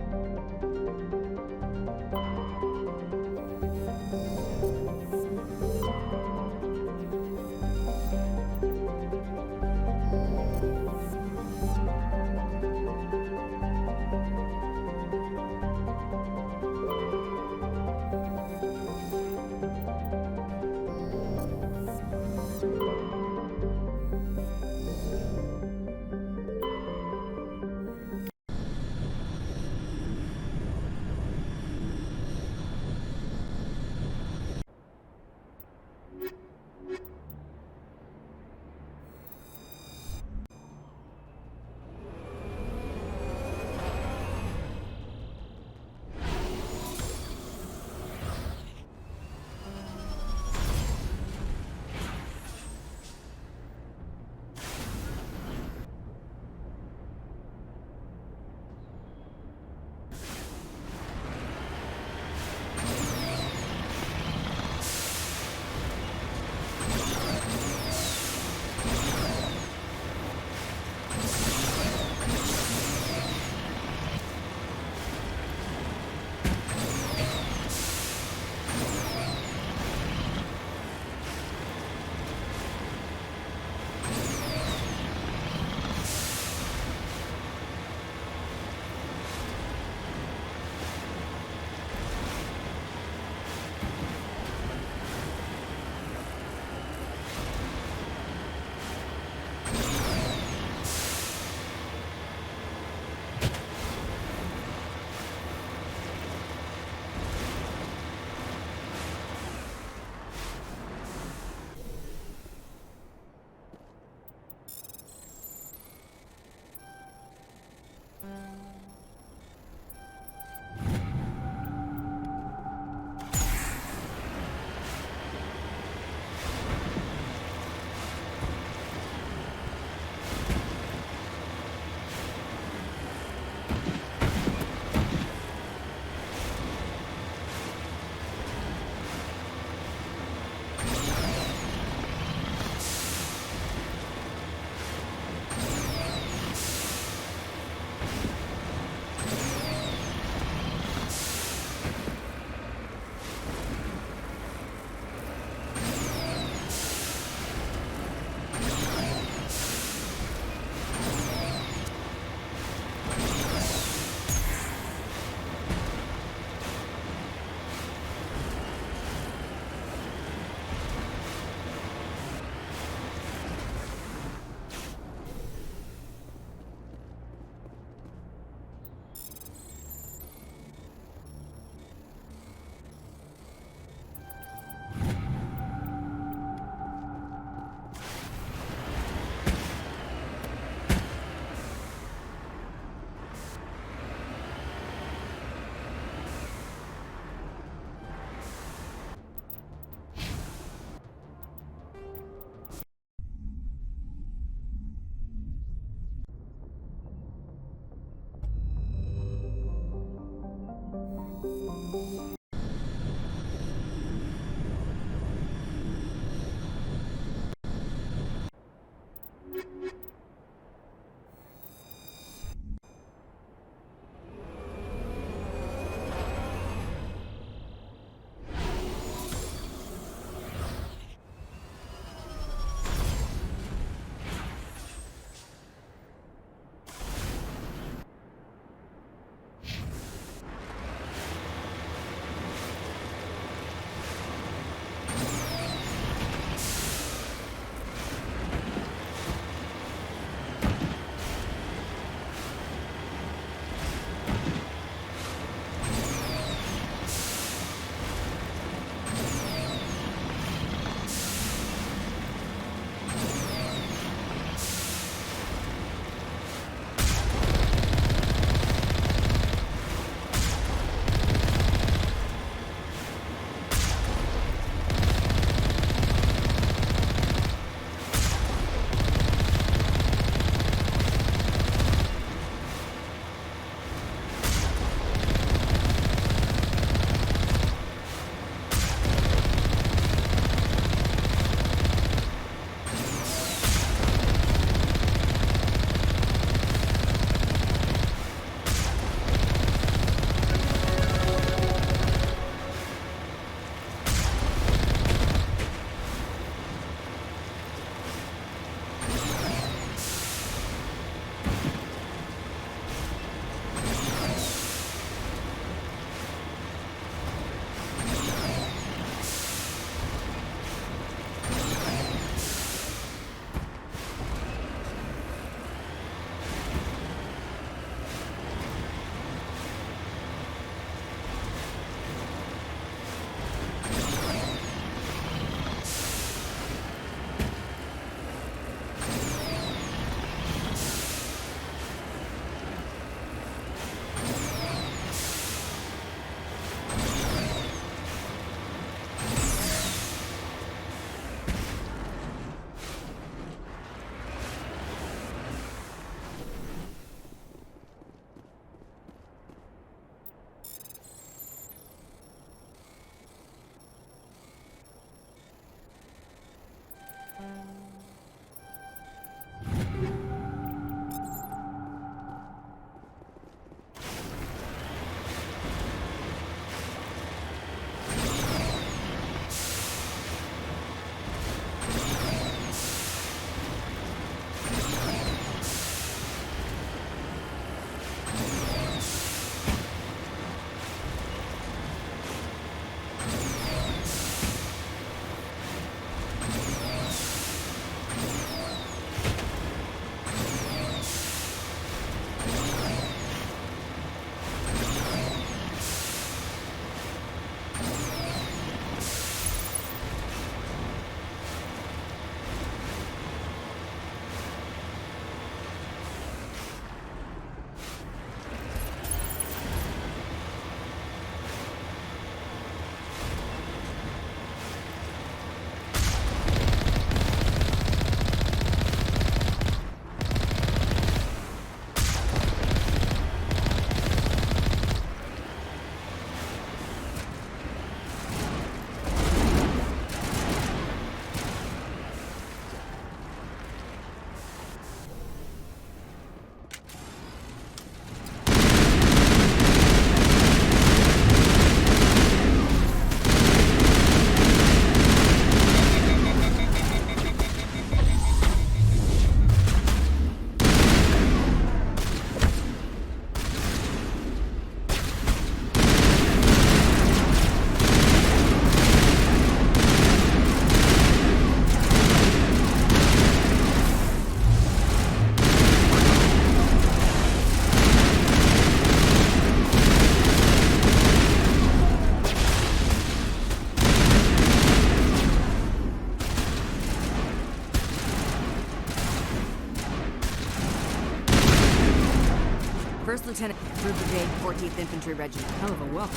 Speaker 17: First Lieutenant, 3rd Brigade, 14th Infantry Regiment.
Speaker 10: Hell of a welcome.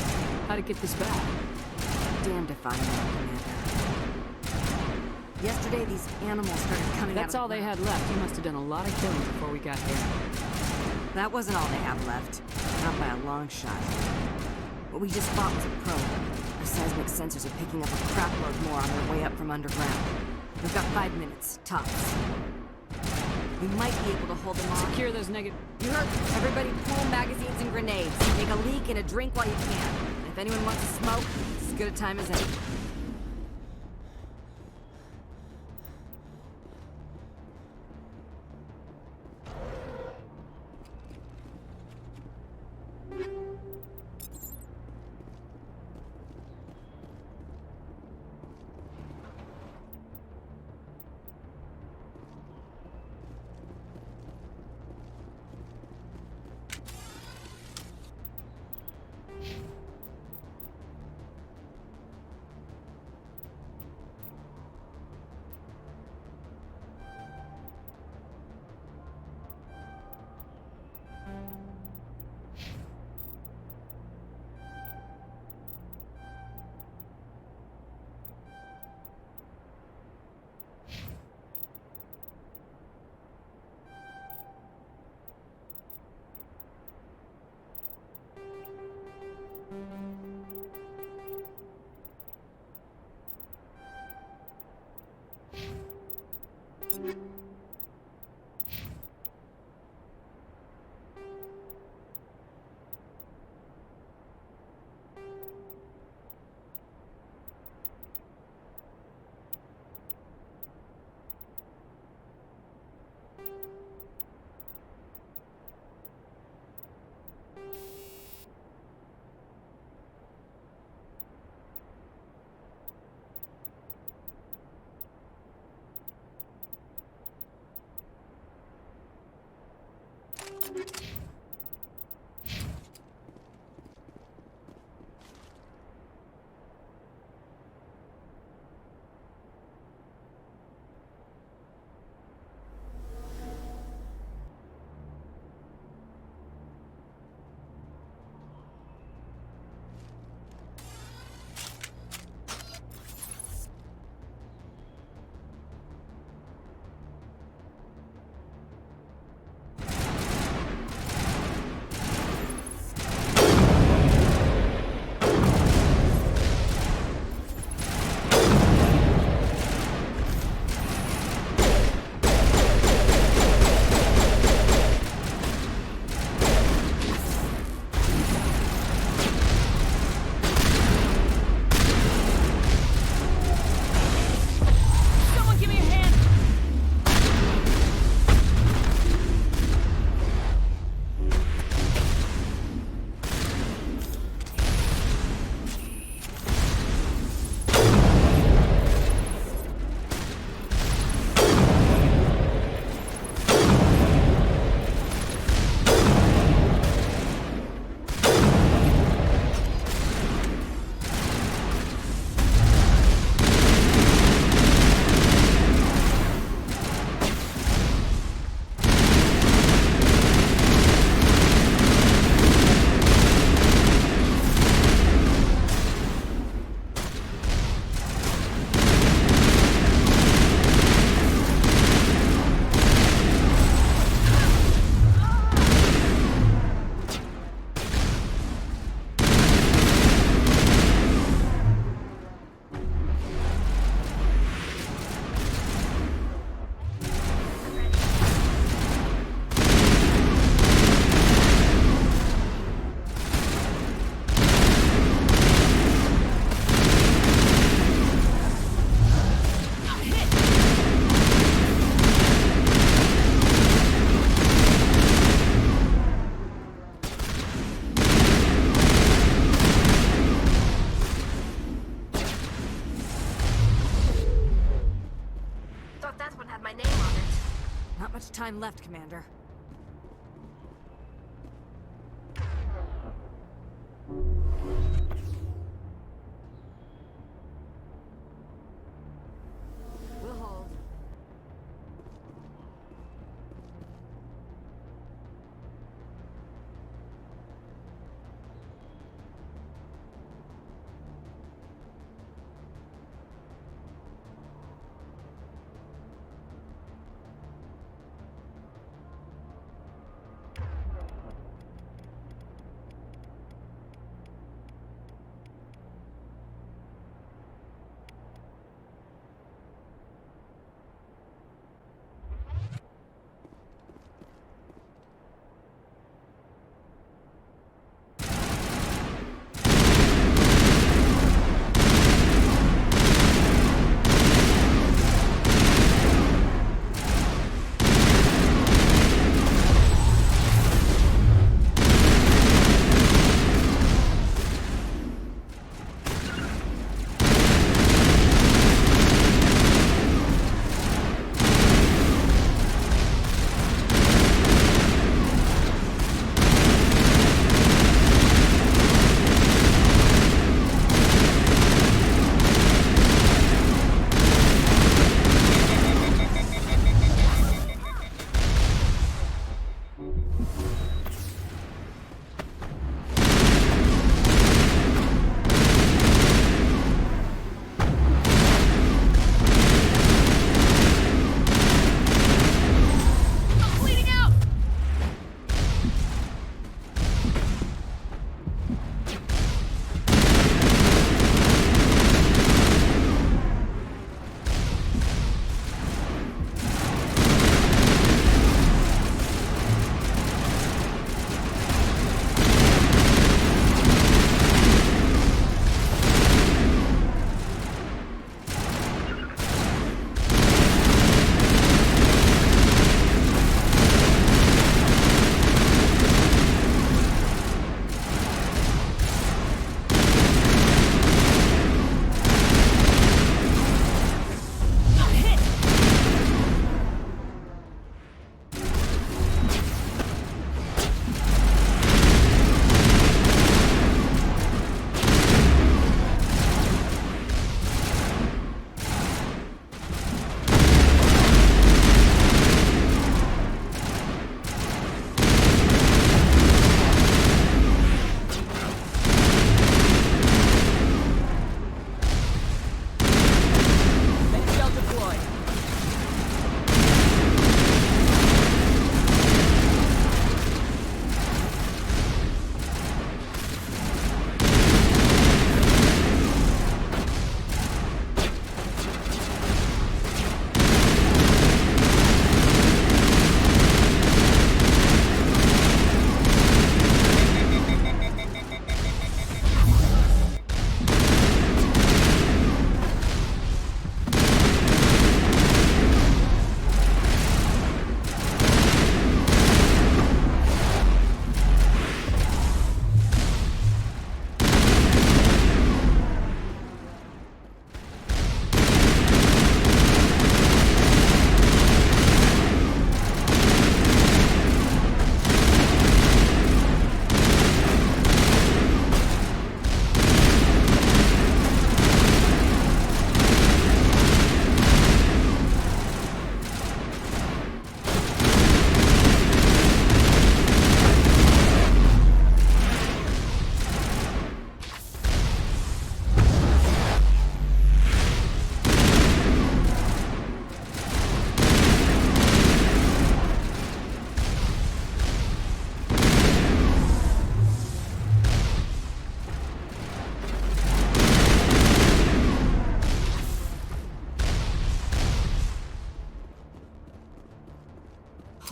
Speaker 10: How'd it get this bad?
Speaker 17: Damned if I know, Commander. Yesterday, these animals started coming out.
Speaker 10: That's all they had left. You must have done a lot of killing before we got here.
Speaker 17: That wasn't all they have left. Not by a long shot. What we just fought was a probe. Our seismic sensors are picking up a crapload more on their way up from underground. We've got 5 minutes, tops. We might be able to hold them off.
Speaker 10: Secure those negative...
Speaker 17: You heard? Everybody pool magazines and grenades. Take a leak and a drink while you can. And if anyone wants to smoke, it's as good a time as any. Time left, Commander. We'll hold.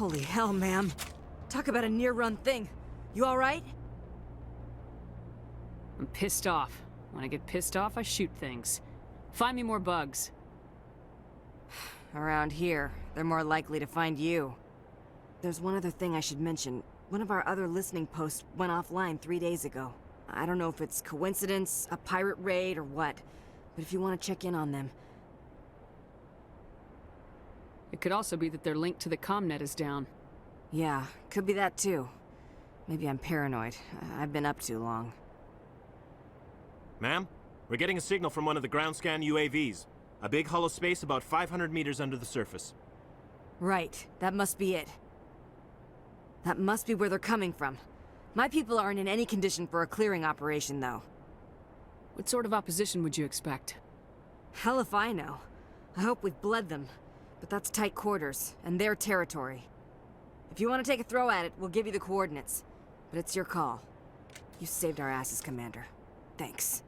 Speaker 17: Holy hell, ma'am. Talk about a near-run thing. You alright?
Speaker 10: I'm pissed off. When I get pissed off, I shoot things. Find me more bugs.
Speaker 17: Around here, they're more likely to find you. There's one other thing I should mention. One of our other listening posts went offline 3 days ago. I don't know if it's coincidence, a pirate raid, or what, but if you want to check in on them.
Speaker 10: It could also be that their link to the comnet is down.
Speaker 17: Yeah, could be that too. Maybe I'm paranoid. I've been up too long.
Speaker 14: Ma'am, we're getting a signal from one of the ground scan UAVs. A big hollow space about 500 meters under the surface.
Speaker 17: Right, that must be it. That must be where they're coming from. My people aren't in any condition for a clearing operation, though.
Speaker 10: What sort of opposition would you expect?
Speaker 17: Hell if I know. I hope we've bled them. But that's tight quarters, and their territory. If you want to take a throw at it, we'll give you the coordinates. But it's your call. You saved our asses, Commander. Thanks.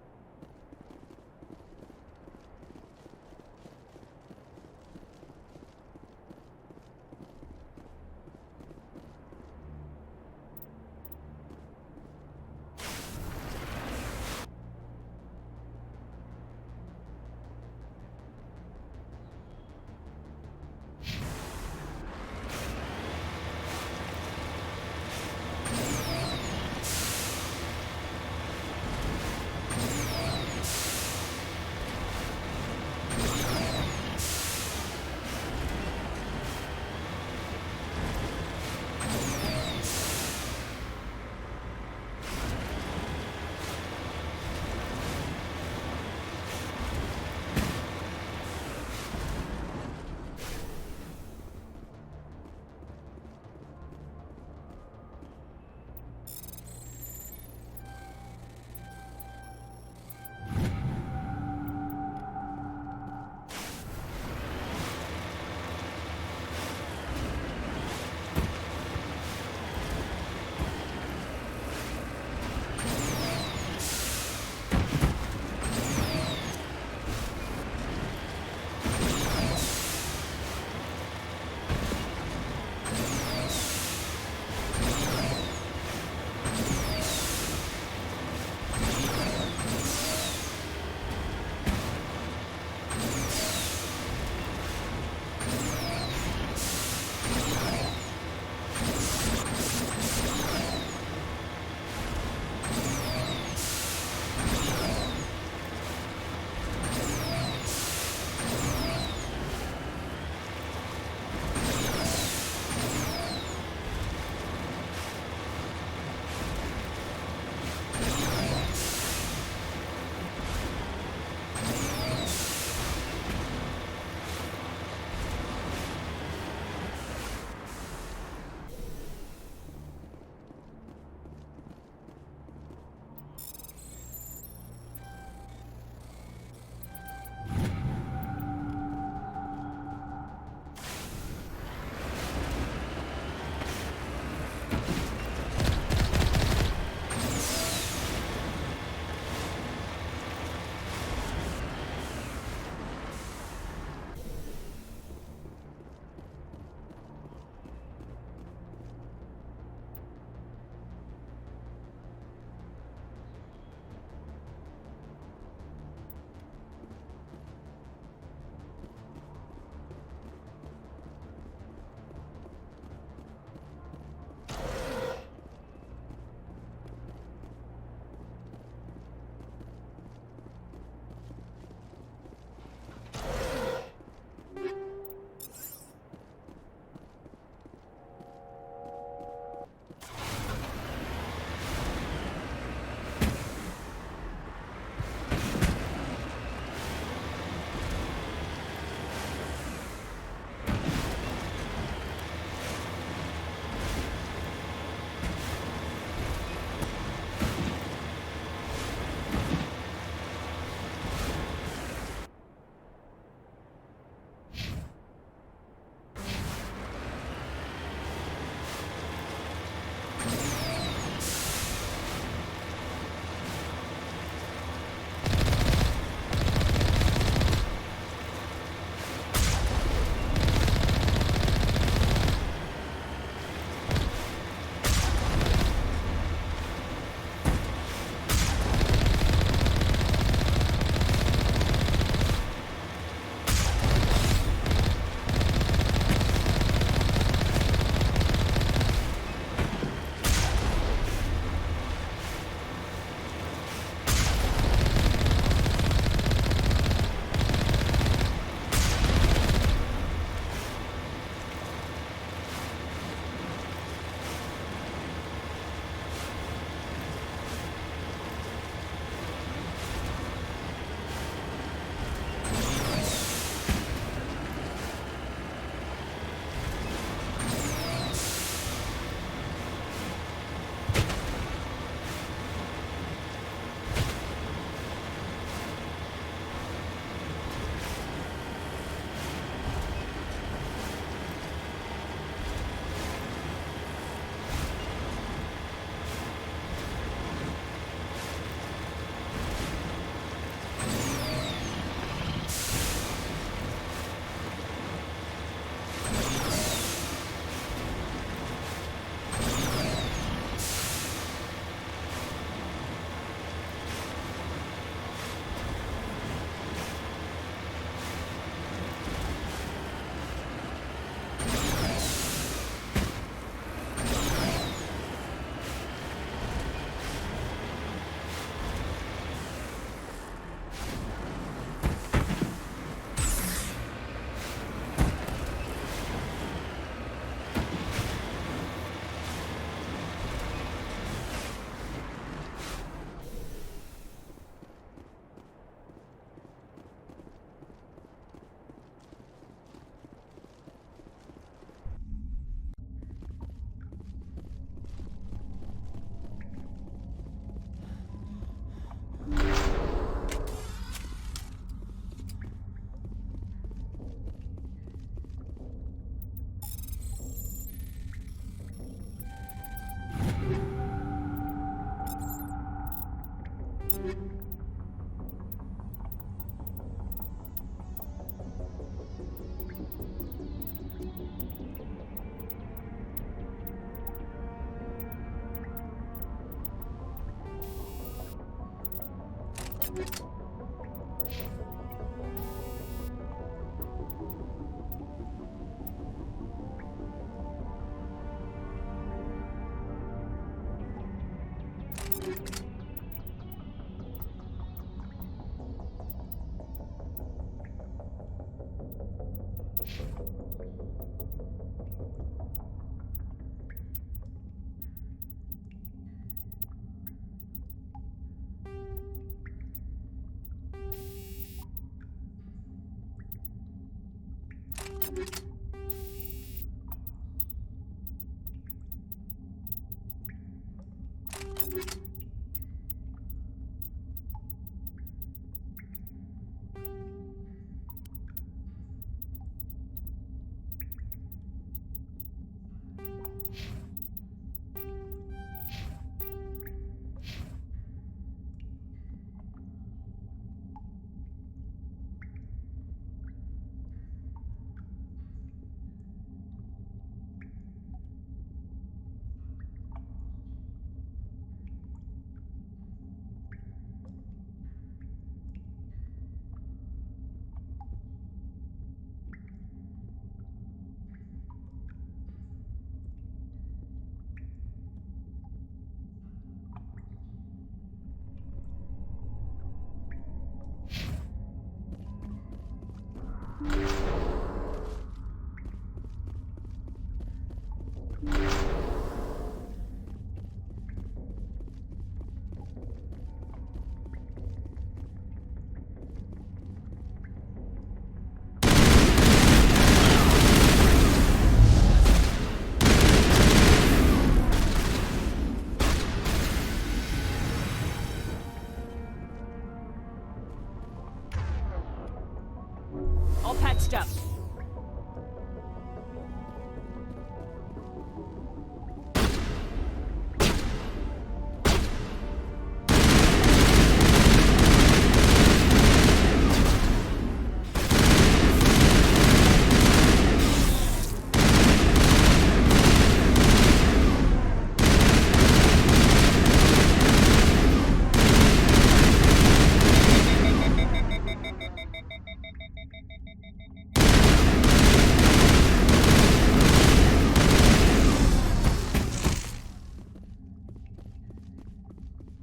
Speaker 10: All patched up.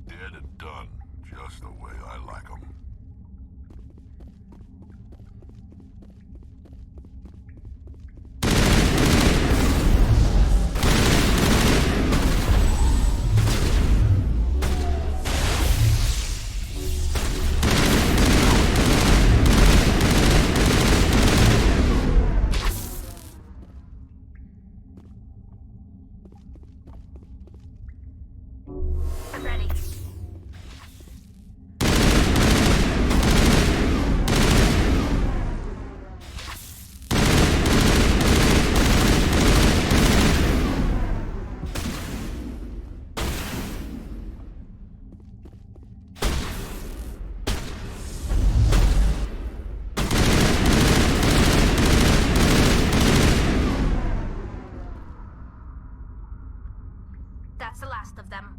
Speaker 1: Dead and done, just the way I like 'em.
Speaker 21: I'm ready. That's the last of them.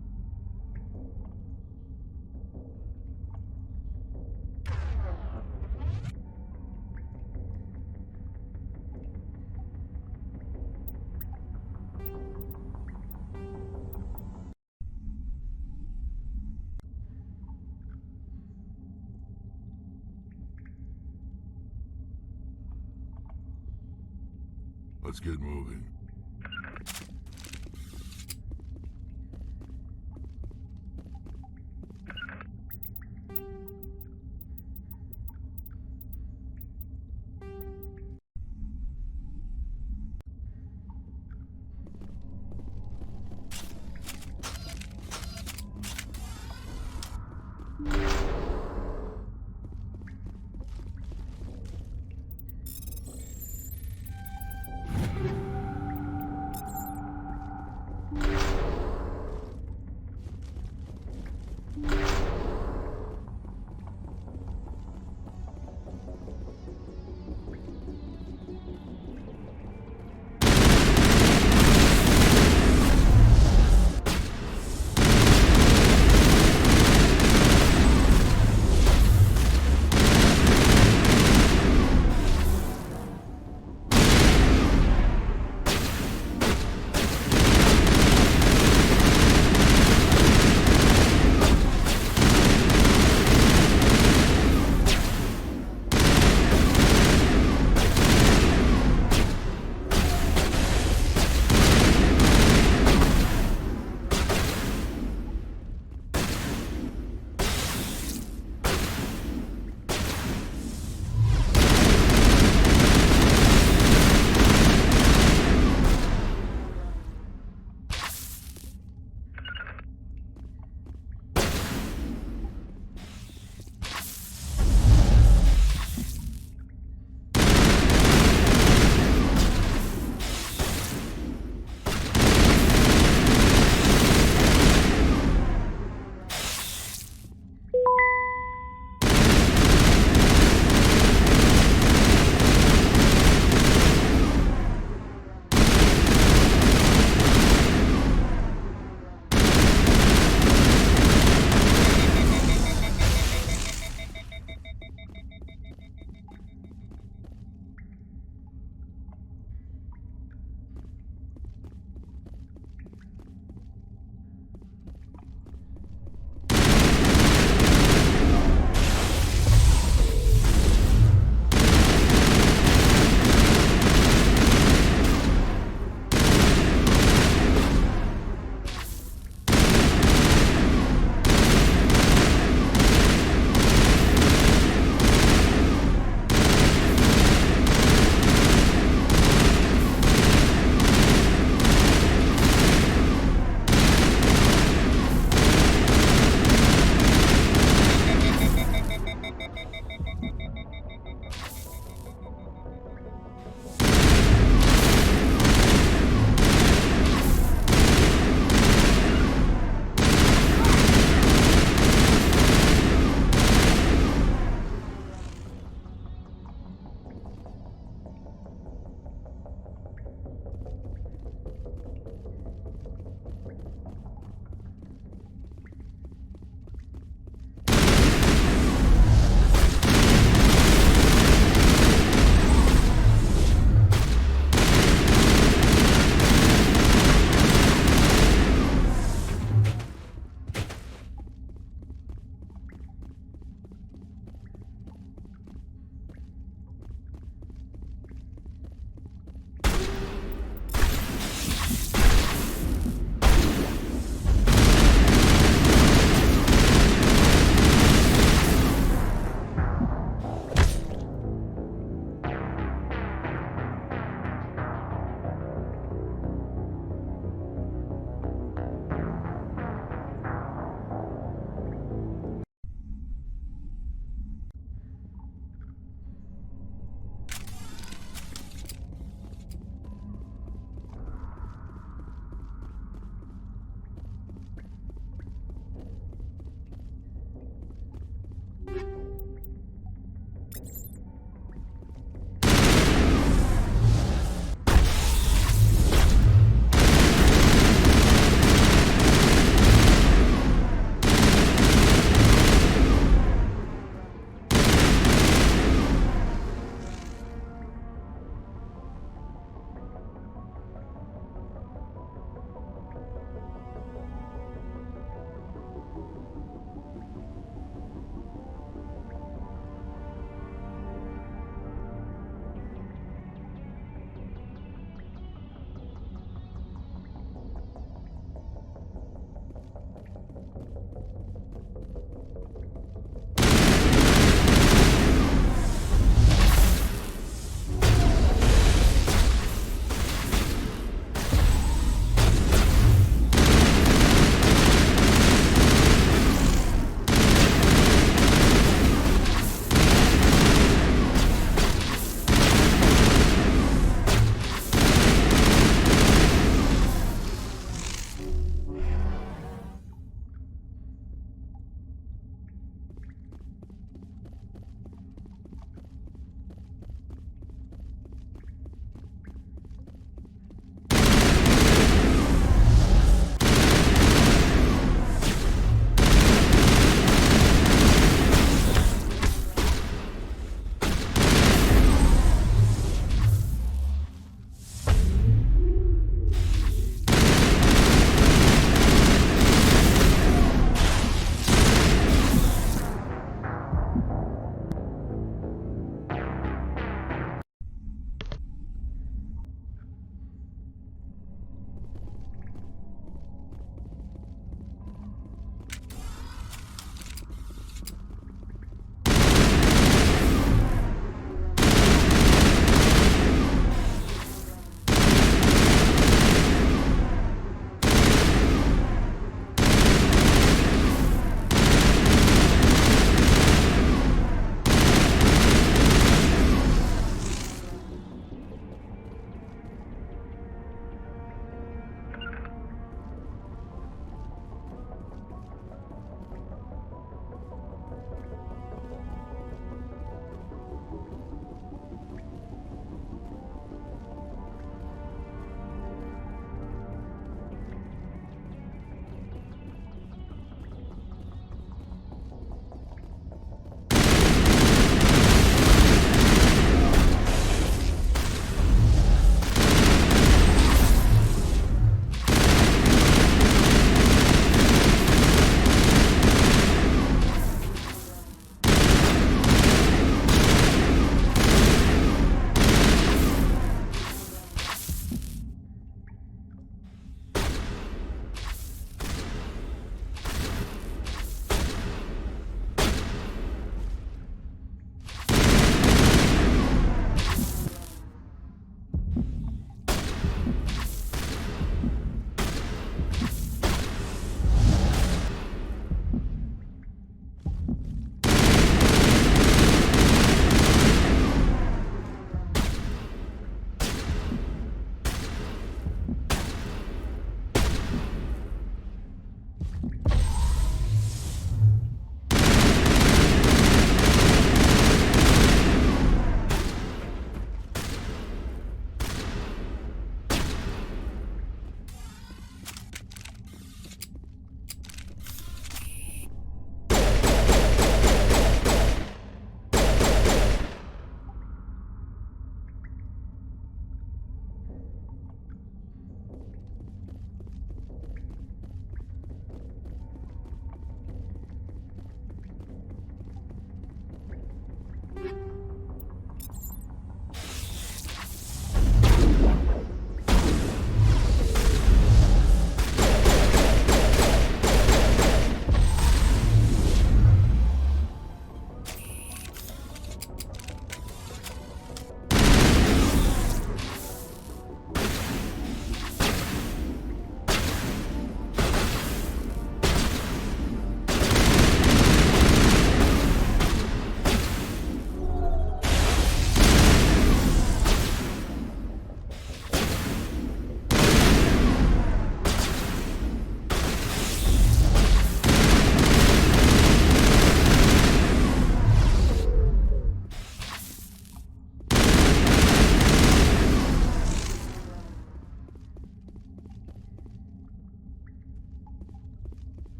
Speaker 1: Let's get moving.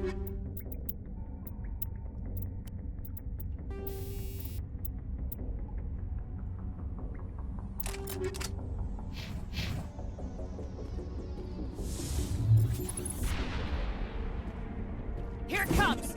Speaker 10: Here it comes!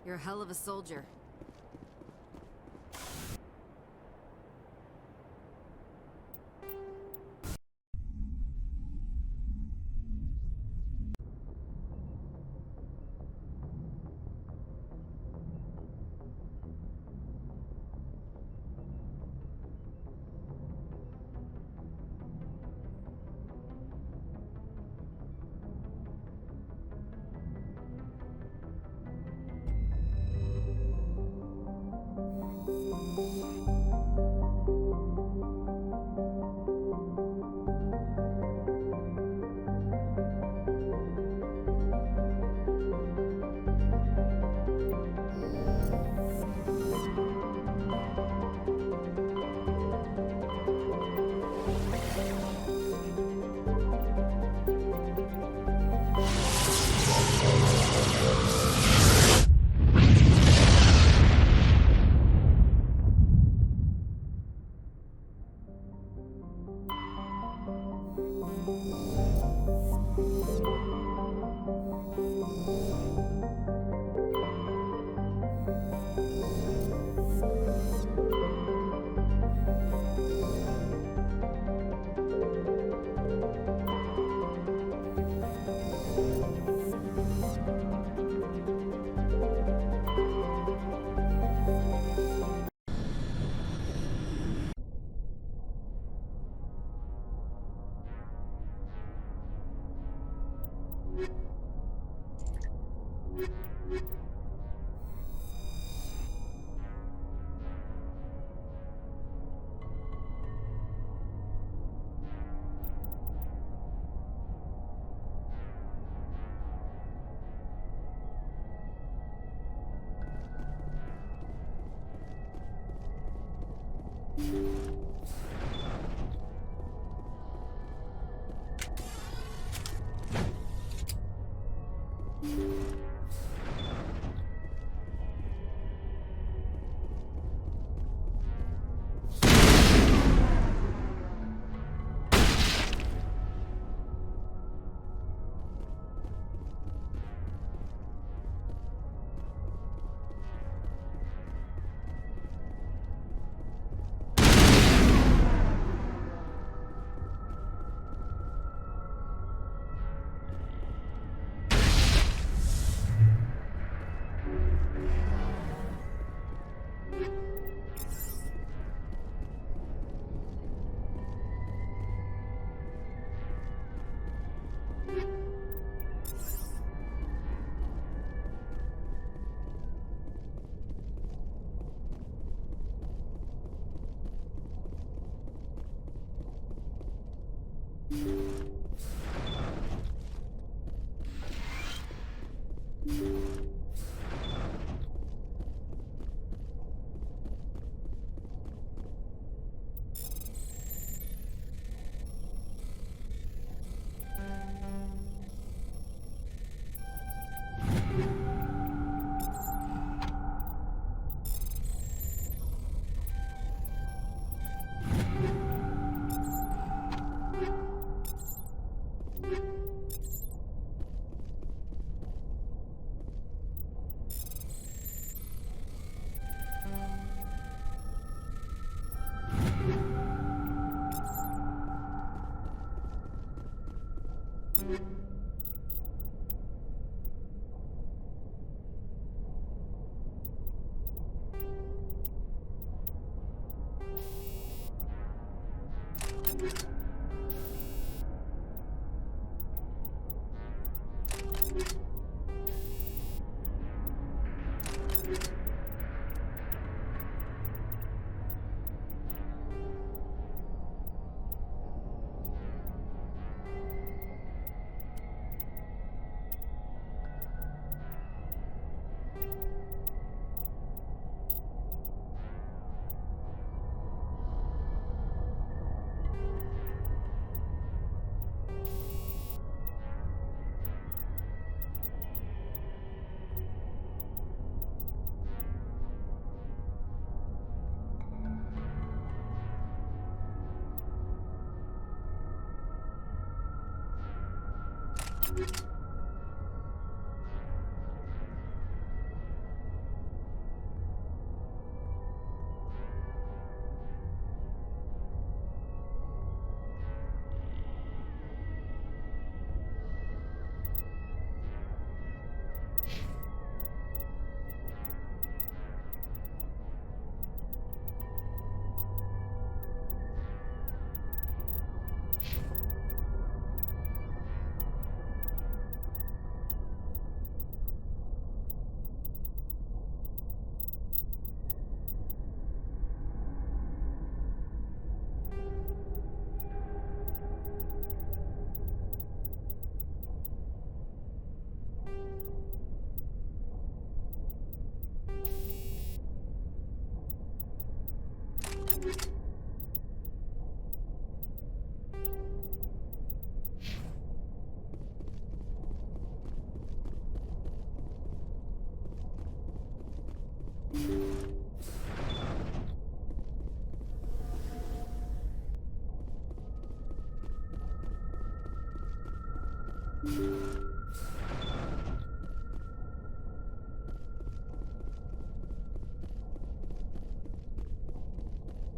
Speaker 7: You're a hell of a soldier.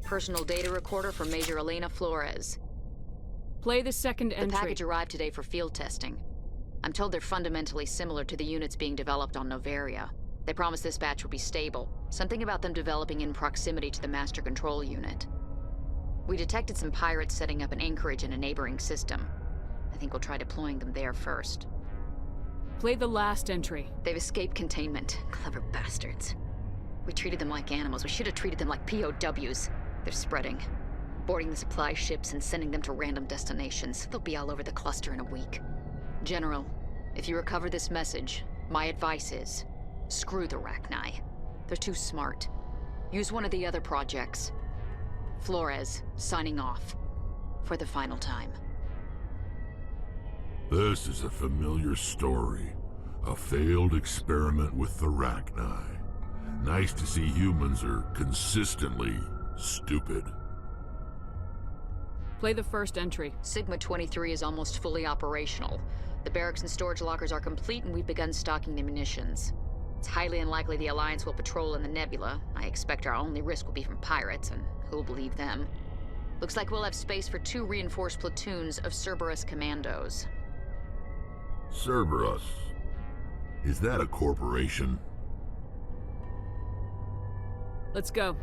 Speaker 15: Personal data recorder for Major Elena Flores.
Speaker 10: Play the second entry.
Speaker 15: The package arrived today for field testing. I'm told they're fundamentally similar to the units being developed on Novaria. They promised this batch would be stable. Something about them developing in proximity to the master control unit. We detected some pirates setting up an anchorage in a neighboring system. I think we'll try deploying them there first.
Speaker 10: Play the last entry.
Speaker 15: They've escaped containment. Clever bastards. We treated them like animals. We should have treated them like POWs. They're spreading. Boarding the supply ships and sending them to random destinations. They'll be all over the cluster in a week. General, if you recover this message, my advice is, screw the Rachni. They're too smart. Use one of the other projects. Flores, signing off. For the final time.
Speaker 1: This is a familiar story. A failed experiment with the Rachni. Nice to see humans are consistently stupid.
Speaker 10: Play the first entry.
Speaker 15: Sigma 23 is almost fully operational. The barracks and storage lockers are complete and we've begun stocking the munitions. It's highly unlikely the Alliance will patrol in the nebula. I expect our only risk will be from pirates, and who'll believe them? Looks like we'll have space for 2 reinforced platoons of Cerberus commandos.
Speaker 1: Cerberus? Is that a corporation?
Speaker 10: Let's go.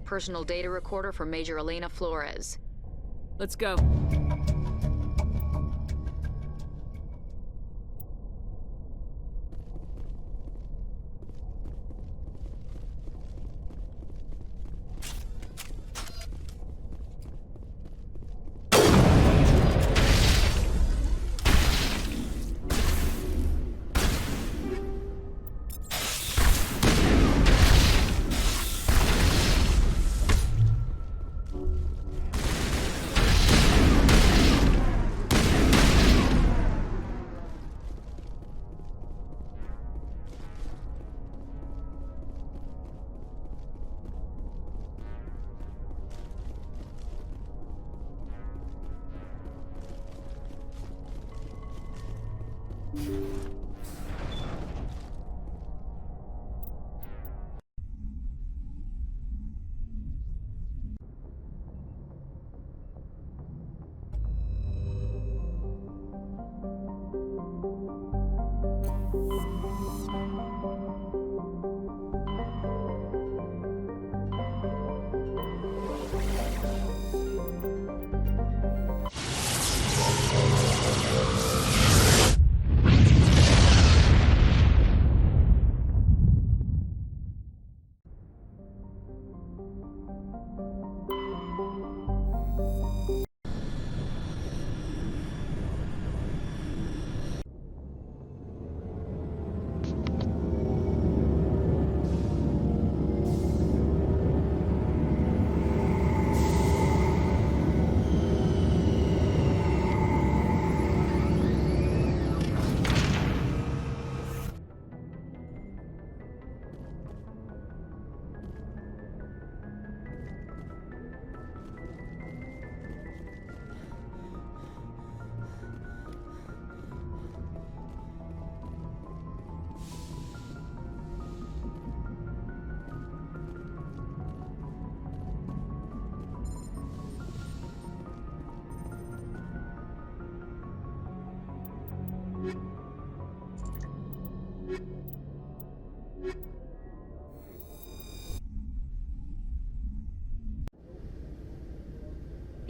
Speaker 15: Personal data recorder for Major Elena Flores.
Speaker 10: Let's go.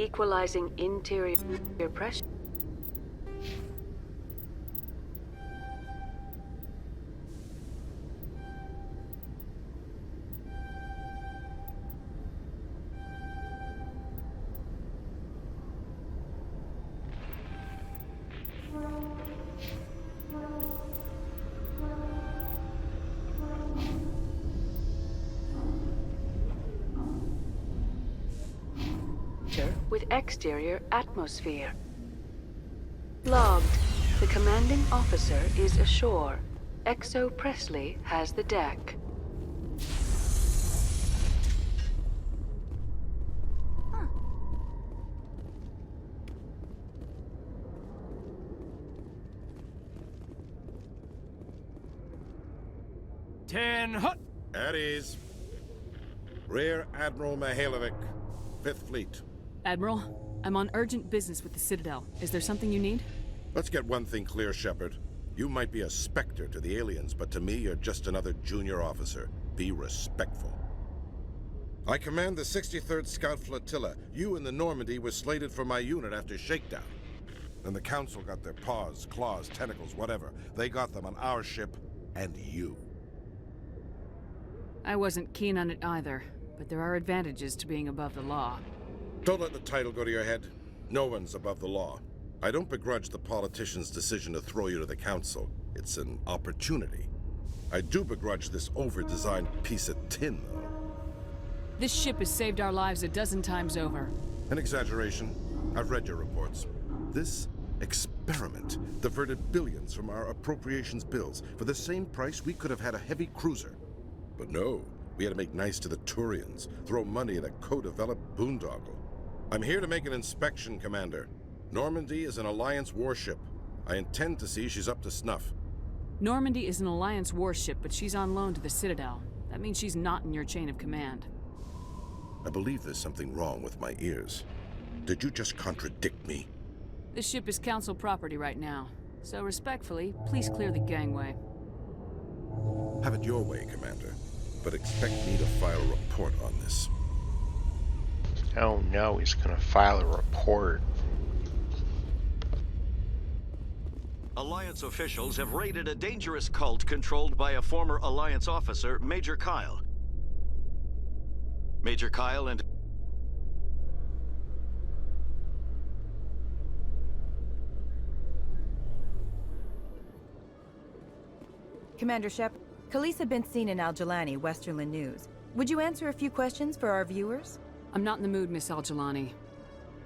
Speaker 2: Equalizing interior pressure. With exterior atmosphere. Logged. The commanding officer is ashore. Exo Presley has the deck.
Speaker 9: Ten hut!
Speaker 18: At ease. Rear Admiral Mihailovic, 5th Fleet.
Speaker 10: Admiral, I'm on urgent business with the Citadel. Is there something you need?
Speaker 18: Let's get one thing clear, Shepard. You might be a specter to the aliens, but to me, you're just another junior officer. Be respectful. I command the 63rd Scout Flotilla. You and the Normandy were slated for my unit after shakedown. Then the Council got their paws, claws, tentacles, whatever. They got them on our ship, and you.
Speaker 10: I wasn't keen on it either, but there are advantages to being above the law.
Speaker 18: Don't let the title go to your head. No one's above the law. I don't begrudge the politician's decision to throw you to the Council. It's an opportunity. I do begrudge this over-designed piece of tin, though.
Speaker 10: This ship has saved our lives a dozen times over.
Speaker 18: An exaggeration. I've read your reports. This experiment diverted billions from our appropriations bills. For the same price, we could have had a heavy cruiser. But no, we had to make nice to the Turians, throw money at a co-developed boondoggle. I'm here to make an inspection, Commander. Normandy is an Alliance warship. I intend to see she's up to snuff.
Speaker 10: Normandy is an Alliance warship, but she's on loan to the Citadel. That means she's not in your chain of command.
Speaker 18: I believe there's something wrong with my ears. Did you just contradict me?
Speaker 10: This ship is Council property right now, so respectfully, please clear the gangway.
Speaker 18: Have it your way, Commander. But expect me to file a report on this.
Speaker 3: Oh no, he's gonna file a report.
Speaker 19: Alliance officials have raided a dangerous cult controlled by a former Alliance officer, Major Kyle. Major Kyle and...
Speaker 20: Commander Shep, Khalees had been seen in Al-Jalani, Westerland News. Would you answer a few questions for our viewers?
Speaker 10: I'm not in the mood, Miss Al-Jalani.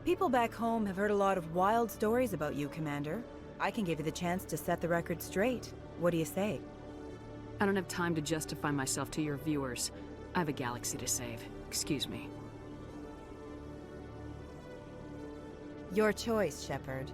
Speaker 20: People back home have heard a lot of wild stories about you, Commander. I can give you the chance to set the record straight. What do you say?
Speaker 10: I don't have time to justify myself to your viewers. I have a galaxy to save. Excuse me.
Speaker 20: Your choice, Shepard.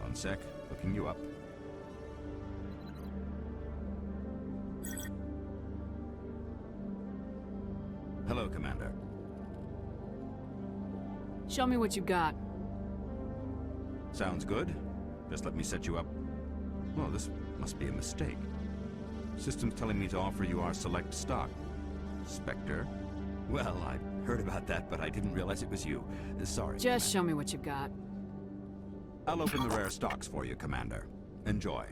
Speaker 25: One sec, looking you up. Hello, Commander.
Speaker 10: Show me what you got.
Speaker 25: Sounds good. Just let me set you up. Oh, this must be a mistake. System's telling me to offer you our select stock. Spectre? Well, I heard about that, but I didn't realize it was you. Sorry.
Speaker 10: Just show me what you've got.
Speaker 25: I'll open the rare stocks for you, Commander. Enjoy.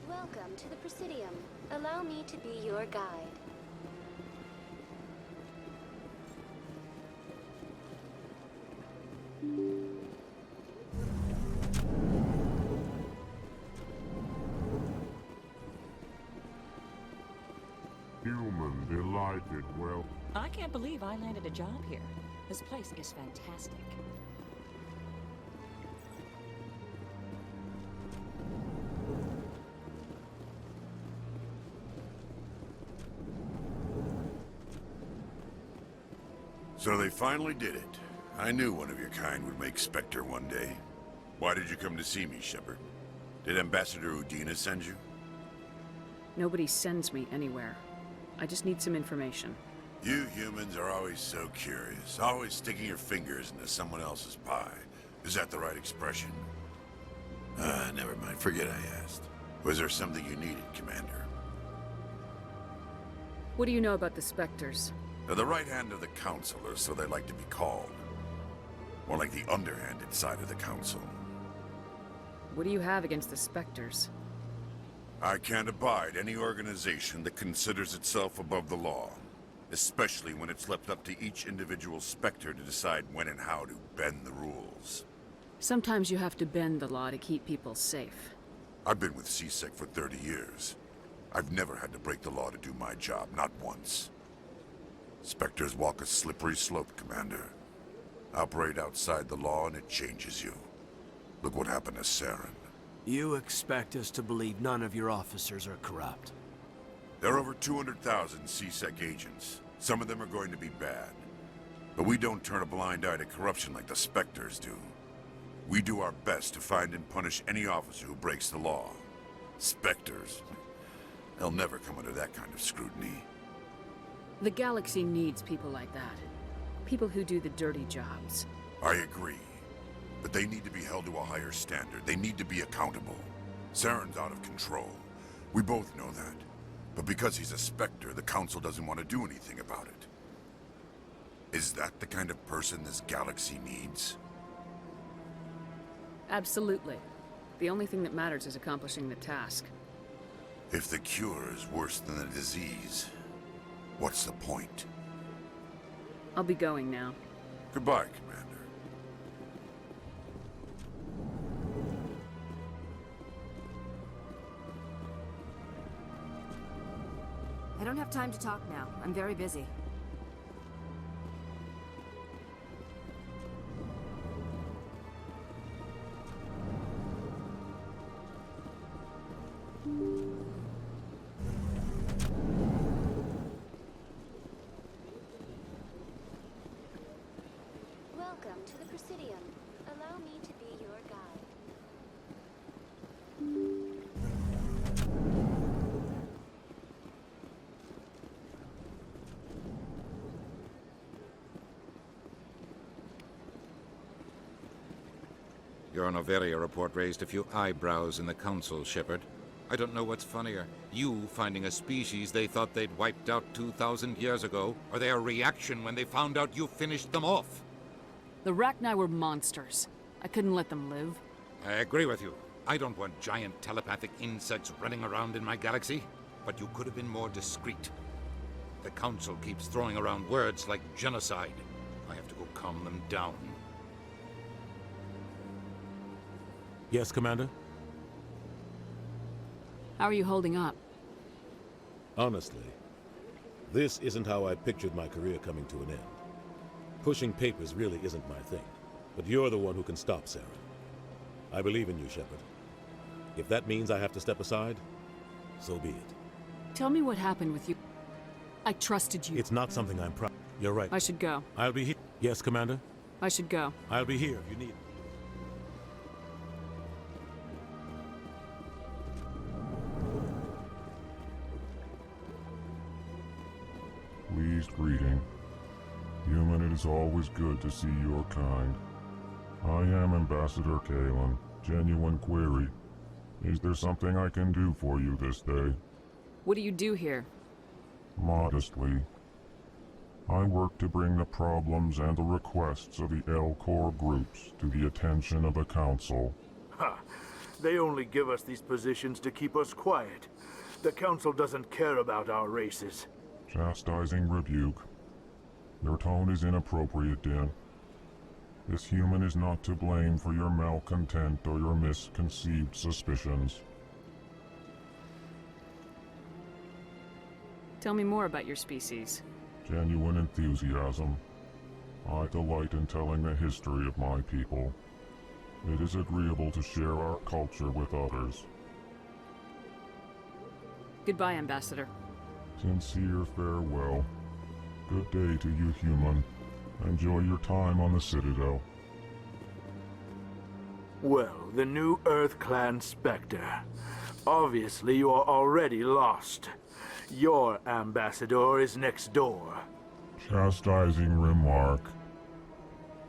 Speaker 5: Welcome to the Presidium. Allow me to be your guide.
Speaker 1: Human delighted, well...
Speaker 6: I can't believe I landed a job here. This place is fantastic.
Speaker 1: So they finally did it. I knew one of your kind would make Spectre one day. Why did you come to see me, Shepard? Did Ambassador Udina send you?
Speaker 10: Nobody sends me anywhere. I just need some information.
Speaker 1: You humans are always so curious, always sticking your fingers into someone else's pie. Is that the right expression? Never mind, forget I asked. Was there something you needed, Commander?
Speaker 10: What do you know about the Spectres?
Speaker 1: They're the right hand of the Council, or so they like to be called. More like the underhanded side of the Council.
Speaker 10: What do you have against the Spectres?
Speaker 1: I can't abide any organization that considers itself above the law. Especially when it's left up to each individual Spectre to decide when and how to bend the rules.
Speaker 10: Sometimes you have to bend the law to keep people safe.
Speaker 1: I've been with CSEC for 30 years. I've never had to break the law to do my job, not once. Spectres walk a slippery slope, Commander. Operate outside the law and it changes you. Look what happened to Saren.
Speaker 9: You expect us to believe none of your officers are corrupt?
Speaker 1: There are over 200,000 CSEC agents. Some of them are going to be bad. But we don't turn a blind eye to corruption like the Spectres do. We do our best to find and punish any officer who breaks the law. Spectres, they'll never come under that kind of scrutiny.
Speaker 10: The galaxy needs people like that. People who do the dirty jobs.
Speaker 1: I agree. But they need to be held to a higher standard. They need to be accountable. Saren's out of control. We both know that. But because he's a Spectre, the Council doesn't want to do anything about it. Is that the kind of person this galaxy needs?
Speaker 10: Absolutely. The only thing that matters is accomplishing the task.
Speaker 1: If the cure is worse than the disease, what's the point?
Speaker 10: I'll be going now.
Speaker 1: Goodbye, Commander.
Speaker 17: I don't have time to talk now. I'm very busy.
Speaker 5: Welcome to the Presidium. Allow me to be your guide.
Speaker 25: Your Noveria report raised a few eyebrows in the Council, Shepard. I don't know what's funnier. You finding a species they thought they'd wiped out 2,000 years ago, or their reaction when they found out you finished them off.
Speaker 10: The Rachni were monsters. I couldn't let them live.
Speaker 25: I agree with you. I don't want giant telepathic insects running around in my galaxy, but you could have been more discreet. The Council keeps throwing around words like genocide. I have to go calm them down.
Speaker 14: Yes, Commander?
Speaker 10: How are you holding up?
Speaker 11: Honestly, this isn't how I pictured my career coming to an end. Pushing papers really isn't my thing, but you're the one who can stop Sarah. I believe in you, Shepard. If that means I have to step aside, so be it.
Speaker 10: Tell me what happened with you. I trusted you.
Speaker 11: It's not something I'm proud. You're right.
Speaker 10: I should go.
Speaker 11: I'll be here. Yes, Commander?
Speaker 10: I should go.
Speaker 11: I'll be here if you need me.
Speaker 1: Pleased greeting. Human, it is always good to see your kind. I am Ambassador Kalen. Genuine query. Is there something I can do for you this day?
Speaker 10: What do you do here?
Speaker 1: Modestly. I work to bring the problems and the requests of the L-Corps groups to the attention of the Council.
Speaker 12: Ha! They only give us these positions to keep us quiet. The Council doesn't care about our races.
Speaker 1: Chastising rebuke. Your tone is inappropriate, Din. This human is not to blame for your malcontent or your misconceived suspicions.
Speaker 10: Tell me more about your species.
Speaker 1: Genuine enthusiasm. I delight in telling the history of my people. It is agreeable to share our culture with others.
Speaker 10: Goodbye, Ambassador.
Speaker 1: Sincere farewell. Good day to you, human. Enjoy your time on the Citadel.
Speaker 12: Well, the new Earth Clan Spectre. Obviously, you are already lost. Your ambassador is next door.
Speaker 1: Chastising remark.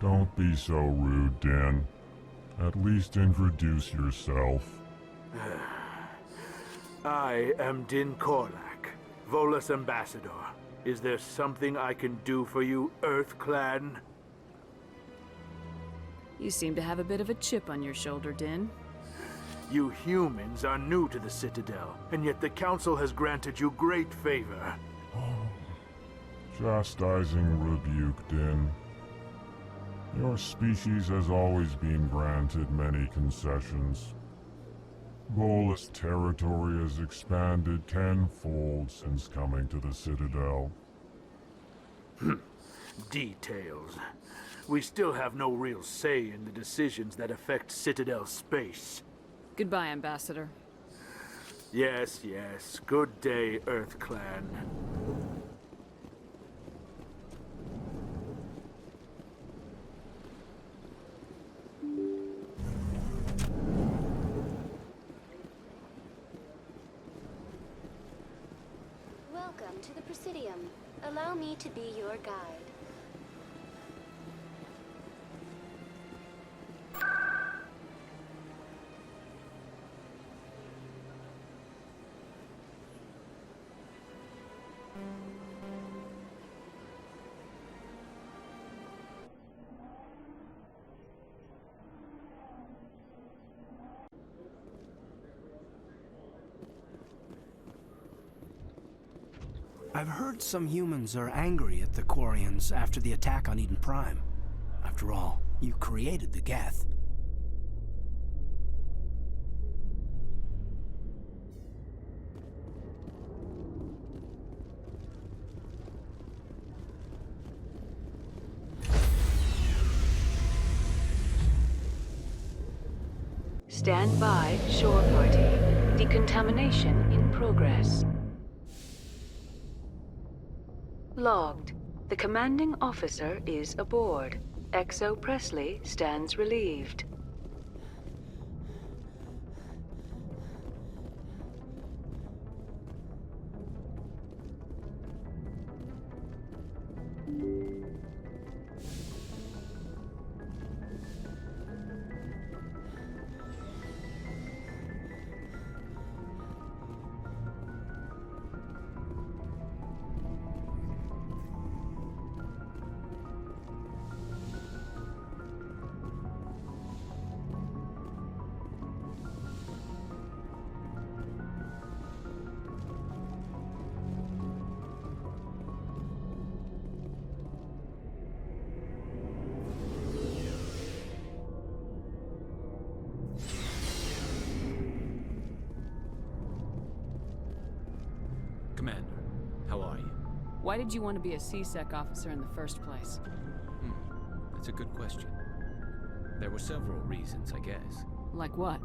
Speaker 1: Don't be so rude, Din. At least introduce yourself.
Speaker 12: I am Din Korlak, Volus Ambassador. Is there something I can do for you, Earth Clan?
Speaker 10: You seem to have a bit of a chip on your shoulder, Din.
Speaker 12: You humans are new to the Citadel, and yet the Council has granted you great favor.
Speaker 1: Chastising rebuke, Din. Your species has always been granted many concessions. Volus territory has expanded tenfold since coming to the Citadel.
Speaker 12: Details. We still have no real say in the decisions that affect Citadel space.
Speaker 10: Goodbye, Ambassador.
Speaker 12: Yes, yes. Good day, Earth Clan.
Speaker 5: Welcome to the Presidium. Allow me to be your guide.
Speaker 9: I've heard some humans are angry at the Quarians after the attack on Eden Prime. After all, you created the Geth.
Speaker 2: Stand by, shore party. Decontamination in progress. Logged. The commanding officer is aboard. XO Presley stands relieved.
Speaker 8: Commander, how are you?
Speaker 10: Why did you want to be a C-Sec officer in the first place?
Speaker 8: That's a good question. There were several reasons, I guess.
Speaker 10: Like what?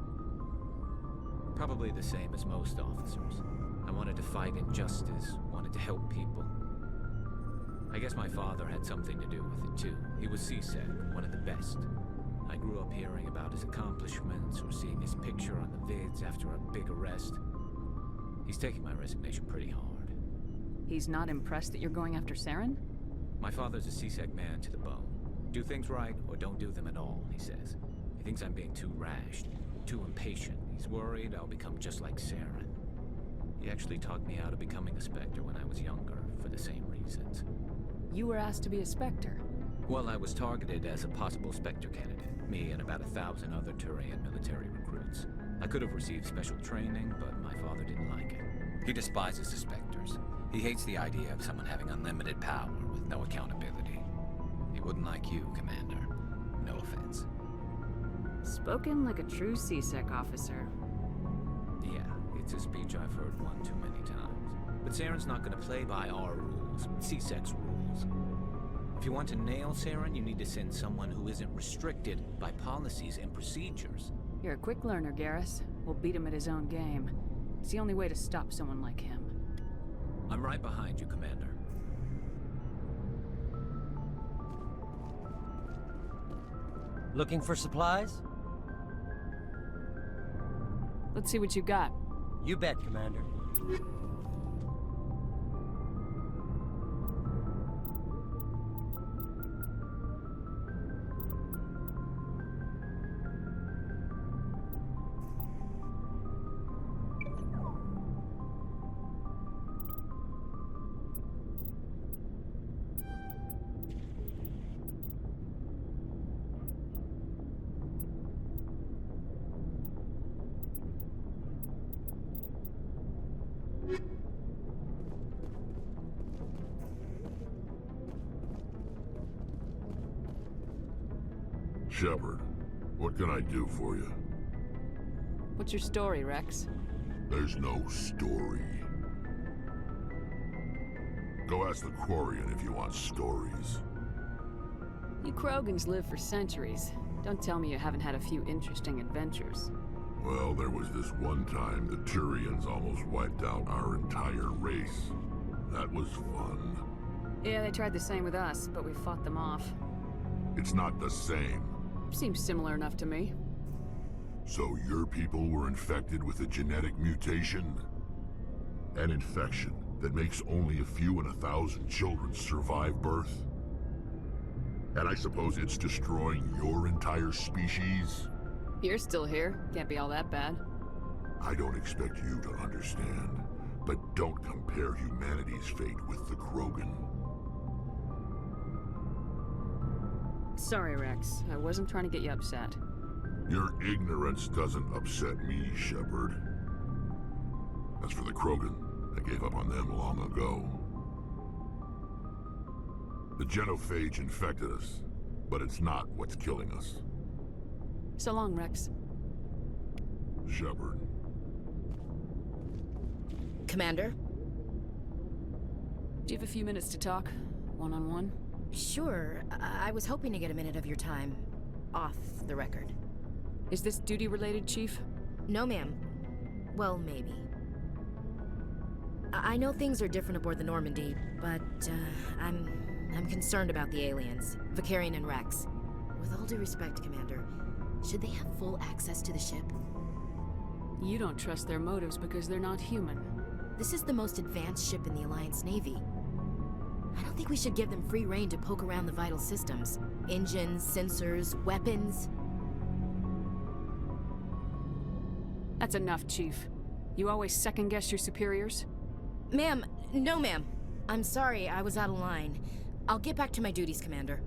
Speaker 8: Probably the same as most officers. I wanted to fight injustice, wanted to help people. I guess my father had something to do with it too. He was C-Sec, one of the best. I grew up hearing about his accomplishments or seeing his picture on the vids after a big arrest. He's taking my resignation pretty hard.
Speaker 10: He's not impressed that you're going after Saren?
Speaker 8: My father's a C-Sec man to the bone. Do things right or don't do them at all, he says. He thinks I'm being too rash, too impatient. He's worried I'll become just like Saren. He actually talked me out of becoming a Spectre when I was younger, for the same reasons.
Speaker 10: You were asked to be a Spectre?
Speaker 8: Well, I was targeted as a possible Spectre candidate. Me and about 1,000 other Turian military recruits. I could have received special training, but my father didn't like it. He despises the Spectres. He hates the idea of someone having unlimited power with no accountability. He wouldn't like you, Commander. No offense.
Speaker 10: Spoken like a true C-Sec officer.
Speaker 8: Yeah, it's a speech I've heard one too many times. But Saren's not gonna play by our rules, C-Sec's rules. If you want to nail Saren, you need to send someone who isn't restricted by policies and procedures.
Speaker 10: You're a quick learner, Garrus. We'll beat him at his own game. It's the only way to stop someone like him.
Speaker 8: I'm right behind you, Commander.
Speaker 4: Looking for supplies?
Speaker 10: Let's see what you got.
Speaker 4: You bet, Commander.
Speaker 1: Shepard, what can I do for you?
Speaker 10: What's your story, Rex?
Speaker 1: There's no story. Go ask the Quarian if you want stories.
Speaker 10: You Krogans live for centuries. Don't tell me you haven't had a few interesting adventures.
Speaker 1: Well, there was this one time the Turians almost wiped out our entire race. That was fun.
Speaker 10: Yeah, they tried the same with us, but we fought them off.
Speaker 1: It's not the same.
Speaker 10: Seems similar enough to me.
Speaker 1: So your people were infected with a genetic mutation? An infection that makes only a few in 1,000 children survive birth? And I suppose it's destroying your entire species?
Speaker 10: You're still here. Can't be all that bad.
Speaker 1: I don't expect you to understand, but don't compare humanity's fate with the Krogan.
Speaker 10: Sorry, Rex. I wasn't trying to get you upset.
Speaker 1: Your ignorance doesn't upset me, Shepard. As for the Krogan, I gave up on them long ago. The genophage infected us, but it's not what's killing us.
Speaker 10: So long, Rex.
Speaker 1: Shepard.
Speaker 7: Commander?
Speaker 10: Do you have a few minutes to talk? One-on-one?
Speaker 7: Sure. I was hoping to get a minute of your time. Off the record.
Speaker 10: Is this duty-related, Chief?
Speaker 7: No, ma'am. Well, maybe. I know things are different aboard the Normandy, but, I'm concerned about the aliens. Vicarian and Rex. With all due respect, Commander, should they have full access to the ship?
Speaker 10: You don't trust their motives because they're not human.
Speaker 7: This is the most advanced ship in the Alliance Navy. I don't think we should give them free rein to poke around the vital systems. Engines, sensors, weapons.
Speaker 10: That's enough, Chief. You always second-guess your superiors?
Speaker 7: Ma'am, no ma'am. I'm sorry, I was out of line. I'll get back to my duties, Commander.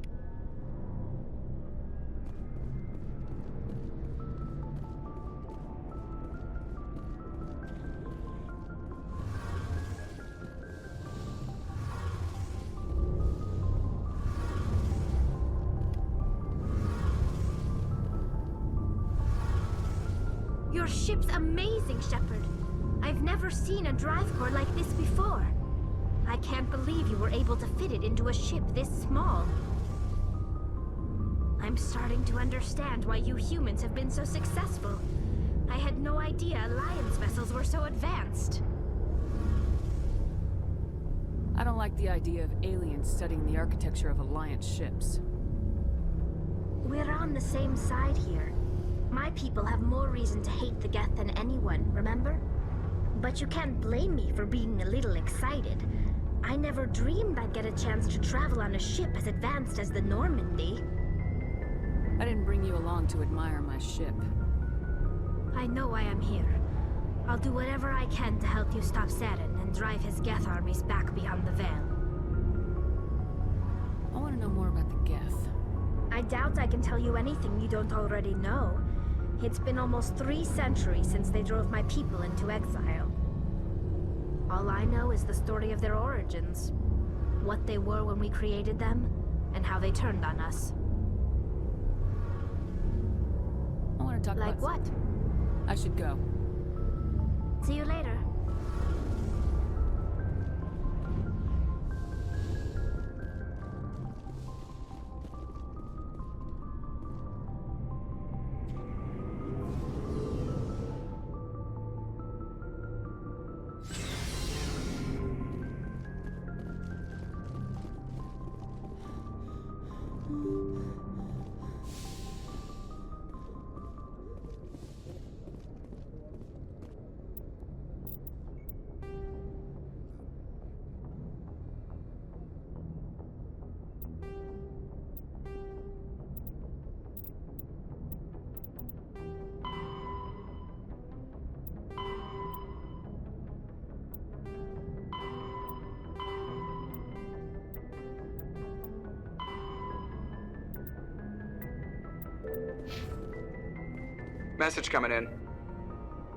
Speaker 21: Your ship's amazing, Shepard. I've never seen a drive core like this before. I can't believe you were able to fit it into a ship this small. I'm starting to understand why you humans have been so successful. I had no idea Alliance vessels were so advanced.
Speaker 10: I don't like the idea of aliens studying the architecture of Alliance ships.
Speaker 21: We're on the same side here. My people have more reason to hate the Geth than anyone, remember? But you can't blame me for being a little excited. I never dreamed I'd get a chance to travel on a ship as advanced as the Normandy.
Speaker 10: I didn't bring you along to admire my ship.
Speaker 21: I know why I'm here. I'll do whatever I can to help you stop Saren and drive his Geth armies back beyond the Veil.
Speaker 10: I want to know more about the Geth.
Speaker 21: I doubt I can tell you anything you don't already know. It's been almost 3 centuries since they drove my people into exile. All I know is the story of their origins. What they were when we created them, and how they turned on us.
Speaker 10: I want to talk
Speaker 21: like
Speaker 10: about...
Speaker 21: what?
Speaker 10: I should go.
Speaker 21: See you later.
Speaker 13: Message coming in.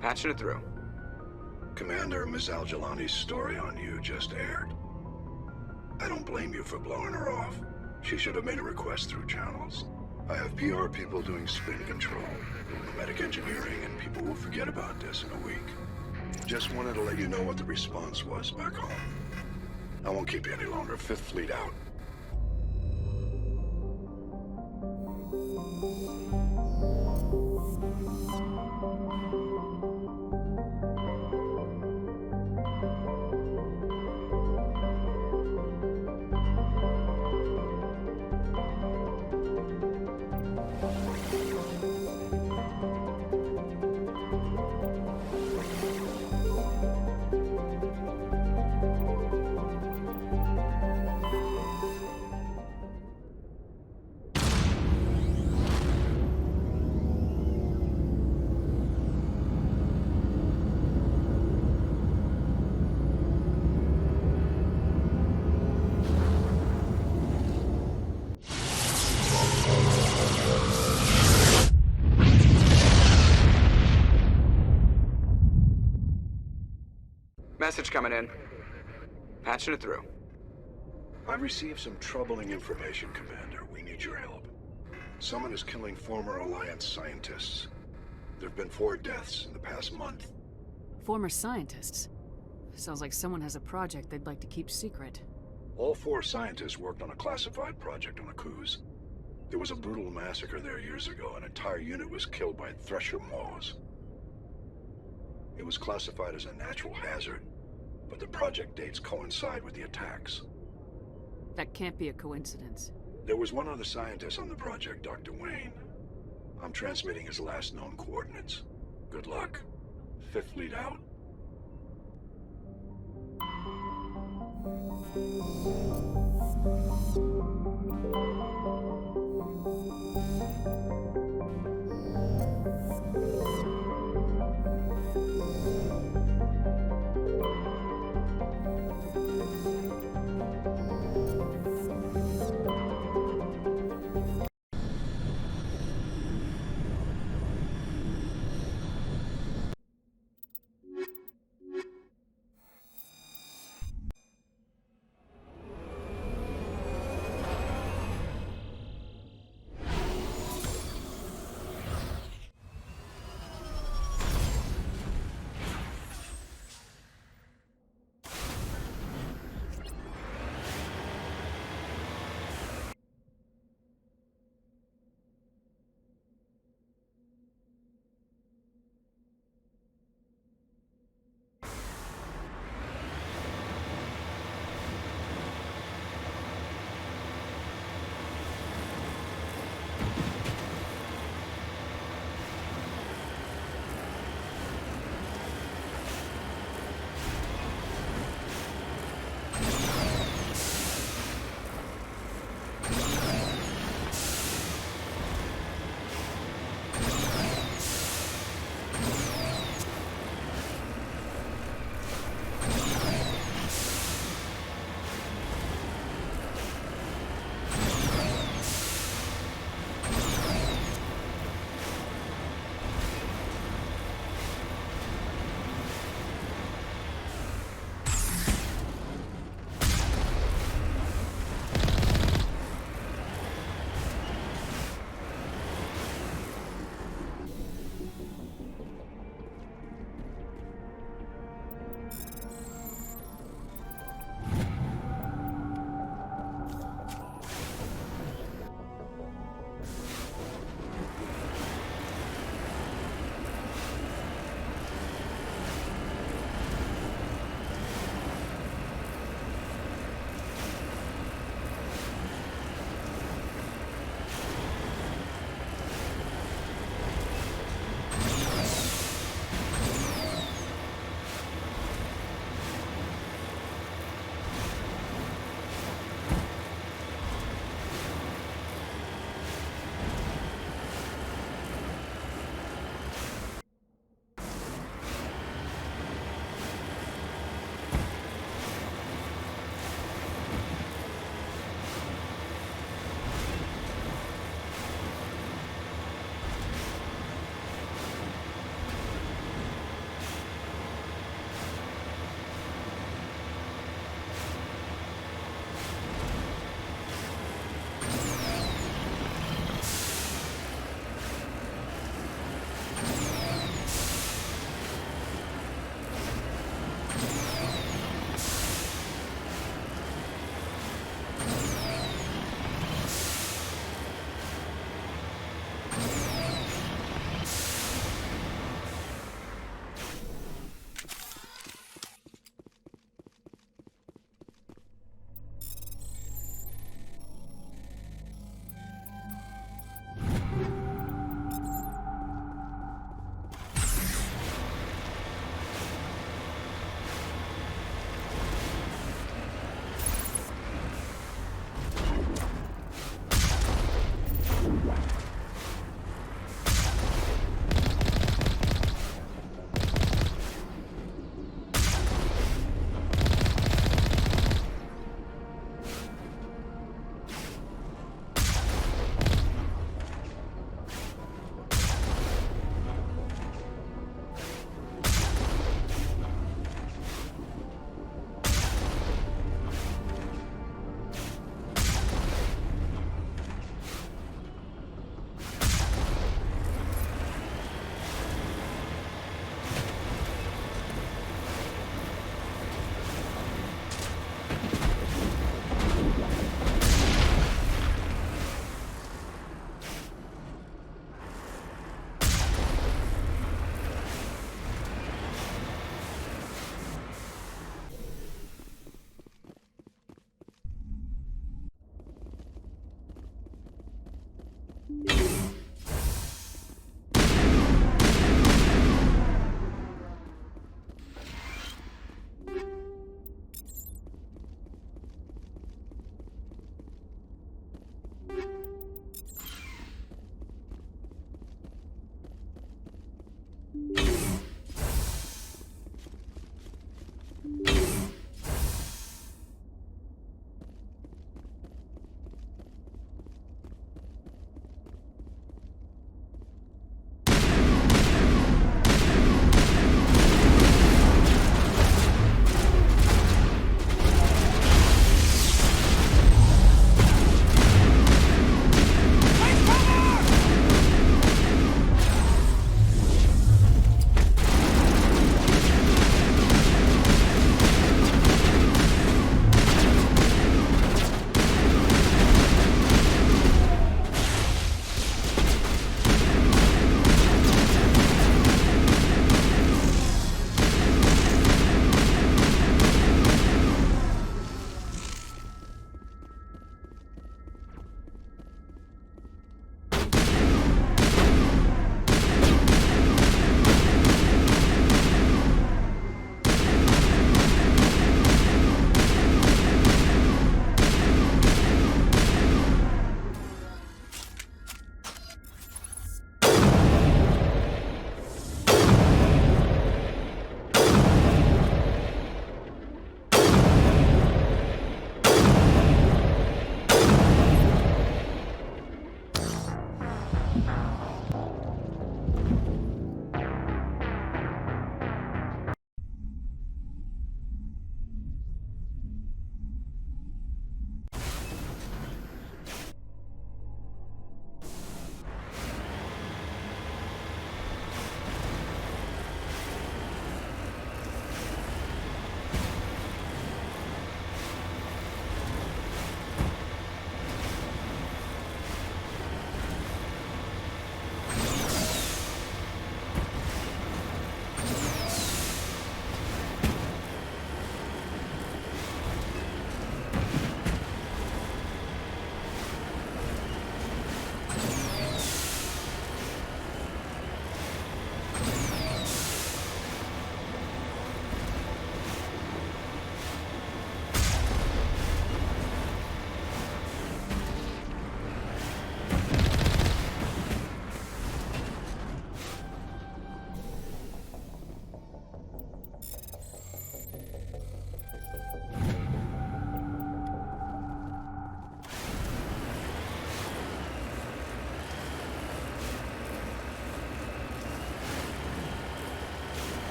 Speaker 13: Patching it through.
Speaker 1: Commander, Miss Al-Jalani's story on you just aired. I don't blame you for blowing her off. She should have made a request through channels. I have PR people doing spin control, medic engineering, and people will forget about this in a week. Just wanted to let you know what the response was back home. I won't keep you any longer. 5th Fleet out.
Speaker 13: Message coming in. Patching it through.
Speaker 1: I've received some troubling information, Commander. We need your help. Someone is killing former Alliance scientists. There have been 4 deaths in the past month.
Speaker 10: Former scientists? Sounds like someone has a project they'd like to keep secret.
Speaker 1: All 4 scientists worked on a classified project on Akuz. There was a brutal massacre there years ago. An entire unit was killed by Thresher Maws. It was classified as a natural hazard, but the project dates coincide with the attacks.
Speaker 10: That can't be a coincidence.
Speaker 1: There was one other scientist on the project, Dr. Wayne. I'm transmitting his last known coordinates. Good luck. 5th Fleet out.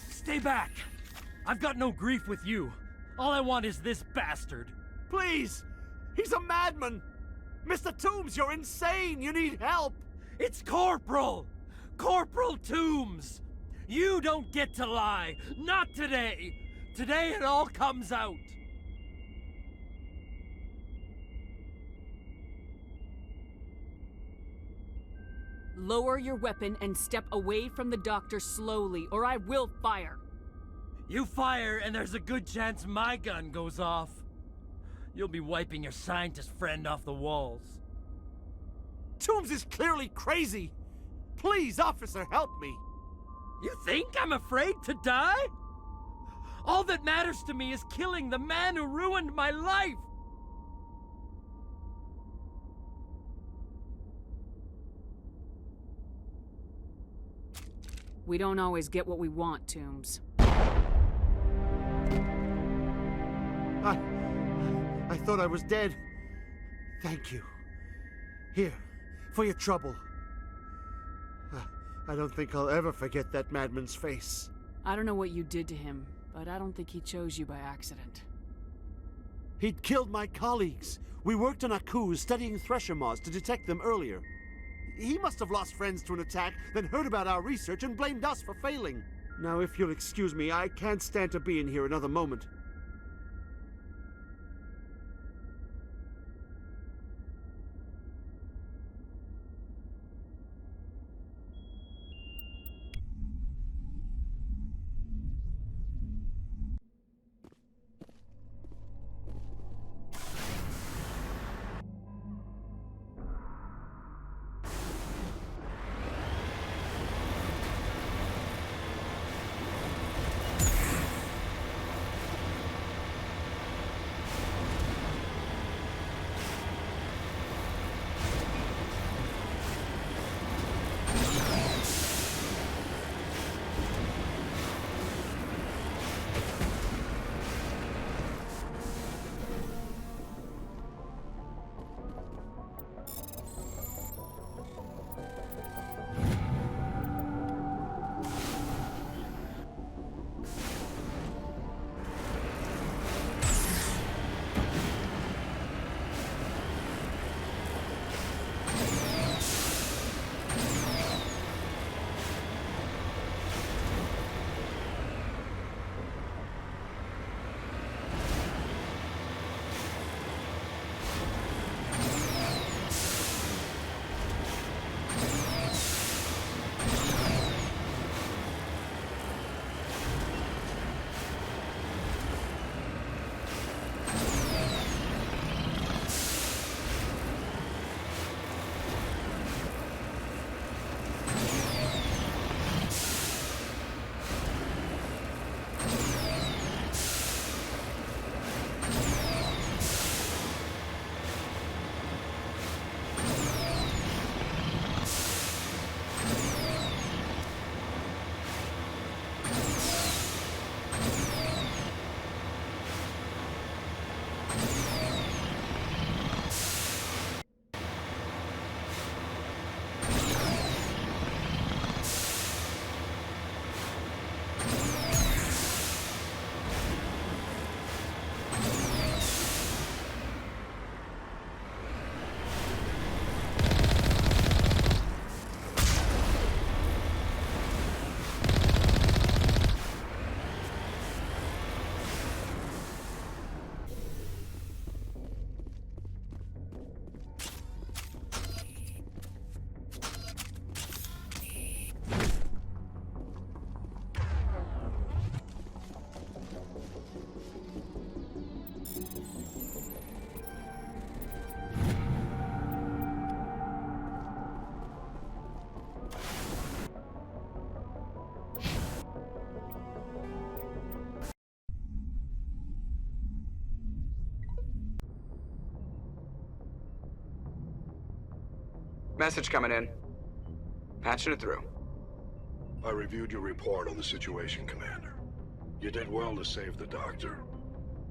Speaker 15: Stay back! I've got no grief with you. All I want is this bastard.
Speaker 14: Please! He's a madman! Mr. Toombs, you're insane! You need help!
Speaker 15: It's Corporal! Corporal Toombs! You don't get to lie! Not today! Today it all comes out!
Speaker 10: Lower your weapon and step away from the doctor slowly, or I will fire.
Speaker 15: You fire, and there's a good chance my gun goes off. You'll be wiping your scientist friend off the walls.
Speaker 14: Toombs is clearly crazy! Please, officer, help me!
Speaker 15: You think I'm afraid to die? All that matters to me is killing the man who ruined my life!
Speaker 10: We don't always get what we want, Toombs.
Speaker 14: I thought I was dead. Thank you. Here, for your trouble. I don't think I'll ever forget that madman's face.
Speaker 10: I don't know what you did to him, but I don't think he chose you by accident.
Speaker 14: He'd killed my colleagues. We worked on Aku's studying thresher moths to detect them earlier. He must have lost friends to an attack, then heard about our research and blamed us for failing. Now, if you'll excuse me, I can't stand to be in here another moment.
Speaker 13: Message coming in. Patching it through.
Speaker 1: I reviewed your report on the situation, Commander. You did well to save the doctor.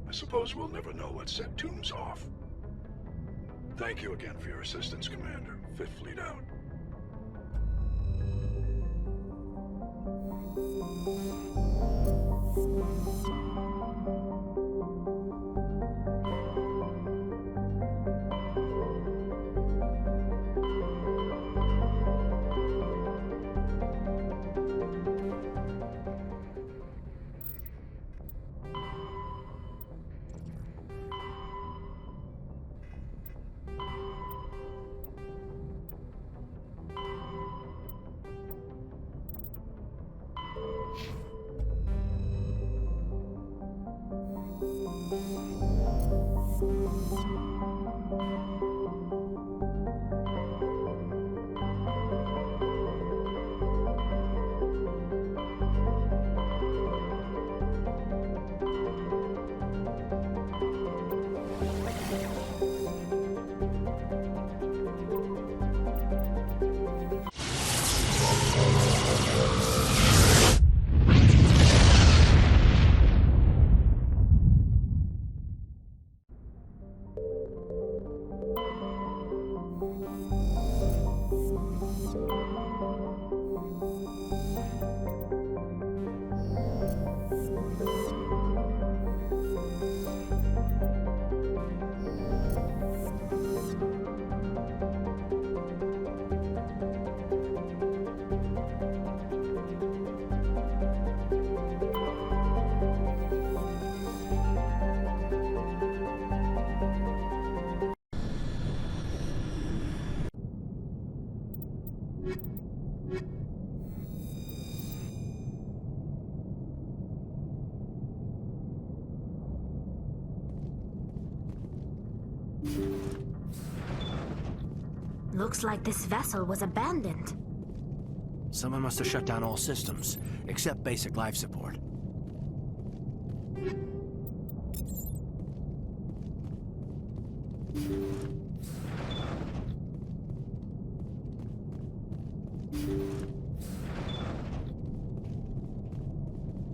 Speaker 1: I suppose we'll never know what set Toombs off.
Speaker 16: Thank you again for your assistance, Commander. Fifth Fleet out.
Speaker 21: Looks like this vessel was abandoned.
Speaker 9: Someone must have shut down all systems, except basic life support.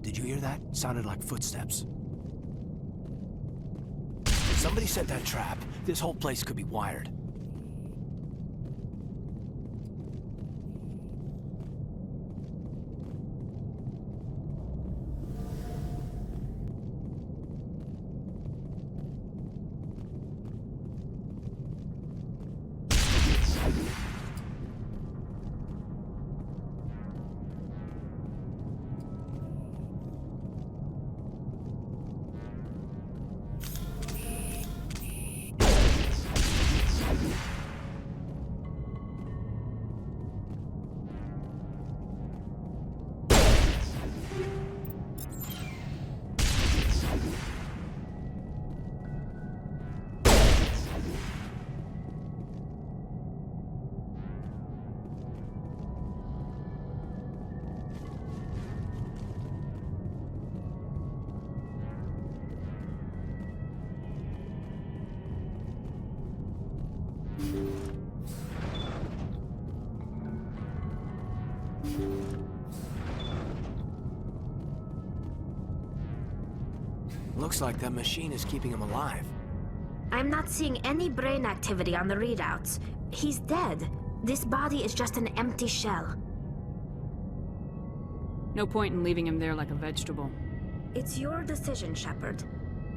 Speaker 9: Did you hear that? Sounded like footsteps. Somebody set that trap. This whole place could be wired. Looks like that machine is keeping him alive.
Speaker 21: I'm not seeing any brain activity on the readouts. He's dead. This body is just an empty shell.
Speaker 10: No point in leaving him there like a vegetable.
Speaker 21: It's your decision, Shepard.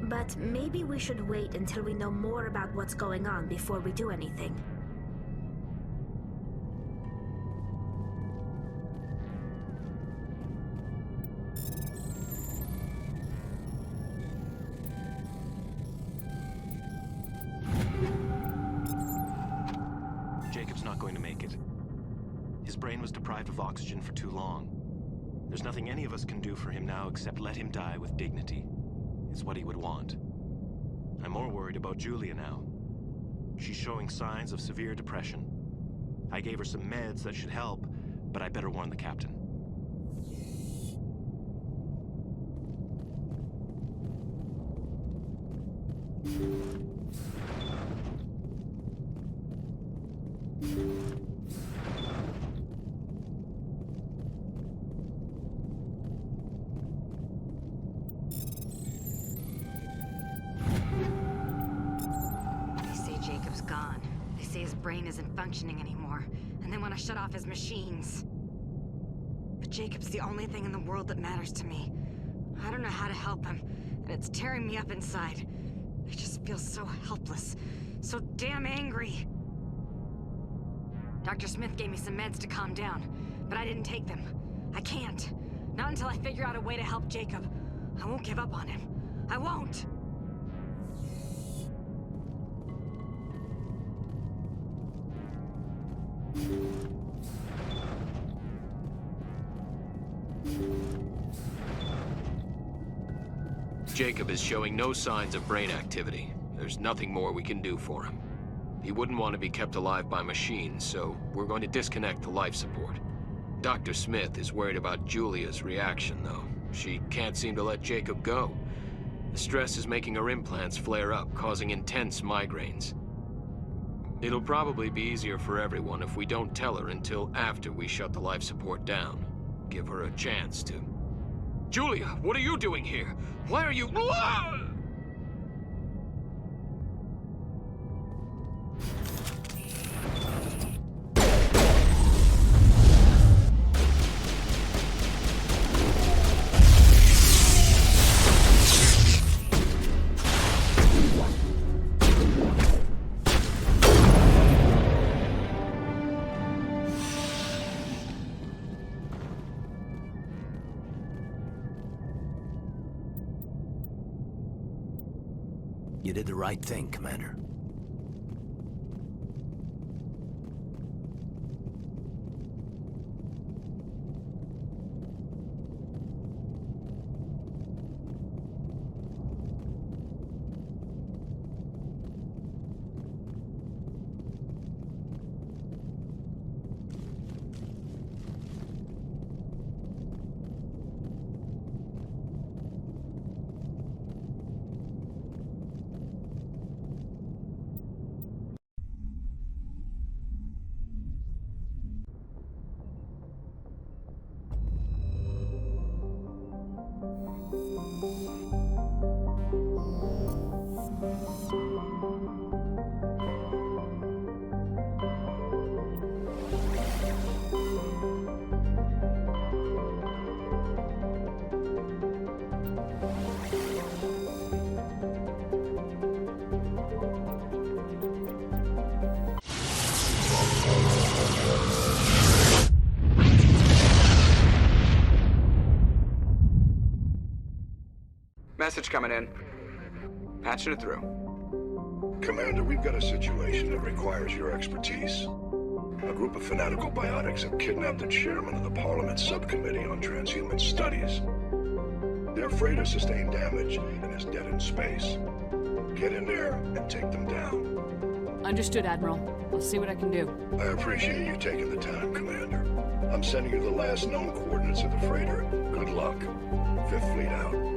Speaker 21: But maybe we should wait until we know more about what's going on before we do anything.
Speaker 18: Jacob's not going to make it. His brain was deprived of oxygen for too long. There's nothing any of us can do for him now except let him die with dignity. It's what he would want. I'm more worried about Julia now. She's showing signs of severe depression. I gave her some meds that should help, but I better warn the captain.
Speaker 17: They say Jacob's gone. brain isn't functioning anymore, and they want to shut off his machines. But Jacob's the only thing in the world that matters to me. I don't know how to help him, and it's tearing me up inside. I just feel so helpless, so damn angry. Dr. Smith gave me some meds to calm down, but I didn't take them. I can't. Not until I figure out a way to help Jacob. I won't give up on him. I won't!
Speaker 3: Jacob is showing no signs of brain activity. There's nothing more we can do for him. He wouldn't want to be kept alive by machines, so we're going to disconnect the life support. Dr. Smith is worried about Julia's reaction, though. She can't seem to let Jacob go. The stress is making her implants flare up, causing intense migraines. It'll probably be easier for everyone if we don't tell her until after we shut the life support down. Give her a chance to... Julia, what are you doing here? Why are you...
Speaker 9: You did the right thing, Commander.
Speaker 13: Message coming in. Patching it through.
Speaker 16: Commander, we've got a situation that requires your expertise. A group of fanatical biotics have kidnapped the chairman of the Parliament Subcommittee on Transhuman Studies. Their freighter sustained damage and is dead in space. Get in there and take them down.
Speaker 10: Understood, Admiral. I'll see what I can do.
Speaker 16: I appreciate you taking the time, Commander. I'm sending you the last known coordinates of the freighter. Good luck. Fifth Fleet out.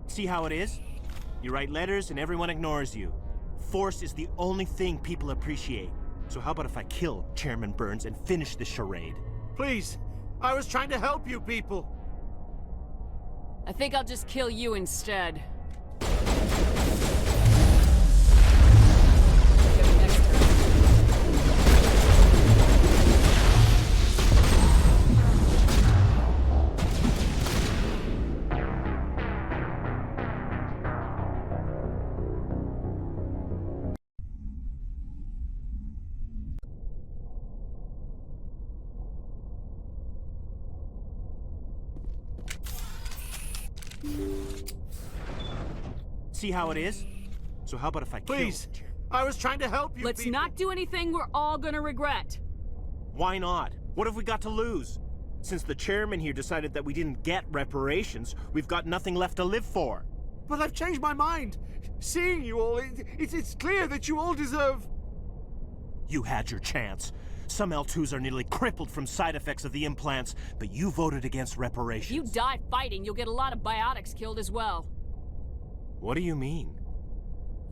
Speaker 15: See how it is? You write letters and everyone ignores you. Force is the only thing people appreciate. So how about if I kill Chairman Burns and finish this charade?
Speaker 14: Please, I was trying to help you people.
Speaker 10: I think I'll just kill you instead.
Speaker 15: See how it is? So how about if I
Speaker 14: Please, I was trying to help you
Speaker 10: Let's not do anything we're all gonna regret.
Speaker 15: Why not? What have we got to lose? Since the chairman here decided that we didn't get reparations, we've got nothing left to live for.
Speaker 14: But I've changed my mind. Seeing you all, it's clear that you all deserve...
Speaker 15: You had your chance. Some L2s are nearly crippled from side effects of the implants, but you voted against reparations.
Speaker 10: If you die fighting, you'll get a lot of biotics killed as well.
Speaker 15: What do you mean?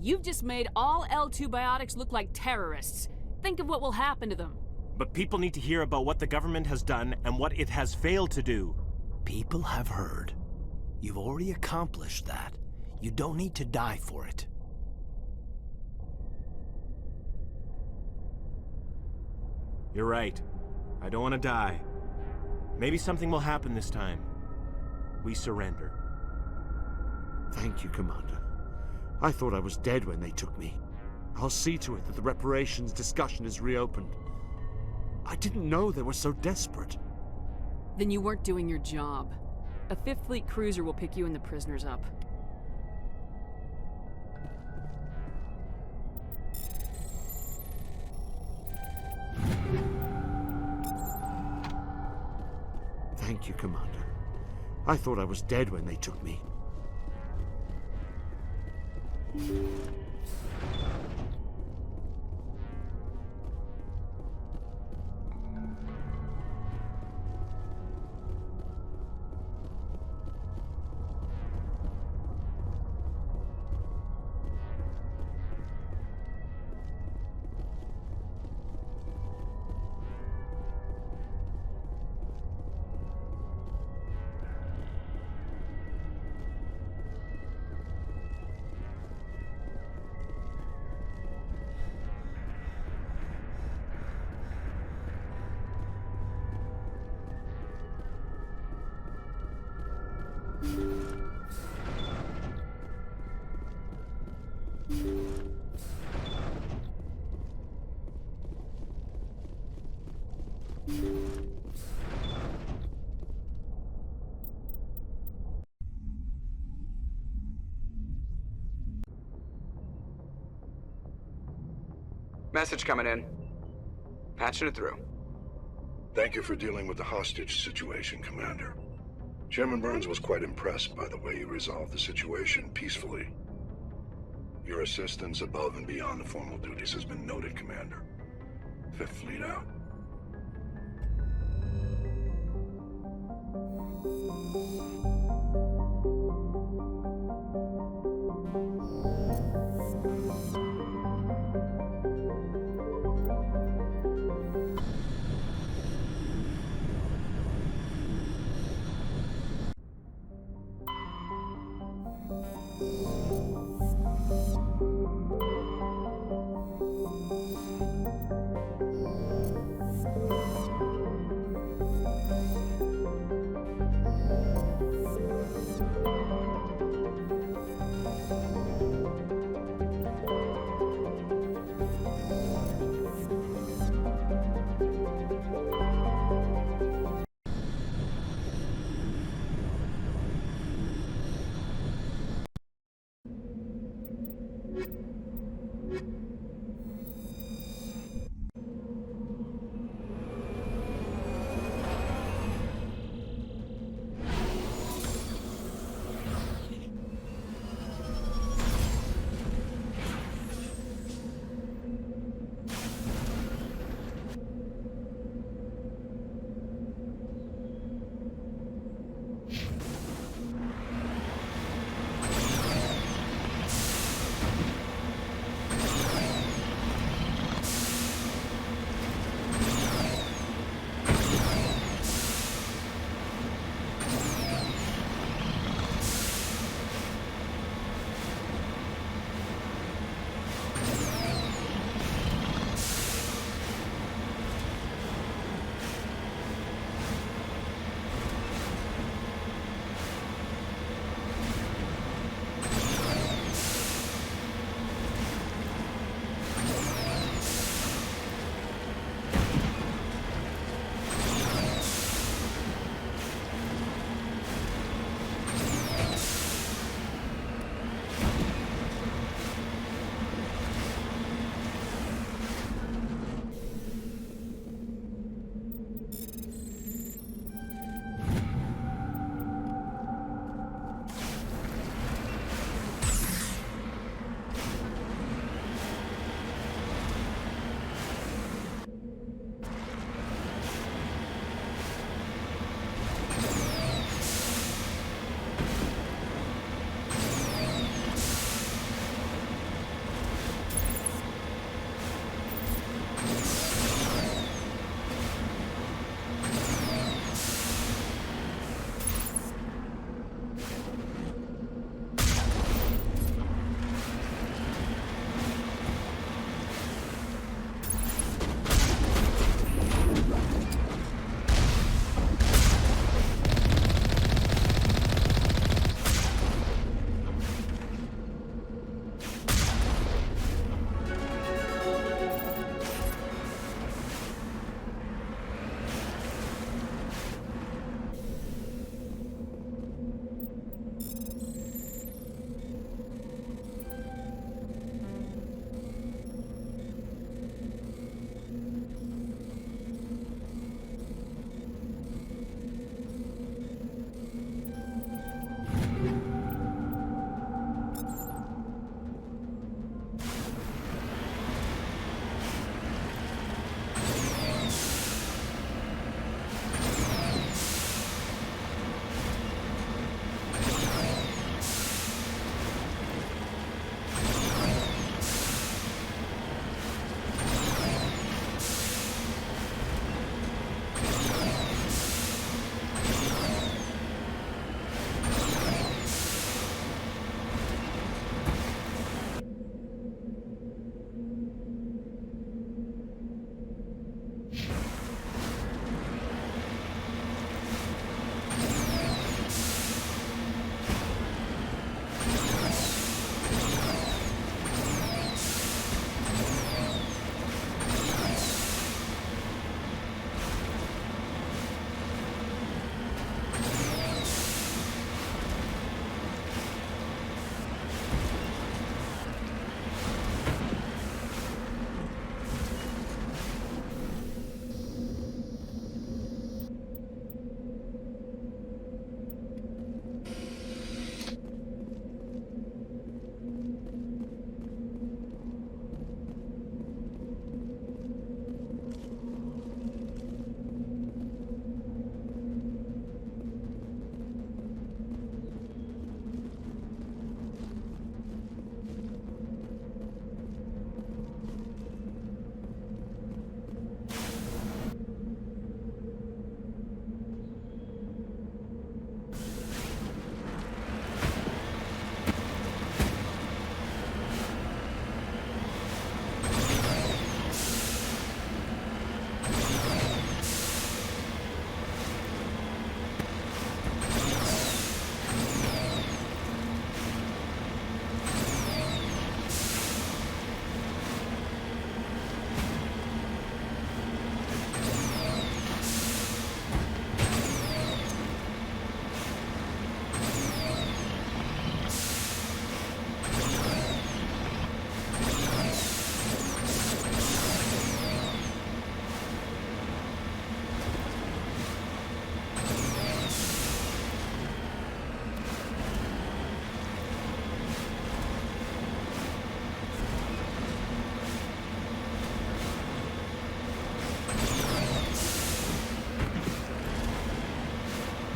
Speaker 10: You've just made all L2 biotics look like terrorists. Think of what will happen to them.
Speaker 15: But people need to hear about what the government has done and what it has failed to do.
Speaker 9: People have heard. You've already accomplished that. You don't need to die for it.
Speaker 15: You're right. I don't want to die. Maybe something will happen this time. We surrender.
Speaker 14: Thank you, Commander. I thought I was dead when they took me. I'll see to it that the reparations discussion is reopened. I didn't know they were so desperate.
Speaker 10: Then you weren't doing your job. A 5th Fleet cruiser will pick you and the prisoners up.
Speaker 14: Thank you, Commander. I thought I was dead when they took me.
Speaker 13: Message coming in. Patching it through.
Speaker 16: Thank you for dealing with the hostage situation, Commander. Chairman Burns was quite impressed by the way you resolved the situation peacefully. Your assistance above and beyond the formal duties has been noted, Commander. 5th Fleet out.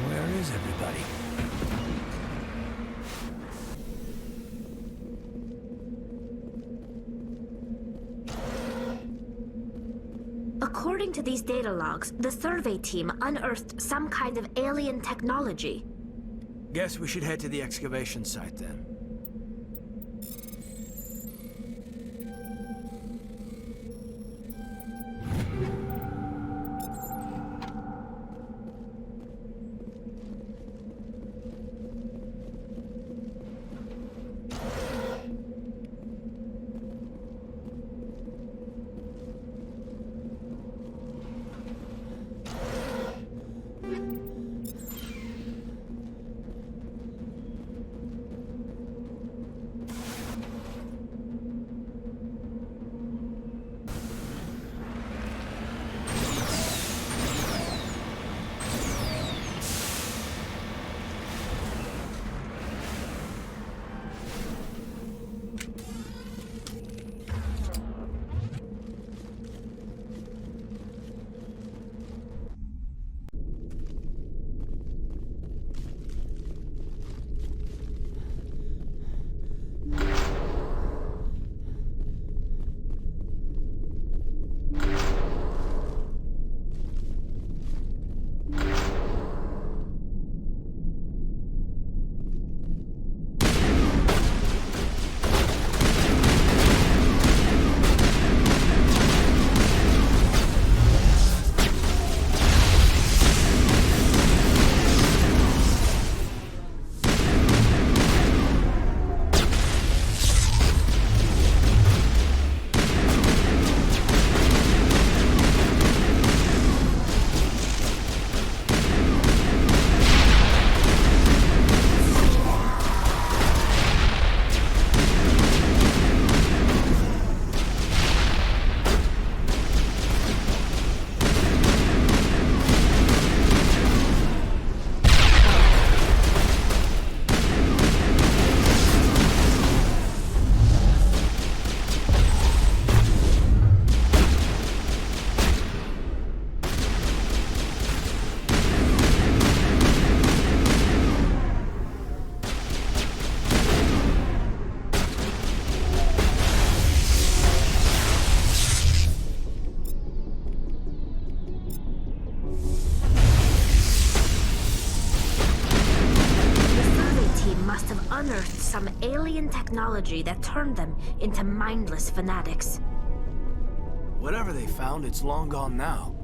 Speaker 9: Where is everybody?
Speaker 21: According to these data logs, the survey team unearthed some kind of alien technology.
Speaker 9: Guess we should head to the excavation site then.
Speaker 21: Unearthed some alien technology that turned them into mindless fanatics.
Speaker 9: Whatever they found, it's long gone now.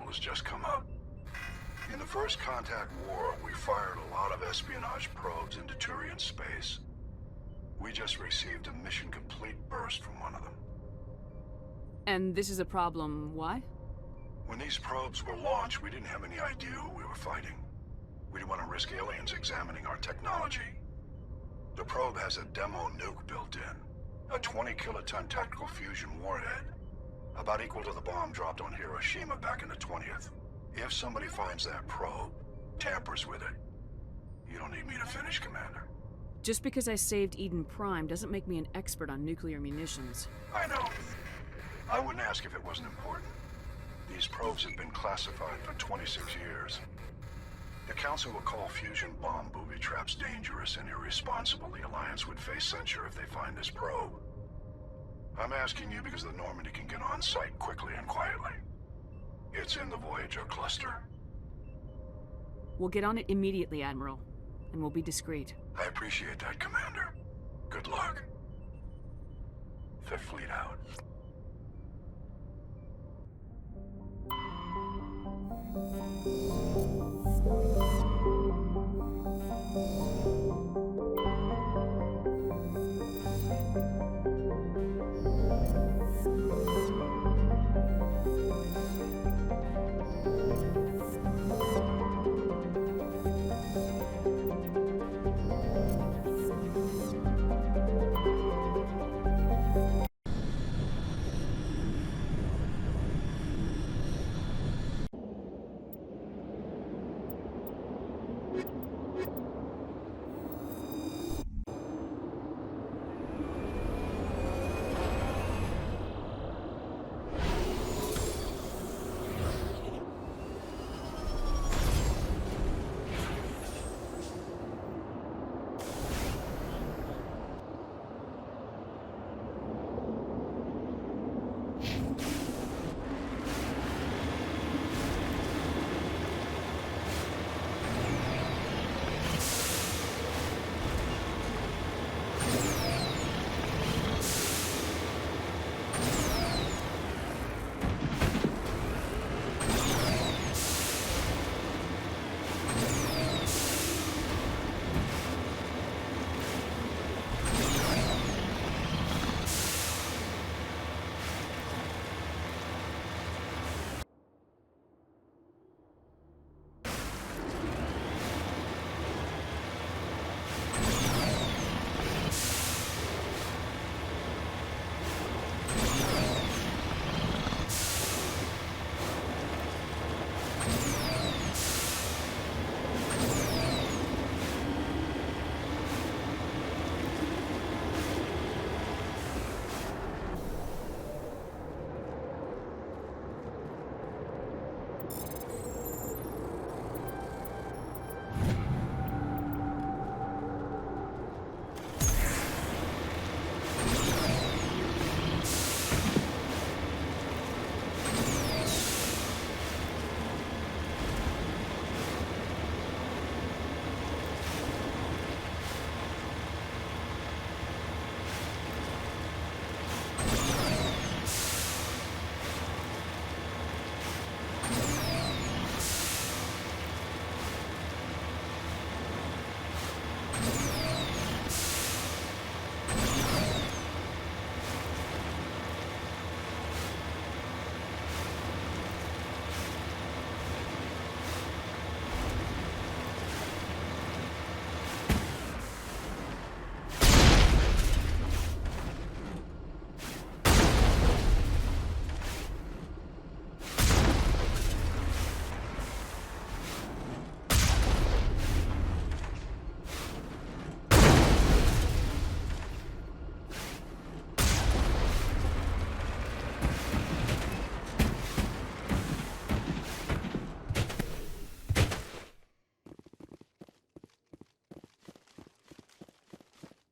Speaker 16: has just come up. In the First Contact War, we fired a lot of espionage probes into Turian space. We just received a mission complete burst from one of them.
Speaker 10: And this is a problem, why?
Speaker 16: When these probes were launched, we didn't have any idea who we were fighting. We didn't want to risk aliens examining our technology. The probe has a demo nuke built in. A 20-kiloton tactical fusion warhead. About equal to the bomb dropped on Hiroshima back in the 20th. If somebody finds that probe, tampers with it, you don't need me to finish, Commander.
Speaker 10: Just because I saved Eden Prime doesn't make me an expert on nuclear munitions.
Speaker 16: I know. I wouldn't ask if it wasn't important. These probes have been classified for 26 years. The Council will call fusion bomb booby traps dangerous and irresponsible. The Alliance would face censure if they find this probe. I'm asking you because the Normandy can get on site quickly and quietly. It's in the Voyager cluster.
Speaker 10: We'll get on it immediately, Admiral, and we'll be discreet.
Speaker 16: I appreciate that, Commander. Good luck. Fifth Fleet out.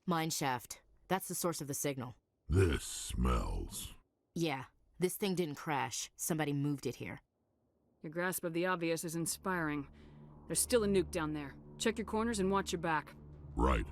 Speaker 7: Mineshaft. That's the source of the signal.
Speaker 1: This smells.
Speaker 7: Yeah, this thing didn't crash. Somebody moved it here.
Speaker 10: Your grasp of the obvious is inspiring. There's still a nuke down there. Check your corners and watch your back.
Speaker 1: Right.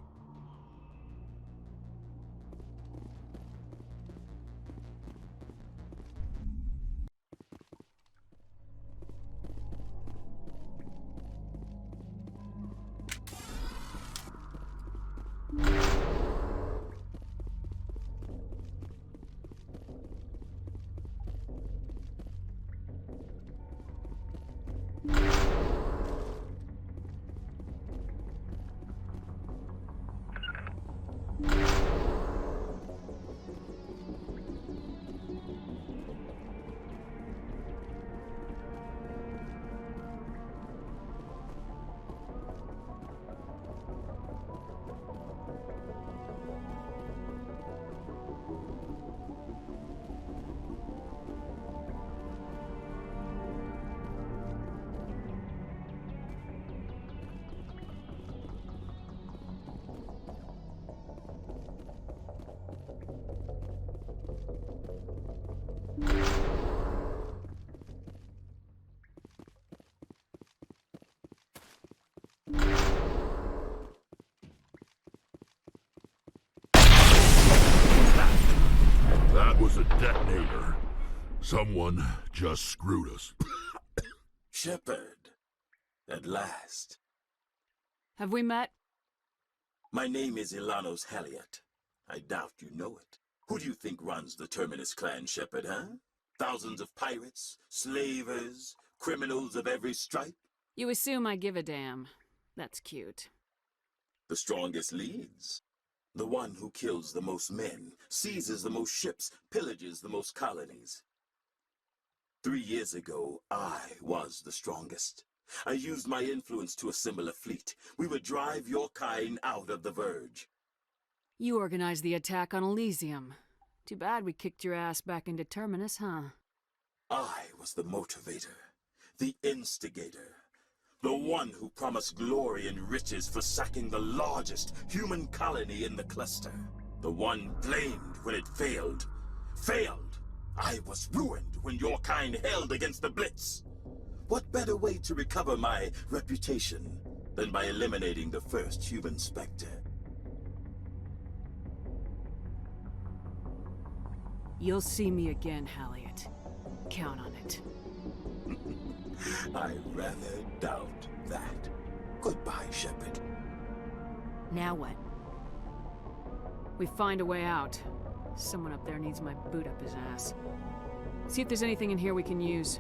Speaker 1: detonator. Someone just screwed us.
Speaker 19: Shepard. At last.
Speaker 10: Have we met?
Speaker 19: My name is Ilanos Halliot. I doubt you know it. Who do you think runs the Terminus clan, Shepard, huh? Thousands of pirates, slavers, criminals of every stripe?
Speaker 10: You assume I give a damn. That's cute.
Speaker 19: The strongest leads. The one who kills the most men, seizes the most ships, pillages the most colonies. 3 years ago, I was the strongest. I used my influence to assemble a fleet. We would drive your kind out of the Verge.
Speaker 10: You organized the attack on Elysium. Too bad we kicked your ass back into Terminus, huh?
Speaker 19: I was the motivator, the instigator, the one who promised glory and riches for sacking the largest human colony in the cluster. The one blamed when it failed. Failed! I was ruined when your kind held against the Blitz. What better way to recover my reputation than by eliminating the first human Spectre?
Speaker 10: You'll see me again, Halliot. Count on it.
Speaker 19: I rather doubt that. Goodbye, Shepard.
Speaker 10: Now what? We find a way out. Someone up there needs my boot up his ass. See if there's anything in here we can use.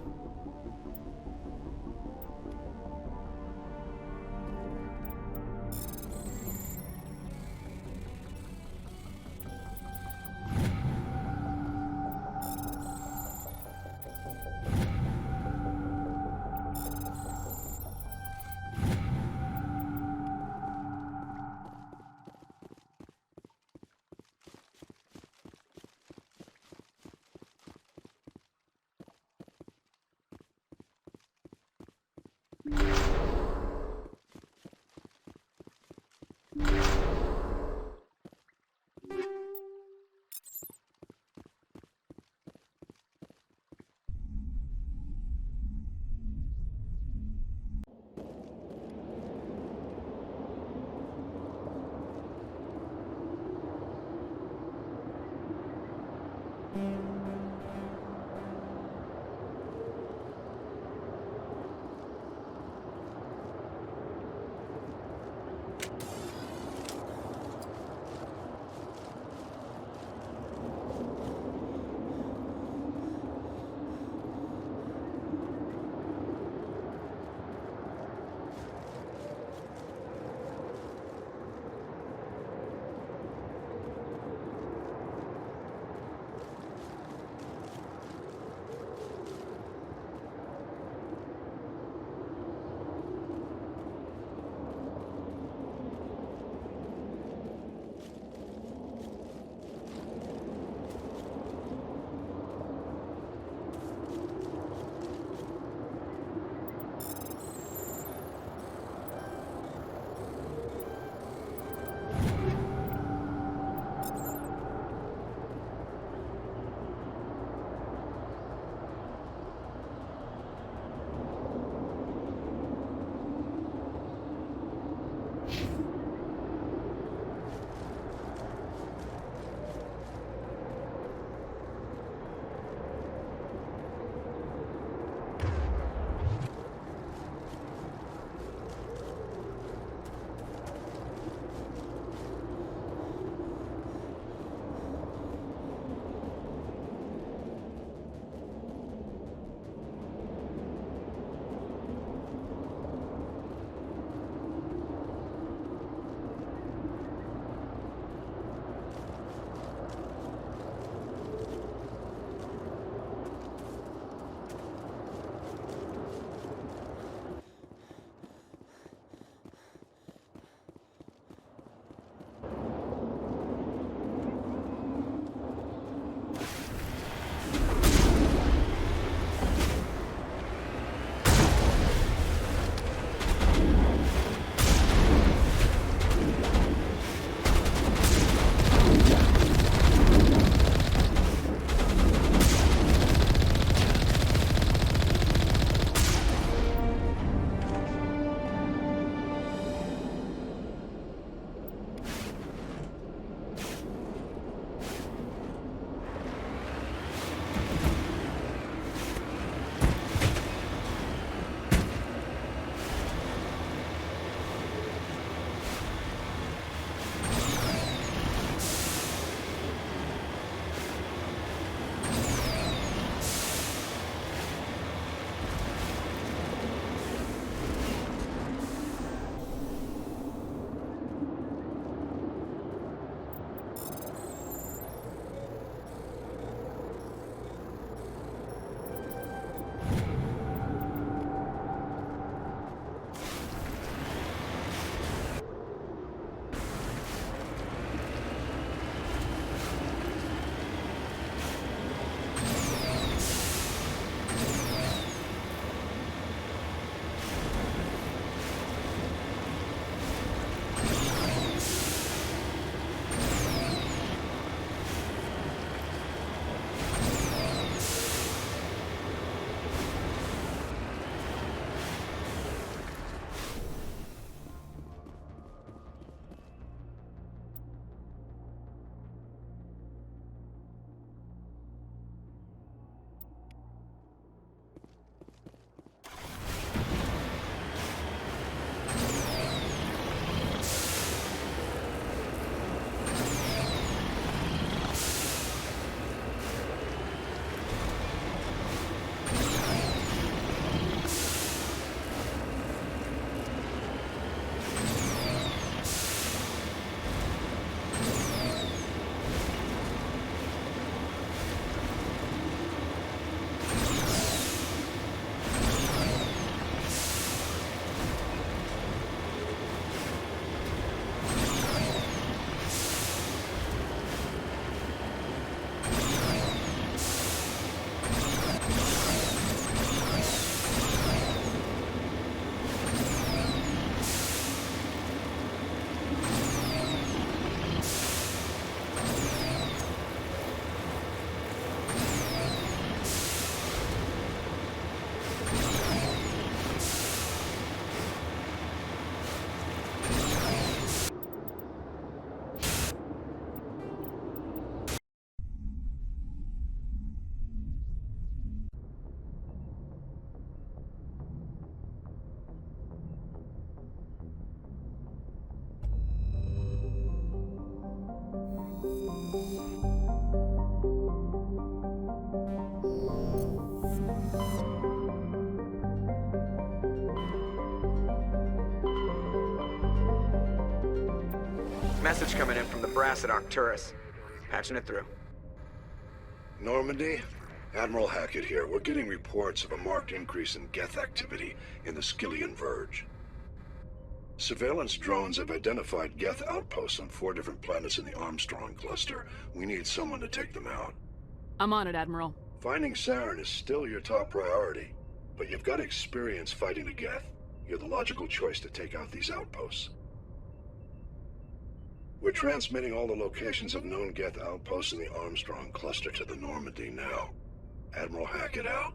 Speaker 13: Message coming in from the brass at Arcturus. Patching it through.
Speaker 16: Normandy? Admiral Hackett here. We're getting reports of a marked increase in Geth activity in the Skyllian Verge. Surveillance drones have identified Geth outposts on 4 different planets in the Armstrong cluster. We need someone to take them out.
Speaker 10: I'm on it, Admiral.
Speaker 16: Finding Saren is still your top priority, but you've got experience fighting the Geth. You're the logical choice to take out these outposts. We're transmitting all the locations of known Geth outposts in the Armstrong cluster to the Normandy now. Admiral Hackett out.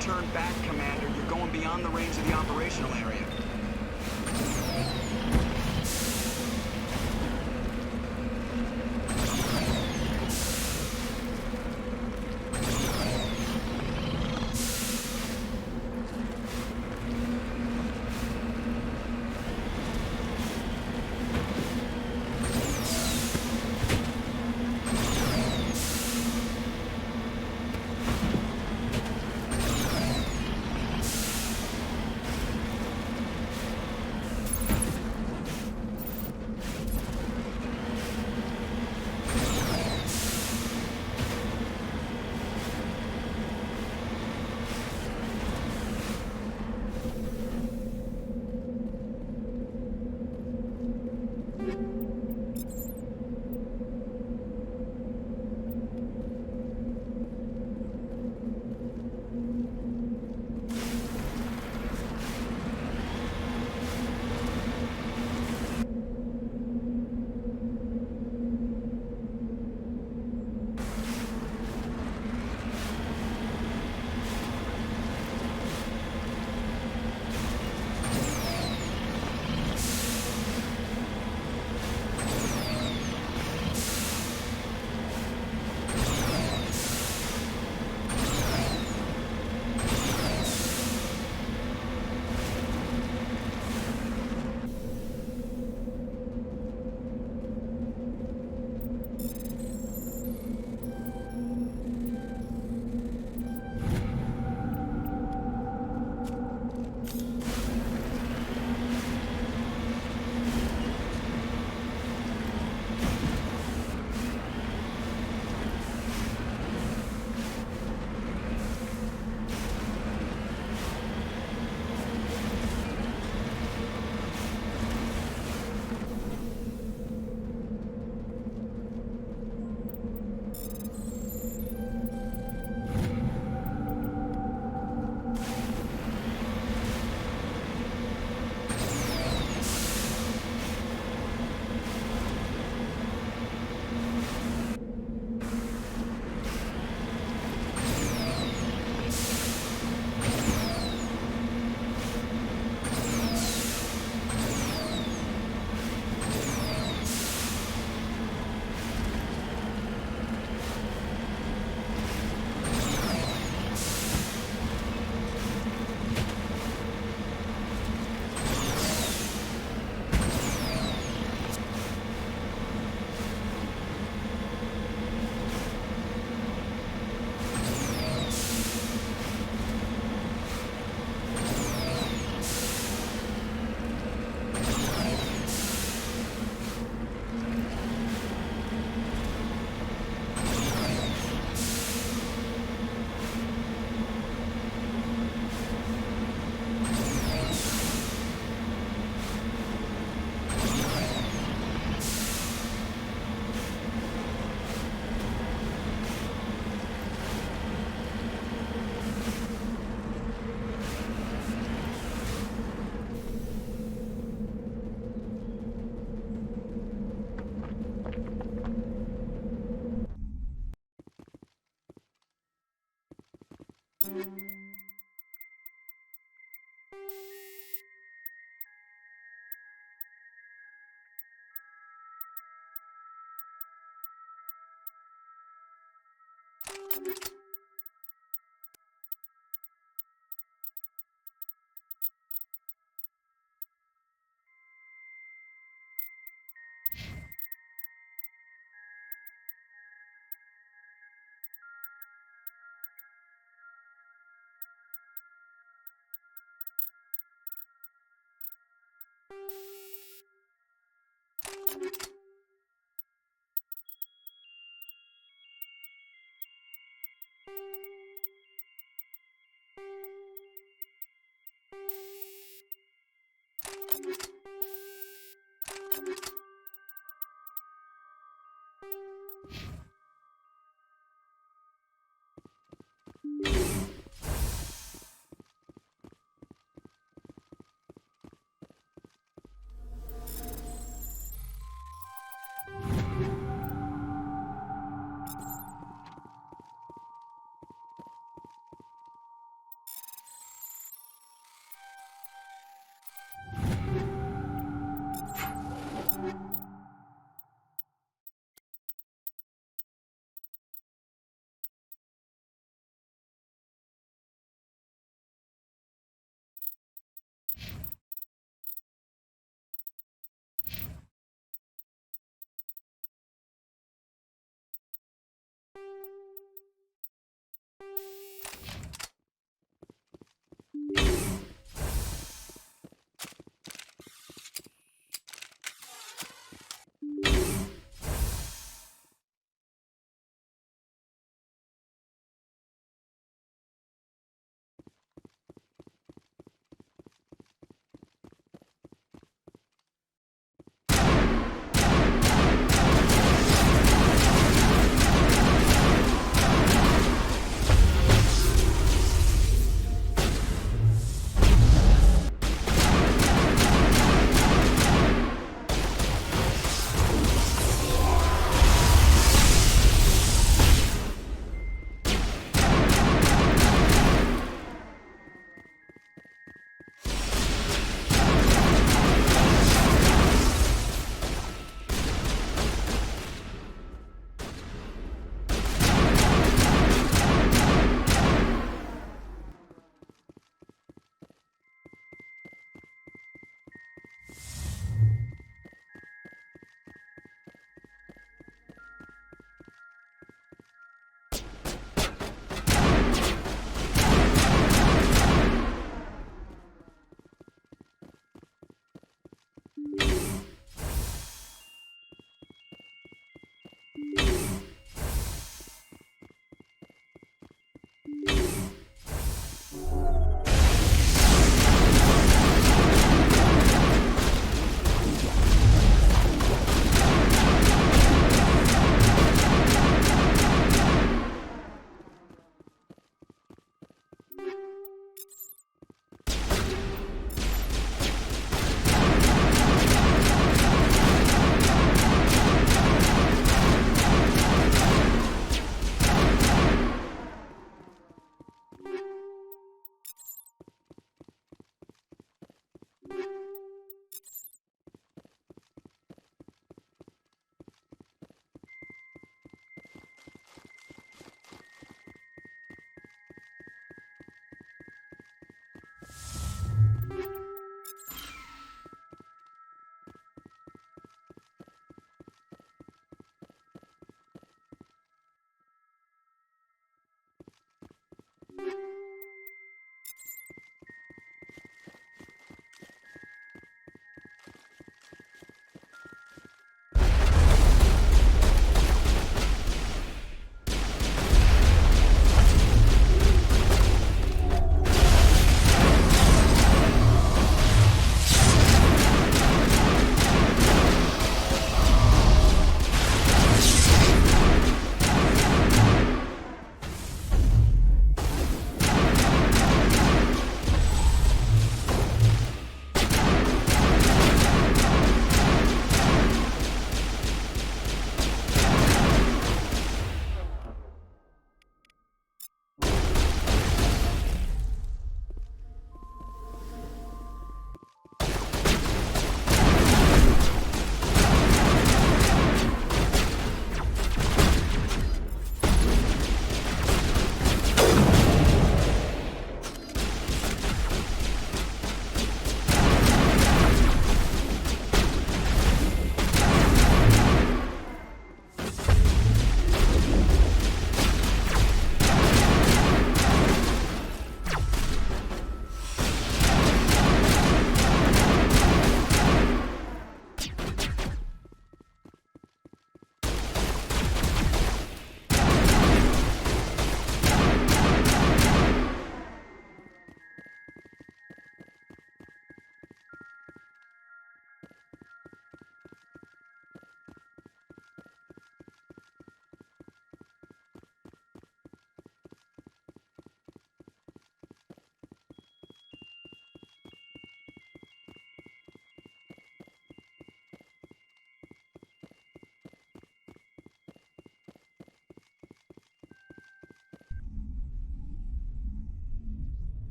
Speaker 13: Turn back, Commander. You're going beyond the range of the operational area.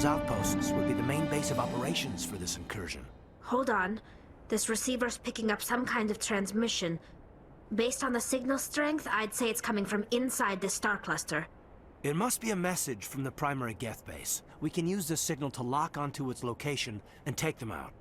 Speaker 9: Those outposts would be the main base of operations for this incursion.
Speaker 21: Hold on. This receiver's picking up some kind of transmission. Based on the signal strength, I'd say it's coming from inside this star cluster.
Speaker 9: It must be a message from the primary Geth base. We can use this signal to lock onto its location and take them out.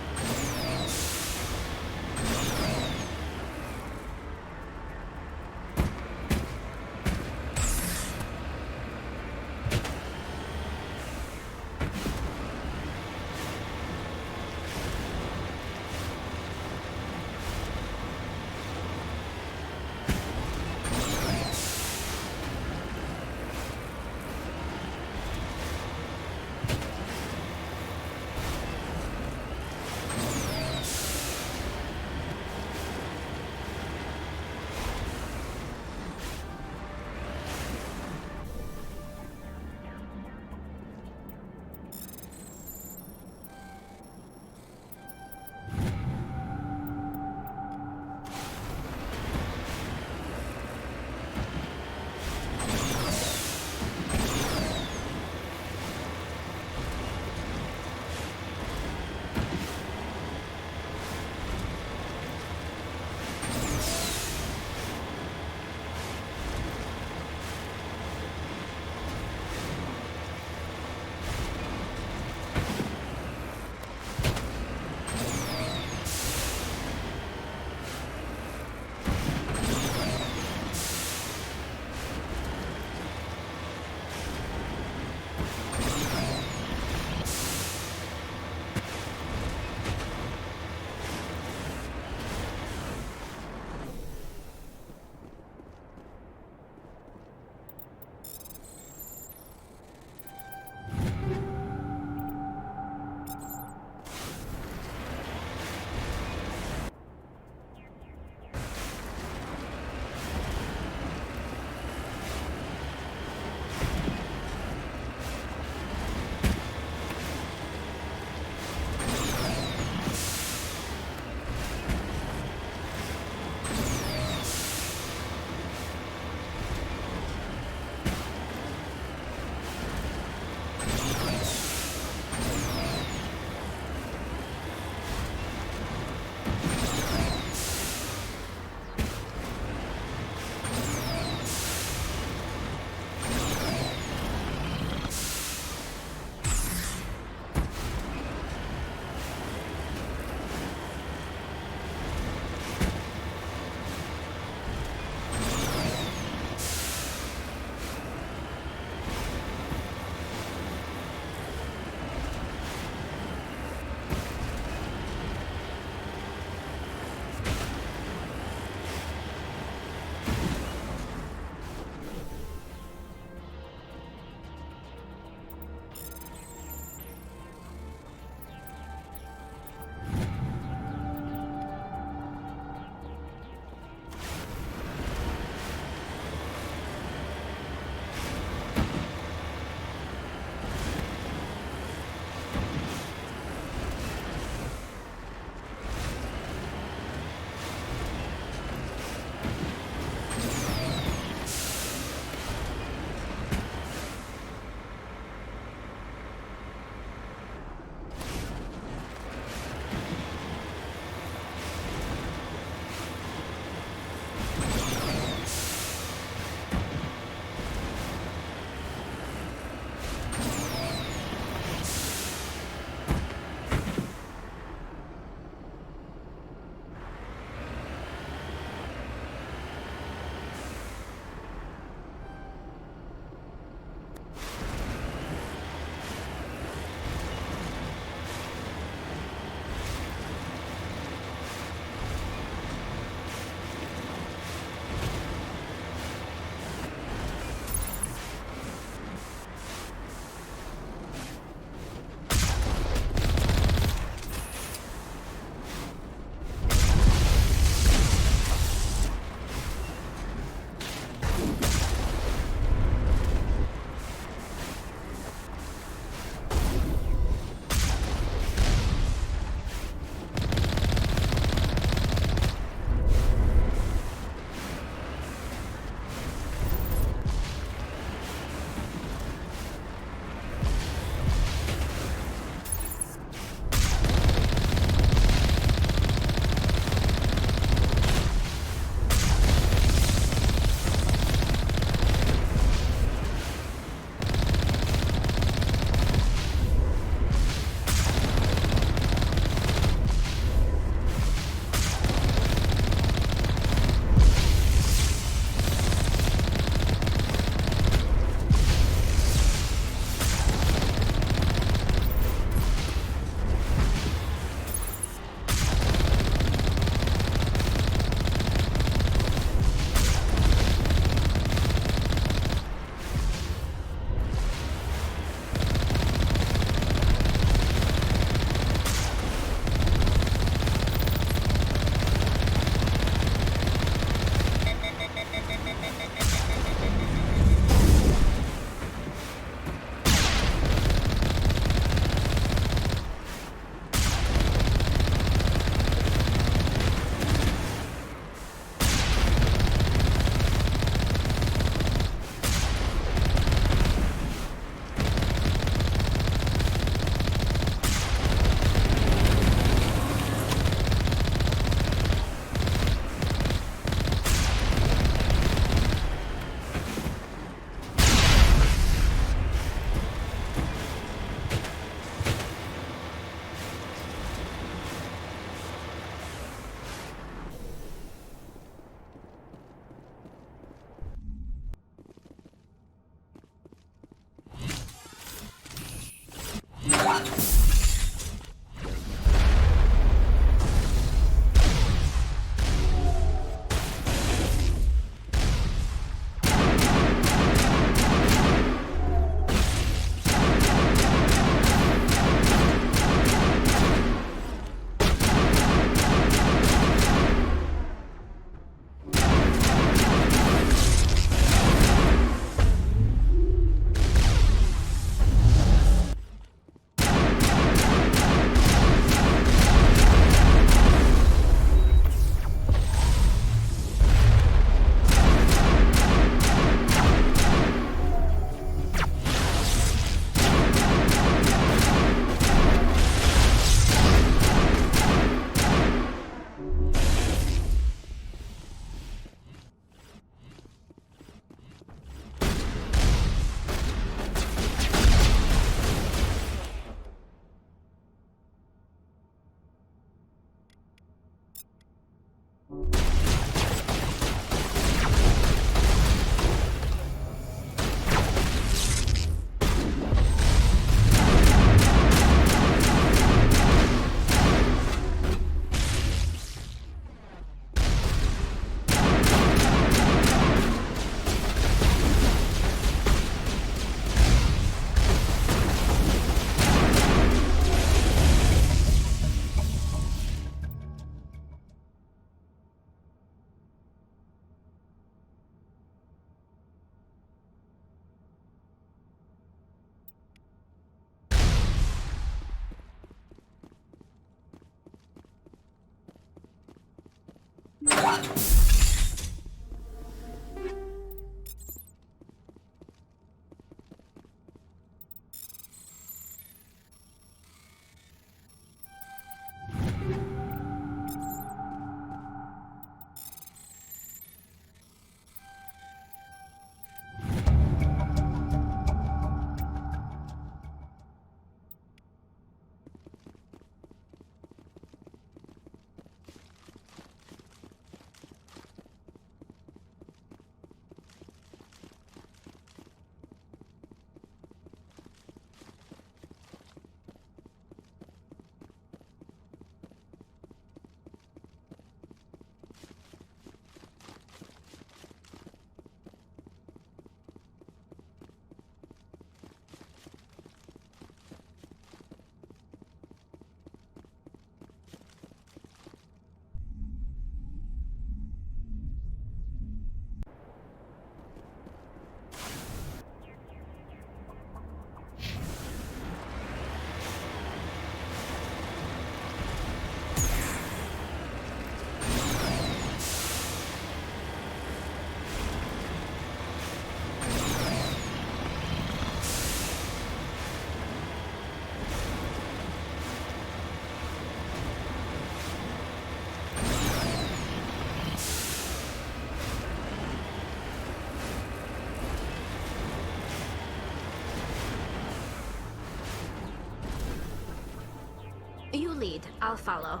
Speaker 21: You lead. I'll follow.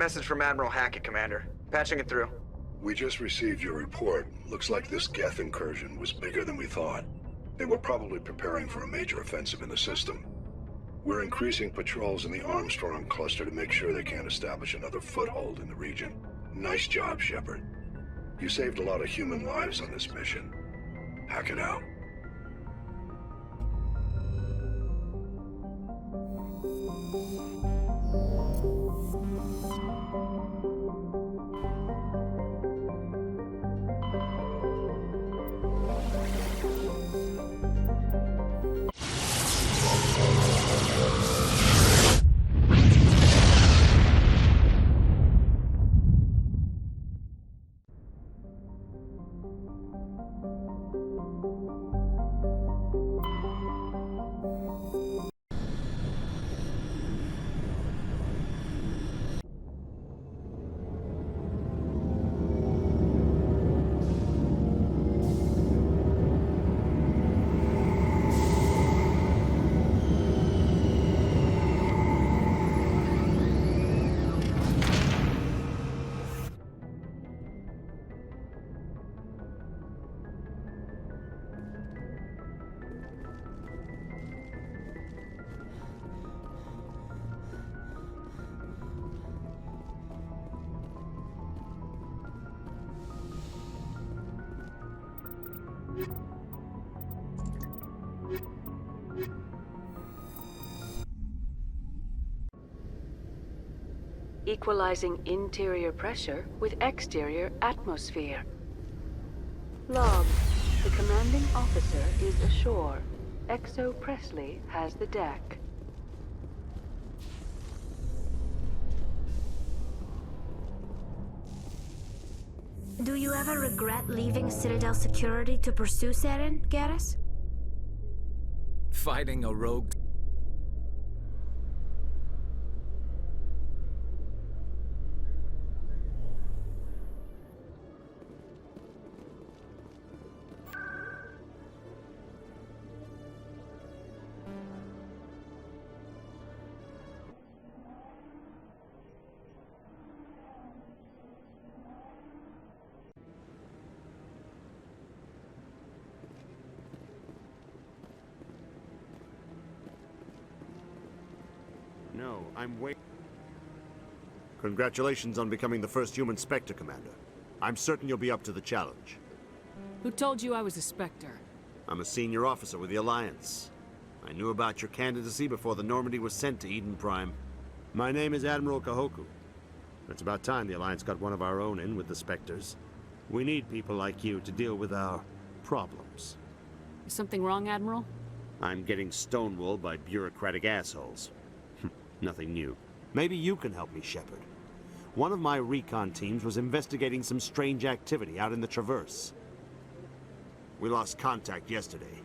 Speaker 13: Message from Admiral Hackett, Commander. Patching it through.
Speaker 16: We just received your report. Looks like this Geth incursion was bigger than we thought. They were probably preparing for a major offensive in the system. We're increasing patrols in the Armstrong cluster to make sure they can't establish another foothold in the region. Nice job, Shepard. You saved a lot of human lives on this mission. Hackett out.
Speaker 2: Equalizing interior pressure with exterior atmosphere. Log. The commanding officer is ashore. XO Presley has the deck.
Speaker 21: Do you ever regret leaving Citadel security to pursue Saren, Garrus?
Speaker 8: Fighting a rogue.
Speaker 14: No, I'm waiting. Congratulations on becoming the first human Spectre, Commander. I'm certain you'll be up to the challenge.
Speaker 10: Who told you I was a Spectre?
Speaker 14: I'm a senior officer with the Alliance. I knew about your candidacy before the Normandy was sent to Eden Prime. My name is Admiral Kahoku. It's about time the Alliance got one of our own in with the Spectres. We need people like you to deal with our problems.
Speaker 10: Is something wrong, Admiral?
Speaker 14: I'm getting stonewalled by bureaucratic assholes. Nothing new. Maybe you can help me, Shepard. One of my recon teams was investigating some strange activity out in the Traverse. We lost contact yesterday.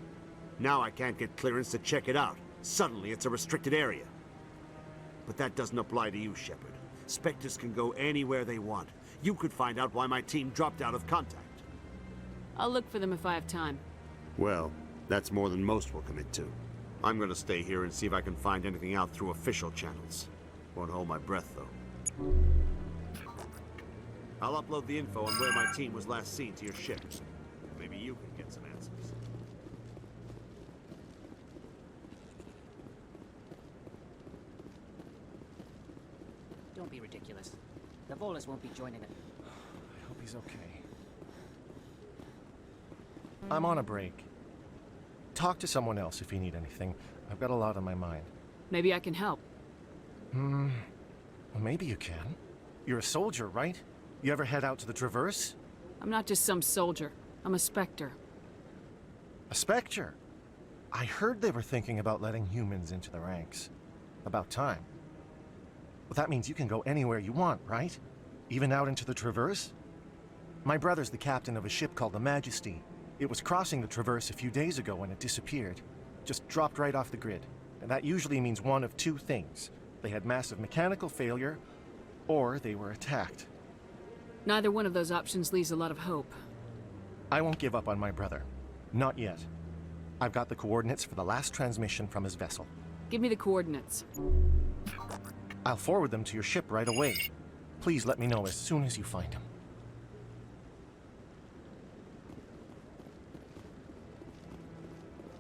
Speaker 14: Now I can't get clearance to check it out. Suddenly it's a restricted area. But that doesn't apply to you, Shepard. Spectres can go anywhere they want. You could find out why my team dropped out of contact.
Speaker 10: I'll look for them if I have time.
Speaker 14: Well, that's more than most will commit to. I'm gonna stay here and see if I can find anything out through official channels. Won't hold my breath, though. I'll upload the info on where my team was last seen to your ship. Maybe you can get some answers.
Speaker 6: Don't be ridiculous. The Volus won't be joining it.
Speaker 20: I hope he's okay. I'm on a break. Talk to someone else if you need anything. I've got a lot on my mind.
Speaker 10: Maybe I can help.
Speaker 20: Well, maybe you can. You're a soldier, right? You ever head out to the Traverse?
Speaker 10: I'm not just some soldier. I'm a Spectre.
Speaker 20: A Spectre? I heard they were thinking about letting humans into the ranks. About time. Well, that means you can go anywhere you want, right? Even out into the Traverse? My brother's the captain of a ship called the Majesty. It was crossing the Traverse a few days ago when it disappeared. Just dropped right off the grid. And that usually means one of two things. They had massive mechanical failure, or they were attacked.
Speaker 10: Neither one of those options leaves a lot of hope.
Speaker 20: I won't give up on my brother. Not yet. I've got the coordinates for the last transmission from his vessel.
Speaker 10: Give me the coordinates.
Speaker 20: I'll forward them to your ship right away. Please let me know as soon as you find him.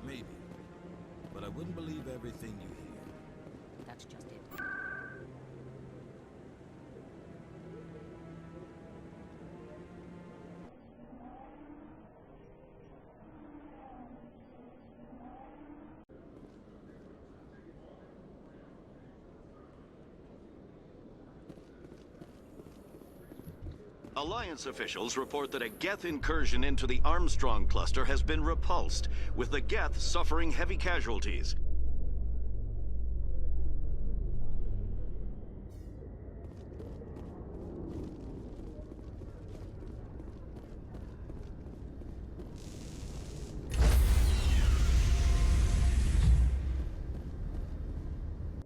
Speaker 11: Maybe. But I wouldn't believe everything you hear.
Speaker 6: That's just it.
Speaker 22: Alliance officials report that a Geth incursion into the Armstrong cluster has been repulsed, with the Geth suffering heavy casualties.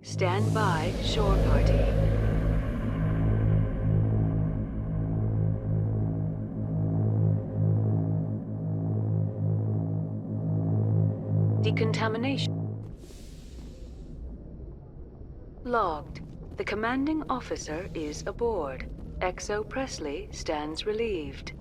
Speaker 2: Stand by, shore party. Decontamination. Logged. The commanding officer is aboard. XO Presley stands relieved.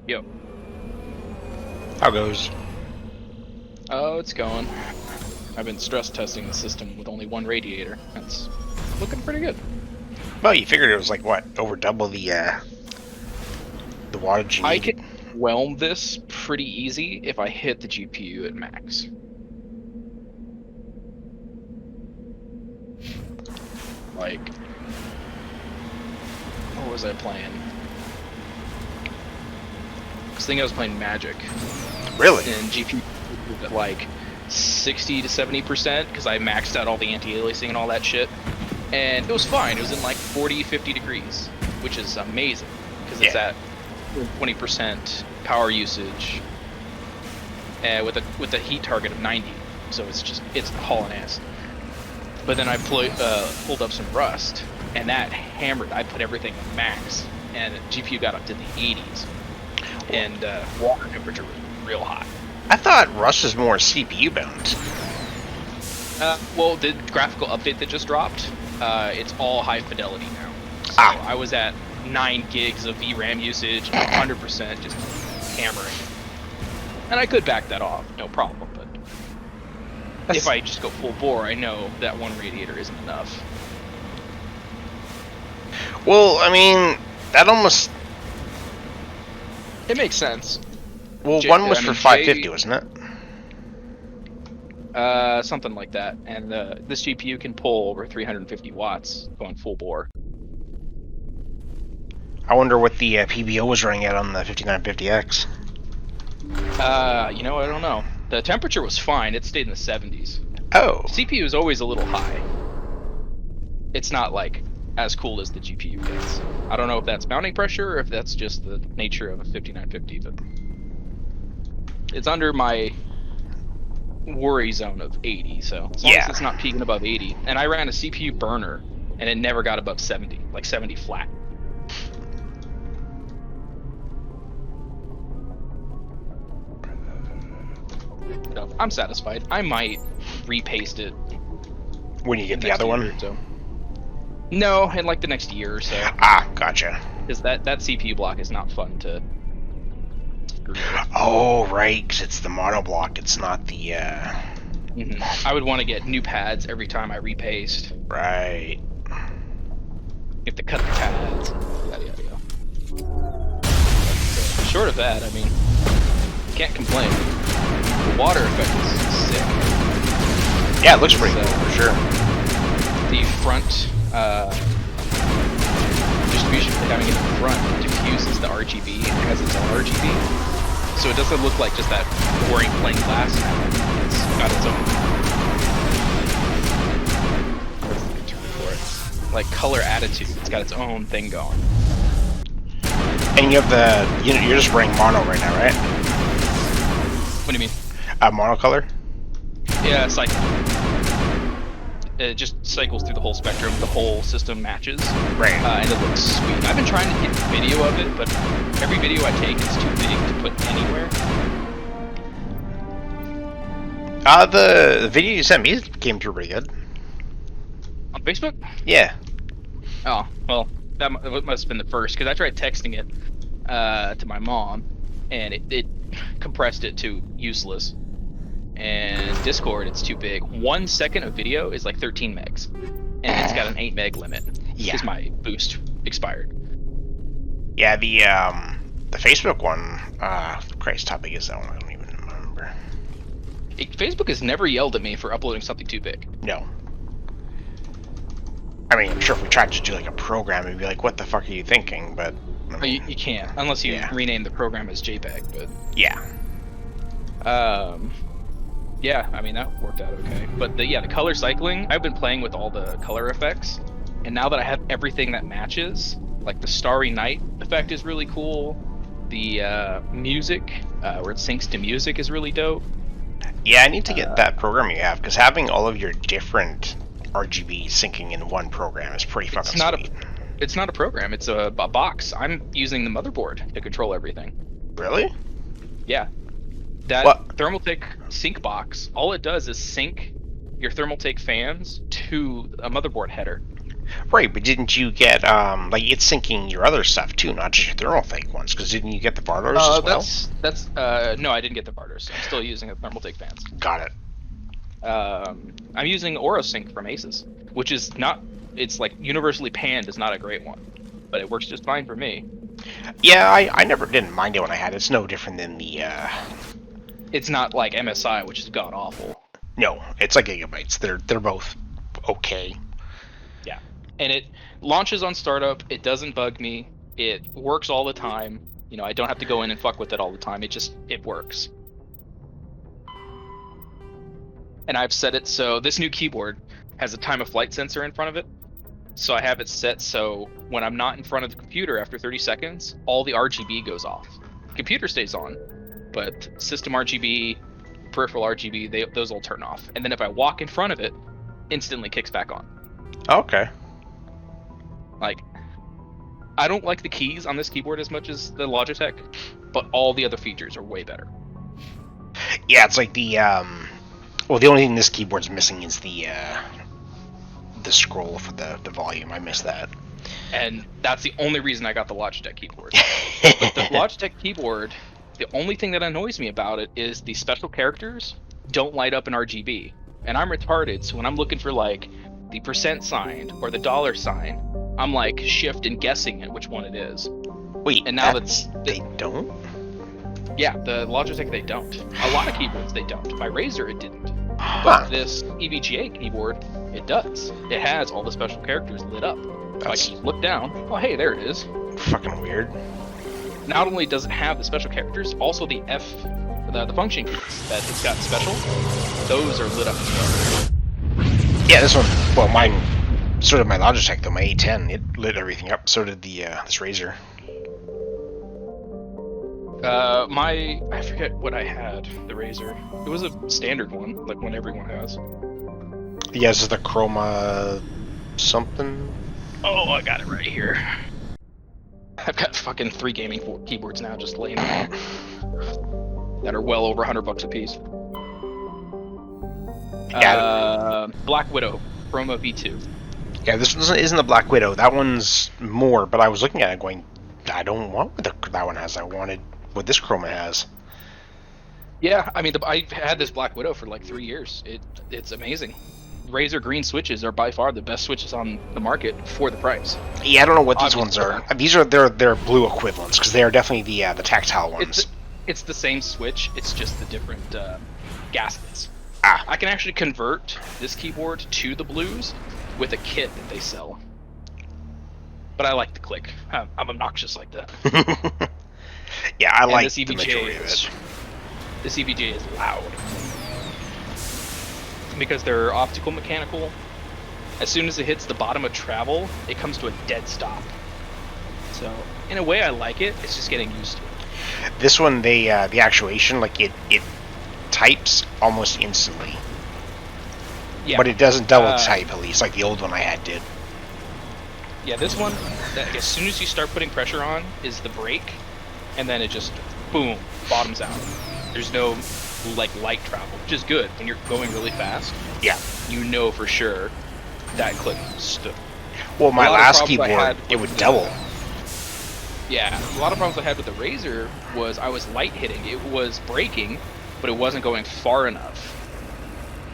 Speaker 5: Yo.
Speaker 12: How goes?
Speaker 5: Oh, it's going. I've been stress testing the system with only one radiator. That's looking pretty good.
Speaker 12: Well, you figured it was like, what, over double the wattage you need?
Speaker 5: I can whelm this pretty easy if I hit the GPU at max. Like, what was I playing? I think I was playing Magic.
Speaker 12: Really?
Speaker 5: And GPU at like 60 to 70% because I maxed out all the anti-aliasing and all that shit. And it was fine. It was in like 40, 50 degrees, which is amazing because it's at 20% power usage with a heat target of 90. So it's hauling ass. But then I pulled up some Rust, and that hammered. I put everything at max, and the GPU got up to the 80s. And water temperature was real hot.
Speaker 12: I thought Rust is more CPU bound.
Speaker 5: Well, the graphical update that just dropped, it's all high fidelity now. So I was at 9 gigs of VRAM usage, 100% just hammering. And I could back that off, no problem. But if I just go full bore, I know that one radiator isn't enough.
Speaker 12: Well, I mean, that almost...
Speaker 5: It makes sense.
Speaker 12: Well, one was for 550, wasn't it?
Speaker 5: Something like that. And this GPU can pull over 350 watts going full bore.
Speaker 12: I wonder what the PBO was running at on the 5950X.
Speaker 5: You know, I don't know. The temperature was fine. It stayed in the 70s.
Speaker 12: Oh.
Speaker 5: CPU is always a little high. It's not like as cool as the GPU gets. I don't know if that's mounting pressure or if that's just the nature of a 5950, but it's under my worry zone of 80, so as long as it's not peaking above 80. And I ran a CPU burner, and it never got above 70, like 70 flat. So I'm satisfied. I might repaste it
Speaker 12: when you get the other one.
Speaker 5: So. No, in like the next year or so.
Speaker 12: Ah, gotcha.
Speaker 5: Because that CPU block is not fun to screw with.
Speaker 12: Oh, right, because it's the monoblock. It's not the.
Speaker 5: I would want to get new pads every time I repaste.
Speaker 12: Right.
Speaker 5: You have to cut the pads. Yada yada yada. Short of that, I mean, can't complain. The water effect is sick.
Speaker 12: Yeah, it looks pretty cool for sure.
Speaker 5: The front distribution for having it in front diffuses the RGB. It has its own RGB, so it doesn't look like just that boring plain glass now. It's got its own. What's the good term for it? Like color attitude. It's got its own thing going.
Speaker 12: And you have the you're just wearing mono right now, right?
Speaker 5: What do you mean?
Speaker 12: Monocolor?
Speaker 5: Yeah, it's like it just cycles through the whole spectrum. The whole system matches.
Speaker 12: Right.
Speaker 5: And it looks sweet. I've been trying to get video of it, but every video I take is too big to put anywhere.
Speaker 12: The video you sent me came through pretty good.
Speaker 5: On Facebook?
Speaker 12: Yeah.
Speaker 5: Oh, well, that must have been the first, because I tried texting it to my mom, and it compressed it to useless. and Discord, it's too big. 1 second of video is like 13 megs, and it's got an 8 meg limit.
Speaker 12: Yeah.
Speaker 5: Because my boost expired.
Speaker 12: Yeah, the Facebook one. Christ, how big is that one? I don't even remember.
Speaker 5: Facebook has never yelled at me for uploading something too big.
Speaker 12: No. I mean, I'm sure if we tried to do like a program, it'd be like, "What the fuck are you thinking?" But I mean,
Speaker 5: you can't unless you rename the program as JPEG. But
Speaker 12: yeah.
Speaker 5: Yeah, I mean that worked out okay. But the color cycling, I've been playing with all the color effects, and now that I have everything that matches, like the Starry Night effect is really cool. The music, where it syncs to music, is really dope.
Speaker 12: Yeah, I need to get that program you have, because having all of your different RGB syncing in one program is pretty fucking sweet.
Speaker 5: It's not a program, it's a box. I'm using the motherboard to control everything.
Speaker 12: Really?
Speaker 5: Yeah. That Thermaltake sync box, all it does is sync your Thermaltake fans to a motherboard header.
Speaker 12: Right, but didn't you get, like, it's syncing your other stuff too, not just your Thermaltake ones, because didn't you get the Bardars as well?
Speaker 5: No, I didn't get the Bardars. I'm still using the Thermaltake fans.
Speaker 12: Got it.
Speaker 5: I'm using AuraSync from Asus, which is not, it's like universally panned is not a great one, but it works just fine for me.
Speaker 12: Yeah, I never didn't mind it when I had it. It's no different than the,
Speaker 5: It's not like MSI, which is god-awful.
Speaker 12: No, it's like Gigabytes. They're both okay.
Speaker 5: Yeah, and it launches on startup, it doesn't bug me, it works all the time. You know, I don't have to go in and fuck with it all the time, it works. And I've set it so this new keyboard has a time of flight sensor in front of it. So I have it set so when I'm not in front of the computer after 30 seconds, all the RGB goes off. The computer stays on, but system RGB, peripheral RGB, those all turn off. And then if I walk in front of it, instantly kicks back on.
Speaker 12: Okay.
Speaker 5: Like, I don't like the keys on this keyboard as much as the Logitech, but all the other features are way better.
Speaker 12: Yeah, it's like the well, the only thing this keyboard's missing is the scroll for the volume. I miss that.
Speaker 5: And that's the only reason I got the Logitech keyboard. But the Logitech keyboard, the only thing that annoys me about it is the special characters don't light up in RGB. And I'm retarded, so when I'm looking for like the % sign or the $sign, I'm like shift and guessing at which one it is.
Speaker 12: Wait,
Speaker 5: and now
Speaker 12: they don't?
Speaker 5: Yeah, the Logitech they don't. A lot of keyboards they don't. My Razer it didn't. But this EVGA keyboard, it does. It has all the special characters lit up. If I just look down, oh hey, there it is.
Speaker 12: Fucking weird.
Speaker 5: Not only does it have the special characters, also the the function keys that it's got special, those are lit up as well.
Speaker 12: Yeah, this one, well, mine, sort of my Logitech though, my A10, it lit everything up, so did the, this Razer.
Speaker 5: I forget what I had, the Razer. It was a standard one, like one everyone has.
Speaker 12: Yeah, this is the Chroma something?
Speaker 5: Oh, I got it right here. I've got fucking 3 gaming keyboards now just laying around that are well over $100 a piece.
Speaker 12: Yeah.
Speaker 5: Black Widow, Chroma V2.
Speaker 12: Yeah, this one isn't the Black Widow. That one's more, but I was looking at it going, I don't want what that one has. I wanted what this Chroma has.
Speaker 5: Yeah, I mean, I've had this Black Widow for like 3 years. It's amazing. Razer green switches are by far the best switches on the market for the price.
Speaker 12: Yeah, I don't know what these ones are. These are their blue equivalents because they are definitely the tactile ones.
Speaker 5: It's the same switch. It's just the different gaskets.
Speaker 12: Ah.
Speaker 5: I can actually convert this keyboard to the blues with a kit that they sell. But I like the click. I'm obnoxious like that.
Speaker 12: Yeah, I like
Speaker 5: this EVGA
Speaker 12: the majority of it.
Speaker 5: This EVGA is loud. Because they're optical mechanical, as soon as it hits the bottom of travel, it comes to a dead stop. So, in a way I like it, it's just getting used to it.
Speaker 12: This one, the actuation, like it types almost instantly.
Speaker 5: Yeah.
Speaker 12: But it doesn't double type, at least, like the old one I had did.
Speaker 5: Yeah, this one, as soon as you start putting pressure on, is the brake, and then it just, boom, bottoms out. There's no like light travel, which is good when you're going really fast.
Speaker 12: Yeah,
Speaker 5: you know for sure that click stood.
Speaker 12: Well, my last keyboard, it would double.
Speaker 5: Yeah, a lot of problems I had with the Razer was I was light hitting. It was braking, but it wasn't going far enough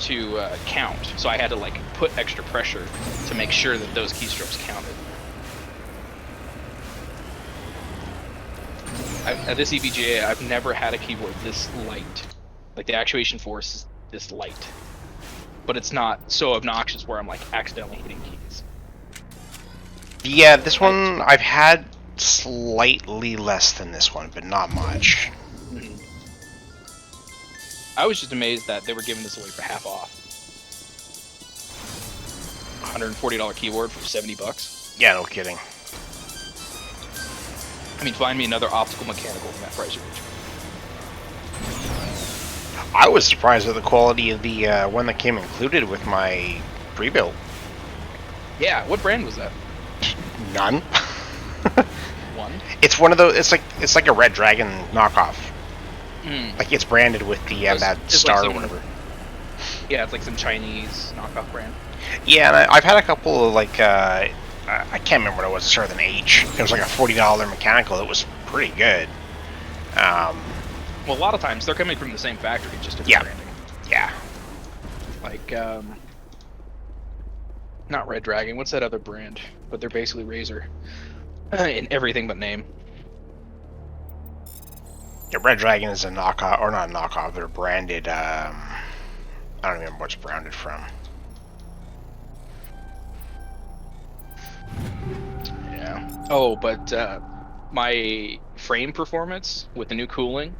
Speaker 5: to count. So I had to like put extra pressure to make sure that those keystrokes counted. At this EVGA, I've never had a keyboard this light. Like the actuation force is this light. But it's not so obnoxious where I'm like accidentally hitting keys.
Speaker 12: Yeah, this one I've had slightly less than this one, but not much.
Speaker 5: I was just amazed that they were giving this away for half off. $140 keyboard for $70.
Speaker 12: Yeah, no kidding.
Speaker 5: I mean, find me another optical mechanical in that price range.
Speaker 12: I was surprised at the quality of the one that came included with my pre-built.
Speaker 5: Yeah, what brand was that?
Speaker 12: None.
Speaker 5: One?
Speaker 12: It's one of those. It's like a Red Dragon knockoff.
Speaker 5: Mm.
Speaker 12: Like it's branded with the that
Speaker 5: it's
Speaker 12: star
Speaker 5: like
Speaker 12: or whatever.
Speaker 5: Yeah, it's like some Chinese knockoff brand.
Speaker 12: Yeah, and I've had a couple of like I can't remember what it was. It started with an H. It was like a $40 mechanical. It was pretty good.
Speaker 5: Well, a lot of times they're coming from the same factory, just different branding.
Speaker 12: Yeah.
Speaker 5: Like not Red Dragon. What's that other brand? But they're basically Razer in everything but name.
Speaker 12: Yeah, Red Dragon is a knockoff, or not a knockoff. They're branded. I don't remember what's branded from.
Speaker 5: Yeah. Oh, but my frame performance with the new cooling,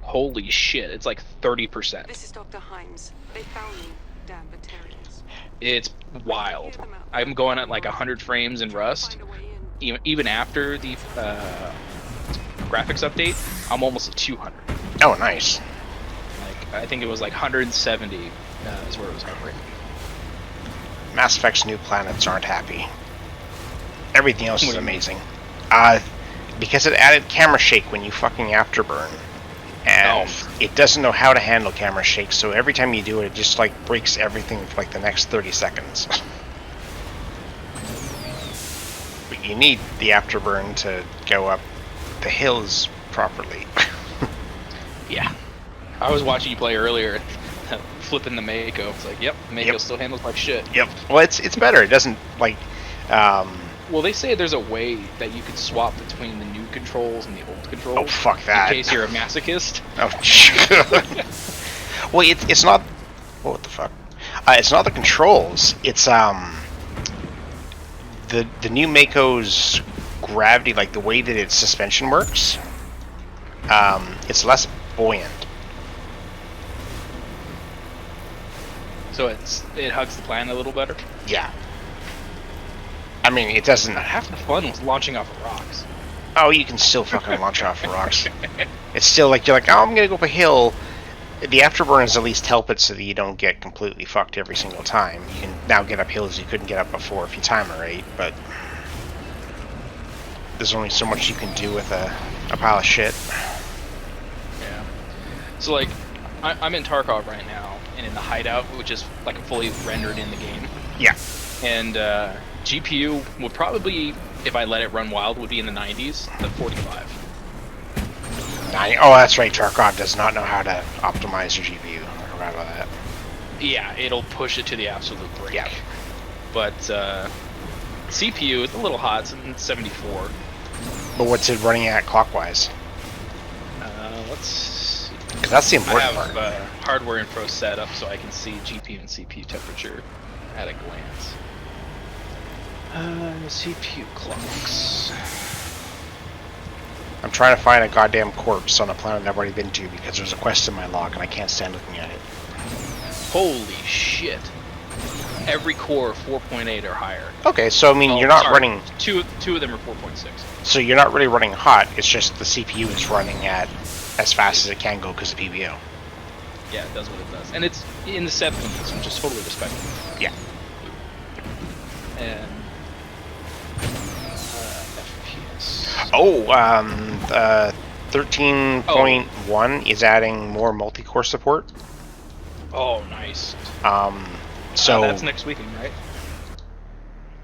Speaker 5: holy shit! It's like 30%.
Speaker 4: This is Dr. Himes. They found me, damn Batarians.
Speaker 5: It's wild. I'm going at like 100 frames in Rust. Even after the graphics update, I'm almost at 200.
Speaker 12: Oh, nice.
Speaker 5: Like I think it was like 170 is where it was hovering.
Speaker 12: Mass Effect's new planets aren't happy. Everything else is amazing. Because it added camera shake when you fucking afterburn. And it doesn't know how to handle camera shake, so every time you do it, it just like breaks everything for like the next 30 seconds. But you need the afterburn to go up the hills properly.
Speaker 5: Yeah. I was watching you play earlier, flipping the Mako. It's like, yep, Mako still handles like shit.
Speaker 12: Yep. Well, it's better. It doesn't like.
Speaker 5: Well, they say there's a way that you can swap between the new controls and the old controls.
Speaker 12: Oh, fuck that.
Speaker 5: In case you're a masochist.
Speaker 12: Oh, well, it's not. What the fuck? It's not the controls. It's the new Mako's gravity, like the way that its suspension works. It's less buoyant.
Speaker 5: So it hugs the planet a little better.
Speaker 12: Yeah. I mean, it doesn't.
Speaker 5: Half the fun was launching off of rocks.
Speaker 12: Oh, you can still fucking launch off of rocks. It's still like you're like, oh, I'm gonna go up a hill. The afterburners at least help it so that you don't get completely fucked every single time. You can now get up hills you couldn't get up before if you time it right, but there's only so much you can do with a pile of shit.
Speaker 5: Yeah. So like, I'm in Tarkov right now, and in the hideout, which is like fully rendered in the game.
Speaker 12: Yeah.
Speaker 5: And GPU would probably, if I let it run wild, would be in the 90s, the 45.
Speaker 12: Oh, that's right. Tarkov does not know how to optimize your GPU. I forgot about that.
Speaker 5: Yeah, it'll push it to the absolute brink.
Speaker 12: Yeah.
Speaker 5: But CPU is a little hot. It's 74.
Speaker 12: But what's it running at clockwise?
Speaker 5: Let's see.
Speaker 12: Because that's the important
Speaker 5: part.
Speaker 12: part.
Speaker 5: I have hardware info set up so I can see GPU and CPU temperature at a glance. CPU clocks.
Speaker 12: I'm trying to find a goddamn corpse on a planet I've already been to because there's a quest in my log and I can't stand looking at it.
Speaker 5: Holy shit. Every core 4.8 or higher.
Speaker 12: Okay, so I mean, you're not running...
Speaker 5: Two of them are 4.6.
Speaker 12: So you're not really running hot, it's just the CPU is running at as fast as it can go because of PBO.
Speaker 5: Yeah, it does what it does. And it's in the 70s, which is totally respectable.
Speaker 12: Yeah.
Speaker 5: And... FPS.
Speaker 12: Oh, 13.1 is adding more multi-core support.
Speaker 5: Oh, nice.
Speaker 12: So
Speaker 5: that's next weekend, right?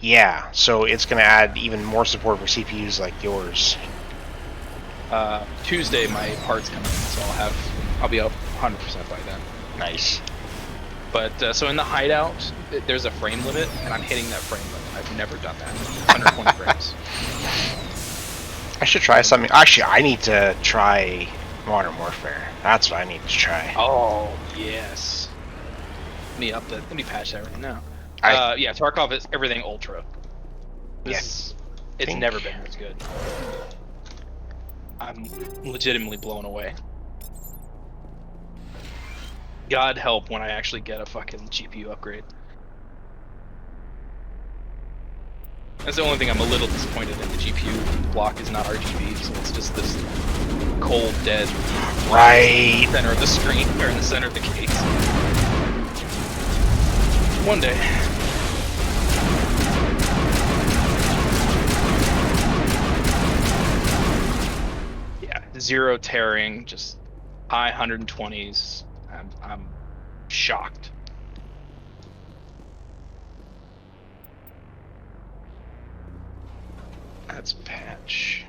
Speaker 12: Yeah, so it's going to add even more support for CPUs like yours.
Speaker 5: Tuesday, my parts come in, so I'll have I'll be up 100% by then.
Speaker 12: Nice.
Speaker 5: But, so in the hideout, there's a frame limit, and I'm hitting that frame limit. I've never done that. 120 frames.
Speaker 12: I should try something. Actually, I need to try Modern Warfare. That's what I need to try.
Speaker 5: Oh, yes. Let me patch that right now. Yeah, Tarkov is everything ultra. It's never been this good. I'm legitimately blown away. God help when I actually get a fucking GPU upgrade. That's the only thing I'm a little disappointed in. The GPU block is not RGB, so it's just this cold, dead
Speaker 12: right
Speaker 5: in the center of the screen, or in the center of the case. One day. Yeah, 0 tearing, just high 120s. I'm shocked. That's patch.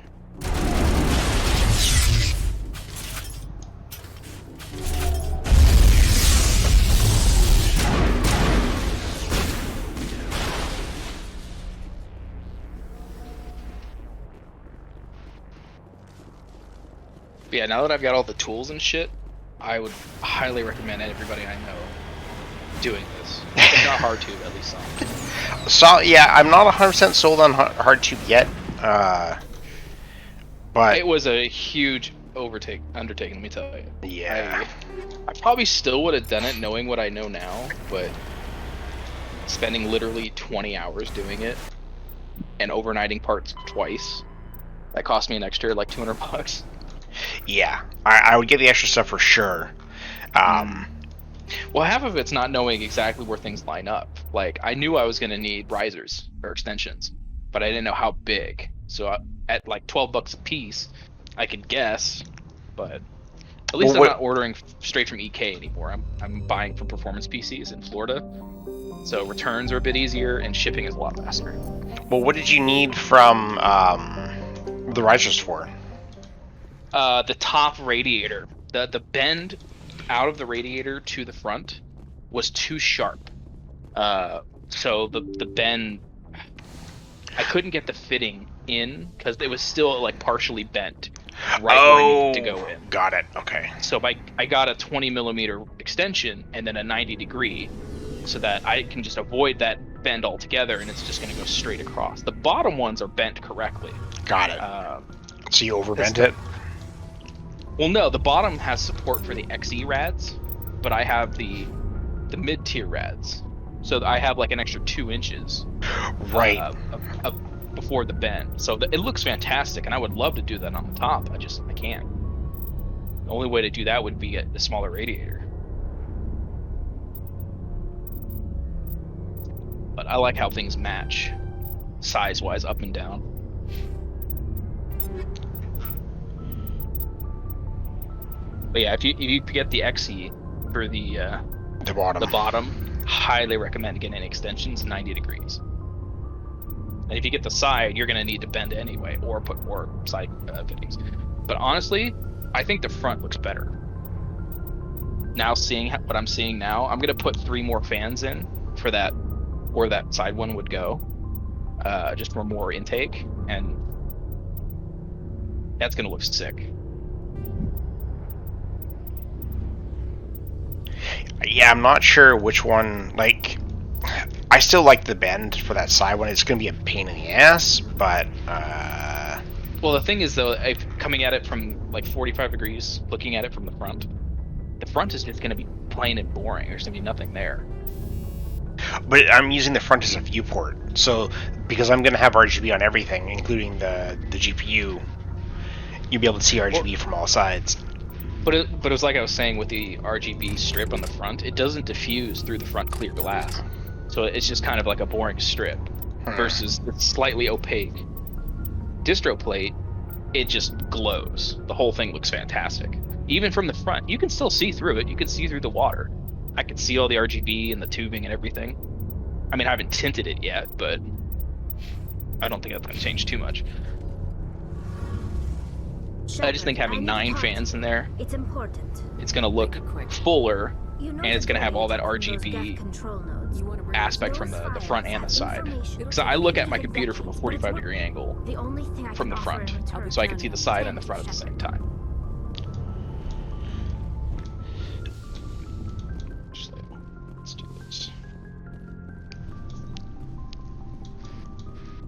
Speaker 5: But yeah, now that I've got all the tools and shit, I would highly recommend everybody I know doing this. If not hardtube, at least some.
Speaker 12: So yeah, I'm not 100% sold on hardtube yet, but
Speaker 5: it was a huge undertaking. Let me tell you.
Speaker 12: Yeah.
Speaker 5: I probably still would have done it knowing what I know now, but spending literally 20 hours doing it and overnighting parts twice, that cost me an extra like $200.
Speaker 12: Yeah, I would get the extra stuff for sure.
Speaker 5: Well, half of it's not knowing exactly where things line up. Like, I knew I was going to need risers or extensions, but I didn't know how big. So at like $12 a piece, I could guess, but at least I'm not ordering straight from EK anymore. I'm buying from performance PCs in Florida, so returns are a bit easier and shipping is a lot faster.
Speaker 12: Well, what did you need from the risers for?
Speaker 5: The top radiator, the bend out of the radiator to the front was too sharp. So the bend, I couldn't get the fitting in because it was still like partially bent right where it needed to go in.
Speaker 12: Got it. Okay.
Speaker 5: So I got a 20mm extension and then a 90°, so that I can just avoid that bend altogether, and it's just going to go straight across. The bottom ones are bent correctly.
Speaker 12: Got it. So you overbent it?
Speaker 5: Well, no, the bottom has support for the XE rads, but I have the mid-tier rads, so I have like an extra 2 inches
Speaker 12: right
Speaker 5: before the bend. So it looks fantastic, and I would love to do that on the top. I can't. The only way to do that would be a smaller radiator. But I like how things match, size-wise, up and down. But yeah, if you get the XE for the bottom, highly recommend getting extensions 90°. And if you get the side, you're gonna need to bend anyway, or put more side fittings. But honestly, I think the front looks better. Now seeing what I'm seeing now, I'm gonna put 3 more fans in for that, where that side one would go, just for more intake, and that's gonna look sick.
Speaker 12: Yeah, I'm not sure which one, like, I still like the bend for that side one. It's going to be a pain in the ass, but,
Speaker 5: Well, the thing is, though, coming at it from, like, 45 degrees, looking at it from the front is just going to be plain and boring. There's going to be nothing there.
Speaker 12: But I'm using the front as a viewport, so, because I'm going to have RGB on everything, including the GPU, you'll be able to see RGB from all sides.
Speaker 5: But it was like I was saying with the RGB strip on the front, it doesn't diffuse through the front clear glass. So it's just kind of like a boring strip versus it's slightly opaque. Distro plate, it just glows. The whole thing looks fantastic. Even from the front, you can still see through it. You can see through the water. I can see all the RGB and the tubing and everything. I mean, I haven't tinted it yet, but I don't think that's going to change too much. I just think having 9 fans in there,
Speaker 21: It's important.
Speaker 5: it's gonna look fuller,
Speaker 21: You know
Speaker 5: and it's
Speaker 21: the
Speaker 5: gonna have all that
Speaker 21: those geth
Speaker 5: RGB
Speaker 21: control nodes.
Speaker 5: aspect from the front and the side. Because I look at my computer from a 45-degree angle
Speaker 21: The only thing I
Speaker 5: from
Speaker 21: can
Speaker 5: the
Speaker 21: offer in
Speaker 5: front,
Speaker 21: return.
Speaker 5: so I can see the side and the front at the same time. Let's do this.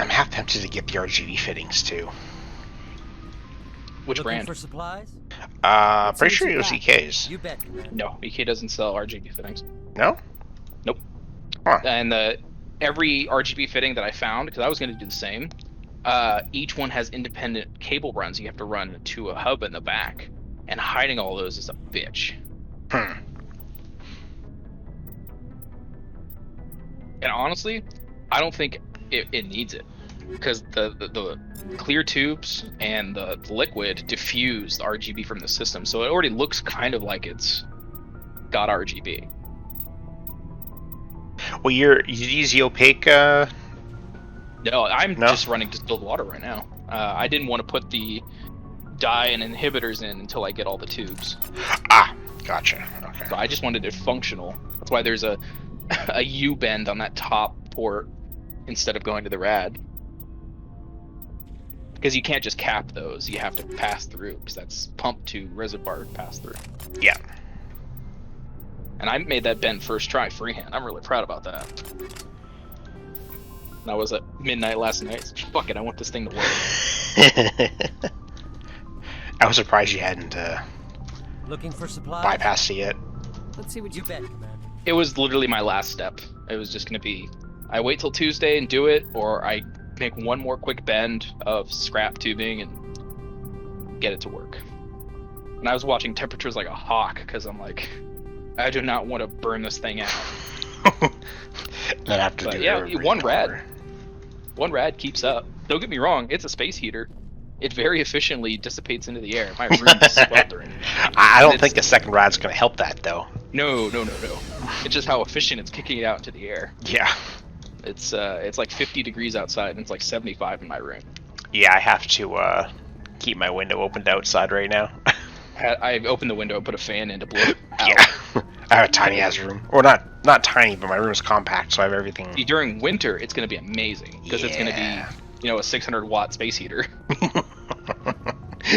Speaker 12: I'm half tempted to get the RGB fittings too.
Speaker 5: Which
Speaker 6: Looking
Speaker 5: brand?
Speaker 6: for supplies?
Speaker 12: Pretty sure it was EK's.
Speaker 6: You bet, Commander.
Speaker 5: No, EK doesn't sell RGB fittings.
Speaker 12: No?
Speaker 5: Nope.
Speaker 12: Huh.
Speaker 5: And every RGB fitting that I found, because I was going to do the same, each one has independent cable runs you have to run to a hub in the back, and hiding all those is a bitch.
Speaker 12: Hmm.
Speaker 5: And honestly, I don't think it needs it, because the clear tubes and the liquid diffuse the RGB from the system, so it already looks kind of like it's got RGB.
Speaker 12: Well, you use the opaque.
Speaker 5: No, I'm just running distilled water right now. I didn't want to put the dye and inhibitors in until I get all the tubes.
Speaker 12: Ah, gotcha. Okay.
Speaker 5: So I just wanted it functional. That's why there's a U bend on that top port instead of going to the rad. Because you can't just cap those, you have to pass through, because that's pump to reservoir pass through.
Speaker 12: Yeah.
Speaker 5: And I made that bend first try freehand. I'm really proud about that. And I was at midnight last night. Fuck it, I want this thing to work.
Speaker 12: I was surprised you hadn't
Speaker 6: Looking for supplies?
Speaker 12: bypassed it yet.
Speaker 10: Let's see what
Speaker 6: You bet, Commander.
Speaker 5: It was literally my last step. It was just going to be, I wait till Tuesday and do it, or I make one more quick bend of scrap tubing and get it to work. And I was watching temperatures like a hawk, because I'm like, I do not want to burn this thing out.
Speaker 12: Then have to
Speaker 5: But
Speaker 12: do
Speaker 5: yeah,
Speaker 12: it
Speaker 5: one rad keeps up. Don't get me wrong, it's a space heater. It very efficiently dissipates into the air. My room is sweltering.
Speaker 12: I don't think the second rad's going to help that, though.
Speaker 5: No. It's just how efficient it's kicking it out into the air.
Speaker 12: Yeah.
Speaker 5: It's like 50 degrees outside, and it's like 75 in my room.
Speaker 12: Yeah, I have to keep my window opened outside right now.
Speaker 5: I opened the window and put a fan in to blow it out.
Speaker 12: Yeah. I have a tiny ass room. Or not tiny, but my room is compact, so I have everything.
Speaker 5: See, during winter, it's going to be amazing, because it's going to be, a 600-watt space heater.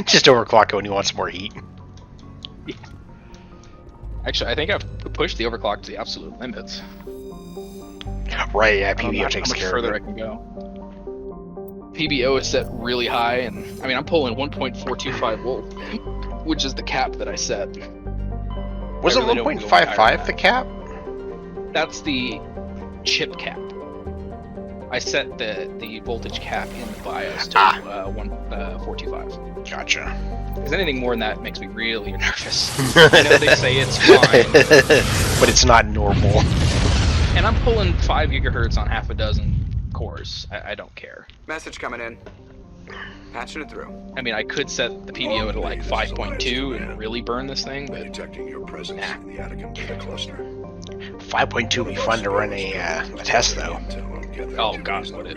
Speaker 12: Just overclock it when you want some more heat.
Speaker 5: Yeah. Actually, I think I've pushed the overclock to the absolute limits.
Speaker 12: Right, yeah, PBO takes care of it.
Speaker 5: How much further I can go. PBO is set really high, and I mean, I'm pulling 1.425 volt, which is the cap that I set.
Speaker 12: Wasn't 1.55 the cap?
Speaker 5: That's the chip cap. I set the voltage cap in the BIOS to 1.425.
Speaker 12: Gotcha.
Speaker 5: Because anything more than that makes me really nervous. I know they say it's fine,
Speaker 12: but it's not normal.
Speaker 5: And I'm pulling 5 gigahertz on half a dozen cores. I don't care.
Speaker 13: Message coming in. Patching it through.
Speaker 5: I mean, I could set the PBO to like 5.2 and really burn this thing, but
Speaker 16: detecting your presence in the Atacam data cluster.
Speaker 12: 5.2 would be fun to run a test, though.
Speaker 5: Oh god, would it?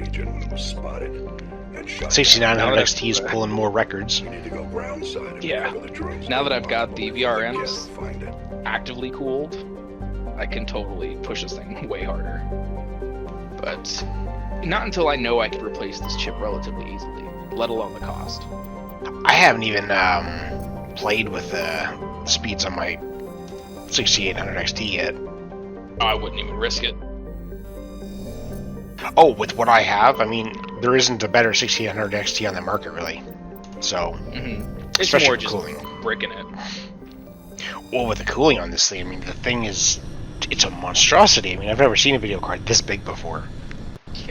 Speaker 12: 6900 XT is pulling more records.
Speaker 5: Yeah. Now that I've got the VRMs actively cooled, I can totally push this thing way harder. But not until I know I can replace this chip relatively easily, let alone the cost.
Speaker 12: I haven't even played with the speeds on my 6800 XT yet.
Speaker 5: I wouldn't even risk it.
Speaker 12: Oh, with what I have, I mean, there isn't a better 6800 XT on the market, really. So,
Speaker 5: It's
Speaker 12: especially
Speaker 5: more
Speaker 12: for
Speaker 5: just
Speaker 12: cooling.
Speaker 5: bricking it.
Speaker 12: Well, with the cooling on this thing, I mean, the thing it's a monstrosity. I mean, I've never seen a video card this big before.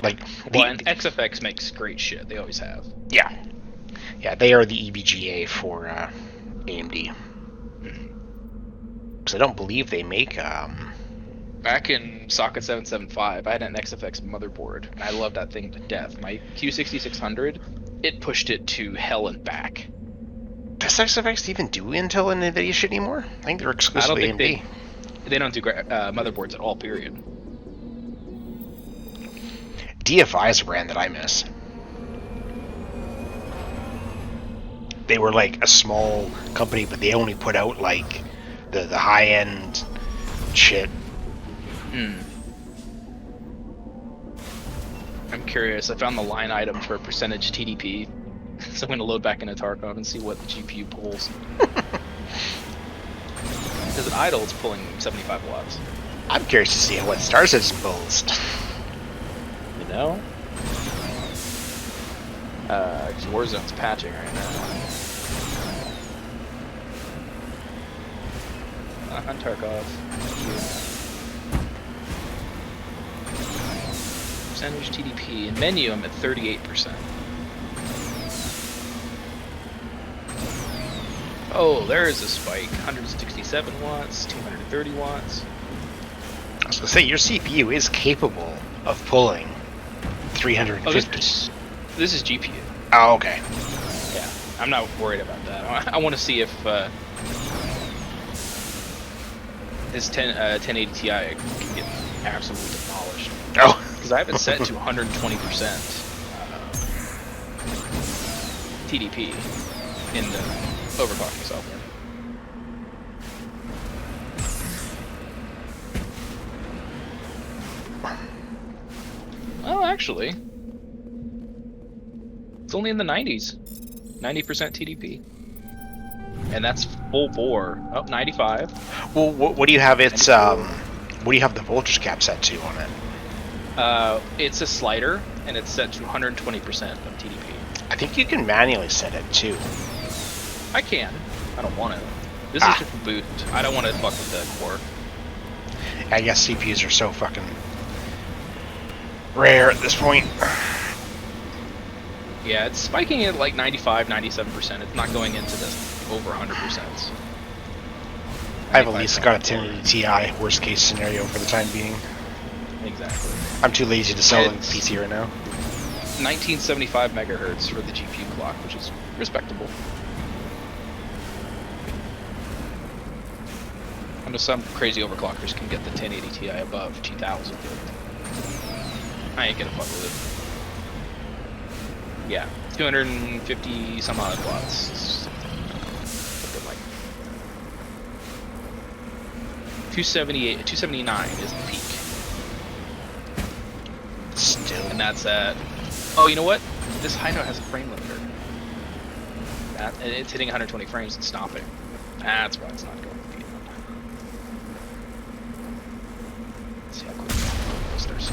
Speaker 12: Like,
Speaker 5: and XFX makes great shit. They always have.
Speaker 12: Yeah, they are the EVGA for AMD. Because I don't believe they make.
Speaker 5: Back in Socket 775, I had an XFX motherboard, and I loved that thing to death. My Q6600, it pushed it to hell and back.
Speaker 12: Does XFX even do Intel and NVIDIA shit anymore? I think they're exclusively AMD.
Speaker 5: They don't do motherboards at all, period.
Speaker 12: DFI is a brand that I miss. they were like a small company, but they only put out like the high end shit.
Speaker 5: I'm curious. I found the line item for percentage TDP, so I'm going to load back into Tarkov and see what the GPU pulls. Because at idle, it's pulling 75 watts.
Speaker 12: I'm curious to see what Star Citizen pulls.
Speaker 5: You know? Because Warzone's patching right now. On Tarkov. Percentage TDP. In menu, I'm at 38%. Oh, there is a spike. 167 watts, 230 watts.
Speaker 12: I was going to say, your CPU is capable of pulling 350.
Speaker 5: Oh, this is GPU.
Speaker 12: Oh, okay.
Speaker 5: Yeah, I'm not worried about that. I want to see if this 1080 Ti can get absolutely demolished.
Speaker 12: Oh.
Speaker 5: Because I have it set to 120% TDP in the overclocking software. Oh, actually, it's only in the 90s. 90% TDP. And that's full bore. Oh, 95.
Speaker 12: Well, what do you have its, what do you have the voltage cap set to on it?
Speaker 5: It's a slider, and it's set to 120% of TDP.
Speaker 12: I think you can manually set it too.
Speaker 5: I can. I don't want to. This is just a boot. I don't want to fuck with the core.
Speaker 12: I guess CPUs are so fucking rare at this point.
Speaker 5: Yeah, it's spiking at like 95, 97%. It's not going into this over 100%.
Speaker 12: I've at least got a 1080 Ti, worst case scenario for the time being.
Speaker 5: Exactly.
Speaker 12: I'm too lazy to sell the PC right now.
Speaker 5: 1975 megahertz for the GPU clock, which is respectable. I know some crazy overclockers can get the 1080 Ti above 2000. I ain't gonna fuck with it. Yeah, 250 some odd watts. Something like 278, 279 is the peak.
Speaker 12: Still.
Speaker 5: And that's at. Oh, you know what? This hideout has a frame limiter. And it's hitting 120 frames and stopping. That's why it's not going beyond. Let's see how quick it starts.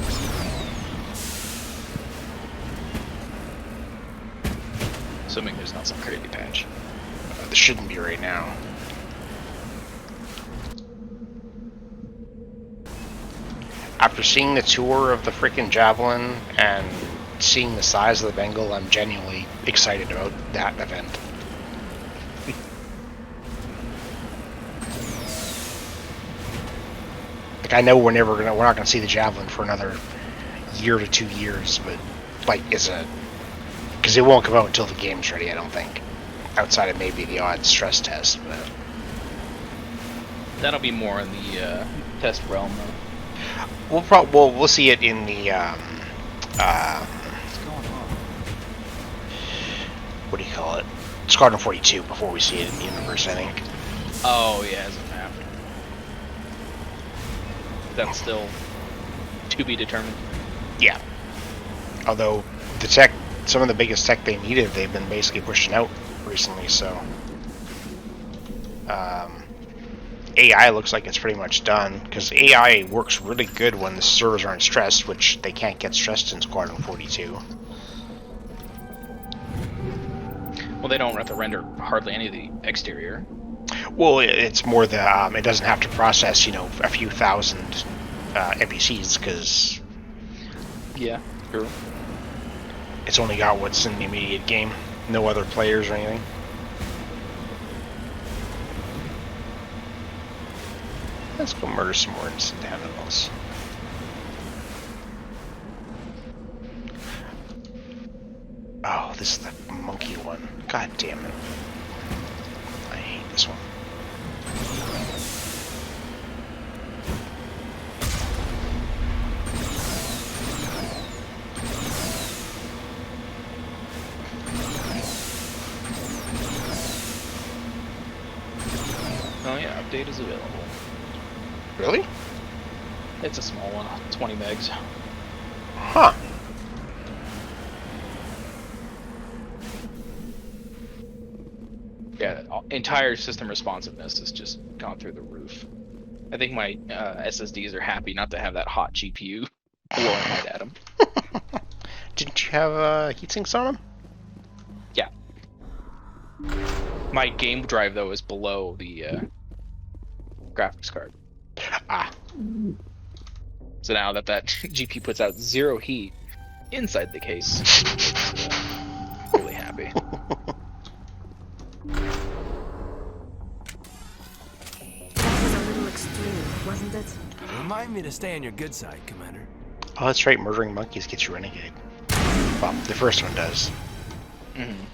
Speaker 5: Assuming there's not some crazy patch.
Speaker 12: There shouldn't be right now. After seeing the tour of the freaking Javelin and seeing the size of the Bengal, I'm genuinely excited about that event. Like, I know we're not gonna see the Javelin for another year to 2 years, but like, because it won't come out until the game's ready, I don't think. Outside of maybe the odd stress test, but
Speaker 5: that'll be more in the test realm, though.
Speaker 12: We'll see it in the
Speaker 5: what's going on?
Speaker 12: What do you call it? Squadron 42 before we see it in the universe, I think.
Speaker 5: Oh yeah, as a map. That's still to be determined.
Speaker 12: Yeah. Although the tech, some of the biggest tech they needed, they've been basically pushing out recently. So AI looks like it's pretty much done, because AI works really good when the servers aren't stressed, which they can't get stressed in Squadron 42.
Speaker 5: Well, they don't have to render hardly any of the exterior.
Speaker 12: Well, it's more the it doesn't have to process, you know, a few thousand NPCs, because
Speaker 5: yeah, true.
Speaker 12: It's only got what's in the immediate game, no other players or anything. Let's go murder some more innocent animals. Oh, this is the monkey one. God damn it. I hate this one.
Speaker 5: Yeah, update is available.
Speaker 12: Really?
Speaker 5: It's a small one, 20 megs.
Speaker 12: Huh.
Speaker 5: Yeah, entire system responsiveness has just gone through the roof. I think my SSDs are happy not to have that hot GPU blowing right at them.
Speaker 12: Didn't you have heat sinks on them?
Speaker 5: Yeah. My game drive, though, is below the graphics card.
Speaker 12: Ah.
Speaker 5: So now that GPU puts out 0 heat inside the case, it's really happy.
Speaker 21: That was a little extreme, wasn't it?
Speaker 9: Remind me to stay on your good side, Commander.
Speaker 12: Oh, that's right. Murdering monkeys gets you Renegade. Well, the first one does.
Speaker 5: Mm-hmm.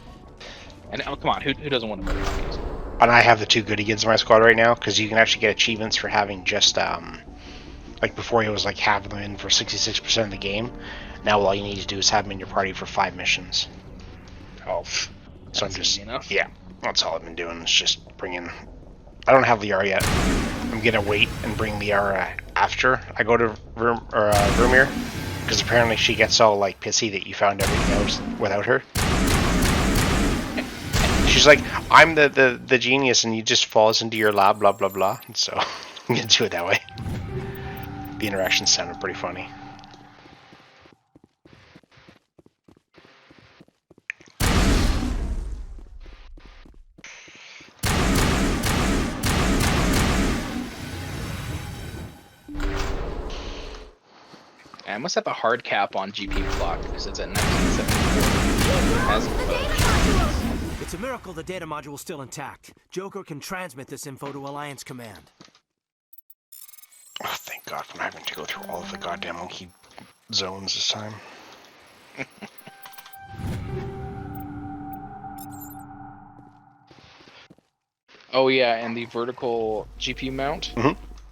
Speaker 5: And oh, come on, who doesn't want to murder monkeys?
Speaker 12: And I have the 2 goody kids in my squad right now, because you can actually get achievements for having just, like before it was like having them in for 66% of the game. Now all you need to do is have them in your party for 5 missions.
Speaker 5: Oh,
Speaker 12: so I'm just,
Speaker 5: enough.
Speaker 12: yeah, that's all I've been doing, is just bringing, I don't have Liara yet. I'm gonna wait and bring Liara after I go to Vermeer, because apparently she gets all like pissy that you found everything else without her. She's like, I'm the genius, and he just falls into your lab, blah blah blah. And so I'm gonna do it that way. The interactions sounded pretty funny.
Speaker 5: I must have a hard cap on GPU clock because it's at 1974.
Speaker 9: It's a miracle the data module's still intact. Joker can transmit this info to Alliance Command.
Speaker 12: Oh, thank God I'm having to go through all of the goddamn monkey zones this time.
Speaker 5: Oh yeah, and the vertical GPU mount,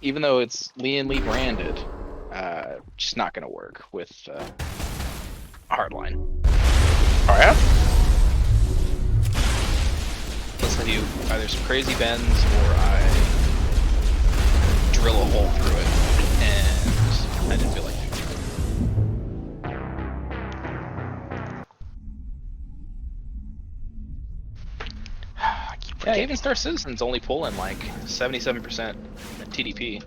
Speaker 5: even though it's Lee branded, just not going to work with Hardline.
Speaker 12: Oh yeah?
Speaker 5: Unless I do either some crazy bends or I drill a hole through it, and I didn't feel like doing it. Yeah, even Star Citizen's only pulling like 77% TDP.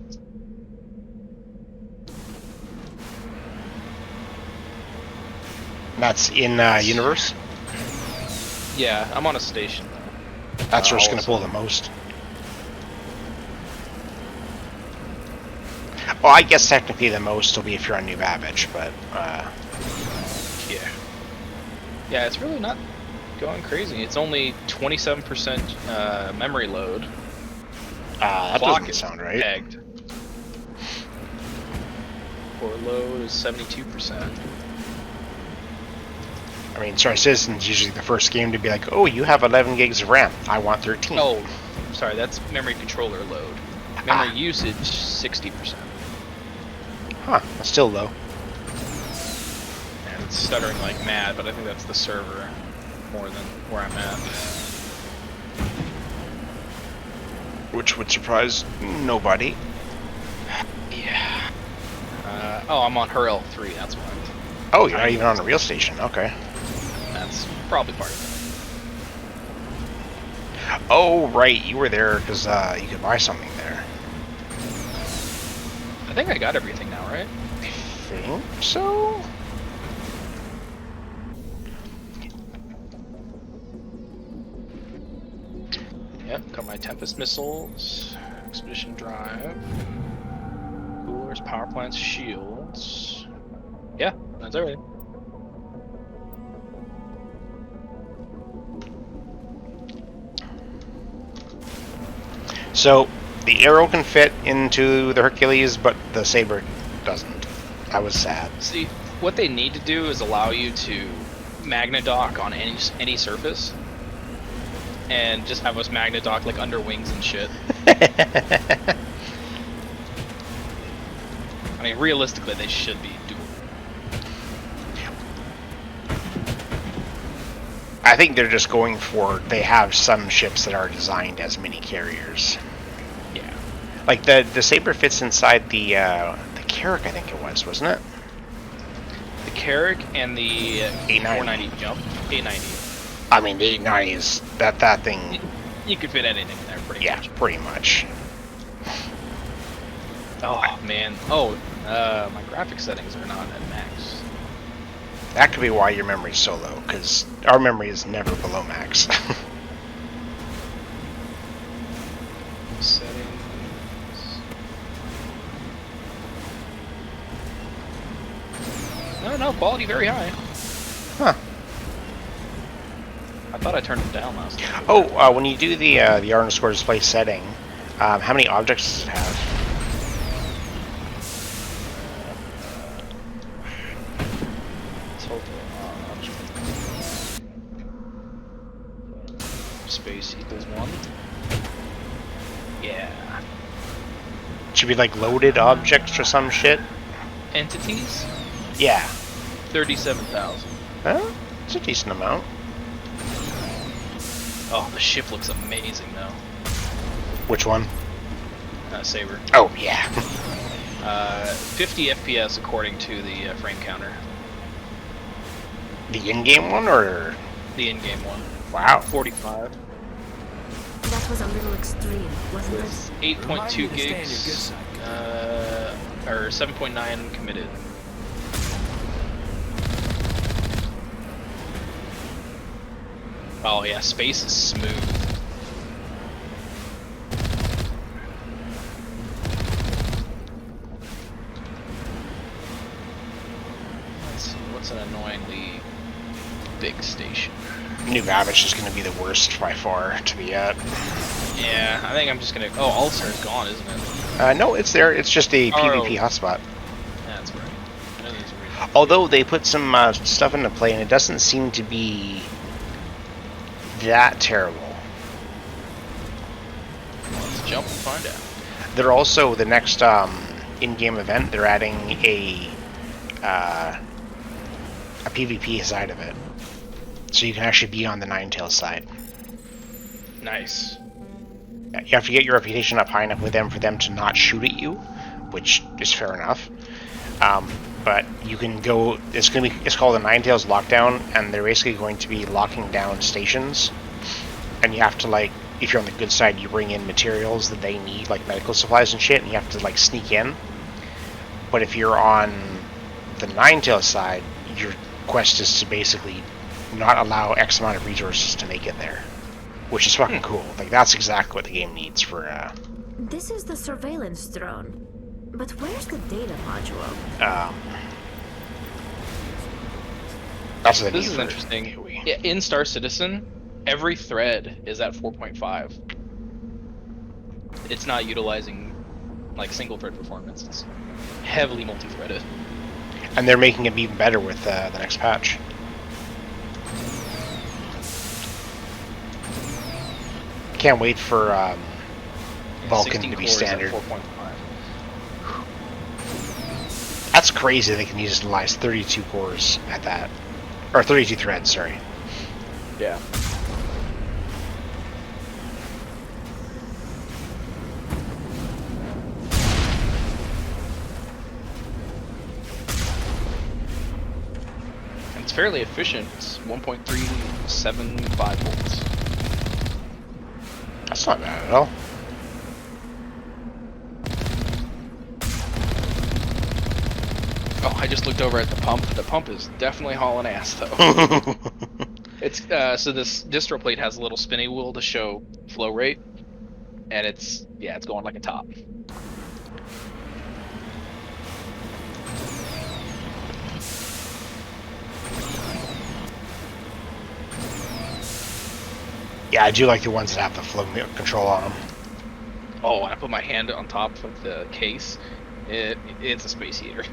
Speaker 12: That's in universe?
Speaker 5: Yeah, I'm on a station.
Speaker 12: That's where it's going to pull the most. Well, I guess technically the most will be if you're on New Babbage, but
Speaker 5: yeah. Yeah, it's really not going crazy. It's only 27% memory load.
Speaker 12: That
Speaker 5: Clock
Speaker 12: doesn't
Speaker 5: is
Speaker 12: sound right.
Speaker 5: Pegged. Core load is 72%.
Speaker 12: I mean, Star Citizen's usually the first game to be like, oh, you have 11 gigs of RAM. I want 13.
Speaker 5: Oh, sorry, that's memory controller load. Memory usage, 60%.
Speaker 12: Huh, that's still low.
Speaker 5: And it's stuttering like mad, but I think that's the server more than where I'm at.
Speaker 12: Which would surprise nobody.
Speaker 5: Yeah. Oh, I'm on her L3, that's why.
Speaker 12: Oh, you're not even on a real station. Okay.
Speaker 5: That's probably part of
Speaker 12: it. Oh, right. You were there because you could buy something there.
Speaker 5: I think I got everything now, right?
Speaker 12: I think so.
Speaker 5: Yep, got my Tempest missiles, Expedition Drive, coolers, power plants, shields. Yeah, that's everything.
Speaker 12: So, the arrow can fit into the Hercules, but the saber doesn't. I was sad.
Speaker 5: See, what they need to do is allow you to magna-dock on any surface, and just have us magna-dock like under wings and shit. I mean, realistically, they should be doable.
Speaker 12: I think they're just going for, they have some ships that are designed as mini carriers. Like the saber fits inside the Carrack, I think it was, wasn't it?
Speaker 5: The Carrack and the 490 jump. 890.
Speaker 12: I mean, the 890 is that thing.
Speaker 5: You could fit anything in there, pretty much.
Speaker 12: Yeah, pretty much.
Speaker 5: Oh man. Oh, my graphic settings are not at max.
Speaker 12: That could be why your memory's so low, because our memory is never below max.
Speaker 5: Settings. No, quality very high.
Speaker 12: Huh.
Speaker 5: I thought I turned it down last time.
Speaker 12: Oh, when you do the R_display setting, how many objects does it have?
Speaker 5: Space equals 1. Yeah.
Speaker 12: It should be like loaded objects or some shit.
Speaker 5: Entities?
Speaker 12: Yeah.
Speaker 5: 37,000.
Speaker 12: Well, it's a decent amount.
Speaker 5: Oh, the ship looks amazing though.
Speaker 12: Which one?
Speaker 5: Saber.
Speaker 12: Oh, yeah.
Speaker 5: 50 FPS according to the frame counter.
Speaker 12: The in-game one, or?
Speaker 5: The in-game one.
Speaker 12: Wow.
Speaker 5: 45.
Speaker 21: That was a little extreme, wasn't it?
Speaker 5: 8.2 gigs, or 7.9 committed. Oh yeah, space is smooth. Let's see, what's an annoyingly big station?
Speaker 12: New Babbage is going to be the worst by far to be at.
Speaker 5: Yeah, I think I'm just going to... Oh, Ulcer is gone, isn't it?
Speaker 12: No, it's there. It's just a PvP hotspot.
Speaker 5: Yeah, that's right.
Speaker 12: Although they put some stuff into play, and it doesn't seem to be that terrible.
Speaker 5: Let's jump and find out.
Speaker 12: They're also, the next in-game event, they're adding a PvP side of it. So you can actually be on the Ninetales side.
Speaker 5: Nice.
Speaker 12: You have to get your reputation up high enough with them for them to not shoot at you, which is fair enough. But you can go. It's called the Ninetales Lockdown, and they're basically going to be locking down stations. And you have to, like, if you're on the good side, you bring in materials that they need, like medical supplies and shit, and you have to like sneak in. But if you're on the Ninetales side, your quest is to basically not allow X amount of resources to make it there, which is fucking cool. Like, that's exactly what the game needs for
Speaker 21: This is the surveillance drone, but where's the data module?
Speaker 12: That's what
Speaker 5: This is interesting. Yeah, in Star Citizen, every thread is at 4.5. It's not utilizing like single thread performance. It's heavily multi-threaded.
Speaker 12: And they're making it even better with the next patch. Can't wait for Vulcan to be standard.
Speaker 5: 4.5.
Speaker 12: That's crazy. They can utilize 32 cores at that, or 32 threads. Sorry.
Speaker 5: Yeah. And it's fairly efficient. It's 1.375 volts.
Speaker 12: That's not bad at all.
Speaker 5: Oh, I just looked over at the pump. The pump is definitely hauling ass, though. It's so this distro plate has a little spinny wheel to show flow rate, and it's going like a top.
Speaker 12: Yeah, I do like the ones that have the flow control on them.
Speaker 5: Oh, when I put my hand on top of the case, it's a space heater.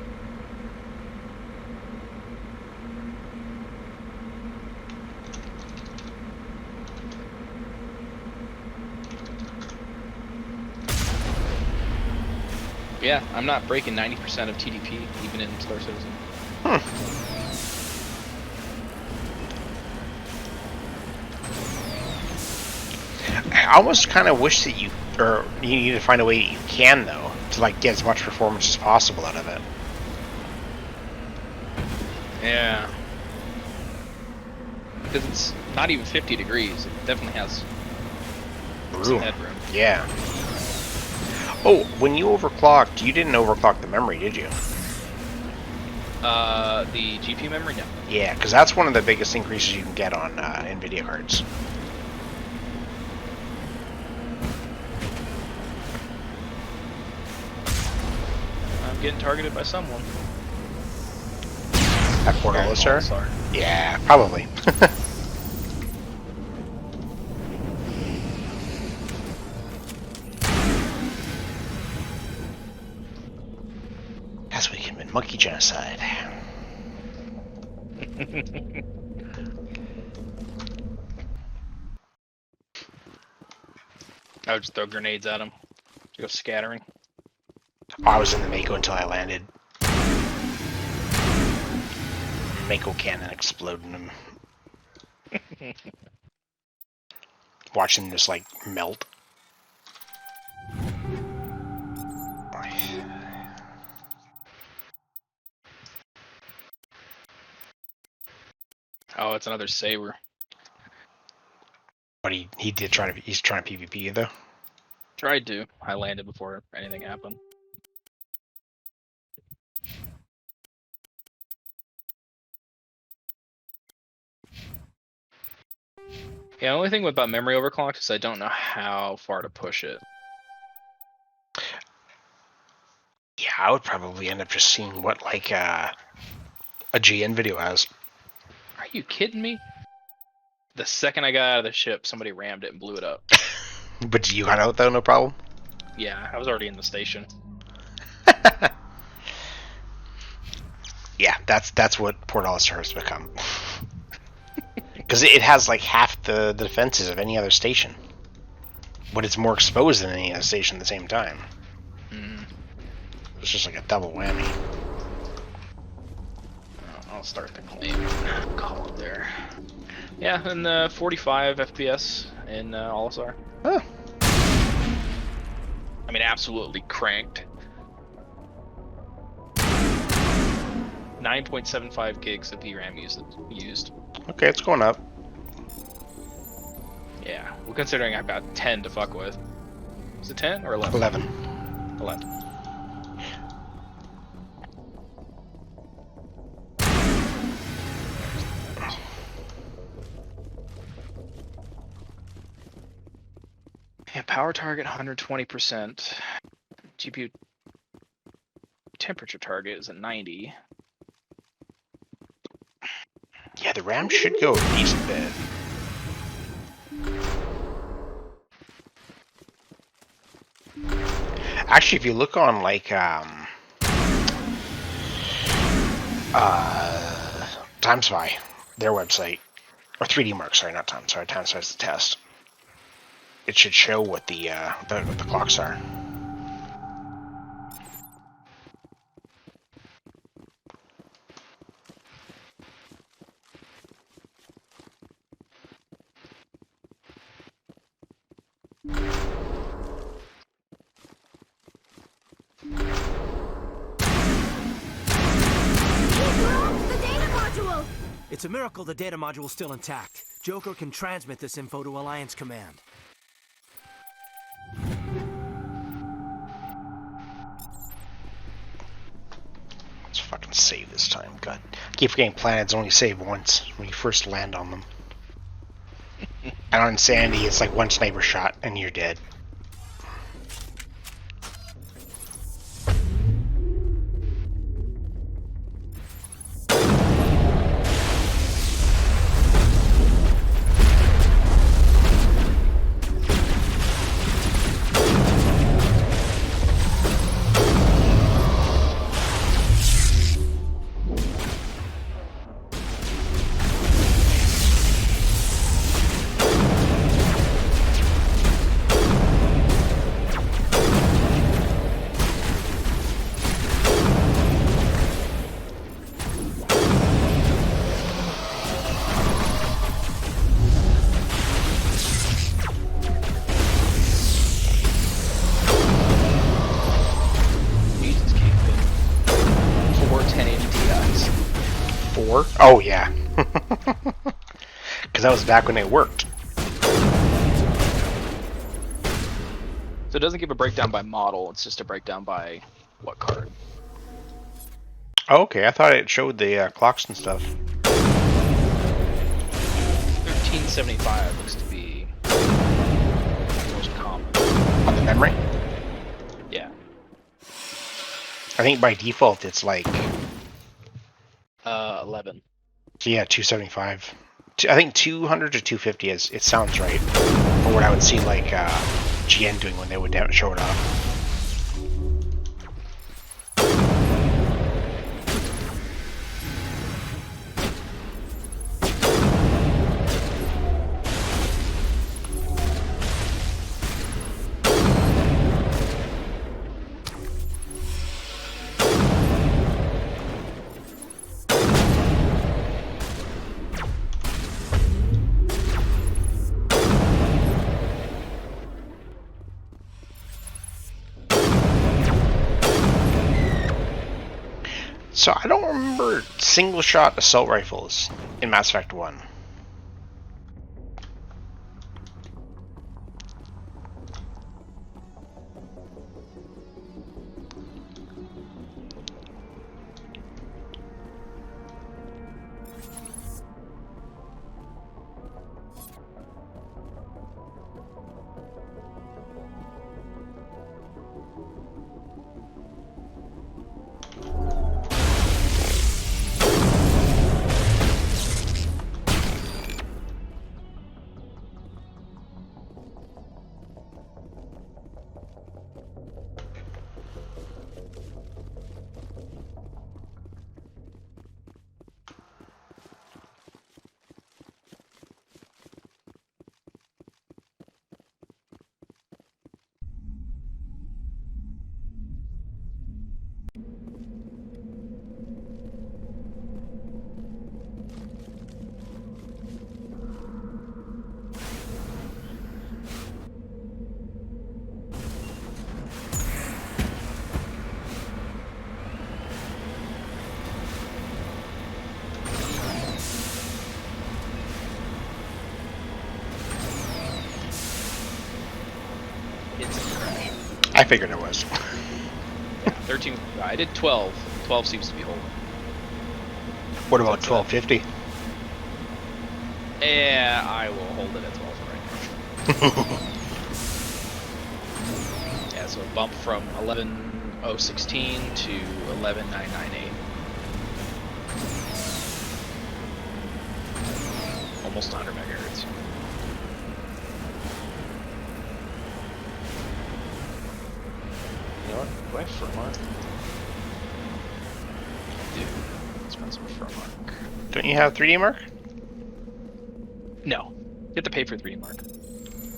Speaker 5: Yeah, I'm not breaking 90% of TDP, even in Star Citizen.
Speaker 12: I almost kind of wish that you Or you need to find a way you can, though, to like get as much performance as possible out of it.
Speaker 5: Yeah. Because it's not even 50 degrees. It definitely has some headroom.
Speaker 12: Yeah. Oh, when you overclocked, you didn't overclock the memory, did you?
Speaker 5: The GPU memory? No.
Speaker 12: Yeah, because that's one of the biggest increases you can get on NVIDIA cards.
Speaker 5: I'm getting targeted by someone.
Speaker 12: At Port Olisar? Yeah, probably. As we commit monkey genocide.
Speaker 5: I would just throw grenades at him. Go scattering.
Speaker 12: I was in the Mako until I landed. Mako cannon exploding him. Watch him just like melt.
Speaker 5: Oh, it's another saber.
Speaker 12: But he did try to, he's trying to PvP you though.
Speaker 5: Tried to. I landed before anything happened. Yeah, the only thing about memory overclock is I don't know how far to push it.
Speaker 12: Yeah, I would probably end up just seeing what like a GN video has.
Speaker 5: Are you kidding me? The second I got out of the ship, somebody rammed it and blew it up.
Speaker 12: But you got out though, no problem?
Speaker 5: Yeah, I was already in the station.
Speaker 12: Yeah, that's what Port Olisar has become. Because it has like half the defenses of any other station. But it's more exposed than any other station at the same time. It's just like a double whammy.
Speaker 5: I'll start the claim. Call it there. Yeah, and 45 FPS in Olisar.
Speaker 12: Huh.
Speaker 5: I mean, absolutely cranked. 9.75 gigs of VRAM used.
Speaker 12: Okay, it's going up.
Speaker 5: Yeah, well, considering I've got 10 to fuck with. Is it 10 or 11?
Speaker 12: 11.
Speaker 5: 11. Yeah, power target 120%. GPU temperature target is at 90.
Speaker 12: Yeah, the RAM should go a decent bit. Actually, if you look on like TimeSpy, their website, or 3D Mark, sorry, not Time. Sorry, TimeSpy is the test. It should show what the clocks are.
Speaker 9: It's a miracle the data module's still intact. Joker can transmit this info to Alliance Command.
Speaker 12: Let's fucking save this time. God, I keep forgetting planets only save once when you first land on them. And on Insanity, it's like one sniper shot and you're dead. 4? Oh, yeah. Because that was back when it worked.
Speaker 5: So it doesn't give a breakdown by model, it's just a breakdown by what card.
Speaker 12: Oh, okay, I thought it showed the clocks and stuff.
Speaker 5: 1375 looks to be the most common.
Speaker 12: On the memory?
Speaker 5: Yeah.
Speaker 12: I think by default it's like...
Speaker 5: 11.
Speaker 12: So yeah, 275. I think 200 to 250 is, it sounds right. For what I would see like GN doing when they would show it off. So I don't remember single-shot assault rifles in Mass Effect 1. I figured it was.
Speaker 5: Yeah, 13. I did 12. 12 seems to be holding.
Speaker 12: What about 1250?
Speaker 5: Yeah, I will hold it at 12 for right now. Yeah, so a bump from 11.016 to 11.998. Almost 100 megahertz.
Speaker 12: You know what? Do I have Furmark?
Speaker 5: Dude, let's run some Furmark.
Speaker 12: Don't you have 3D Mark?
Speaker 5: No. You have to pay for 3D Mark.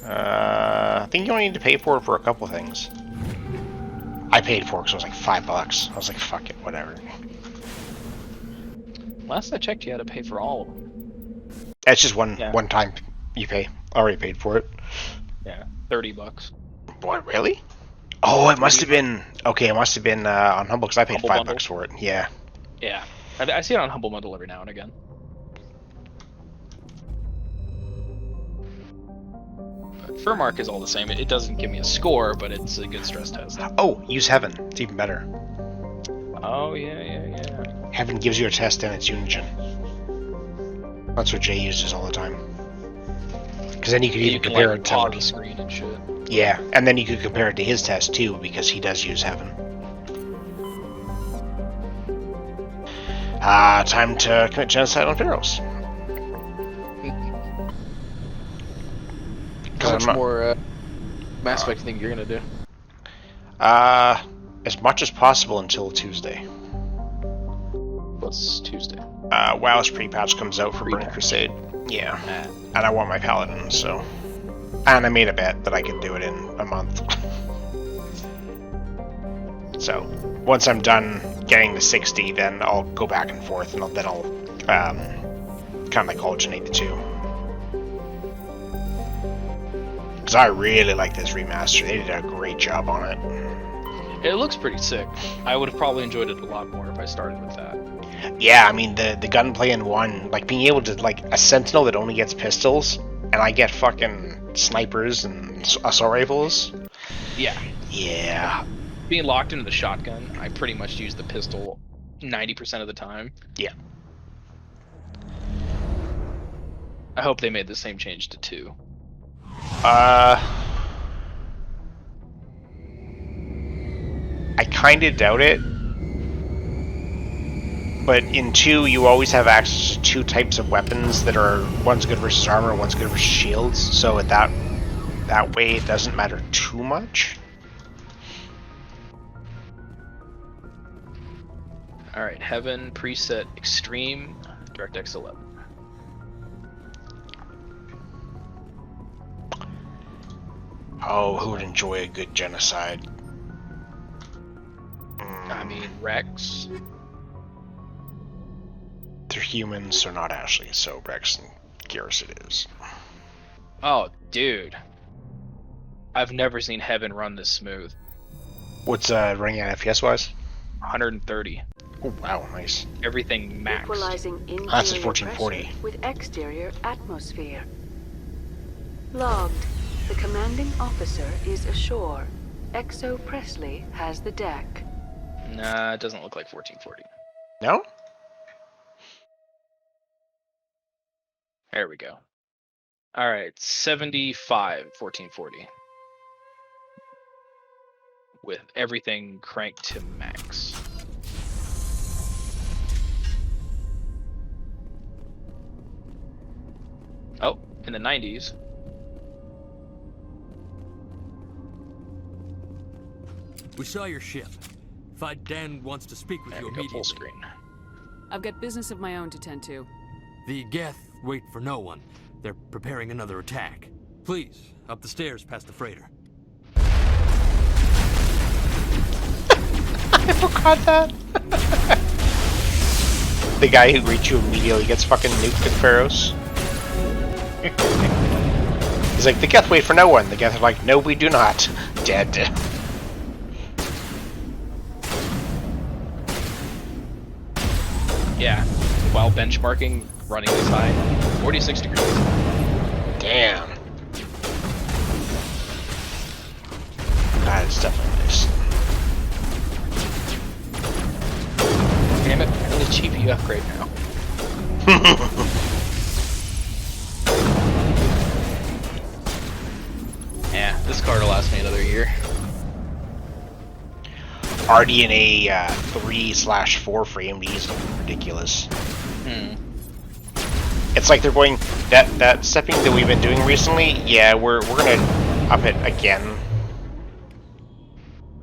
Speaker 12: I think you only need to pay for it for a couple things. I paid for it because it was like $5. I was like, fuck it, whatever.
Speaker 5: Last I checked, you had to pay for all of them.
Speaker 12: It's just one time you pay. I already paid for it.
Speaker 5: Yeah, $30.
Speaker 12: What, really? Oh, it must have been... Okay, it must have been on Humble, because I paid $5 for it. Yeah.
Speaker 5: Yeah. I see it on Humble Bundle every now and again. But Furmark is all the same. It doesn't give me a score, but it's a good stress test.
Speaker 12: Oh, use Heaven. It's even better.
Speaker 5: Oh, yeah.
Speaker 12: Heaven gives you a test and it's Unigine. That's what Jay uses all the time. Because then you could even compare it to...
Speaker 5: Like, the screen and shit.
Speaker 12: Yeah, and then you could compare it to his test too, because he does use Heaven. Time to commit genocide on Pharaohs.
Speaker 5: How much more Mass Effect think you're gonna do?
Speaker 12: As much as possible until Tuesday.
Speaker 5: What's Tuesday?
Speaker 12: WoW's pre-patch comes out for Burning Crusade. Yeah. And I want my Paladin, so... And I made a bet that I could do it in a month. So, once I'm done getting to 60, then I'll go back and forth, and then I'll kind of like alternate the two. Because I really like this remaster. They did a great job on it.
Speaker 5: It looks pretty sick. I would have probably enjoyed it a lot more if I started with that.
Speaker 12: Yeah, I mean, the gunplay in 1, like, being able to, like, a sentinel that only gets pistols, and I get fucking snipers and assault rifles.
Speaker 5: Yeah.
Speaker 12: Yeah.
Speaker 5: Being locked into the shotgun, I pretty much use the pistol 90% of the time.
Speaker 12: Yeah.
Speaker 5: I hope they made the same change to 2.
Speaker 12: I kinda doubt it. But in 2, you always have access to 2 types of weapons that are, one's good versus armor, one's good versus shields, so that way it doesn't matter too much.
Speaker 5: Alright, Heaven, preset, Extreme, DirectX 11.
Speaker 12: Oh, who would enjoy a good genocide?
Speaker 5: I mean, Rex.
Speaker 12: They're humans, so not Ashley, so Rex and Garrus it is.
Speaker 5: Oh, dude. I've never seen Heaven run this smooth.
Speaker 12: What's running at FPS-wise?
Speaker 5: 130.
Speaker 12: Oh, wow, nice.
Speaker 2: Everything maxed. Equalizing interior
Speaker 12: that's a 1440.
Speaker 2: With exterior atmosphere. Logged. The commanding officer is ashore. Exo Presley has the deck.
Speaker 5: Nah, it doesn't look like 1440.
Speaker 12: No?
Speaker 5: There we go. Alright, 75 1440. With everything cranked to max. Oh, in the 90s.
Speaker 17: We saw your ship. Dan wants to speak with you immediately.
Speaker 5: Full screen.
Speaker 10: I've got business of my own to tend to.
Speaker 17: The Geth wait for no one. They're preparing another attack. Please, up the stairs past the freighter.
Speaker 12: I forgot that. The guy who greets you immediately gets fucking nuked at Pharos. He's like, the Geth wait for no one. The Geth are like, no, we do not. Dead.
Speaker 5: Yeah, while benchmarking, running this high, 46 degrees.
Speaker 12: Damn. That is definitely nice.
Speaker 5: Damn it, I need a GPU upgrade now. Yeah, this card will last me another year.
Speaker 12: RDNA 3/4 frame Ds look ridiculous. It's like they're going that stepping that we've been doing recently. Yeah, we're gonna up it again.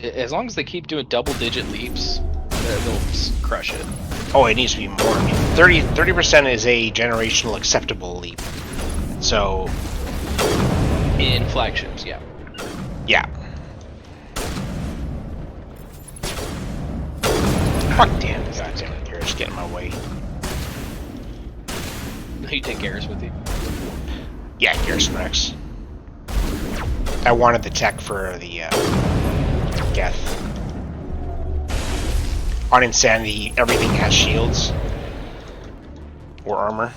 Speaker 5: As long as they keep doing double-digit leaps, they'll crush it.
Speaker 12: Oh, it needs to be more. I mean, 30% is a generational acceptable leap. So
Speaker 5: in flagships, yeah.
Speaker 12: Yeah. Fuck damn, God damn it, Garrus, get in my way.
Speaker 5: You take Garrus with you?
Speaker 12: Yeah, Garrus and Rex. I wanted the tech for the Geth. On Insanity, everything has shields. Or armor.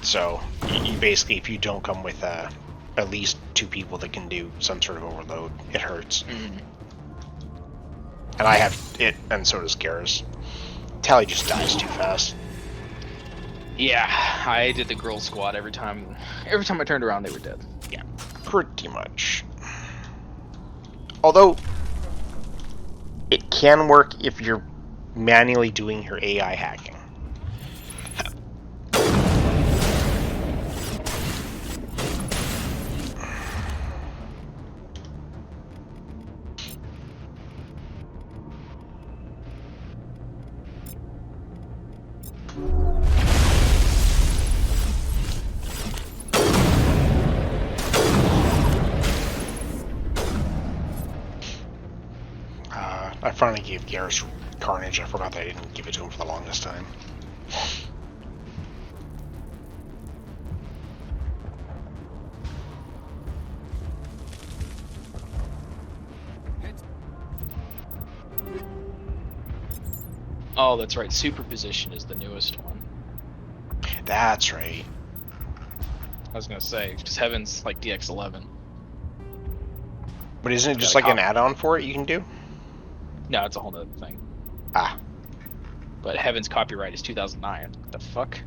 Speaker 12: So, you basically, if you don't come with at least 2 people that can do some sort of overload, it hurts. And I have it, and so does Garrus. Tally just dies too fast.
Speaker 5: Yeah, I did the girl squad every time I turned around they were dead.
Speaker 12: Yeah, pretty much. Although, it can work if you're manually doing your AI hacking. I finally gave Garrus Carnage. I forgot that I didn't give it to him for the longest time.
Speaker 5: Oh, that's right. Superposition is the newest one.
Speaker 12: That's right.
Speaker 5: I was gonna say, because Heaven's like DX11.
Speaker 12: But isn't it just like an add-on for it you can do?
Speaker 5: No, it's a whole other thing.
Speaker 12: Ah.
Speaker 5: But Heaven's copyright is 2009. What the fuck?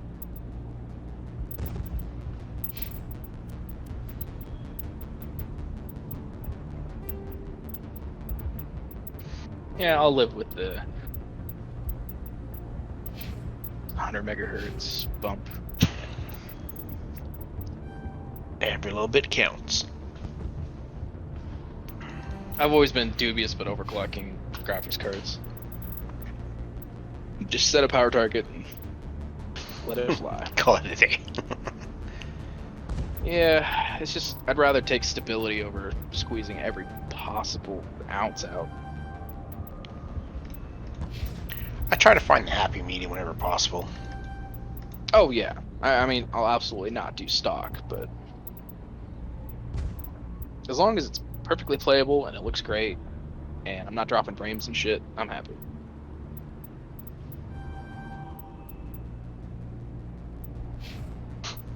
Speaker 5: Yeah, I'll live with the 100 megahertz bump.
Speaker 12: Every little bit counts.
Speaker 5: I've always been dubious about overclocking graphics cards. Just set a power target and let it fly.
Speaker 12: Call it a day.
Speaker 5: Yeah, it's just, I'd rather take stability over squeezing every possible ounce out.
Speaker 12: I try to find the happy medium whenever possible.
Speaker 5: Oh yeah, I mean, I'll absolutely not do stock, but as long as it's perfectly playable and it looks great, and I'm not dropping frames and shit, I'm happy.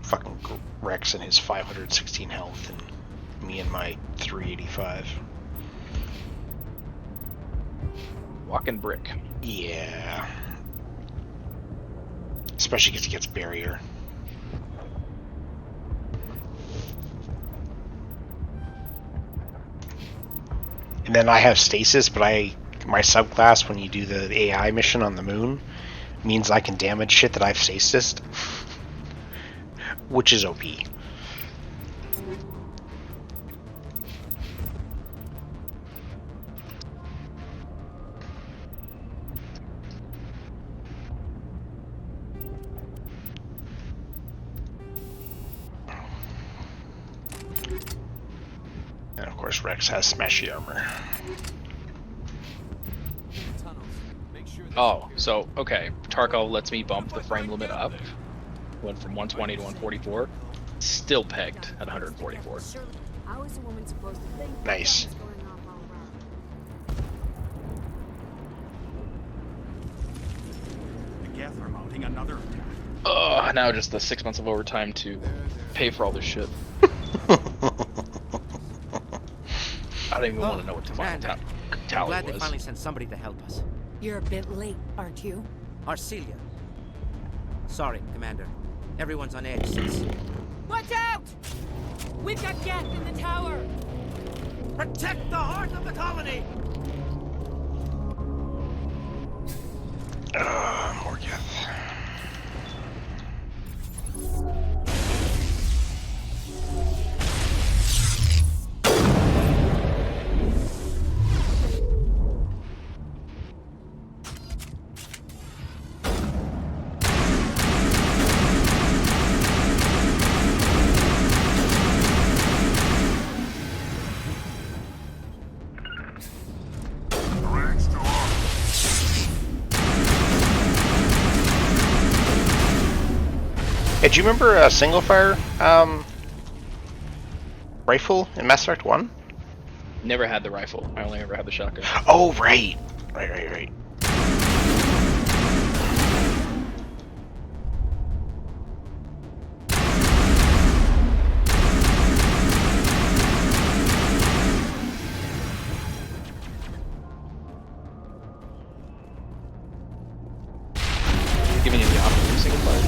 Speaker 12: Fucking Rex and his 516 health, and me and my 385.
Speaker 5: Walking brick.
Speaker 12: Yeah. Especially because he gets barrier. And then I have stasis, but my subclass, when you do the AI mission on the moon, means I can damage shit that I've stasised. Which is OP. And of course Rex has smashy armor.
Speaker 5: Oh, so, okay, Tarkov lets me bump the frame limit up. Went from 120 to 144. Still pegged at 144.
Speaker 7: How is a woman supposed to think?
Speaker 12: Nice.
Speaker 15: The Geth are mounting another attack.
Speaker 5: Ugh, now just the 6 months of overtime to pay for all this shit. I don't even want to know what the final tally
Speaker 6: Glad they
Speaker 5: was.
Speaker 6: finally sent somebody to help us.
Speaker 3: You're a bit late, aren't you?
Speaker 6: Arcelia. Sorry, Commander. Everyone's on edge since...
Speaker 3: Watch out! We've got Geth in the tower!
Speaker 6: Protect the heart of the colony!
Speaker 12: More Geth. Hey, do you remember a single fire rifle in Mass Effect 1?
Speaker 5: Never had the rifle. I only ever had the shotgun.
Speaker 12: Oh, right. Right.
Speaker 5: Giving you the option of single fire.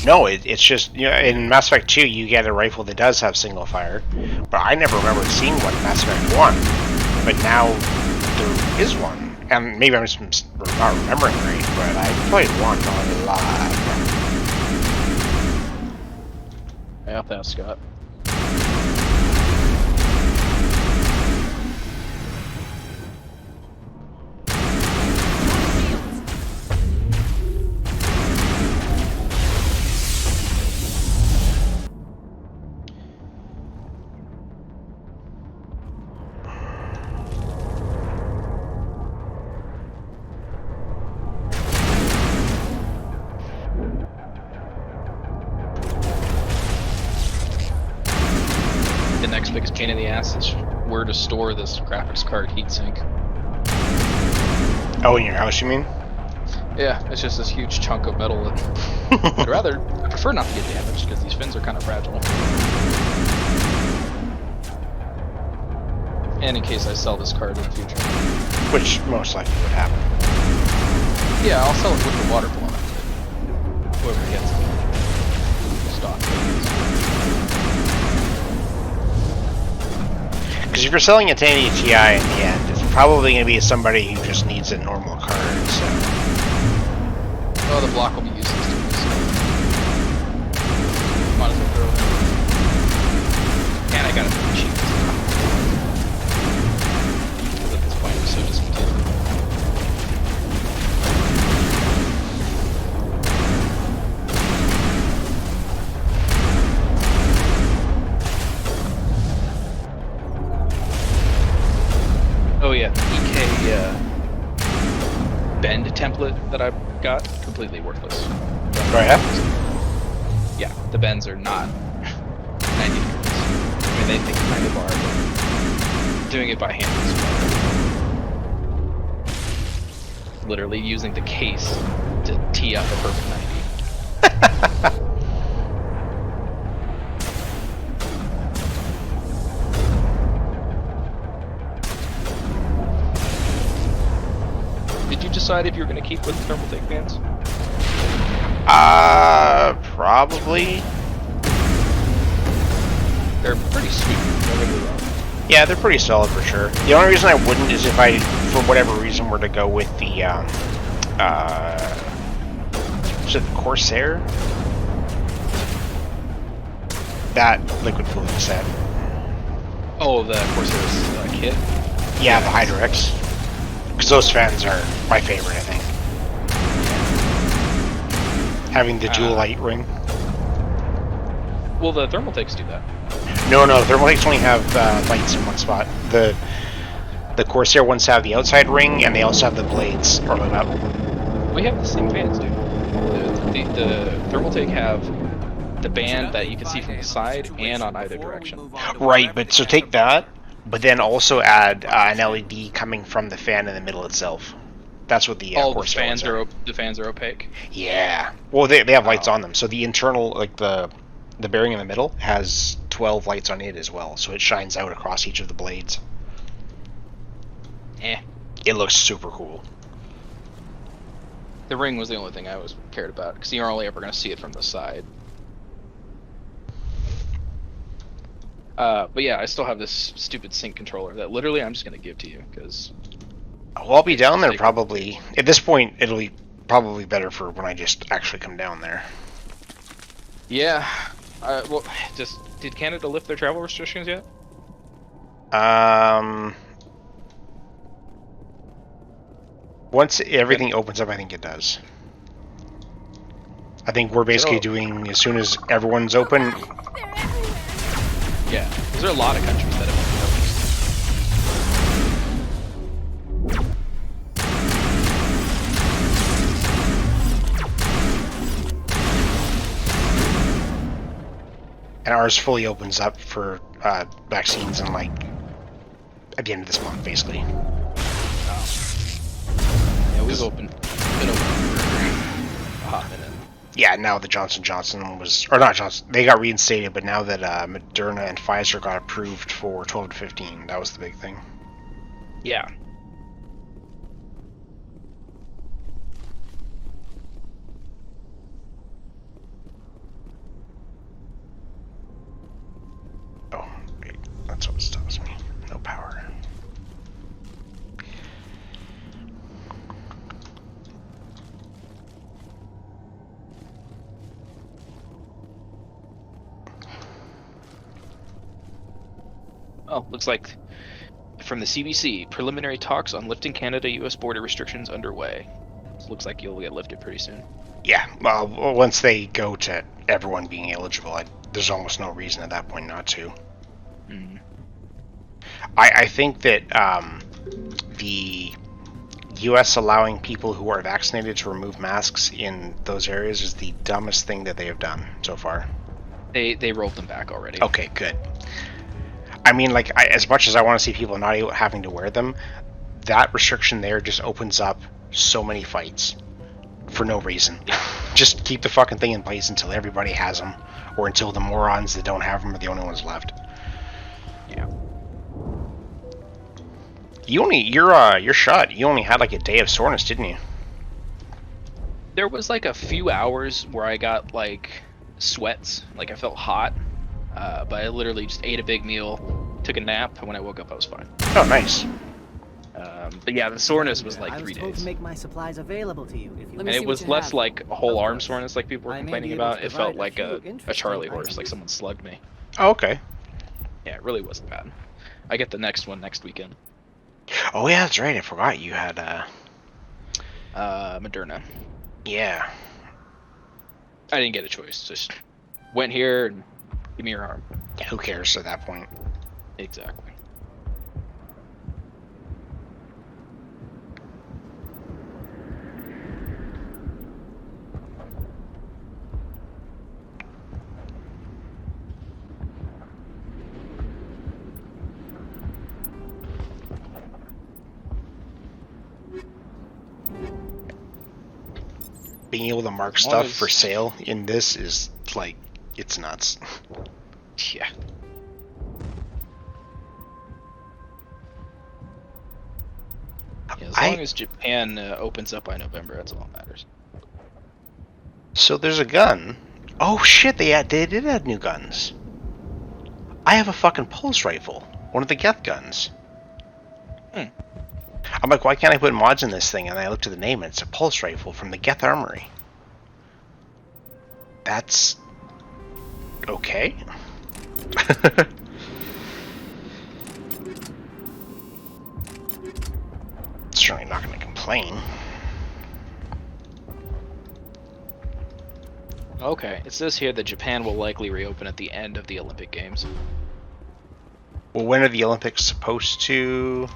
Speaker 12: No, it's just, you know, in Mass Effect 2 you get a rifle that does have single fire, but I never remember seeing one in Mass Effect 1, but now there is one, and maybe I'm just not remembering right, but I played 1 a lot.
Speaker 5: I have to ask Scott. The next biggest pain in the ass is where to store this graphics card heatsink.
Speaker 12: Oh, in your house, you mean?
Speaker 5: Yeah, it's just this huge chunk of metal that I prefer not to get damaged because these fins are kind of fragile. And in case I sell this card in the future.
Speaker 12: Which most likely would happen.
Speaker 5: Yeah, I'll sell it with the water blown up. Whoever gets it. Stock.
Speaker 12: Because if you're selling it to any TI in the end, it's probably going to be somebody who just needs a normal card, so...
Speaker 5: Oh, the block will be useless to me, so... Might as well throw it in. And I got it pretty cheap. Because at this point, I'm so discontented. Oh yeah, the EK bend template that I got, completely worthless.
Speaker 12: Right, yeah?
Speaker 5: Yeah, the bends are not 90 degrees. I mean, they kind of are, but doing it by hand is better. Literally using the case to tee up a perfect 90. Did you decide if you were going to keep with the thermal take bands?
Speaker 12: Probably.
Speaker 5: They're pretty sweet.
Speaker 12: Yeah, they're pretty solid for sure. The only reason I wouldn't is if I, for whatever reason, were to go with the, was it the Corsair? That liquid cooling set.
Speaker 5: Oh, the Corsair's kit?
Speaker 12: Yeah, the Hydrex. Because those fans are my favorite, I think. Having the dual light ring.
Speaker 5: Well, the thermal takes do that.
Speaker 12: No, the thermal takes only have lights in one spot. The Corsair ones have the outside ring, and they also have the blades lit up.
Speaker 5: We have the same fans, dude. The thermal take have the band that you can see from the side and on either direction.
Speaker 12: Right, but so take that, but then also add an LED coming from the fan in the middle itself. That's what the Corsair
Speaker 5: fans are. The fans are opaque.
Speaker 12: Yeah. Well, they have lights on them, so the internal, like the bearing in the middle, has 12 lights on it as well, so it shines out across each of the blades. It looks super cool.
Speaker 5: The ring was the only thing I was cared about, because you're only ever going to see it from the side. But yeah, I still have this stupid sync controller that literally I'm just going to give to you, because...
Speaker 12: Well, I'll be down there probably. At this point, it'll be probably better for when I just actually come down there.
Speaker 5: Yeah. Well, did Canada lift their travel restrictions yet?
Speaker 12: Once everything opens up, I think it does. I think we're basically doing, as soon as everyone's open...
Speaker 5: Yeah. There are a lot of countries that have opened up.
Speaker 12: And ours fully opens up for vaccines in like at the end of this month, basically.
Speaker 5: Yeah, we've been open for a hot minute.
Speaker 12: Yeah, now the Johnson Johnson was, or not Johnson, they got reinstated, but now that Moderna and Pfizer got approved for 12 to 15, that was the big thing.
Speaker 5: Yeah.
Speaker 12: Oh, wait, that's what stops me. No power.
Speaker 5: Oh, looks like from the CBC, preliminary talks on lifting Canada-US border restrictions underway. So looks like you'll get lifted pretty soon.
Speaker 12: Yeah, well, once they go to everyone being eligible, there's almost no reason at that point not to.
Speaker 5: Mm.
Speaker 12: I think that the US allowing people who are vaccinated to remove masks in those areas is the dumbest thing that they have done so far.
Speaker 5: They rolled them back already.
Speaker 12: Okay, good. I mean, like, as much as I want to see people not having to wear them, that restriction there just opens up so many fights for no reason. Just keep the fucking thing in place until everybody has them, or until the morons that don't have them are the only ones left.
Speaker 5: Yeah.
Speaker 12: Your shot. You only had like a day of soreness, didn't you?
Speaker 5: There was like a few hours where I got like sweats, like I felt hot, but I literally just ate a big meal, took a nap, and when I woke up I was fine.
Speaker 12: Oh, nice.
Speaker 5: But yeah, the soreness was like 3
Speaker 6: I was told
Speaker 5: days.
Speaker 6: to make my supplies available to you. If you
Speaker 5: And it was less like a whole arm soreness like people were complaining about. It felt like a Charlie horse, like someone slugged me.
Speaker 12: Oh, okay.
Speaker 5: Yeah, it really wasn't bad. I get the next one next weekend.
Speaker 12: Oh yeah, that's right. I forgot you had
Speaker 5: Moderna.
Speaker 12: Yeah.
Speaker 5: I didn't get a choice. Just went here and give me your arm.
Speaker 12: Yeah, who cares at that point?
Speaker 5: Exactly.
Speaker 12: Being able to mark stuff for sale in this is like, it's nuts.
Speaker 5: Yeah. Yeah, as long as Japan opens up by November, that's all that matters.
Speaker 12: So there's a gun. Oh shit, they did add new guns. I have a fucking pulse rifle. One of the Geth guns. I'm like, why can't I put mods in this thing? And I looked at the name and it's a pulse rifle from the Geth Armory. That's... okay. Certainly not going to complain.
Speaker 5: Okay, it says here that Japan will likely reopen at the end of the Olympic Games.
Speaker 12: Well, when are the Olympics supposed to...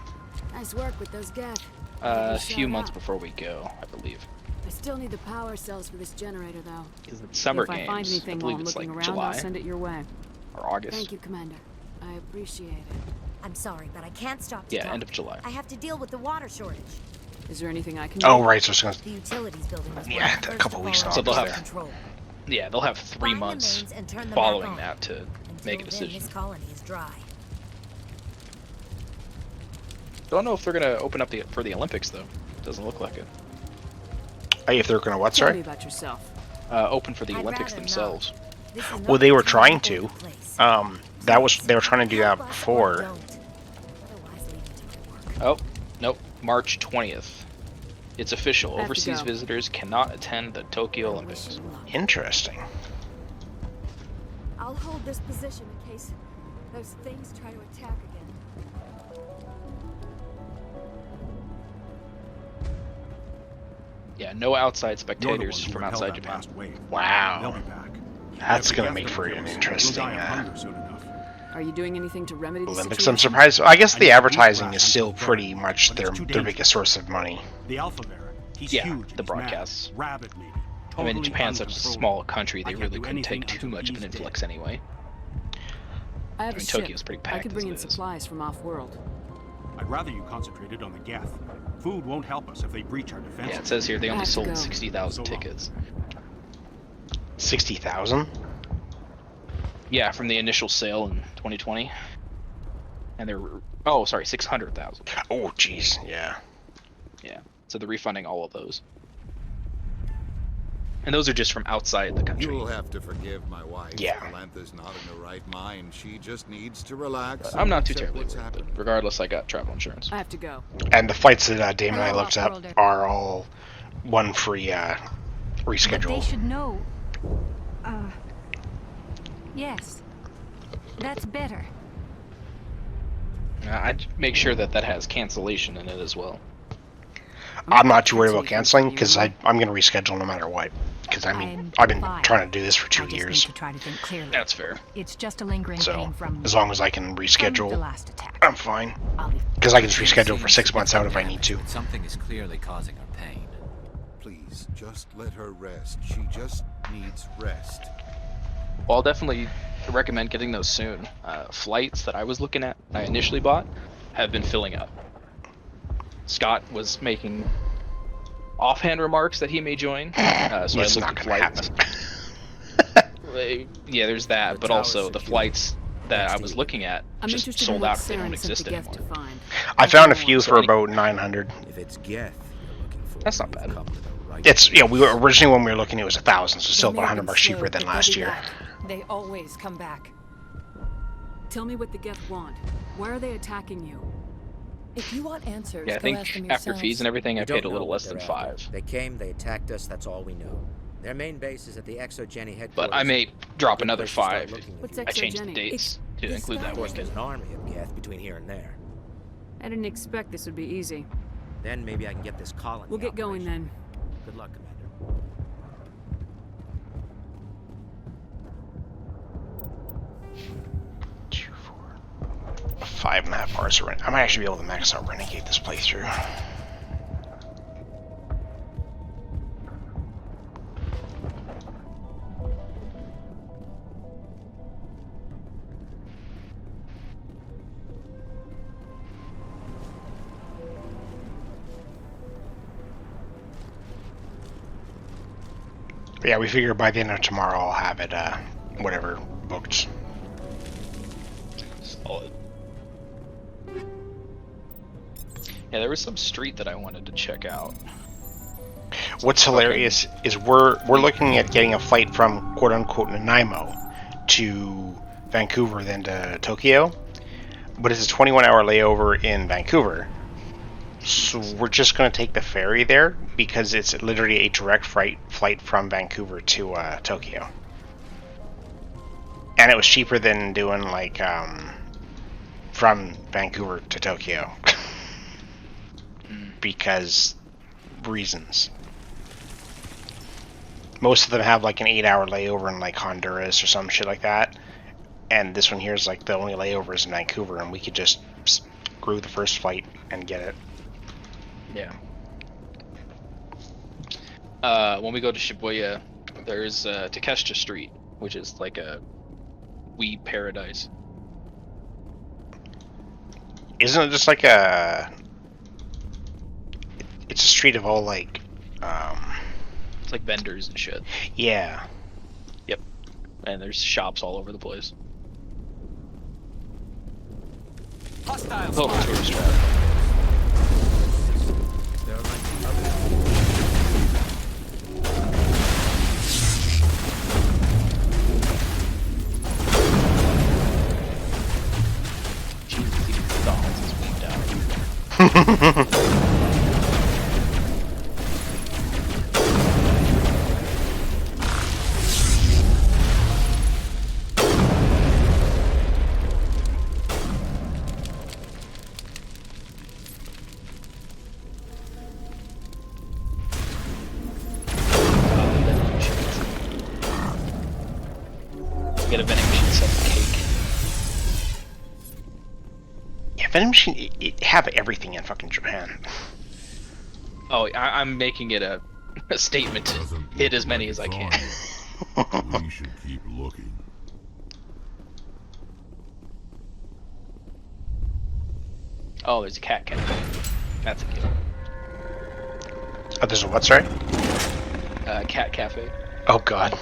Speaker 10: Nice work with those Geth.
Speaker 5: A few months before we go, I believe.
Speaker 10: I still need the power cells for this generator, though.
Speaker 5: Because it's summer
Speaker 10: if I
Speaker 5: games.
Speaker 10: find anything
Speaker 5: I
Speaker 10: while
Speaker 5: believe
Speaker 10: I'm
Speaker 5: it's
Speaker 10: looking
Speaker 5: like
Speaker 10: around,
Speaker 5: July
Speaker 10: I'll send it your way.
Speaker 5: or August.
Speaker 10: Thank you, Commander. I appreciate it.
Speaker 1: I'm sorry, but I can't stop to
Speaker 5: Yeah,
Speaker 1: talk.
Speaker 5: end of July.
Speaker 1: I have to deal with the water shortage.
Speaker 10: Is there anything I can do?
Speaker 12: Oh, right, so it's going to...
Speaker 1: The utilities building was
Speaker 12: Yeah, a couple weeks
Speaker 5: So they'll have...
Speaker 1: control.
Speaker 5: Yeah, they'll have 3 months
Speaker 1: mains and turn them
Speaker 5: following
Speaker 1: back on.
Speaker 5: that to make a decision.
Speaker 1: This colony is dry.
Speaker 5: Don't know if they're gonna open up for the Olympics though. Doesn't look like it.
Speaker 12: Hey, if they're gonna what,
Speaker 10: Tell
Speaker 12: sorry?
Speaker 10: me about yourself.
Speaker 5: Open for the Olympics themselves.
Speaker 12: Well, they were trying to. They were trying to do that before.
Speaker 5: Oh, nope. March 20th. It's official.
Speaker 10: Have to
Speaker 5: Overseas
Speaker 10: go.
Speaker 5: visitors cannot attend the Tokyo Olympics.
Speaker 12: Interesting.
Speaker 10: I'll hold this position in case those things try to attack again.
Speaker 5: Yeah, no outside spectators from outside Japan.
Speaker 12: Wow. That's gonna make for an interesting
Speaker 10: Are you doing anything to remedy the
Speaker 12: Olympics.
Speaker 10: situation?
Speaker 12: I'm surprised. I guess the advertising is still pretty much their biggest source of money.
Speaker 14: The Alpha Bearer. He's
Speaker 5: Yeah,
Speaker 14: huge.
Speaker 5: the broadcasts.
Speaker 14: Rabid, maybe.
Speaker 5: I mean,
Speaker 14: Totally
Speaker 5: Japan's such a
Speaker 14: uncontrollable.
Speaker 5: small country,
Speaker 14: I
Speaker 5: they
Speaker 14: can't
Speaker 5: really
Speaker 14: do
Speaker 5: couldn't take
Speaker 14: anything
Speaker 5: too much of an
Speaker 14: until he's
Speaker 5: influx anyway.
Speaker 10: I have
Speaker 5: I mean,
Speaker 10: a ship.
Speaker 5: Tokyo's pretty
Speaker 10: I
Speaker 5: packed
Speaker 10: could
Speaker 5: as
Speaker 10: bring
Speaker 5: it
Speaker 10: in
Speaker 5: is.
Speaker 10: supplies from off-world.
Speaker 14: I'd rather you concentrated on the Geth. Food won't help us if they breach our defenses.
Speaker 5: Yeah, it says here they only
Speaker 10: have to go.
Speaker 5: sold 60,000
Speaker 14: So long.
Speaker 5: tickets.
Speaker 12: 60,000?
Speaker 5: Yeah, from the initial sale in 2020. And they're... Oh, sorry, 600,000.
Speaker 12: Oh, jeez, yeah.
Speaker 5: Yeah, so they're refunding all of those. And those are just from outside the country.
Speaker 18: You'll have to forgive my wife.
Speaker 12: Yeah.
Speaker 18: Samantha's not in the right mind. She just needs to relax.
Speaker 5: I'm not too
Speaker 18: and accept
Speaker 5: terribly
Speaker 18: what's
Speaker 5: worried,
Speaker 18: happened.
Speaker 5: but regardless, I got travel insurance.
Speaker 10: I have to go.
Speaker 12: And the fights that Dame and I
Speaker 1: Hello,
Speaker 12: looked up
Speaker 1: Off-worlder.
Speaker 12: are all one free
Speaker 1: But they
Speaker 12: reschedule.
Speaker 1: should know. Yes. That's better.
Speaker 5: I'd make sure that that has cancellation in it as well.
Speaker 12: I'm not too worried about canceling because I'm going to reschedule no matter what. Because I mean, I've been trying to do this for 2 years.
Speaker 1: Try to think clearly.
Speaker 5: That's fair.
Speaker 1: It's just a lingering
Speaker 12: So
Speaker 1: pain from
Speaker 12: as long as I can
Speaker 1: the
Speaker 12: reschedule,
Speaker 1: last attack.
Speaker 12: I'm fine.
Speaker 1: I'll be
Speaker 12: Because I can just reschedule for 6 months out if I need to.
Speaker 8: Something is clearly causing her pain.
Speaker 18: Please, just let her rest. She just needs rest.
Speaker 5: Well, I'll definitely recommend getting those soon. Flights that I was looking at, I initially bought, have been filling up. Scott was making offhand remarks that he may join. So I looked at flights. Yeah, there's that, but also the flights that I was looking at just sold out. They don't exist anymore.
Speaker 12: I found a few for about 900.
Speaker 19: If it's Geth,
Speaker 5: that's not bad.
Speaker 12: It's we were originally when we were looking, it was 1,000, so still about $100 cheaper than last year.
Speaker 1: They always come back.
Speaker 10: Tell me what the Geth want. Why are they attacking you?
Speaker 1: If you want answers,
Speaker 5: yeah, I think after fees and everything, I paid a little less than 5.
Speaker 6: They came, they attacked us. That's all we know. Their main base is at the Exogeny headquarters.
Speaker 5: But I may drop another 5.
Speaker 10: What's
Speaker 5: I changed the
Speaker 10: Exogeny?
Speaker 5: dates to include that weekend.
Speaker 6: There's an army of Geth between here and there.
Speaker 10: I didn't expect this would be easy.
Speaker 6: Then maybe I can get this colony.
Speaker 10: We'll get going then.
Speaker 6: Good luck, Commander.
Speaker 12: 5.5 hours. I might actually be able to max out Renegade this playthrough. But yeah, we figure by the end of tomorrow I'll have it, whatever, booked.
Speaker 5: Solid. Yeah, there was some street that I wanted to check out.
Speaker 12: What's hilarious is we're looking at getting a flight from quote unquote Nanaimo to Vancouver, then to Tokyo, but it's a 21-hour layover in Vancouver. So we're just going to take the ferry there because it's literally a direct flight from Vancouver to Tokyo, and it was cheaper than doing like from Vancouver to Tokyo because reasons. Most of them have like an 8-hour layover in like Honduras or some shit like that, and this one here is like the only layover is in Vancouver, and we could just screw the first flight and get it.
Speaker 5: Yeah. When we go to Shibuya, there's Takeshita Street, which is like a weed paradise.
Speaker 12: Isn't it just like a... It's a street of all like...
Speaker 5: It's like vendors and shit.
Speaker 12: Yeah.
Speaker 5: Yep. And there's shops all over the place.
Speaker 3: Hostiles.
Speaker 5: Oh, tourist trap. Jesus, these dolls is weeped out. Get a vending machine set of cake.
Speaker 12: Yeah, vending machine, it have everything in fucking Japan.
Speaker 5: Oh, I'm making it a statement to hit as many as I can.
Speaker 16: We should keep looking.
Speaker 5: Oh, there's a cat cafe. That's a given.
Speaker 12: Oh, there's a what, sorry?
Speaker 5: Cat cafe.
Speaker 12: Oh god.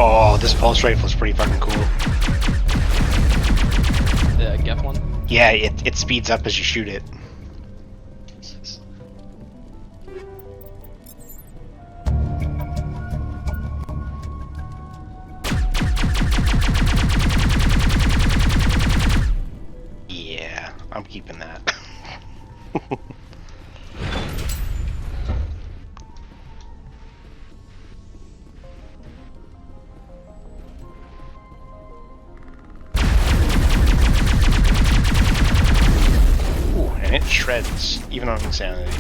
Speaker 12: Oh, this pulse rifle is pretty fucking cool.
Speaker 5: The Geth one?
Speaker 12: Yeah, it speeds up as you shoot it. Yeah, I'm keeping that. shreds, even on insanity.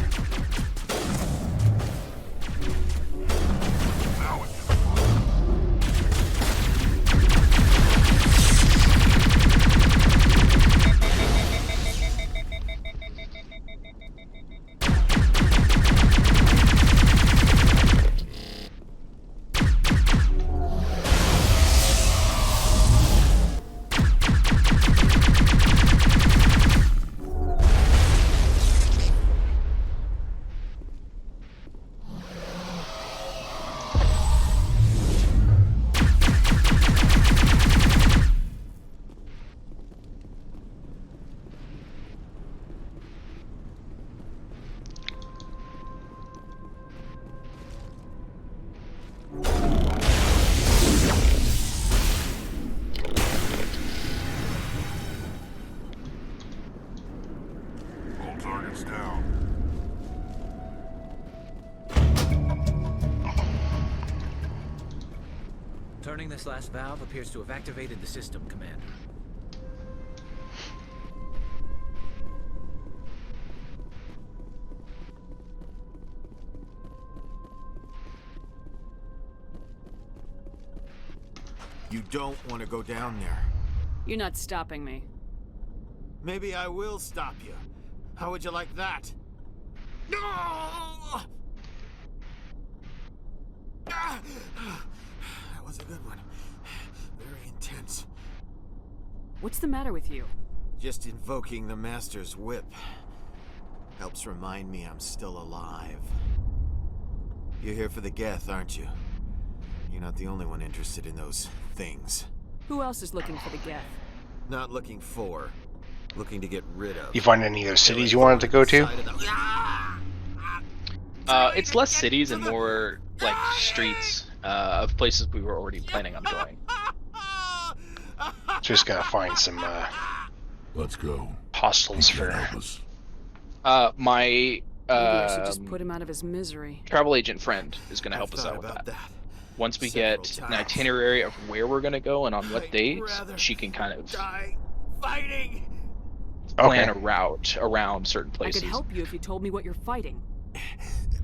Speaker 8: Turning this last valve appears to have activated the system, Commander.
Speaker 19: You don't want to go down there.
Speaker 10: You're not stopping me.
Speaker 19: Maybe I will stop you. How would you like that? No! That was a good one. Very intense.
Speaker 10: What's the matter with you?
Speaker 19: Just invoking the Master's whip helps remind me I'm still alive. You're here for the Geth, aren't you? You're not the only one interested in those things.
Speaker 10: Who else is looking for the Geth?
Speaker 19: Not looking for. Looking to get rid of.
Speaker 12: You find any of those cities you wanted to go to?
Speaker 5: It's less cities and more like streets of places we were already planning on going.
Speaker 12: Just gotta find some
Speaker 16: let's go.
Speaker 12: Hostels for
Speaker 5: my
Speaker 10: Maybe I should just put him out of his misery.
Speaker 5: travel agent friend is going to help us out with that. Once we get an itinerary of where we're going to go and on what dates, she can kind of plan a route around certain
Speaker 10: I
Speaker 5: places.
Speaker 10: could help you if you told me what you're fighting.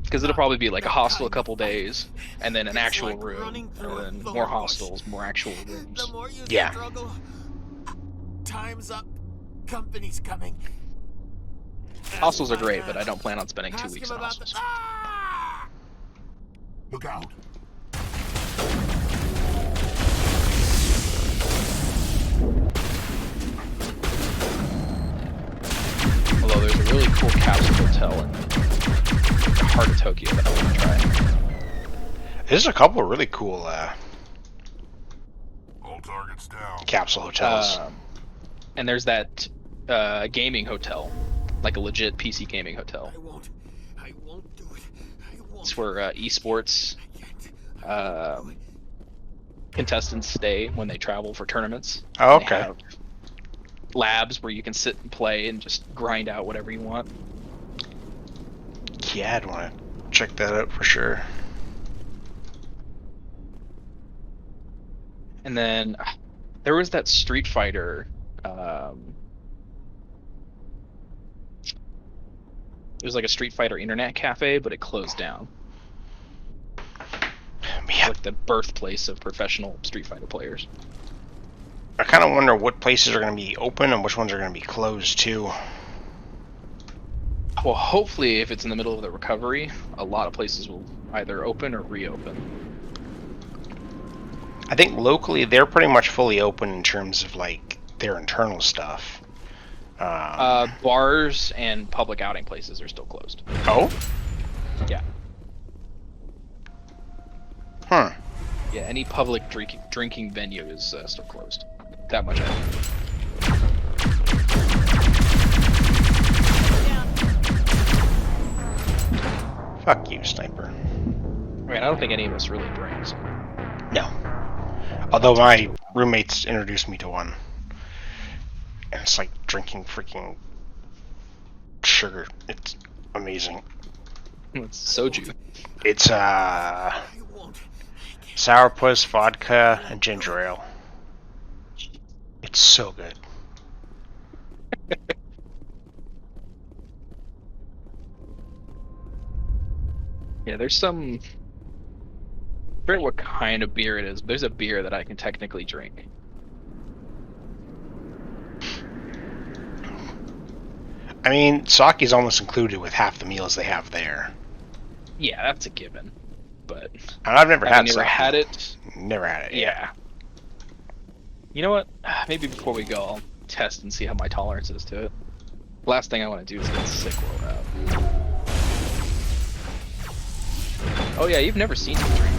Speaker 5: Because it'll probably be like a hostel a couple days, and then an actual room, and then more hostels, more actual rooms.
Speaker 12: Yeah.
Speaker 19: Time's up. Company's coming.
Speaker 5: Hostels are great, but I don't plan on spending 2 weeks in hostels.
Speaker 16: Look out.
Speaker 5: Although there's a really cool capsule hotel in the heart of Tokyo that I want to try.
Speaker 12: There's a couple of really cool
Speaker 16: All targets down.
Speaker 12: capsule hotels.
Speaker 5: And there's that gaming hotel, like a legit PC gaming hotel.
Speaker 19: I won't do it.
Speaker 5: It's where esports contestants stay when they travel for tournaments.
Speaker 12: Oh,
Speaker 5: They
Speaker 12: okay.
Speaker 5: have labs where you can sit and play and just grind out whatever you want.
Speaker 12: Yeah, I'd want to check that out for sure.
Speaker 5: And then there was that Street Fighter. It was like a Street Fighter internet cafe, but it closed down.
Speaker 12: Yeah.
Speaker 5: Like the birthplace of professional Street Fighter players.
Speaker 12: I kind of wonder what places are going to be open and which ones are going to be closed too.
Speaker 5: Well, hopefully, if it's in the middle of the recovery, a lot of places will either open or reopen.
Speaker 12: I think locally they're pretty much fully open in terms of like their internal stuff.
Speaker 5: Bars and public outing places are still closed.
Speaker 12: Oh?
Speaker 5: Yeah.
Speaker 12: Huh.
Speaker 5: Yeah, any public drinking venue is still closed. That much I know.
Speaker 12: Fuck you, sniper.
Speaker 5: I mean, I don't think any of us really drinks.
Speaker 12: No. Although my roommates introduced me to one. And it's like drinking freaking sugar. It's amazing.
Speaker 5: It's soju.
Speaker 12: It's sourpuss, vodka, and ginger ale. It's so good.
Speaker 5: Yeah, there's some. I forget what kind of beer it is. But there's a beer that I can technically drink.
Speaker 12: I mean, sake's almost included with half the meals they have there.
Speaker 5: Yeah, that's a given. But
Speaker 12: I've never had
Speaker 5: never
Speaker 12: sake.
Speaker 5: had it.
Speaker 12: Never had it.
Speaker 5: Yeah. You know what? Maybe before we go, I'll test and see how my tolerance is to it. Last thing I want to do is get sick while we're out. Oh yeah, you've never seen me drink.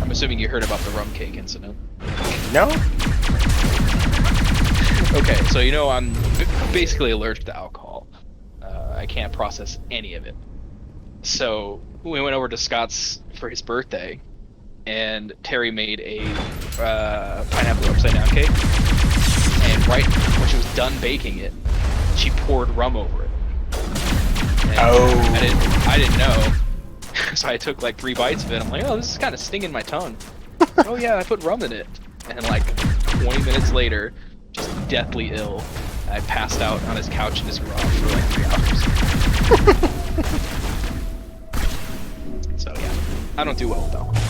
Speaker 5: I'm assuming you heard about the rum cake incident.
Speaker 12: No?
Speaker 5: Okay, so you know I'm basically allergic to alcohol. I can't process any of it. So we went over to Scott's for his birthday, and Terry made a pineapple upside down cake. And right when she was done baking it, she poured rum over it. And I didn't know. So I took like 3 bites of it. I'm like, oh, this is kind of stinging my tongue. Oh yeah, I put rum in it. And then like 20 minutes later, just deathly ill, I passed out on his couch in his garage for like 3 hours. So yeah, I don't do well with alcohol.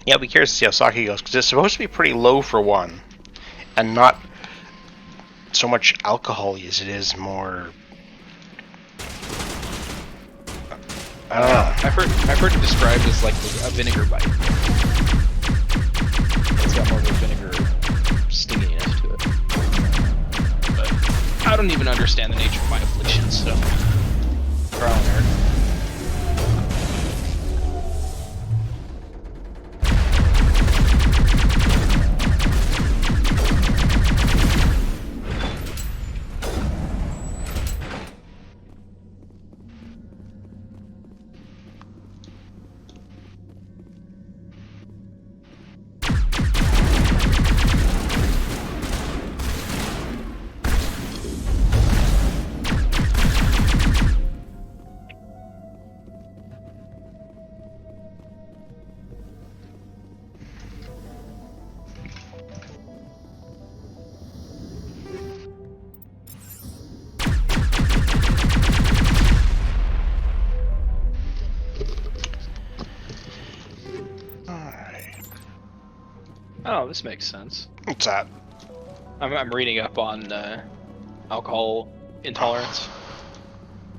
Speaker 12: Yeah, I'll be curious to see how sake goes, because it's supposed to be pretty low for one, and not so much alcohol-y as it is more... I don't know.
Speaker 5: I've heard it described as like a vinegar bite. It's got more of a vinegar stinginess to it. But I don't even understand the nature of my affliction, so trial and error. Oh, this makes sense.
Speaker 12: What's that?
Speaker 5: I'm reading up on alcohol intolerance,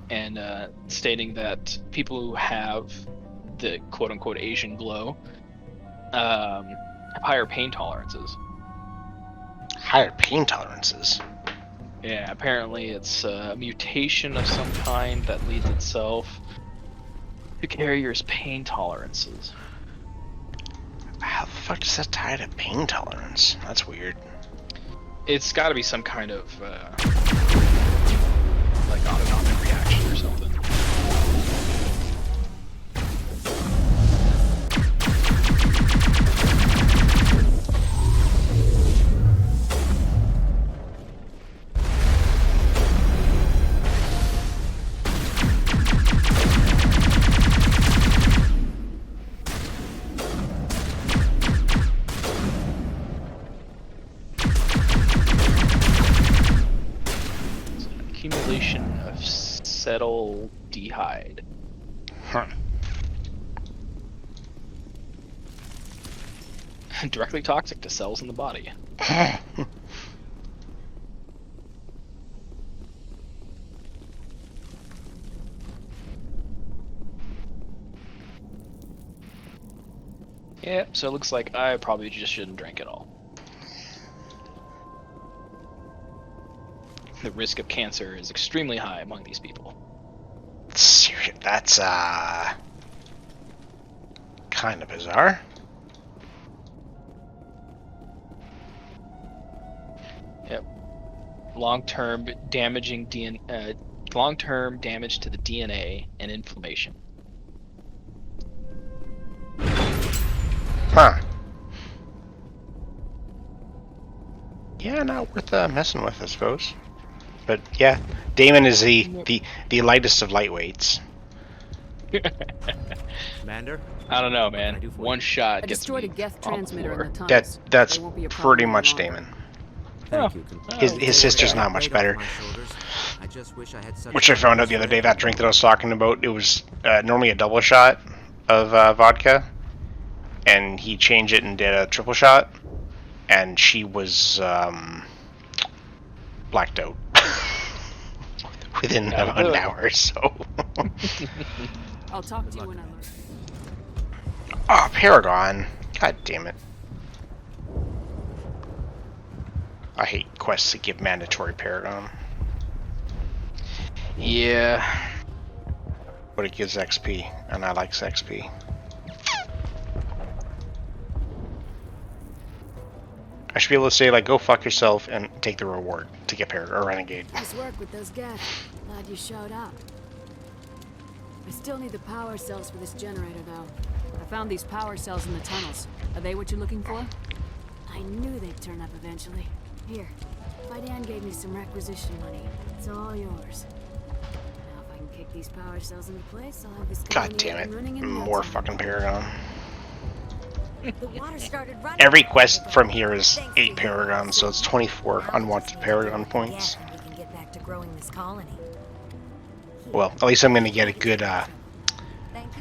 Speaker 5: and stating that people who have the quote-unquote Asian glow have higher pain tolerances.
Speaker 12: Higher pain tolerances?
Speaker 5: Yeah, apparently it's a mutation of some kind that leads itself to carriers' pain tolerances.
Speaker 12: How the fuck does that tie to pain tolerance? That's weird.
Speaker 5: It's got to be some kind of like autonomic reaction or something. Accumulation of acetaldehyde.
Speaker 12: Huh.
Speaker 5: Directly toxic to cells in the body. Yep, so it looks like I probably just shouldn't drink at all. The risk of cancer is extremely high among these people.
Speaker 12: That's kind of bizarre.
Speaker 5: Yep. Long-term damage to the DNA and inflammation.
Speaker 12: Huh. Yeah, not worth messing with, I suppose. But yeah, Damon is the lightest of lightweights.
Speaker 8: Commander?
Speaker 5: I don't know, man. One shot
Speaker 10: I
Speaker 5: gets
Speaker 10: destroyed
Speaker 5: me
Speaker 10: a Geth
Speaker 5: off the
Speaker 10: transmitter in
Speaker 5: floor.
Speaker 10: the tunnels.
Speaker 12: That's
Speaker 10: They won't be a problem
Speaker 12: pretty
Speaker 10: any
Speaker 12: much
Speaker 10: longer.
Speaker 12: Damon.
Speaker 8: Thank you.
Speaker 12: His sister's not much better.
Speaker 8: I just wish I had such
Speaker 12: Which I found out the other day, that drink that I was talking about, it was normally a double shot of vodka, and he changed it and did a triple shot, and she was blacked out within an hour or so.
Speaker 10: I'll talk to you when I learn.
Speaker 12: Oh, Paragon. God damn it. I hate quests that give mandatory Paragon.
Speaker 5: Yeah.
Speaker 12: But it gives XP, and I like XP. I should be able to say, like, go fuck yourself and take the reward to get Paragon or Renegade.
Speaker 10: Nice work with those Geth. Glad you showed up. I still need the power cells for this generator, though. I found these power cells in the tunnels. Are they what you're looking for? I knew they'd turn up eventually. Here, Fidan gave me some requisition money. It's all yours. Now if I can kick these power cells into place, I'll have this
Speaker 12: God
Speaker 10: colony
Speaker 12: damn
Speaker 10: up and running
Speaker 12: it.
Speaker 10: in no
Speaker 12: More
Speaker 10: time.
Speaker 12: fucking Paragon.
Speaker 21: The water started running.
Speaker 12: Every quest from here is 8 Paragon, so it's 24 unwanted Paragon points.
Speaker 21: We can get back to growing this colony.
Speaker 12: Well, at least I'm going to get a good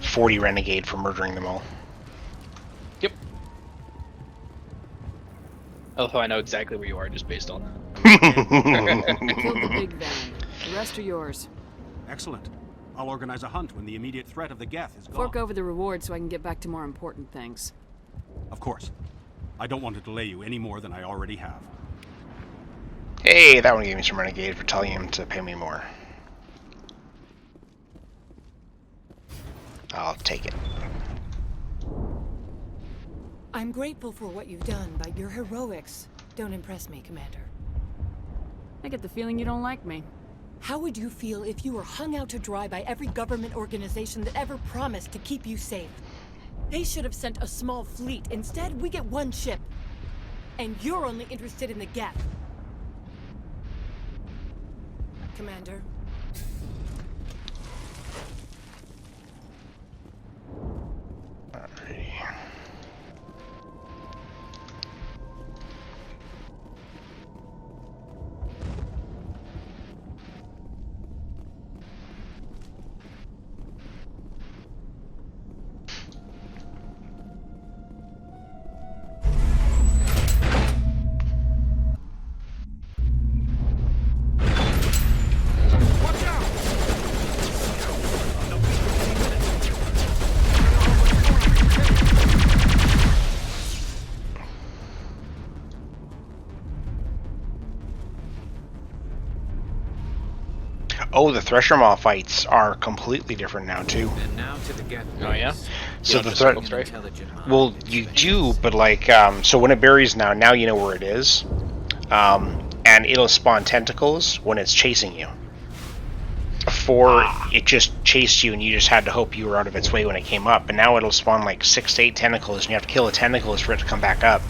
Speaker 12: 40 Renegade for murdering them all.
Speaker 5: Yep. Although I know exactly where you are just based on that.
Speaker 10: I killed the big van. The rest are yours.
Speaker 11: Excellent. I'll organize a hunt when the immediate threat of the Geth is gone.
Speaker 10: Fork over the reward so I can get back to more important things.
Speaker 11: Of course. I don't want to delay you any more than I already have.
Speaker 12: Hey, that one gave me some Renegade for telling him to pay me more. I'll take it.
Speaker 1: I'm grateful for what you've done, but your heroics don't impress me, Commander.
Speaker 10: I get the feeling you don't like me.
Speaker 1: How would you feel if you were hung out to dry by every government organization that ever promised to keep you safe? They should have sent a small fleet. Instead, we get one ship. And you're only interested in the Geth. Commander.
Speaker 12: Alrighty. Oh, the Thresher Maw fights are completely different now too.
Speaker 8: And now to the Geth.
Speaker 5: Oh yeah?
Speaker 12: So the well, you do, but like, so when it buries now you know where it is, and it'll spawn tentacles when it's chasing you. Before it just chased you, and you just had to hope you were out of its way when it came up. But now it'll spawn like 6 to 8 tentacles, and you have to kill the tentacles for it to come back up.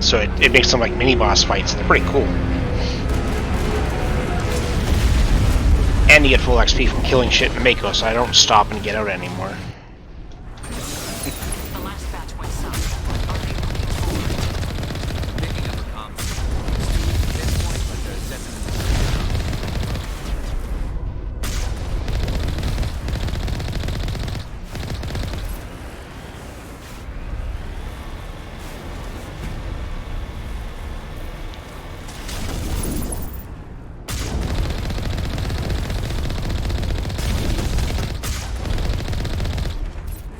Speaker 12: So it makes them like mini boss fights, and they're pretty cool. And you get full XP from killing shit in Mako, so I don't stop and get out anymore.
Speaker 3: The last batch went south.
Speaker 8: Picking up a comm. This point, but there's definitely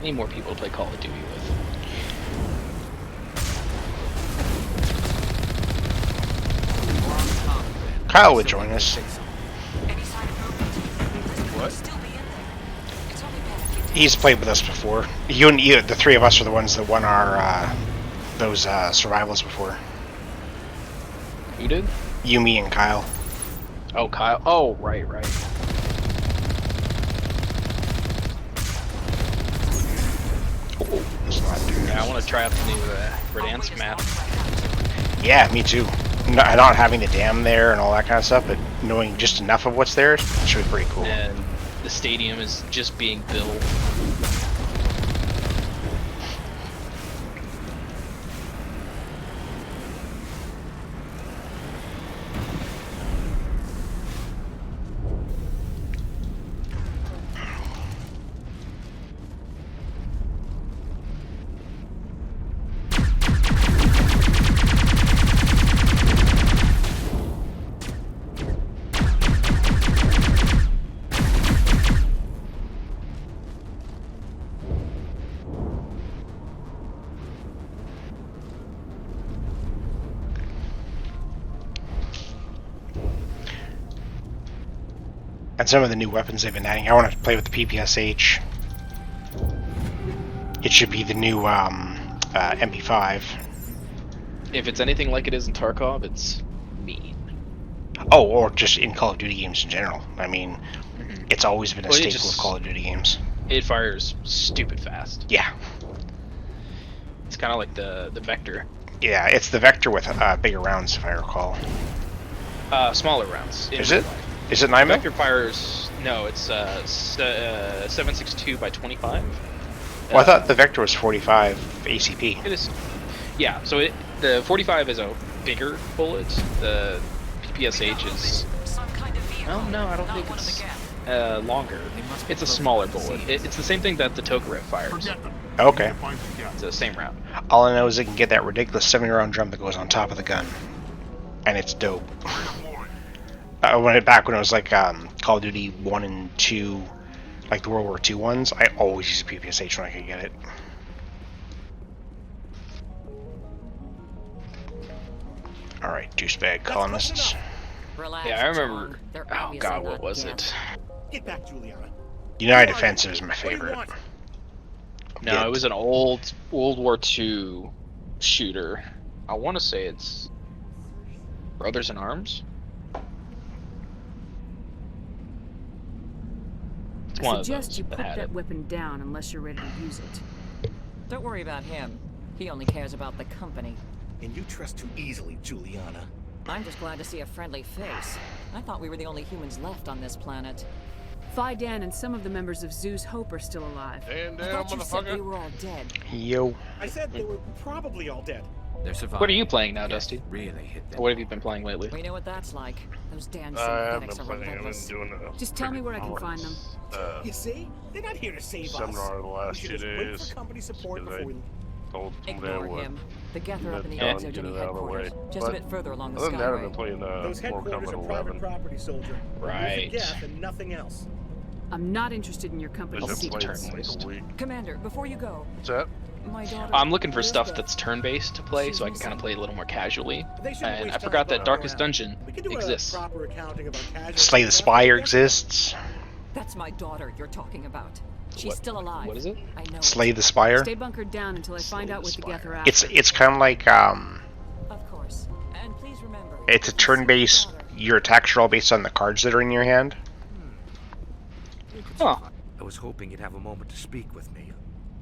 Speaker 5: Need more people to play Call of Duty with.
Speaker 12: Kyle would join us.
Speaker 5: What?
Speaker 12: He's played with us before. You, the three of us are the ones that won our those survivals before.
Speaker 5: Who did?
Speaker 12: You, me, and Kyle.
Speaker 5: Oh, Kyle. Oh, right. Yeah, I want to try out the new Verdansk map.
Speaker 12: Yeah, me too. Not having the dam there and all that kind of stuff, but knowing just enough of what's there should be pretty cool.
Speaker 5: And the stadium is just being built.
Speaker 12: And some of the new weapons they've been adding. I want to play with the PPSH. It should be the new MP5.
Speaker 5: If it's anything like it is in Tarkov, it's mean.
Speaker 12: Oh, or just in Call of Duty games in general. I mean, it's always been a staple of Call of Duty games.
Speaker 5: It fires stupid fast.
Speaker 12: Yeah.
Speaker 5: It's kind of like the Vector.
Speaker 12: Yeah, it's the Vector with bigger rounds, if I recall.
Speaker 5: Smaller rounds.
Speaker 12: Is it? Is it 9mm?
Speaker 5: Vector fires... No, it's 7.62 by 25.
Speaker 12: Well, I thought the Vector was 45 ACP.
Speaker 5: It is. Yeah, so the 45 is a bigger bullet. The PPSH is... Oh, no, I don't think it's longer. It's a smaller bullet. It's the same thing that the Tokarev fires.
Speaker 12: Okay.
Speaker 5: It's the same round.
Speaker 12: All I know is it can get that ridiculous 70-round drum that goes on top of the gun. And it's dope. Back when it was like Call of Duty 1 and 2, like the World War II ones, I always used PPSH when I could get it. Alright, douchebag colonists.
Speaker 5: Yeah, I remember... Oh god, what was it?
Speaker 15: Get back, Juliana.
Speaker 12: United Defensive is my favorite.
Speaker 5: No, it was an old World War II shooter. I want to say it's Brothers in Arms?
Speaker 10: I suggest you put that weapon down unless you're ready to use it.
Speaker 3: Don't worry about him. He only cares about the company.
Speaker 15: And you trust too easily, Juliana.
Speaker 3: I'm just glad to see a friendly face. I thought we were the only humans left on this planet.
Speaker 10: Fidan and some of the members of Zoo's Hope are still alive.
Speaker 3: I thought you said they were all dead.
Speaker 12: Yo.
Speaker 15: I said they were probably all dead.
Speaker 8: They're surviving.
Speaker 5: What are you playing now, Dusty?
Speaker 8: Really hit them.
Speaker 5: What have you been playing lately?
Speaker 3: We know what that's like. Those damn
Speaker 16: I've
Speaker 3: synthetics
Speaker 16: been
Speaker 3: are
Speaker 16: playing. I've
Speaker 3: relentless.
Speaker 16: been doing a
Speaker 10: Just tell me where I can find them.
Speaker 15: You see? They're not here to save
Speaker 16: seminar
Speaker 15: us.
Speaker 16: the last
Speaker 15: We
Speaker 16: 2
Speaker 15: should just wait
Speaker 16: days.
Speaker 15: for company support before we...
Speaker 16: Told somebody I
Speaker 3: Ignore
Speaker 16: would.
Speaker 3: him. The Geth are up in the
Speaker 16: Let
Speaker 3: Exo
Speaker 16: get
Speaker 3: Duty
Speaker 16: it out of the way.
Speaker 3: headquarters, just a bit further along the
Speaker 16: Other than that, I've
Speaker 3: Skyway.
Speaker 16: been playing
Speaker 15: Those
Speaker 16: Mortal
Speaker 15: headquarters
Speaker 16: Kombat
Speaker 15: are private
Speaker 16: 11.
Speaker 15: property, soldier.
Speaker 5: Right.
Speaker 15: Geth and nothing else.
Speaker 10: I'm not interested in your company's
Speaker 16: Just haven't played
Speaker 10: secrets.
Speaker 16: in like a week.
Speaker 3: Commander, before you go,
Speaker 16: What's that?
Speaker 3: my daughter...
Speaker 5: I'm looking for stuff
Speaker 3: Elizabeth,
Speaker 5: that's turn-based to play, so I can kind of play a little more casually.
Speaker 15: They shouldn't
Speaker 5: And
Speaker 15: waste
Speaker 5: I
Speaker 15: time
Speaker 5: forgot that
Speaker 15: going
Speaker 5: Darkest
Speaker 15: around.
Speaker 5: Dungeon
Speaker 15: We can do
Speaker 5: exists.
Speaker 15: a proper accounting of our casualties.
Speaker 12: Slay the Spire exists.
Speaker 3: That's my daughter you're talking about. She's still alive.
Speaker 5: What is it?
Speaker 3: I know.
Speaker 12: Slay the Spire.
Speaker 10: Stay bunkered down until I find out what the Geth are after.
Speaker 12: It's kind of like
Speaker 3: Of course. And please remember.
Speaker 12: it's a turn-based. Your attacks are all based on the cards that are in your hand.
Speaker 5: Huh.
Speaker 17: I was hoping you'd have a moment to speak with me.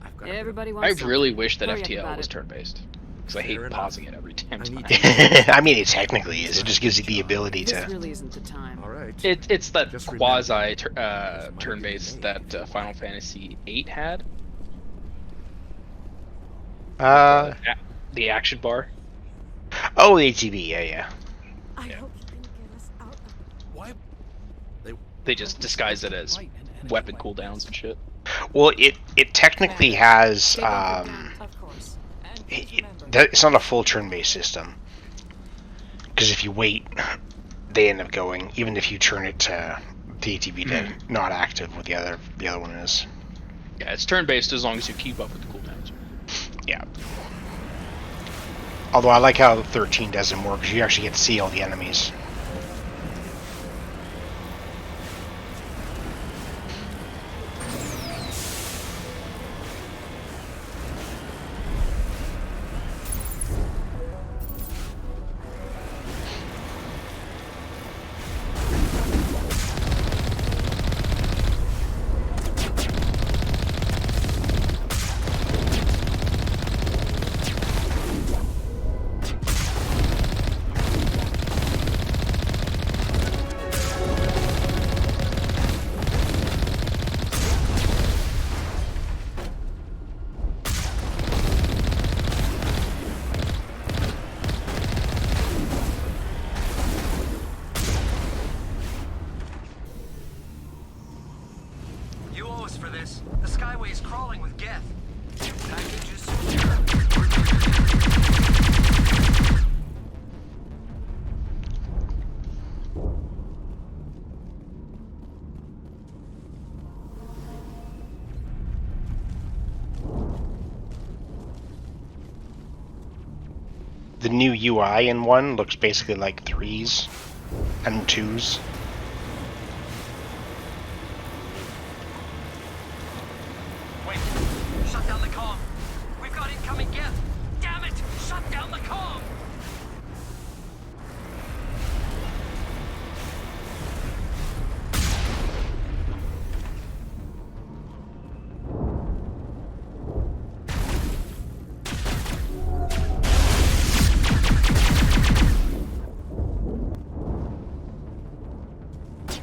Speaker 17: I've got
Speaker 10: Everybody
Speaker 5: I
Speaker 10: wants
Speaker 5: really
Speaker 10: something.
Speaker 5: wish that
Speaker 10: Hurry up
Speaker 5: FTL
Speaker 10: about
Speaker 5: was
Speaker 10: it.
Speaker 5: turn-based. Because I hate
Speaker 17: Fair enough.
Speaker 5: pausing it every damn time.
Speaker 12: I mean, it technically is. It just gives you the ability
Speaker 10: This
Speaker 12: to.
Speaker 10: really isn't the time.
Speaker 17: All right.
Speaker 5: It's that
Speaker 17: Just remember,
Speaker 5: quasi turn-based that Final Fantasy VIII had. The action bar.
Speaker 12: Oh, the ATV. Yeah.
Speaker 10: I hope you can get us out of...
Speaker 17: Why?
Speaker 5: They just disguise it as weapon cooldowns and shit.
Speaker 12: Well, it technically has.
Speaker 3: Of course. And please remember.
Speaker 12: It's not a full turn-based system. Because if you wait, they end up going. Even if you turn it to the ATV to not active, what the other one is.
Speaker 5: Yeah, it's turn-based as long as you keep up with the cooldowns.
Speaker 12: Yeah. Although I like how 13 doesn't work, because you actually get to see all the enemies. the new UI in 1 looks basically like 3s and 2s.
Speaker 20: Wait, shut down the comm. We've got incoming Geth. Damn it! Shut down the comm.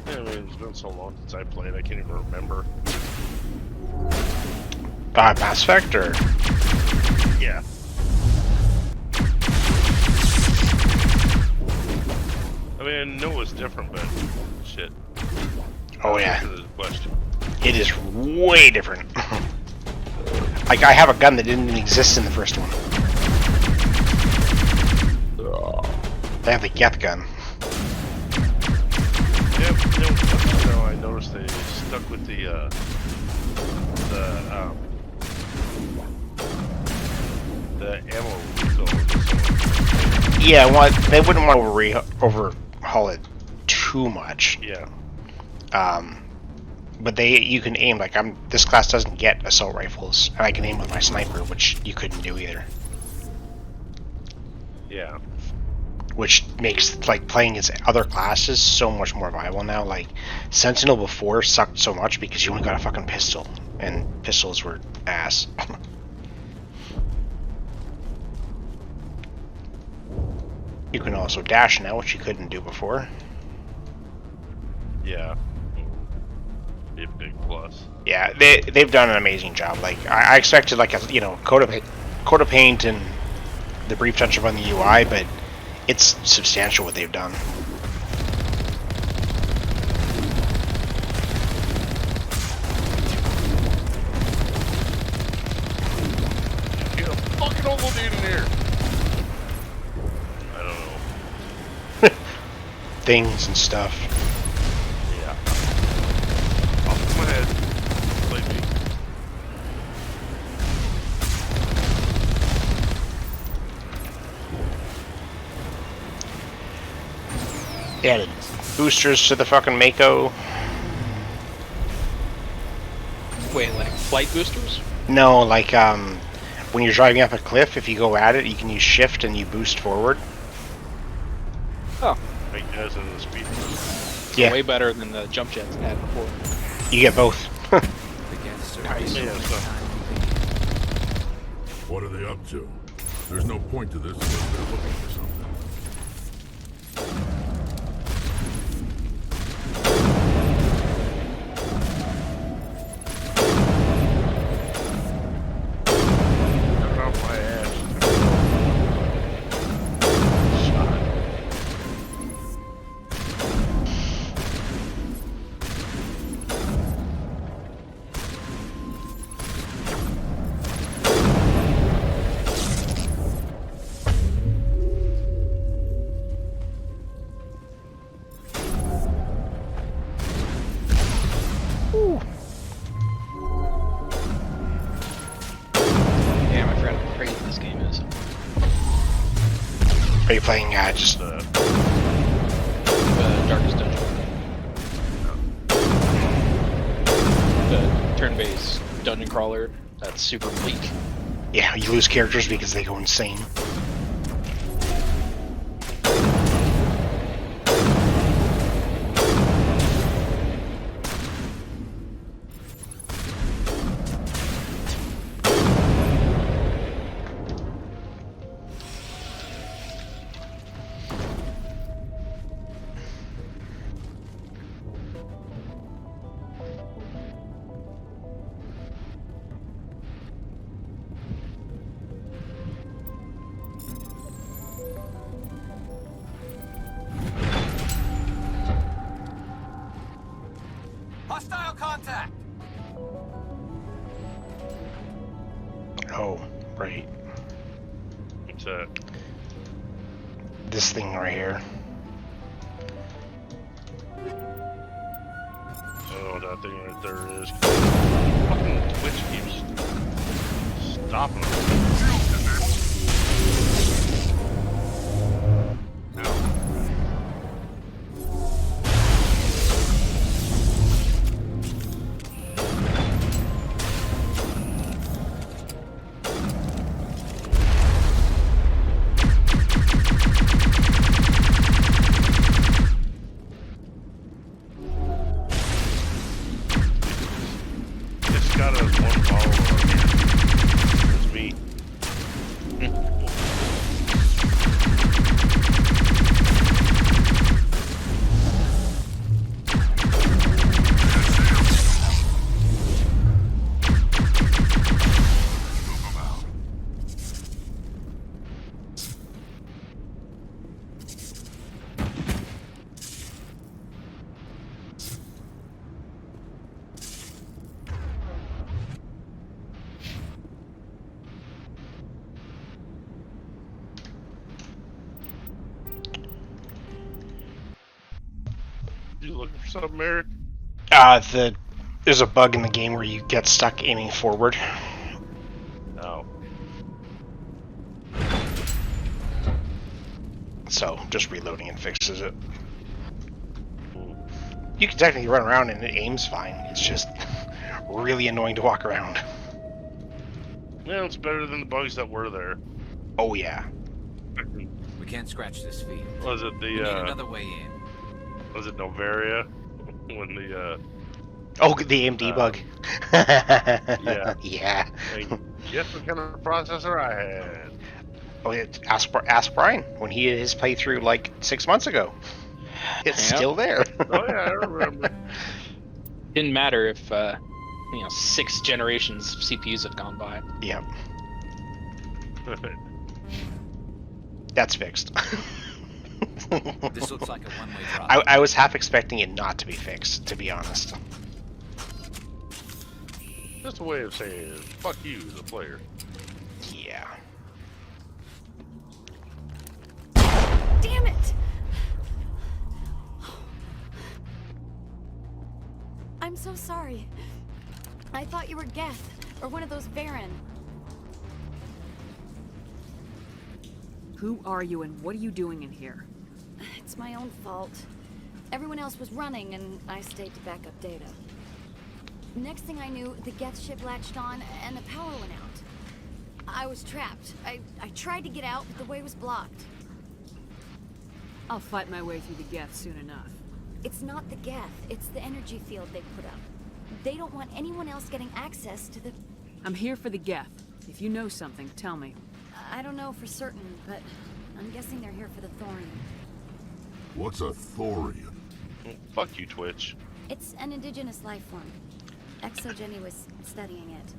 Speaker 22: I mean, it's been so long since I played, I can't even remember.
Speaker 12: Mass Effect, or?
Speaker 22: Yeah. I mean, I know it was different, but shit.
Speaker 12: Oh yeah.
Speaker 22: That's the question.
Speaker 12: It is way different. Like, I have a gun that didn't even exist in the first one. They have the Geth gun.
Speaker 22: Yeah, no, I noticed they stuck with the ammo refill.
Speaker 12: Yeah, well, they wouldn't want to overhaul it too much.
Speaker 22: Yeah.
Speaker 12: But you can aim, like, this class doesn't get assault rifles, and I can aim with my sniper, which you couldn't do either.
Speaker 22: Yeah.
Speaker 12: Which makes, like, playing as other classes so much more viable now. Like, Sentinel before sucked so much because you only got a fucking pistol, and pistols were ass. You can also dash now, which you couldn't do before.
Speaker 22: Yeah. Be a big plus.
Speaker 12: Yeah, they've done an amazing job. Like, I expected, like, a, you know, coat of paint and the brief touch-up on the UI, but it's substantial what they've done.
Speaker 22: Get a fucking old dude in here. I don't know.
Speaker 12: Things and stuff.
Speaker 22: Yeah. Off my head. Play me.
Speaker 12: Added boosters to the fucking Mako.
Speaker 5: Wait, like flight boosters?
Speaker 12: No, like, when you're driving up a cliff, if you go at it, you can use shift and you boost forward.
Speaker 5: Oh.
Speaker 22: Like as in the speed boost.
Speaker 12: Yeah.
Speaker 5: Way better than the jump jets I had before.
Speaker 12: You get both.
Speaker 5: Nice.
Speaker 22: Yeah, so.
Speaker 16: What are they up to? There's no point to this unless they're looking for something.
Speaker 22: Turn off my ass.
Speaker 5: Damn, I forgot how crazy this game is.
Speaker 12: Are you playing just
Speaker 5: the Darkest Dungeon? The turn-based dungeon crawler that's super bleak.
Speaker 12: Yeah, you lose characters because they go insane.
Speaker 20: Hostile contact.
Speaker 12: Oh, right.
Speaker 22: What's that?
Speaker 12: This thing right here.
Speaker 22: Oh, that thing right there is. Fucking Twitch keeps stopping. You looking for something, Eric?
Speaker 12: There's a bug in the game where you get stuck aiming forward.
Speaker 22: Oh.
Speaker 12: So, just reloading it fixes it. You can technically run around and it aims fine. It's just really annoying to walk around.
Speaker 22: Yeah, it's better than the bugs that were there.
Speaker 12: Oh, yeah.
Speaker 8: We can't scratch this field.
Speaker 22: Was it the,
Speaker 8: We need another way in.
Speaker 22: Was it Novaria? When the,
Speaker 12: Oh, the AMD bug.
Speaker 22: Yeah.
Speaker 12: Yeah.
Speaker 22: And guess what kind of processor I had?
Speaker 12: Oh, ask Brian when he did his playthrough like 6 months ago. It's still there.
Speaker 22: Oh yeah, I remember.
Speaker 5: Didn't matter if 6 generations of CPUs have gone by.
Speaker 12: Yep. That's fixed.
Speaker 8: This looks like a one-way drop.
Speaker 12: I was half expecting it not to be fixed, to be honest.
Speaker 22: Just a way of saying, fuck you, the player.
Speaker 12: Yeah.
Speaker 10: Damn it! I'm so sorry. I thought you were Geth, or one of those Varen.
Speaker 6: Who are you and what are you doing in here?
Speaker 10: It's my own fault. Everyone else was running, and I stayed to back up data. Next thing I knew, the Geth ship latched on, and the power went out. I was trapped. I tried to get out, but the way was blocked.
Speaker 6: I'll fight my way through the Geth soon enough.
Speaker 10: It's not the Geth, it's the energy field they put up. They don't want anyone else getting access to the...
Speaker 6: I'm here for the Geth. If you know something, tell me.
Speaker 10: I don't know for certain, but I'm guessing they're here for the Thorium.
Speaker 16: What's a Thorium?
Speaker 22: Fuck you, Twitch.
Speaker 10: It's an indigenous life form. Exogeny was studying it.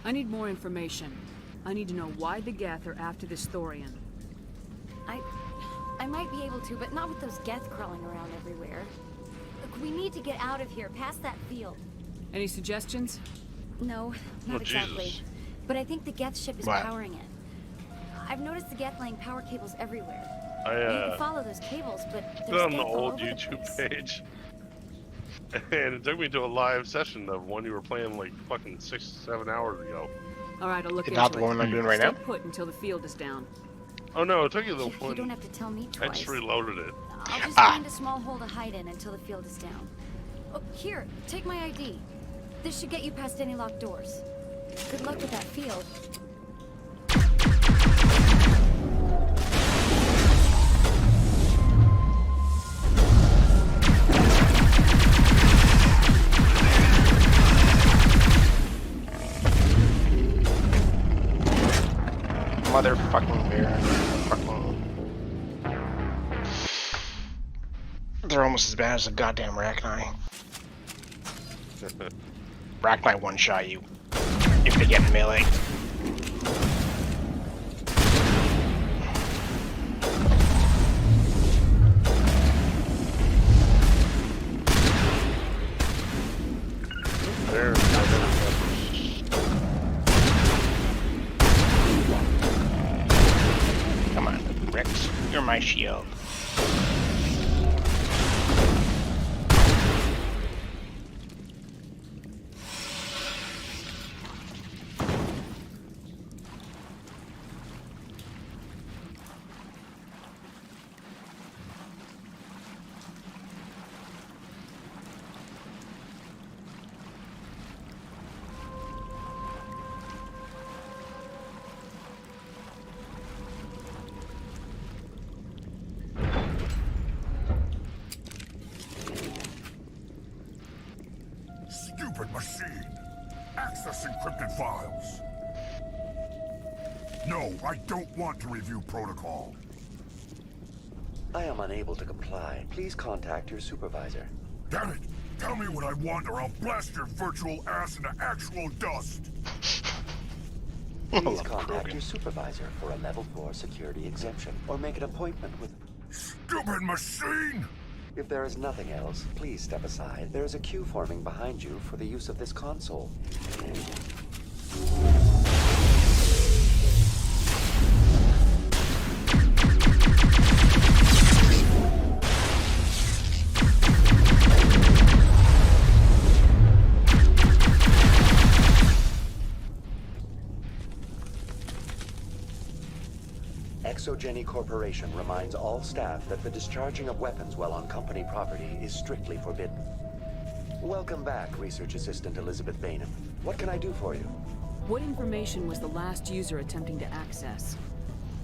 Speaker 6: I need more information. I need to know why the Geth are after this Thorium.
Speaker 10: I might be able to, but not with those Geth crawling around everywhere. Look, we need to get out of here, past that field.
Speaker 6: Any suggestions?
Speaker 10: No, not exactly.
Speaker 22: Jesus.
Speaker 10: But I think the Geth ship is
Speaker 12: What?
Speaker 10: powering it. I've noticed the Geth laying power cables everywhere.
Speaker 22: I
Speaker 10: You can follow those cables, but there's
Speaker 22: on the
Speaker 10: Geth all
Speaker 22: old
Speaker 10: over the
Speaker 22: YouTube
Speaker 10: place.
Speaker 22: page. And it took me to a live session of one you were playing like fucking 6-7 hours ago.
Speaker 6: All right, I'll look into
Speaker 12: Not the
Speaker 6: it.
Speaker 12: one I'm doing right
Speaker 6: Stay
Speaker 12: now?
Speaker 6: put until the field is down.
Speaker 22: Oh no, it took you the
Speaker 10: You
Speaker 22: one.
Speaker 10: don't have to tell me
Speaker 22: I
Speaker 10: twice.
Speaker 22: just reloaded it.
Speaker 10: I'll just find a small hole to hide in until the field is down. Oh, here, take my ID. This should get you past any locked doors. Good luck with that field.
Speaker 12: Motherfucking bear. Fucking. They're almost as bad as the goddamn Rachni. Rachni one-shot you if they get in melee.
Speaker 22: There.
Speaker 12: Come on, Rex. You're my shield.
Speaker 16: Stupid machine! Access encrypted files! No, I don't want to review protocol.
Speaker 4: I am unable to comply. Please contact your supervisor.
Speaker 16: Damn it! Tell me what I want or I'll blast your virtual ass into actual dust!
Speaker 4: Please contact your supervisor for a level 4 security exemption or make an appointment with...
Speaker 16: Stupid machine!
Speaker 4: If there is nothing else, please step aside. There is a queue forming behind you for the use of this console. any corporation reminds all staff that the discharging of weapons while on company property is strictly forbidden. Welcome back, Research Assistant Elizabeth Bainham. What can I do for you?
Speaker 10: What information was the last user attempting to access?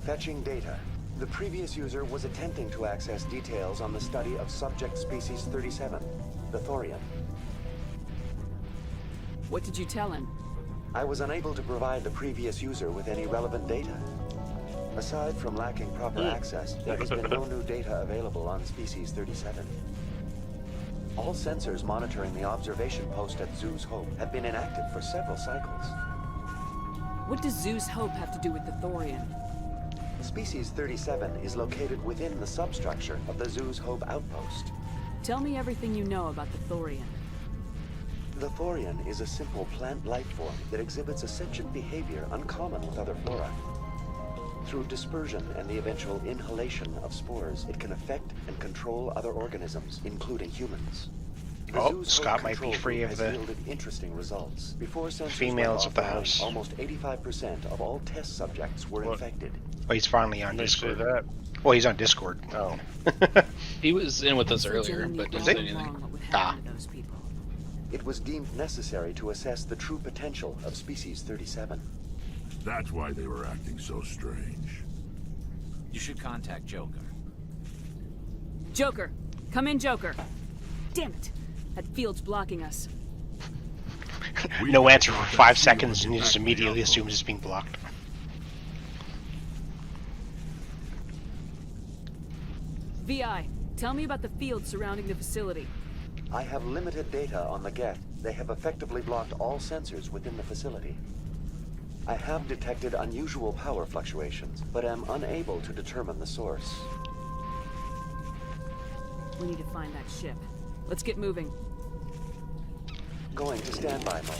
Speaker 4: Fetching data. The previous user was attempting to access details on the study of subject species 37, the Thorian.
Speaker 10: What did you tell him?
Speaker 4: I was unable to provide the previous user with any relevant data. Aside from lacking proper access, there has been no new data available on species 37. All sensors monitoring the observation post at Zeus Hope have been inactive for several cycles.
Speaker 10: What does Zeus Hope have to do with the Thorian?
Speaker 4: Species 37 is located within the substructure of the Zeus Hope outpost.
Speaker 10: Tell me everything you know about the Thorian.
Speaker 4: The Thorian is a simple plant life form that exhibits a sentient behavior uncommon with other flora. Through dispersion and the eventual inhalation of spores, it can affect and control other organisms, including humans.
Speaker 12: Oh, Scott might be free of the
Speaker 4: interesting results. Before
Speaker 12: females of the house.
Speaker 4: Almost 85% of all test subjects were infected.
Speaker 12: Oh, he's finally on Discord. Well, he's on Discord.
Speaker 5: Oh. He was in with us earlier, but didn't say anything.
Speaker 12: Ah.
Speaker 4: It was deemed necessary to assess the true potential of species 37.
Speaker 16: That's why they were acting so strange.
Speaker 6: You should contact Joker.
Speaker 10: Joker! Come in, Joker! Damn it! That field's blocking us.
Speaker 12: No answer for 5 seconds, and he just immediately assumes it's being blocked.
Speaker 10: VI, tell me about the field surrounding the facility.
Speaker 4: I have limited data on the Geth. They have effectively blocked all sensors within the facility. I have detected unusual power fluctuations, but am unable to determine the source.
Speaker 10: We need to find that ship. Let's get moving.
Speaker 4: Going to standby mode.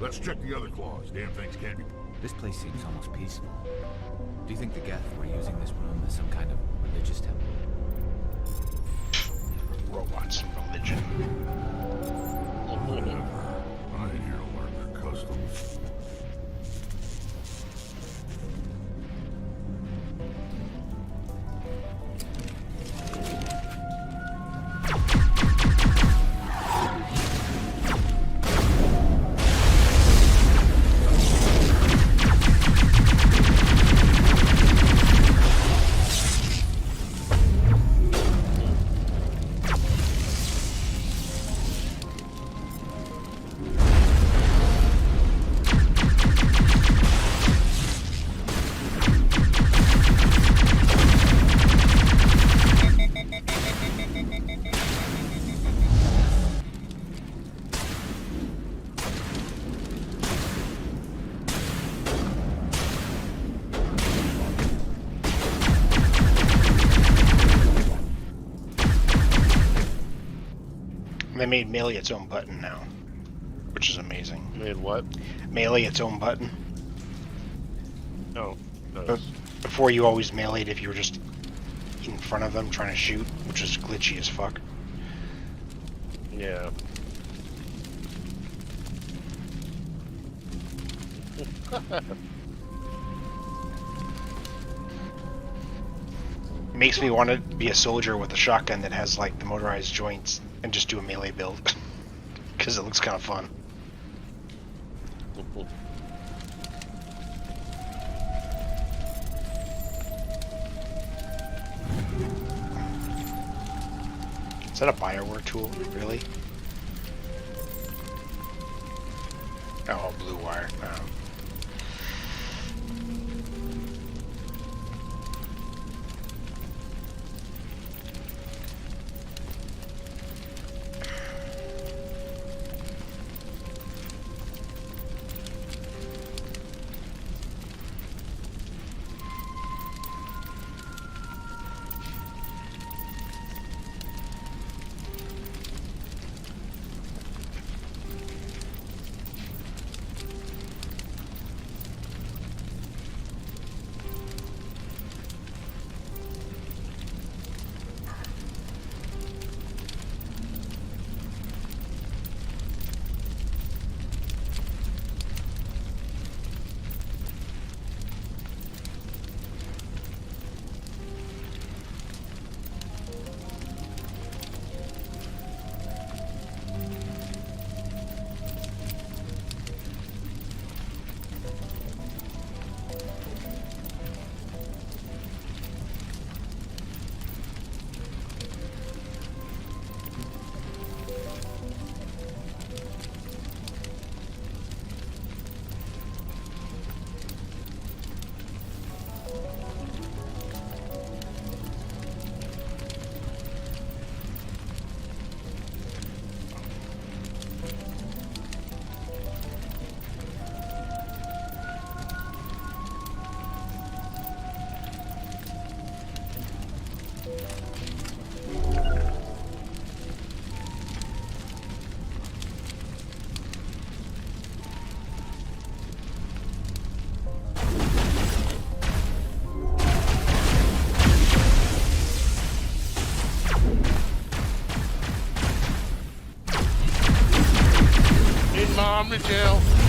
Speaker 16: Let's check the other claws. Damn things can't be...
Speaker 8: This place seems almost peaceful. Do you think the Geth were using this room as some kind of religious temple?
Speaker 12: Robots and religion.
Speaker 16: Whatever. I ain't here to learn their customs.
Speaker 12: They made melee its own button now, which is amazing.
Speaker 22: Made what?
Speaker 12: Melee its own button.
Speaker 22: Oh.
Speaker 12: Before you always meleeed if you were just in front of them trying to shoot, which is glitchy as fuck.
Speaker 22: Yeah.
Speaker 12: It makes me want to be a soldier with a shotgun that has like the motorized joints and just do a melee build. Because it looks kind of fun. Is that a Bioware tool? Really? Oh, blue wire. Oh.
Speaker 22: Mom to jail.